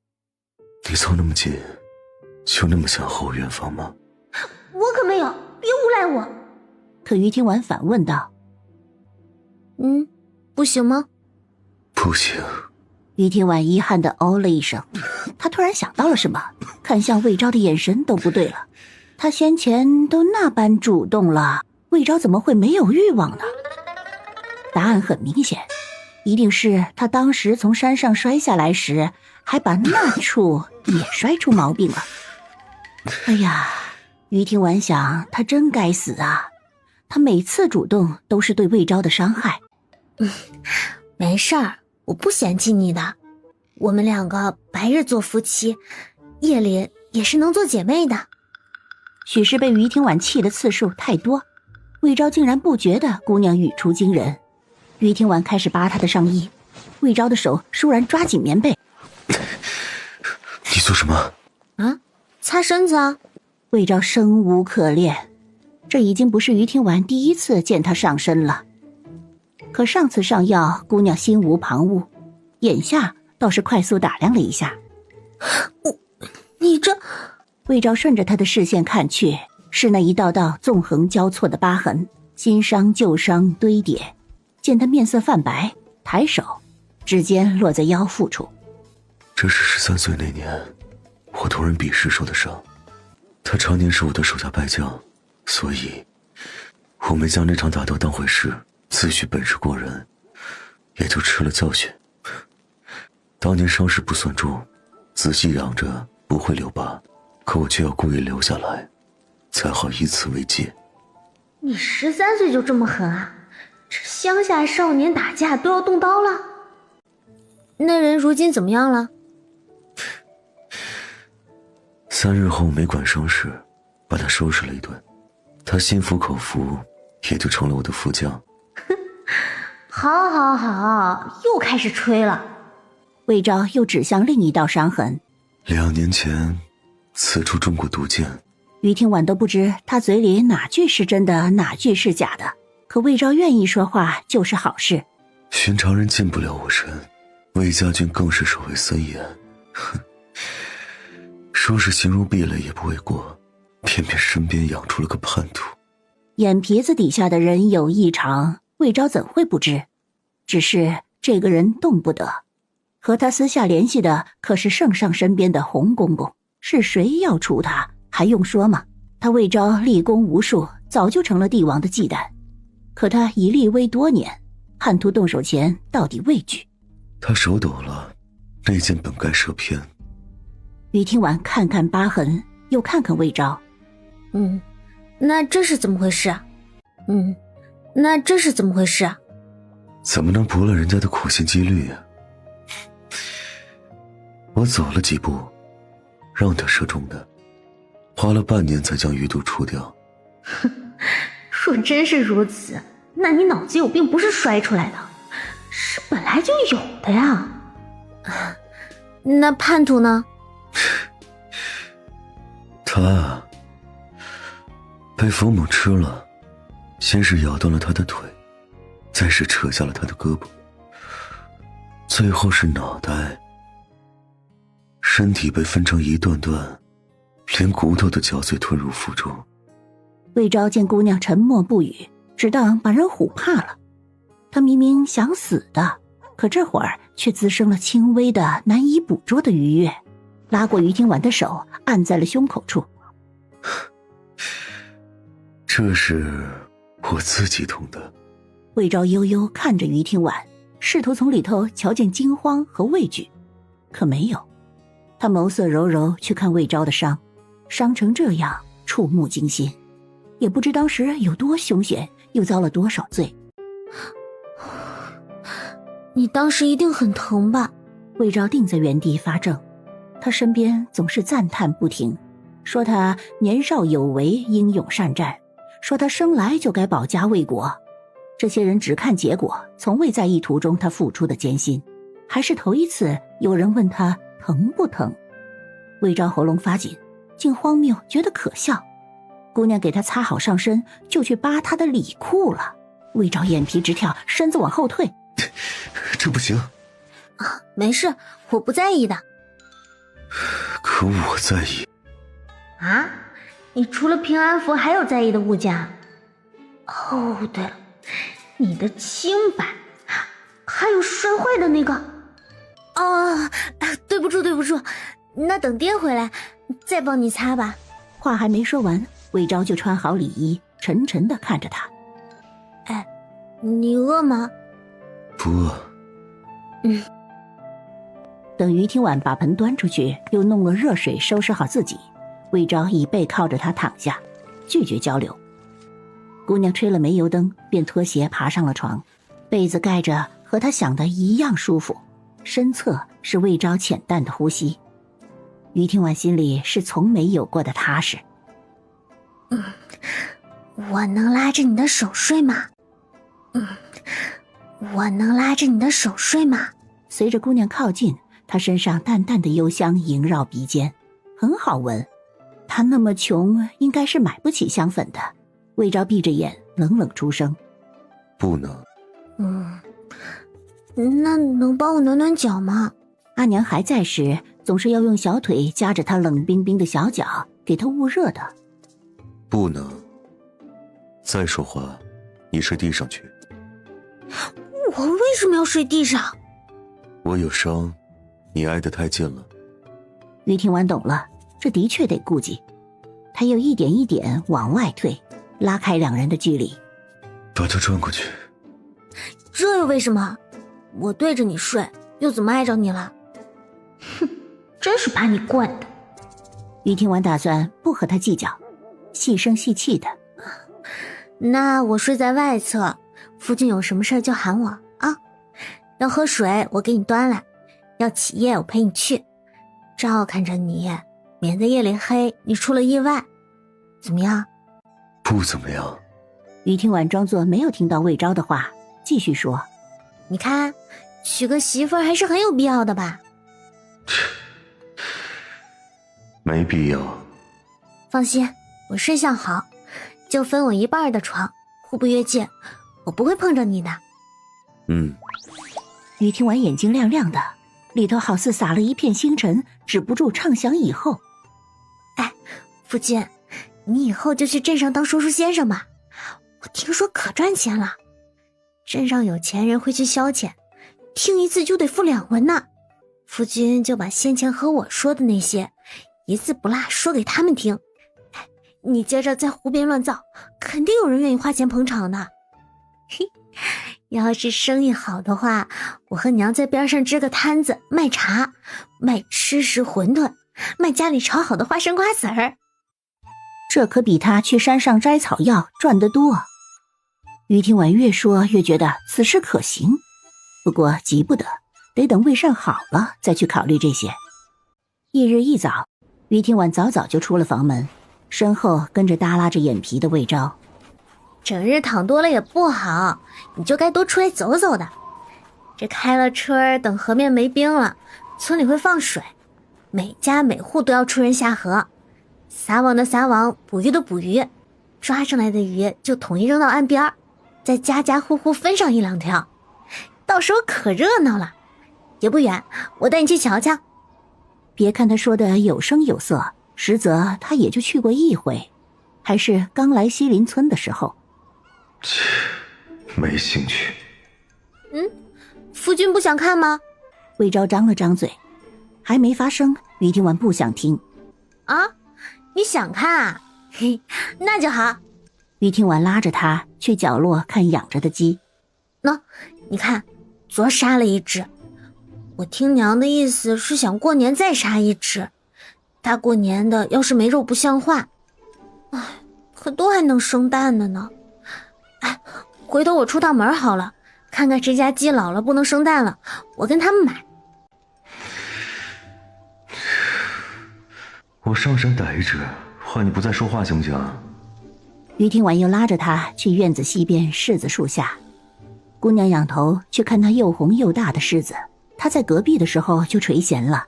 你凑那么近，就那么想和我圆房吗？我可没有，别诬赖我。可于听晚反问道：不行吗？不行。于听晚遗憾地哦了一声，他突然想到了什么，看向魏昭的眼神都不对了。他先前都那般主动了，魏昭怎么会没有欲望呢？答案很明显，一定是他当时从山上摔下来时，还把那处也摔出毛病了。哎呀，于听晚想，他真该死啊！他每次主动都是对魏昭的伤害。没事儿，我不嫌弃你的。我们2个白日做夫妻，夜里也是能做姐妹的。许是被于听晚气的次数太多，魏昭竟然不觉得姑娘语出惊人。于听晚开始扒她的上衣，魏昭的手倏然抓紧棉被。你做什么？擦身子啊。魏昭生无可恋，这已经不是于听晚第一次见他上身了。可上次上药，姑娘心无旁骛，眼下倒是快速打量了一下。你这……魏昭顺着他的视线看去，是那一道道纵横交错的疤痕，新伤旧伤堆叠。见他面色泛白，抬手，指尖落在腰腹处。这是13岁那年，我突然比试受的伤。他常年是我的手下败将，所以我没将那场打斗当回事，自诩本事过人，也就吃了教训。当年伤势不算重，仔细养着不会留疤，可我却要故意留下来，才好以此为戒。你13岁就这么狠啊？这乡下少年打架都要动刀了？那人如今怎么样了？3日后没管伤势，把他收拾了一顿，他心服口服，也就成了我的副将。好好好，又开始吹了。魏昭又指向另一道伤痕，2年前此处中过毒箭。于听婉都不知他嘴里哪句是真的，哪句是假的，可魏昭愿意说话就是好事。寻常人进不了我身，魏家军更是守卫森严，哼，说是形如壁垒也不为过，偏偏身边养出了个叛徒。眼皮子底下的人有异常，魏昭怎会不知？只是这个人动不得，和他私下联系的可是圣上身边的洪公公，是谁要除他还用说吗？他魏昭立功无数，早就成了帝王的忌惮，可他已立威多年，叛徒动手前到底畏惧。他手抖了，那箭本该射偏。于听婉看看疤痕，又看看魏昭。那这是怎么回事啊？那这是怎么回事啊？怎么能驳了人家的苦心积虑啊？我走了几步，让他射中的，花了半年才将余毒除掉。若真是如此，那你脑子有病不是摔出来的，是本来就有的呀。那叛徒呢？他被佛母吃了，先是咬断了他的腿，再是扯下了他的胳膊，最后是脑袋，身体被分成一段段，连骨头都嚼碎吞入腹中。魏昭见姑娘沉默不语，只当把人唬怕了。他明明想死的，可这会儿却滋生了轻微的难以捕捉的愉悦，拉过于听婉的手，按在了胸口处。这是我自己捅的。魏昭悠悠看着于听婉，试图从里头瞧见惊慌和畏惧，可没有。他眸色柔柔去看魏昭的伤，伤成这样，触目惊心，也不知当时有多凶险，又遭了多少罪。你当时一定很疼吧？魏昭定在原地发怔，他身边总是赞叹不停，说他年少有为，英勇善战，说他生来就该保家卫国。这些人只看结果，从未在意途中他付出的艰辛，还是头一次有人问他疼不疼。魏昭喉咙发紧，竟荒谬，觉得可笑。姑娘给他擦好上身，就去扒他的里裤了。魏昭眼皮直跳，身子往后退。这不行啊，没事，我不在意的。可我在意啊！你除了平安符还有在意的物件？哦，对了，你的清白，还有摔坏的那个。哦，对不住，那等爹回来再帮你擦吧。话还没说完，魏昭就穿好礼衣，沉沉地看着他。哎，你饿吗？不饿。等于听婉把盆端出去，又弄了热水收拾好自己，魏昭已背靠着他躺下，拒绝交流。姑娘吹了煤油灯，便脱鞋爬上了床，被子盖着和他想的一样舒服，身侧是魏昭浅淡的呼吸。于听婉心里是从没有过的踏实。我能拉着你的手睡吗？我能拉着你的手睡吗？随着姑娘靠近，她身上淡淡的幽香萦绕鼻尖，很好闻。她那么穷，应该是买不起香粉的。魏昭闭着眼，冷冷出声：“不能。”那能帮我暖暖脚吗？阿娘还在时，总是要用小腿夹着她冷冰冰的小脚，给她捂热的。不能。再说话，你睡地上去。我为什么要睡地上？我有伤，你挨得太近了。于听完懂了，这的确得顾忌。他又一点一点往外退，拉开两人的距离。把他转过去。这又为什么？我对着你睡，又怎么碍着你了？哼，真是把你惯的。于听完打算不和他计较，细声细气的。那我睡在外侧，附近有什么事就喊我啊。要喝水我给你端来，要起夜我陪你去，照看着你，免得夜里黑你出了意外。怎么样？不怎么样。于听婉装作没有听到魏昭的话，继续说：你看，娶个媳妇儿还是很有必要的吧？没必要。放心，我睡相好，就分我一半的床，互不越界，我不会碰着你的。于听完眼睛亮亮的，里头好似撒了一片星辰，止不住畅想以后。哎，夫君，你以后就去镇上当说书先生吧，我听说可赚钱了。镇上有钱人会去消遣，听一次就得付2文呢。夫君就把先前和我说的那些一字不落说给他们听，你接着再胡编乱造，肯定有人愿意花钱捧场的。嘿，要是生意好的话，我和娘在边上支个摊子，卖茶，卖吃食馄饨，卖家里炒好的花生瓜子儿。这可比他去山上摘草药赚得多。于听婉越说越觉得此事可行，不过急不得，得等魏善好了再去考虑这些。翌日一早，于听婉早早就出了房门，身后跟着耷拉着眼皮的魏昭。整日躺多了也不好，你就该多出来走走的。这开了春，等河面没冰了，村里会放水，每家每户都要出人下河，撒网的撒网，捕鱼的捕鱼，抓上来的鱼就统一扔到岸边，再家家户户分上1-2条，到时候可热闹了。也不远，我带你去瞧瞧。别看他说的有声有色，实则他也就去过一回，还是刚来西林村的时候。没兴趣。夫君不想看吗？魏昭张了张嘴，还没发声，于听婉不想听。啊，你想看啊？嘿，那就好。于听婉拉着他去角落看养着的鸡。你看，昨儿杀了1只，我听娘的意思是想过年再杀1只，大过年的要是没肉不像话。哎，可都还能生蛋的呢。哎，回头我出趟门好了，看看谁家鸡老了不能生蛋了，我跟他们买。我上山逮1只，换你不再说话行不行？于听婉又拉着他去院子西边柿子树下。姑娘仰头去看那又红又大的柿子，她在隔壁的时候就垂涎了。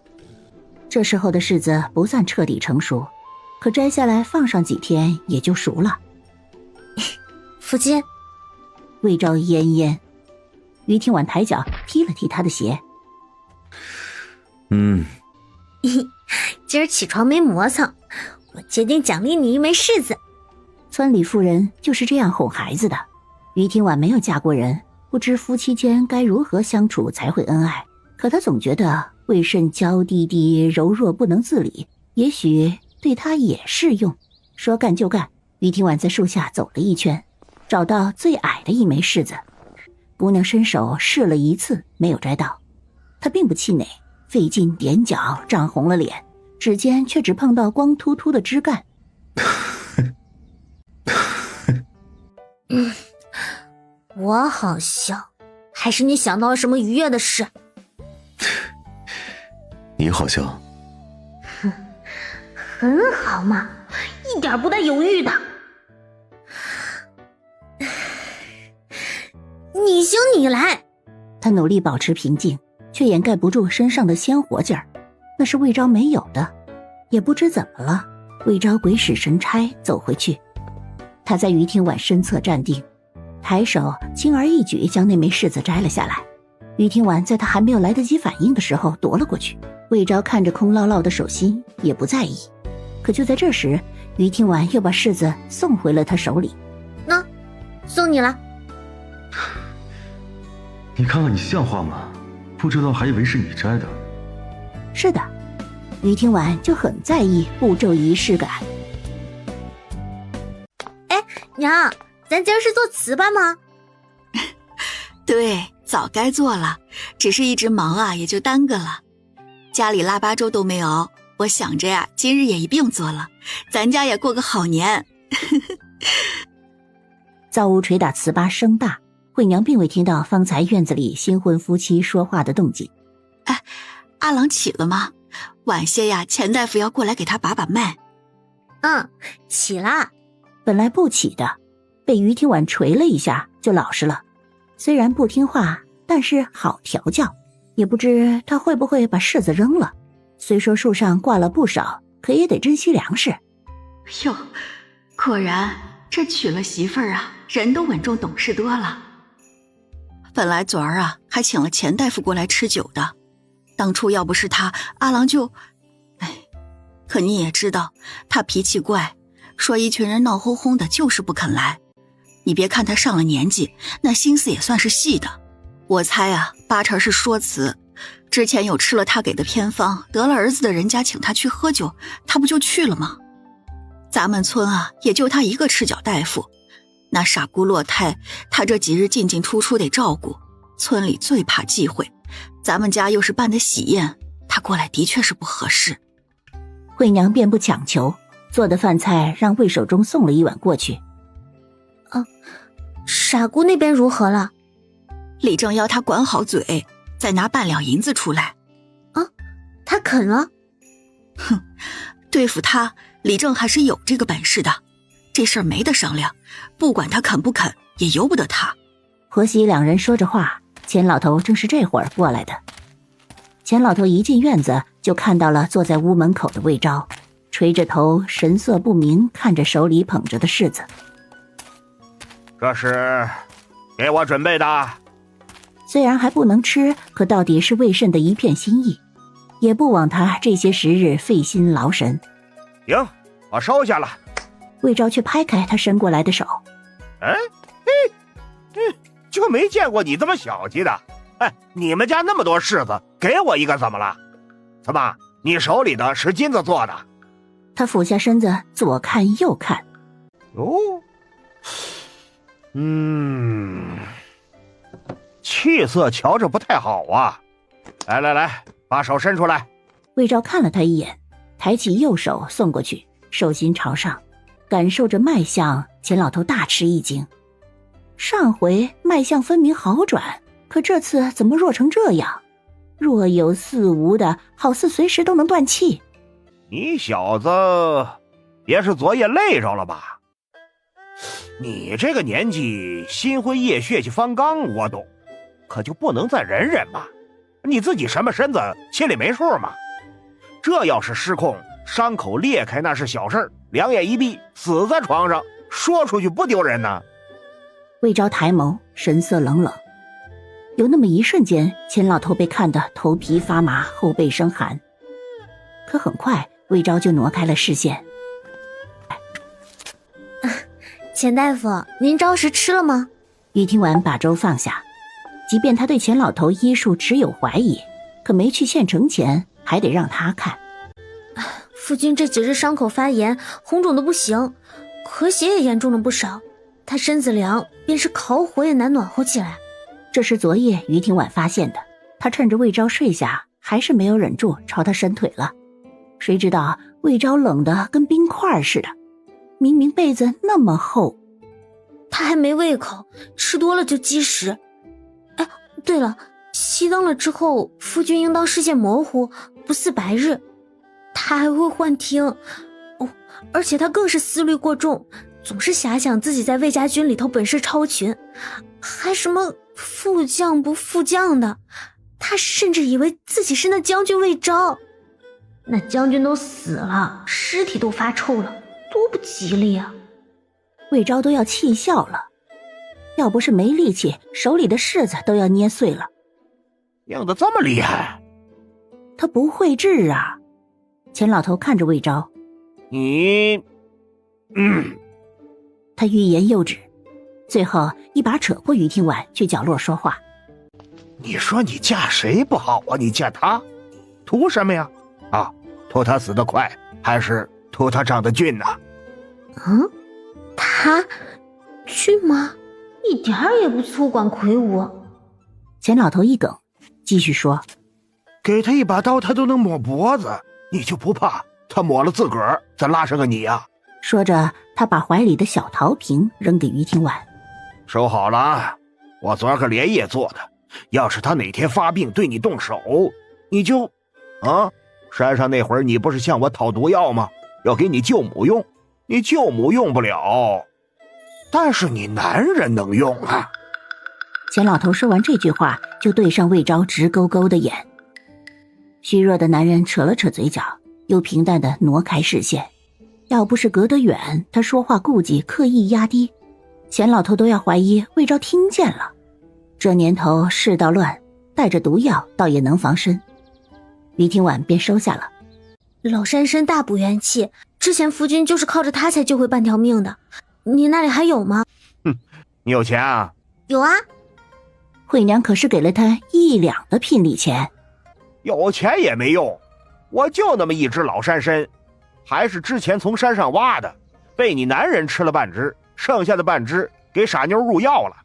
这时候的柿子不算彻底成熟，可摘下来放上几天也就熟了。夫君，魏昭嫣嫣。于听婉抬脚踢了踢他的鞋。今儿起床没磨蹭，我决定奖励你1枚柿子。村里妇人就是这样哄孩子的。于听婉没有嫁过人，不知夫妻间该如何相处才会恩爱，可她总觉得魏甚娇滴滴柔弱不能自理，也许对她也适用。说干就干，于听婉在树下走了一圈，找到最矮的1枚柿子。姑娘伸手试了1次，没有摘到。她并不气馁，费劲踮脚，涨红了脸，指尖却只碰到光秃秃的枝干。我好笑，还是你想到了什么愉悦的事？你好笑。很好嘛，一点不带犹豫的。你行你来。他努力保持平静，却掩盖不住身上的鲜活劲儿，那是魏昭没有的。也不知怎么了，魏昭鬼使神差走回去。他在于听婉身侧站定，抬手轻而易举将那枚柿子摘了下来。于听婉在他还没有来得及反应的时候夺了过去。魏昭看着空落落的手心也不在意，可就在这时，于听完又把柿子送回了他手里。那，送你了。你看看你像话吗？不知道还以为是你摘的。是的，于听完就很在意步骤仪式感。哎，娘，咱今儿是做糍粑吗？对，早该做了，只是一直忙啊，也就耽搁了。家里腊八粥都没熬，我想着呀，今日也一并做了，咱家也过个好年。灶屋捶打糍粑声大，惠娘并未听到方才院子里新婚夫妻说话的动静。哎，阿郎起了吗？晚些呀，钱大夫要过来给他把把脉。起啦。本来不起的，被于听婉捶了一下就老实了。虽然不听话，但是好调教。也不知他会不会把柿子扔了。虽说树上挂了不少，可也得珍惜粮食。哟，果然这娶了媳妇儿啊，人都稳重懂事多了。本来昨儿啊还请了钱大夫过来吃酒的，当初要不是他，阿郎就……可你也知道他脾气怪，说一群人闹哄哄的就是不肯来。你别看他上了年纪，那心思也算是细的。我猜啊，八成是说辞。之前有吃了他给的偏方，得了儿子的人家请他去喝酒，他不就去了吗？咱们村啊，也就他一个赤脚大夫，那傻姑落胎，他这几日进进出出得照顾。村里最怕忌讳，咱们家又是办的喜宴，他过来的确是不合适。惠娘便不强求，做的饭菜让魏守忠送了一碗过去。傻姑那边如何了？李正要他管好嘴，再拿半两银子出来。他肯了？哼，对付他，李正还是有这个本事的。这事儿没得商量，不管他肯不肯，也由不得他。婆媳两人说着话，钱老头正是这会儿过来的。钱老头一进院子，就看到了坐在屋门口的魏昭，垂着头，神色不明，看着手里捧着的柿子。这是给我准备的。虽然还不能吃，可到底是魏慎的一片心意，也不枉他这些时日费心劳神。行，我收下了。魏昭却拍开他伸过来的手。就没见过你这么小气的。你们家那么多柿子，给我一个怎么了？怎么，你手里的是金子做的？他俯下身子，左看右看。气色瞧着不太好啊。来，把手伸出来。魏昭看了他一眼，抬起右手送过去，手心朝上，感受着脉象。钱老头大吃一惊，上回脉象分明好转，可这次怎么弱成这样？若有似无的，好似随时都能断气。你小子别是昨夜累着了吧？你这个年纪，新婚夜血气方刚我懂，可就不能再忍忍吗？你自己什么身子心里没数吗？这要是失控，伤口裂开那是小事儿，两眼一闭死在床上，说出去不丢人呢。魏昭抬眸，神色冷冷。有那么一瞬间，钱老头被看得头皮发麻，后背生寒。可很快魏昭就挪开了视线。钱大夫，您招食吃了吗？于听完把粥放下，即便他对钱老头医术持有怀疑，可没去县城前还得让他看。夫君这几日伤口发炎，红肿的不行，咳血也严重了不少。他身子凉，便是烤火也难暖和起来。这是昨夜于听婉发现的，他趁着魏昭睡下，还是没有忍住朝他伸腿了。谁知道魏昭冷得跟冰块似的，明明被子那么厚。他还没胃口，吃多了就积食。对了，熄灯了之后，夫君应当视线模糊，不似白日。他还会幻听，而且他更是思虑过重，总是遐想自己在魏家军里头本事超群，还什么副将不副将的。他甚至以为自己是那将军魏昭。那将军都死了，尸体都发臭了，多不吉利啊！魏昭都要气笑了，要不是没力气，手里的柿子都要捏碎了。硬得这么厉害，他不会治啊！钱老头看着魏昭，你他欲言又止，最后一把扯过于听婉去角落说话。你说你嫁谁不好啊？你嫁他，图什么呀？啊，图他死得快，还是图他长得俊呢？他俊吗？一点儿也不粗犷魁梧。钱老头一梗，继续说：给他一把刀，他都能抹脖子，你就不怕他抹了自个儿，再拉上个你呀？说着，他把怀里的小陶瓶扔给于听婉。收好了啊，我昨儿个连夜做的。要是他哪天发病对你动手，你就……山上那会儿你不是向我讨毒药吗？要给你舅母用，你舅母用不了，但是你男人能用啊。钱老头说完这句话，就对上魏昭直勾勾的眼。虚弱的男人扯了扯嘴角，又平淡的挪开视线。要不是隔得远，他说话顾忌刻意压低，钱老头都要怀疑魏昭听见了。这年头世道乱，带着毒药倒也能防身。于听婉便收下了。老山参大补元气，之前夫君就是靠着他才救回半条命的。你那里还有吗？你有钱啊？有啊。惠娘可是给了他1两的聘礼钱。有钱也没用，我就那么一只老山参，还是之前从山上挖的，被你男人吃了半只，剩下的半只给傻妞入药了。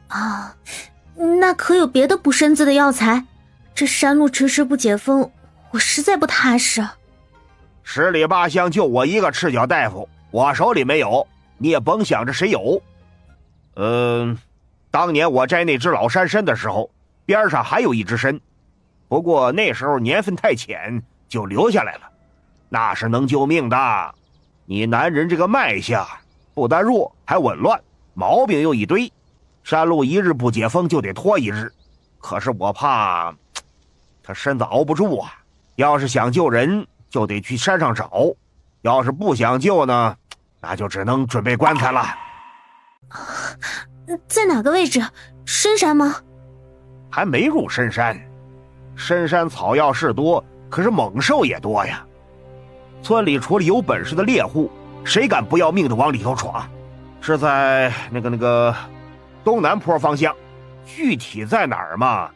啊，那可有别的补身子的药材？这山路迟迟不解封，我实在不踏实。十里八乡就我一个赤脚大夫，我手里没有，你也甭想着谁有。当年我摘那只老山参的时候，边上还有一只参，不过那时候年份太浅，就留下来了。那是能救命的。你男人这个脉象不但弱，还紊乱，毛病又一堆。山路一日不解封就得拖一日，可是我怕他身子熬不住啊。要是想救人，就得去山上找；要是不想救呢，那就只能准备棺材了。在哪个位置？深山吗？还没入深山。深山草药是多，可是猛兽也多呀。村里除了有本事的猎户，谁敢不要命的往里头闯？是在那个东南坡方向，具体在哪儿嘛？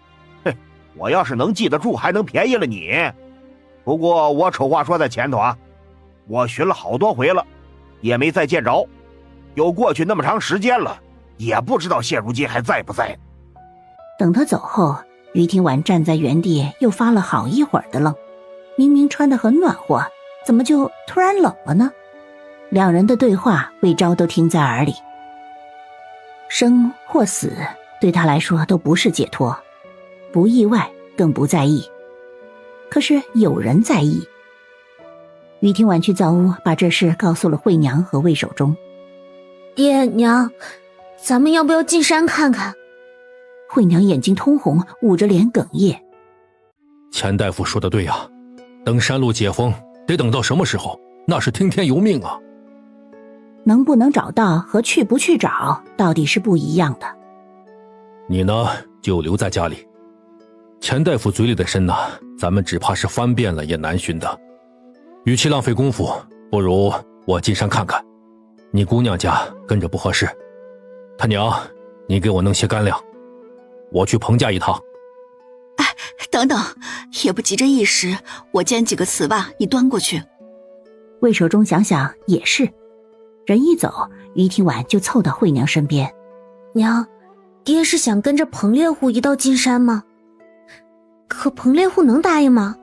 我要是能记得住，还能便宜了你。不过我丑话说在前头啊，我寻了好多回了，也没再见着。又过去那么长时间了，也不知道现如今还在不在。等他走后，于听婉站在原地又发了好一会儿的愣。明明穿得很暖和，怎么就突然冷了呢？两人的对话魏昭都听在耳里。生或死对他来说都不是解脱，不意外更不在意。可是有人在意。于听婉去灶屋把这事告诉了惠娘和魏守忠。爹娘，咱们要不要进山看看？惠娘眼睛通红，捂着脸哽咽。钱大夫说的对啊，等山路解封得等到什么时候？那是听天由命啊。能不能找到和去不去找到底是不一样的。你呢，就留在家里。钱大夫嘴里的参呢，咱们只怕是翻遍了也难寻的。与其浪费功夫，不如我进山看看。你姑娘家跟着不合适。他娘，你给我弄些干粮，我去彭家一趟。等等，也不急着一时，我煎几个糍粑，你端过去。魏守忠想想也是，人一走，于听婉就凑到惠娘身边。娘，爹是想跟着彭猎户一道进山吗？可彭猎户能答应吗？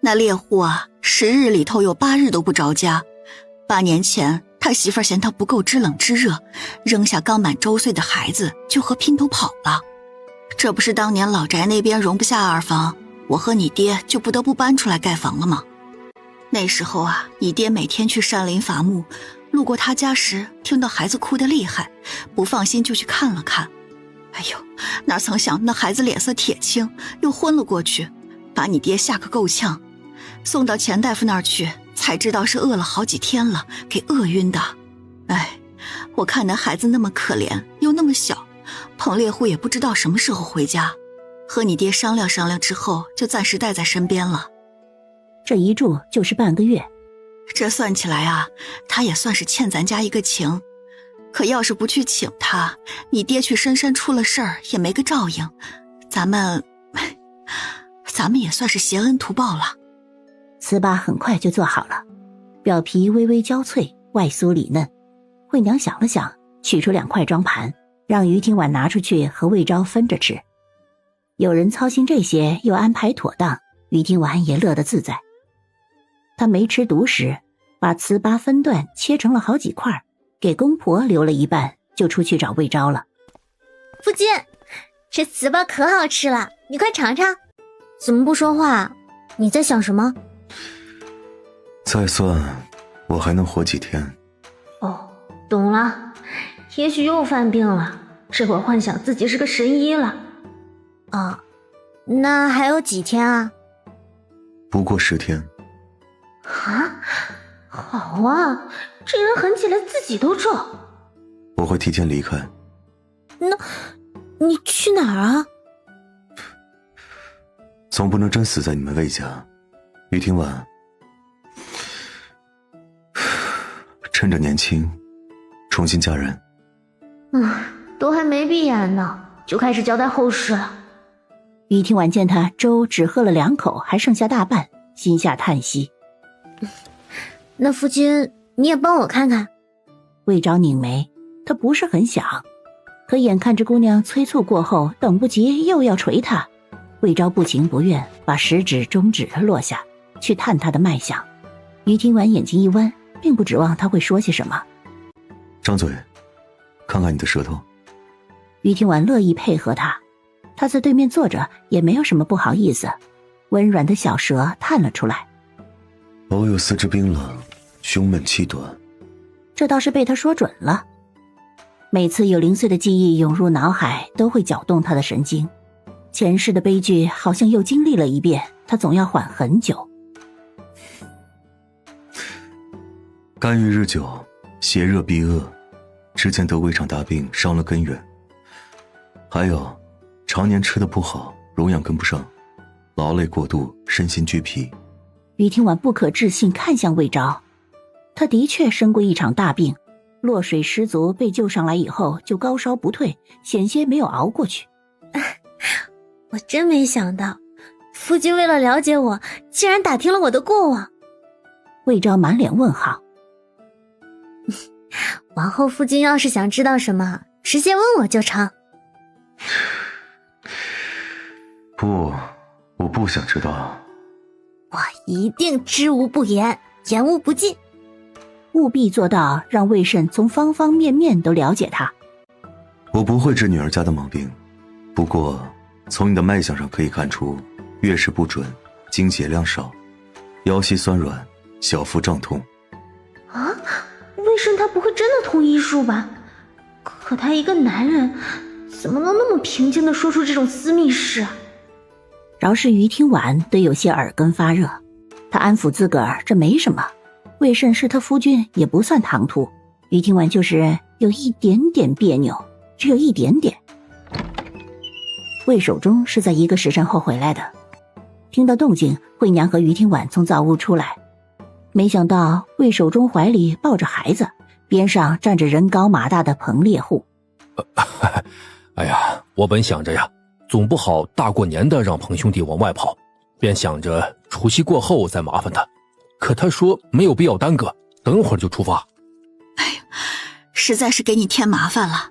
那猎户啊，10日里头有8日都不着家。8年前，他媳妇儿嫌他不够知冷知热，扔下刚满周岁的孩子就和姘头跑了。这不是当年老宅那边容不下2房，我和你爹就不得不搬出来盖房了吗？那时候啊，你爹每天去山林伐木，路过他家时听到孩子哭得厉害，不放心就去看了看。哎呦，哪曾想那孩子脸色铁青，又昏了过去，把你爹吓个够呛。送到钱大夫那儿去，才知道是饿了好几天了，给饿晕的。我看那孩子那么可怜，又那么小，彭猎户也不知道什么时候回家，和你爹商量商量之后，就暂时带在身边了。这一住就是半个月。这算起来啊，他也算是欠咱家一个情。可要是不去请他，你爹去深山出了事儿也没个照应，咱们也算是携恩图报了。糍粑很快就做好了，表皮微微焦脆，外酥里嫩。惠娘想了想，取出2块装盘，让于听婉拿出去和魏昭分着吃。有人操心这些，又安排妥当，于听婉也乐得自在。她没吃独食，把糍粑分段切成了好几块，给公婆留了一半，就出去找魏昭了。夫君，这糍粑可好吃了，你快尝尝。怎么不说话？你在想什么？再算我还能活几天。哦，懂了，也许又犯病了，这会儿幻想自己是个神医了。啊，那还有几天啊？不过10天。啊，好啊，这人狠起来自己都皱。我会提前离开。那，你去哪儿啊？总不能真死在你们魏家。于听婉，趁着年轻，重新嫁人。都还没闭眼呢，就开始交代后事了。于听婉见他粥只喝了2口，还剩下大半，心下叹息。那夫君，你也帮我看看。魏昭拧眉，他不是很想，可眼看着姑娘催促过后，等不及又要捶他，魏昭不情不愿，把食指、中指落下，去探他的脉象。于听婉眼睛一弯，并不指望他会说些什么。张嘴，看看你的舌头。于听婉乐意配合他，他在对面坐着，也没有什么不好意思，温软的小舌探了出来。偶有四肢冰冷，胸闷气短。这倒是被他说准了。每次有零碎的记忆涌入脑海，都会搅动他的神经。前世的悲剧好像又经历了一遍，他总要缓很久。干预日久，邪热必恶。之前得过一场大病，伤了根源。还有，常年吃的不好，容养跟不上，劳累过度，身心俱疲。于听婉不可置信看向魏昭，他的确生过一场大病，落水失足被救上来以后就高烧不退，险些没有熬过去。我真没想到，夫君为了了解我，竟然打听了我的过往。魏昭满脸问号。往后夫君要是想知道什么，直接问我就成。不，我不想知道。我一定知无不言，言无不尽，务必做到让魏慎从方方面面都了解他。我不会治女儿家的毛病，不过从你的脉象上可以看出，月事不准，经血量少，腰膝酸软，小腹胀痛。啊，魏慎他不会真的通医术吧？可他一个男人，怎么能那么平静地说出这种私密事？饶是于听婉都有些耳根发热，他安抚自个儿，这没什么。魏慎是他夫君，也不算唐突。于听婉就是有一点点别扭，只有一点点。魏守忠是在1个时辰后回来的，听到动静，惠娘和于听婉从灶屋出来，没想到魏守忠怀里抱着孩子，边上站着人高马大的彭猎户。哎呀，我本想着呀，总不好大过年的让彭兄弟往外跑，便想着除夕过后再麻烦他。可他说没有必要耽搁，等会儿就出发。哎呀，实在是给你添麻烦了。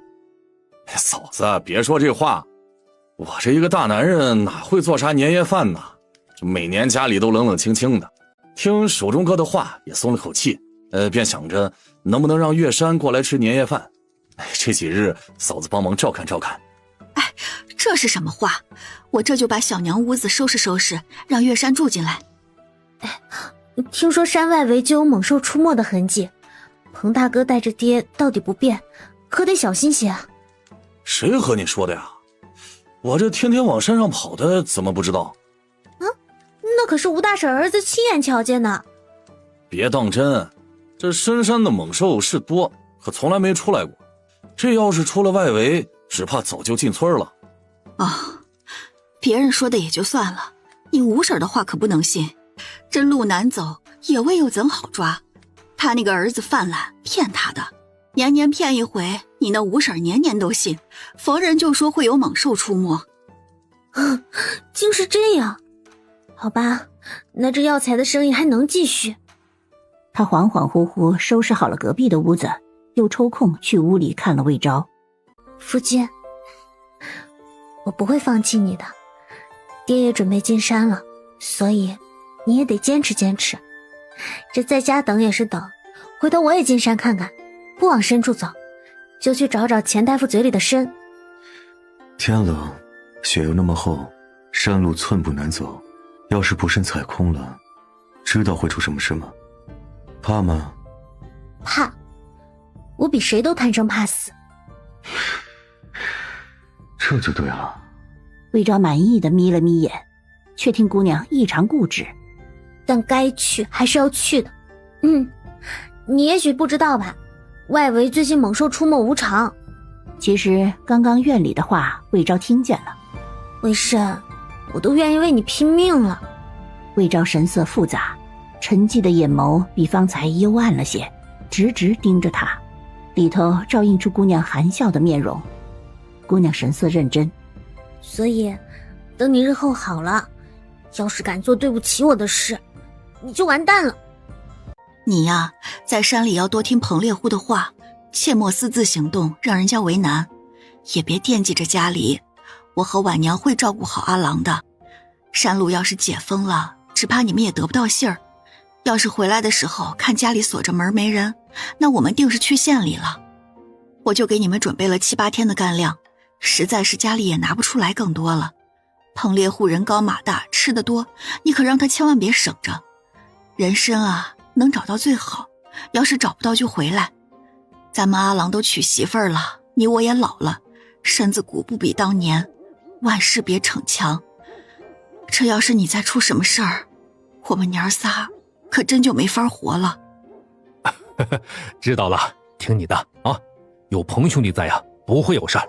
嫂子，别说这话，我这一个大男人哪会做啥年夜饭呢？每年家里都冷冷清清的。听守忠哥的话也松了口气，便想着能不能让月山过来吃年夜饭。这几日嫂子帮忙照看照看。哎，这是什么话？我这就把小娘屋子收拾收拾，让月山住进来。听说山外围就有猛兽出没的痕迹，彭大哥带着爹到底不变，可得小心些啊。谁和你说的呀？我这天天往山上跑的，怎么不知道？啊，那可是吴大婶儿子亲眼瞧见的。别当真，这深山的猛兽是多，可从来没出来过。这要是出了外围，只怕早就进村了。哦，别人说的也就算了，你吴婶的话可不能信。这路难走，野味又怎好抓？他那个儿子犯懒骗他的，年年骗一回，你那五婶年年都信，逢人就说会有猛兽出没。竟是这样，好吧，那这药材的生意还能继续。他恍恍惚惚收拾好了隔壁的屋子，又抽空去屋里看了魏昭。夫君，我不会放弃你的，爹也准备进山了，所以你也得坚持坚持。这在家等也是等，回头我也进山看看，不往深处走，就去找找钱大夫嘴里的参。天冷，雪又那么厚，山路寸步难走，要是不慎踩空了，知道会出什么事吗？怕吗？怕，我比谁都贪生怕死。这就对了。魏昭满意的眯了眯眼，却听姑娘异常固执。但该去还是要去的。你也许不知道吧，外围最近猛兽出没无常。其实刚刚院里的话魏昭听见了。魏深，我都愿意为你拼命了。魏昭神色复杂，沉寂的眼眸比方才幽暗了些，直直盯着他，里头照映出姑娘含笑的面容。姑娘神色认真。所以等你日后好了，要是敢做对不起我的事，你就完蛋了。你呀，在山里要多听彭猎户的话，切莫私自行动，让人家为难，也别惦记着家里。我和婉娘会照顾好阿郎的。山路要是解封了，只怕你们也得不到信儿。要是回来的时候看家里锁着门没人，那我们定是去县里了。我就给你们准备了7、8天的干粮，实在是家里也拿不出来更多了。彭猎户人高马大，吃得多，你可让他千万别省着。人参啊，能找到最好，要是找不到就回来。咱们阿郎都娶媳妇儿了，你我也老了，身子骨不比当年，万事别逞强。这要是你再出什么事儿，我们娘仨可真就没法活了。知道了，听你的啊，有彭兄弟在呀，不会有事儿。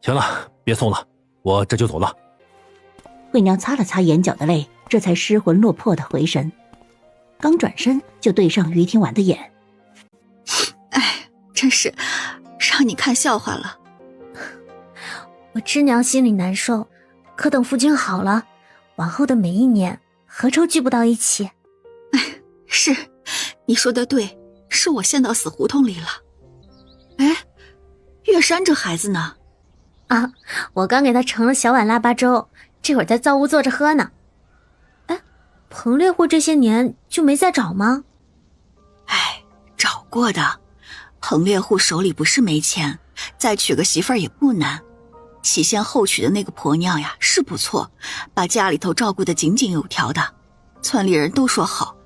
行了，别送了，我这就走了。惠娘擦了擦眼角的泪，这才失魂落魄的回神。刚转身就对上于天婉的眼。哎，真是让你看笑话了。我知娘心里难受，可等父亲好了，往后的每一年何愁聚不到一起。哎，是，你说的对，是我陷到死胡同里了。哎，月山这孩子呢？啊，我刚给他盛了小碗腊八粥，这会儿在灶屋坐着喝呢。哎，彭猎户这些年就没再找吗？哎，找过的。彭猎户手里不是没钱，再娶个媳妇儿也不难。起先后娶的那个婆娘呀，是不错，把家里头照顾得井井有条的，村里人都说好。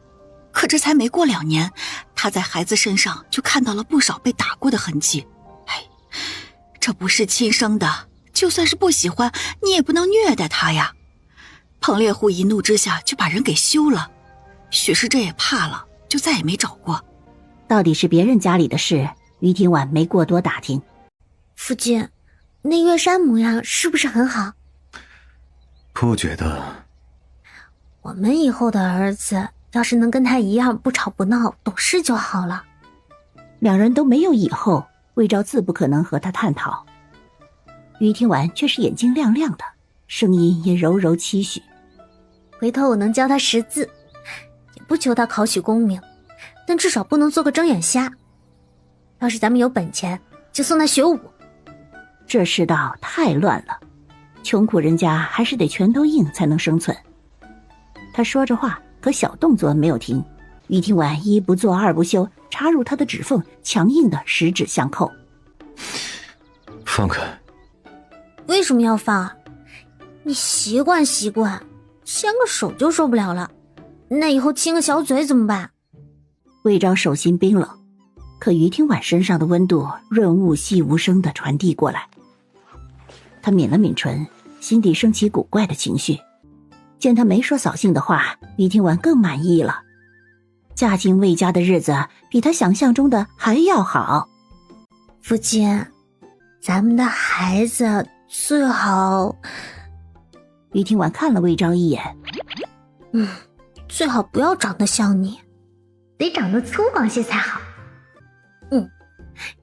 可这才没过2年，他在孩子身上就看到了不少被打过的痕迹。哎，这不是亲生的，就算是不喜欢，你也不能虐待他呀。彭猎户一怒之下就把人给休了，许是这也怕了，就再也没找过。到底是别人家里的事，于庭婉没过多打听。夫君，那月山模样是不是很好？不觉得。我们以后的儿子要是能跟他一样不吵不闹，懂事就好了。两人都没有以后，魏昭自不可能和他探讨。于庭婉却是眼睛亮亮的，声音也柔柔期许。回头我能教他识字，也不求他考取功名，但至少不能做个睁眼瞎。要是咱们有本钱，就送他学武。这世道太乱了，穷苦人家还是得拳头硬才能生存。他说着话，可小动作没有停。于庭婉一不做二不休，插入他的指缝，强硬的十指相扣。放开！为什么要放啊？你习惯习惯，牵个手就受不了了，那以后亲个小嘴怎么办？魏昭手心冰冷，可于庭婉身上的温度润物细无声地传递过来。他抿了抿唇，心底升起古怪的情绪。见他没说扫兴的话，于庭婉更满意了。嫁进魏家的日子比他想象中的还要好。夫君，咱们的孩子最好……于庭婉看了魏昭一眼。最好不要长得像你。得长得粗犷些才好。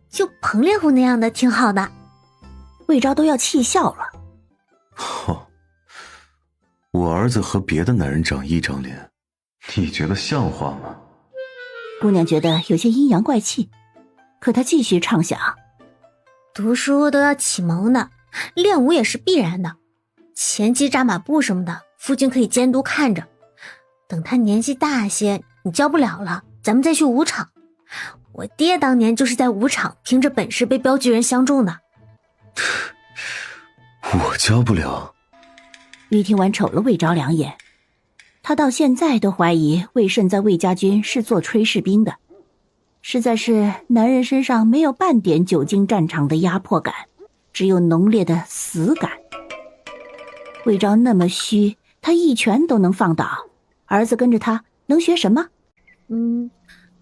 就彭烈虎那样的挺好的。魏昭都要气笑了。我儿子和别的男人长一张脸，你觉得像话吗？姑娘觉得有些阴阳怪气，可她继续畅想，读书都要启蒙的，练武也是必然的。前期扎马步什么的，夫君可以监督看着。等他年纪大些，你教不了了，咱们再去武场。我爹当年就是在武场凭着本事被镖局人相中的。我教不了。于听完瞅了魏昭两眼，他到现在都怀疑魏慎在魏家军是做炊事兵的，实在是男人身上没有半点久经战场的压迫感，只有浓烈的死感。魏昭那么虚，他一拳都能放倒，儿子跟着他能学什么？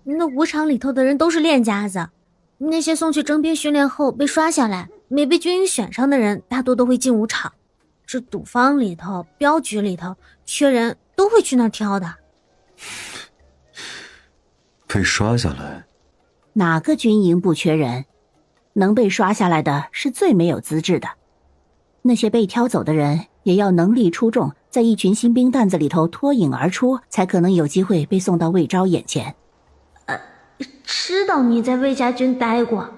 那武场里头的人都是练家子，那些送去征兵训练后被刷下来没被军营选上的人，大多都会进武场。这赌坊里头、镖局里头缺人，都会去那儿挑的。被刷下来，哪个军营不缺人？能被刷下来的是最没有资质的。那些被挑走的人也要能力出众，在一群新兵蛋子里头脱颖而出，才可能有机会被送到魏昭眼前。知道你在魏家军待过，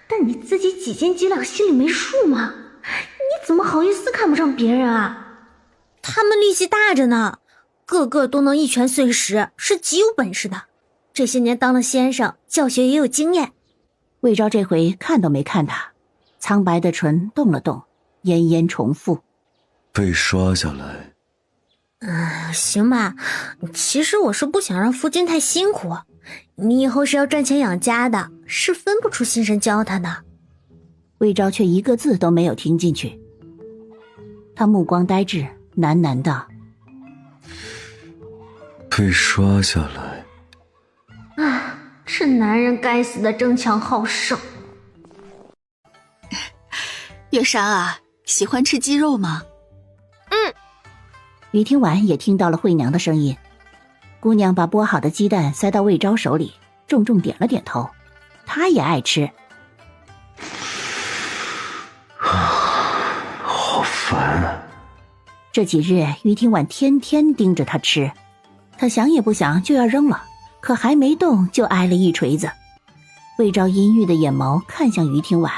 但你自己几斤几两心里没数吗？你怎么好意思看不上别人啊？他们力气大着呢，个个都能一拳碎石，是极有本事的。这些年当了先生，教学也有经验。魏昭这回看都没看他，苍白的唇动了动，咽咽重复：被刷下来。行吧，其实我是不想让夫君太辛苦，你以后是要赚钱养家的，是分不出心神教他的。魏昭却一个字都没有听进去，他目光呆滞，喃喃道：被刷下来。这男人该死的争强好胜。月山啊，喜欢吃鸡肉吗？于听完也听到了惠娘的声音，姑娘把剥好的鸡蛋塞到魏昭手里，重重点了点头，她也爱吃。好烦啊！这几日于听晚天天盯着她吃，她想也不想就要扔了，可还没动就挨了一锤子。魏昭阴郁的眼眸看向于听晚，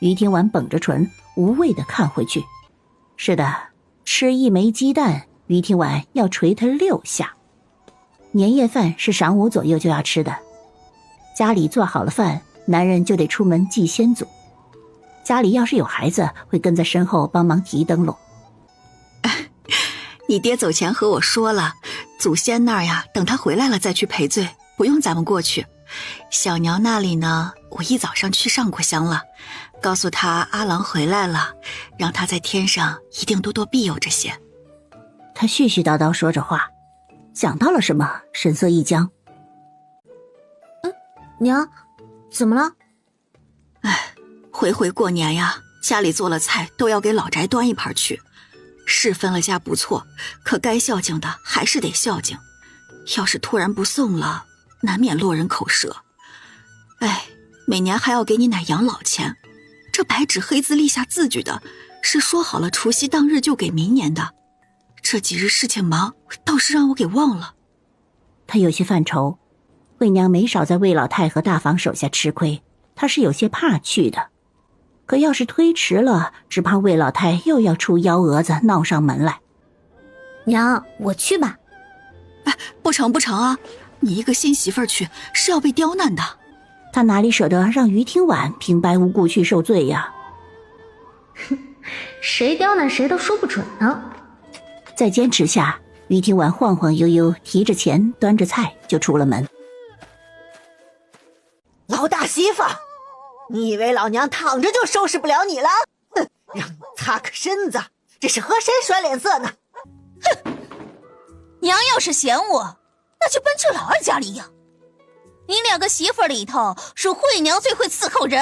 于听晚绷着唇无谓的看回去。是的，吃一枚鸡蛋，于听晚要捶他6下。年夜饭是晌午左右就要吃的，家里做好了饭，男人就得出门祭先祖。家里要是有孩子，会跟在身后帮忙提灯笼。你爹走前和我说了，祖先那儿呀，等他回来了再去赔罪，不用咱们过去。小娘那里呢，我一早上去上过香了，告诉他阿郎回来了，让他在天上一定多多庇佑这些。他絮絮叨叨说着话，想到了什么，神色一僵。娘，怎么了？回过年呀，家里做了菜都要给老宅端一盘去，是分了家不错，可该孝敬的还是得孝敬，要是突然不送了，难免落人口舌。每年还要给你奶养老钱，这白纸黑字立下字据的，是说好了除夕当日就给明年的。这几日事情忙，倒是让我给忘了。他有些犯愁，惠娘没少在魏老太和大房手下吃亏，他是有些怕去的。可要是推迟了，只怕魏老太又要出幺蛾子闹上门来。娘，我去吧。不成啊，你一个新媳妇儿去是要被刁难的。他哪里舍得让于听晚平白无故去受罪呀？谁刁难谁都说不准呢。在坚持下，于听晚晃晃悠悠提着钱端着菜就出了门。老大媳妇，你以为老娘躺着就收拾不了你了？哼，让你擦个身子，这是和谁甩脸色呢？哼，娘要是嫌我，那就搬去老二家里养。你2个媳妇里头，属惠娘最会伺候人。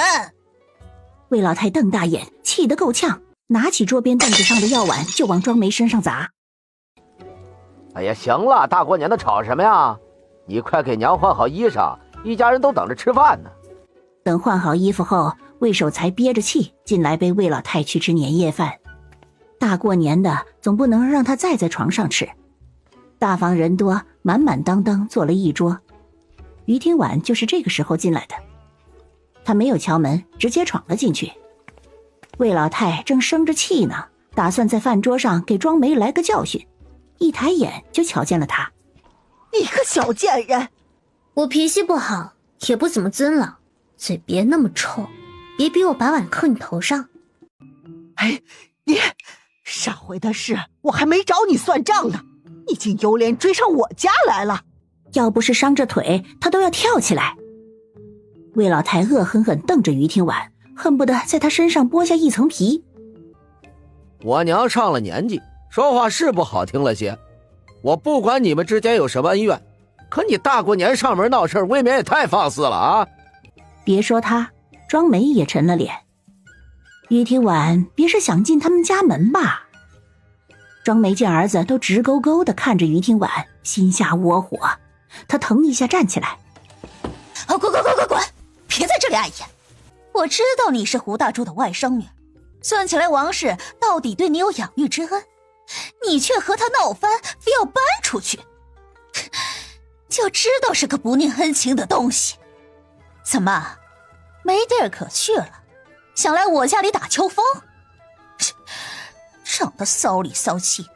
魏老太瞪大眼，气得够呛，拿起桌边凳子上的药碗就往庄梅身上砸。哎呀，行了，大过年的吵什么呀？你快给娘换好衣裳，一家人都等着吃饭呢。等换好衣服后，魏守才憋着气进来背魏老太去吃年夜饭。大过年的，总不能让他再在床上吃。大房人多，满满当当坐了一桌。于天晚就是这个时候进来的，他没有敲门，直接闯了进去。魏老太正生着气呢，打算在饭桌上给庄梅来个教训，一抬眼就瞧见了他。你个小贱人！我脾气不好，也不怎么尊老，嘴别那么臭，别逼我把碗扣你头上。哎，你上回的事我还没找你算账呢，你竟有脸追上我家来了！要不是伤着腿，他都要跳起来。魏老太恶狠狠瞪着于天晚，恨不得在他身上剥下一层皮。我娘上了年纪，说话是不好听了些，我不管你们之间有什么恩怨，可你大过年上门闹事，未免也太放肆了啊！别说他，庄梅也沉了脸。于天晚别是想进他们家门吧？庄梅见儿子都直勾勾地看着于天晚，心下窝火，他腾一下站起来。滚！别在这里碍眼！我知道你是胡大柱的外甥女，算起来王氏到底对你有养育之恩，你却和他闹翻，非要搬出去，就知道是个不念恩情的东西。怎么，没地儿可去了？想来我家里打秋风？长得骚里骚气，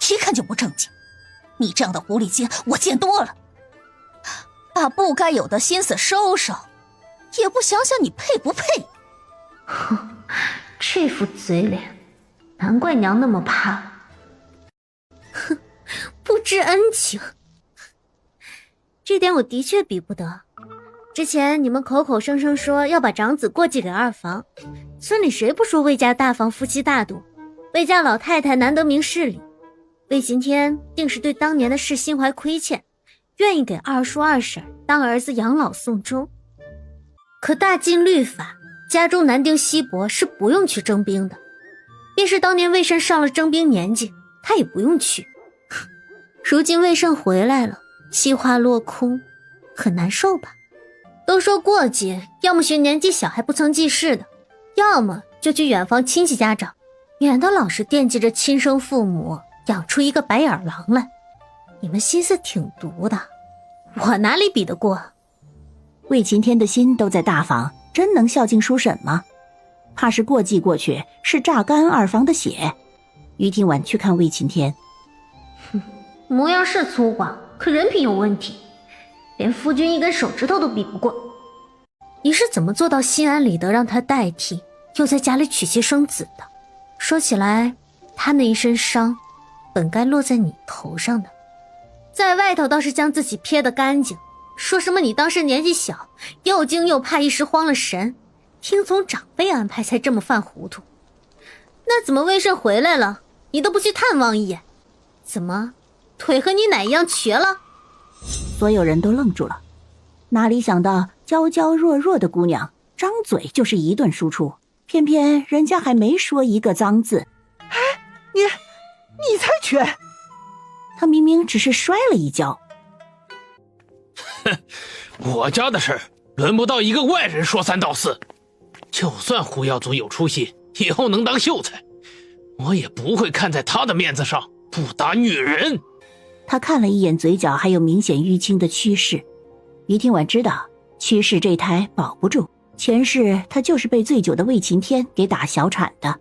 一看就不正经。你这样的狐狸精我见多了，把不该有的心思收收，也不想想你配不配。哼，这副嘴脸，难怪娘那么怕。哼，不知恩情，这点我的确比不得。之前你们口口声声说要把长子过继给二房，村里谁不说魏家大房夫妻大度，魏家老太太难得明事理，魏晴天定是对当年的事心怀亏欠，愿意给二叔二婶当儿子养老送终。可大晋律法，家中男丁稀薄是不用去征兵的，便是当年魏慎上了征兵年纪，他也不用去。如今魏慎回来了，计划落空，很难受吧？都说过继，要么寻年纪小还不曾记事的，要么就去远房亲戚家长，免得老是惦记着亲生父母，养出一个白眼狼来。你们心思挺毒的，我哪里比得过？魏晴天的心都在大房，真能孝敬叔婶吗？怕是过继过去，是榨干二房的血。于天晚去看魏晴天，模样是粗犷，可人品有问题，连夫君一根手指头都比不过。你是怎么做到心安理得让他代替，又在家里娶妻生子的？说起来，他那一身伤，本该落在你头上的。在外头倒是将自己撇得干净，说什么你当时年纪小，又惊又怕，一时慌了神，听从长辈安排才这么犯糊涂。那怎么魏慎回来了，你都不去探望一眼？怎么，腿和你奶一样瘸了？所有人都愣住了，哪里想到娇娇弱弱的姑娘张嘴就是一顿输出，偏偏人家还没说一个脏字。哎，你才瘸！他明明只是摔了一跤。哼，我家的事轮不到一个外人说三道四。就算胡耀祖有出息，以后能当秀才，我也不会看在他的面子上不打女人。他看了一眼嘴角还有明显淤青的屈氏，于天晚知道屈氏这胎保不住，前世他就是被醉酒的魏晴天给打小产的。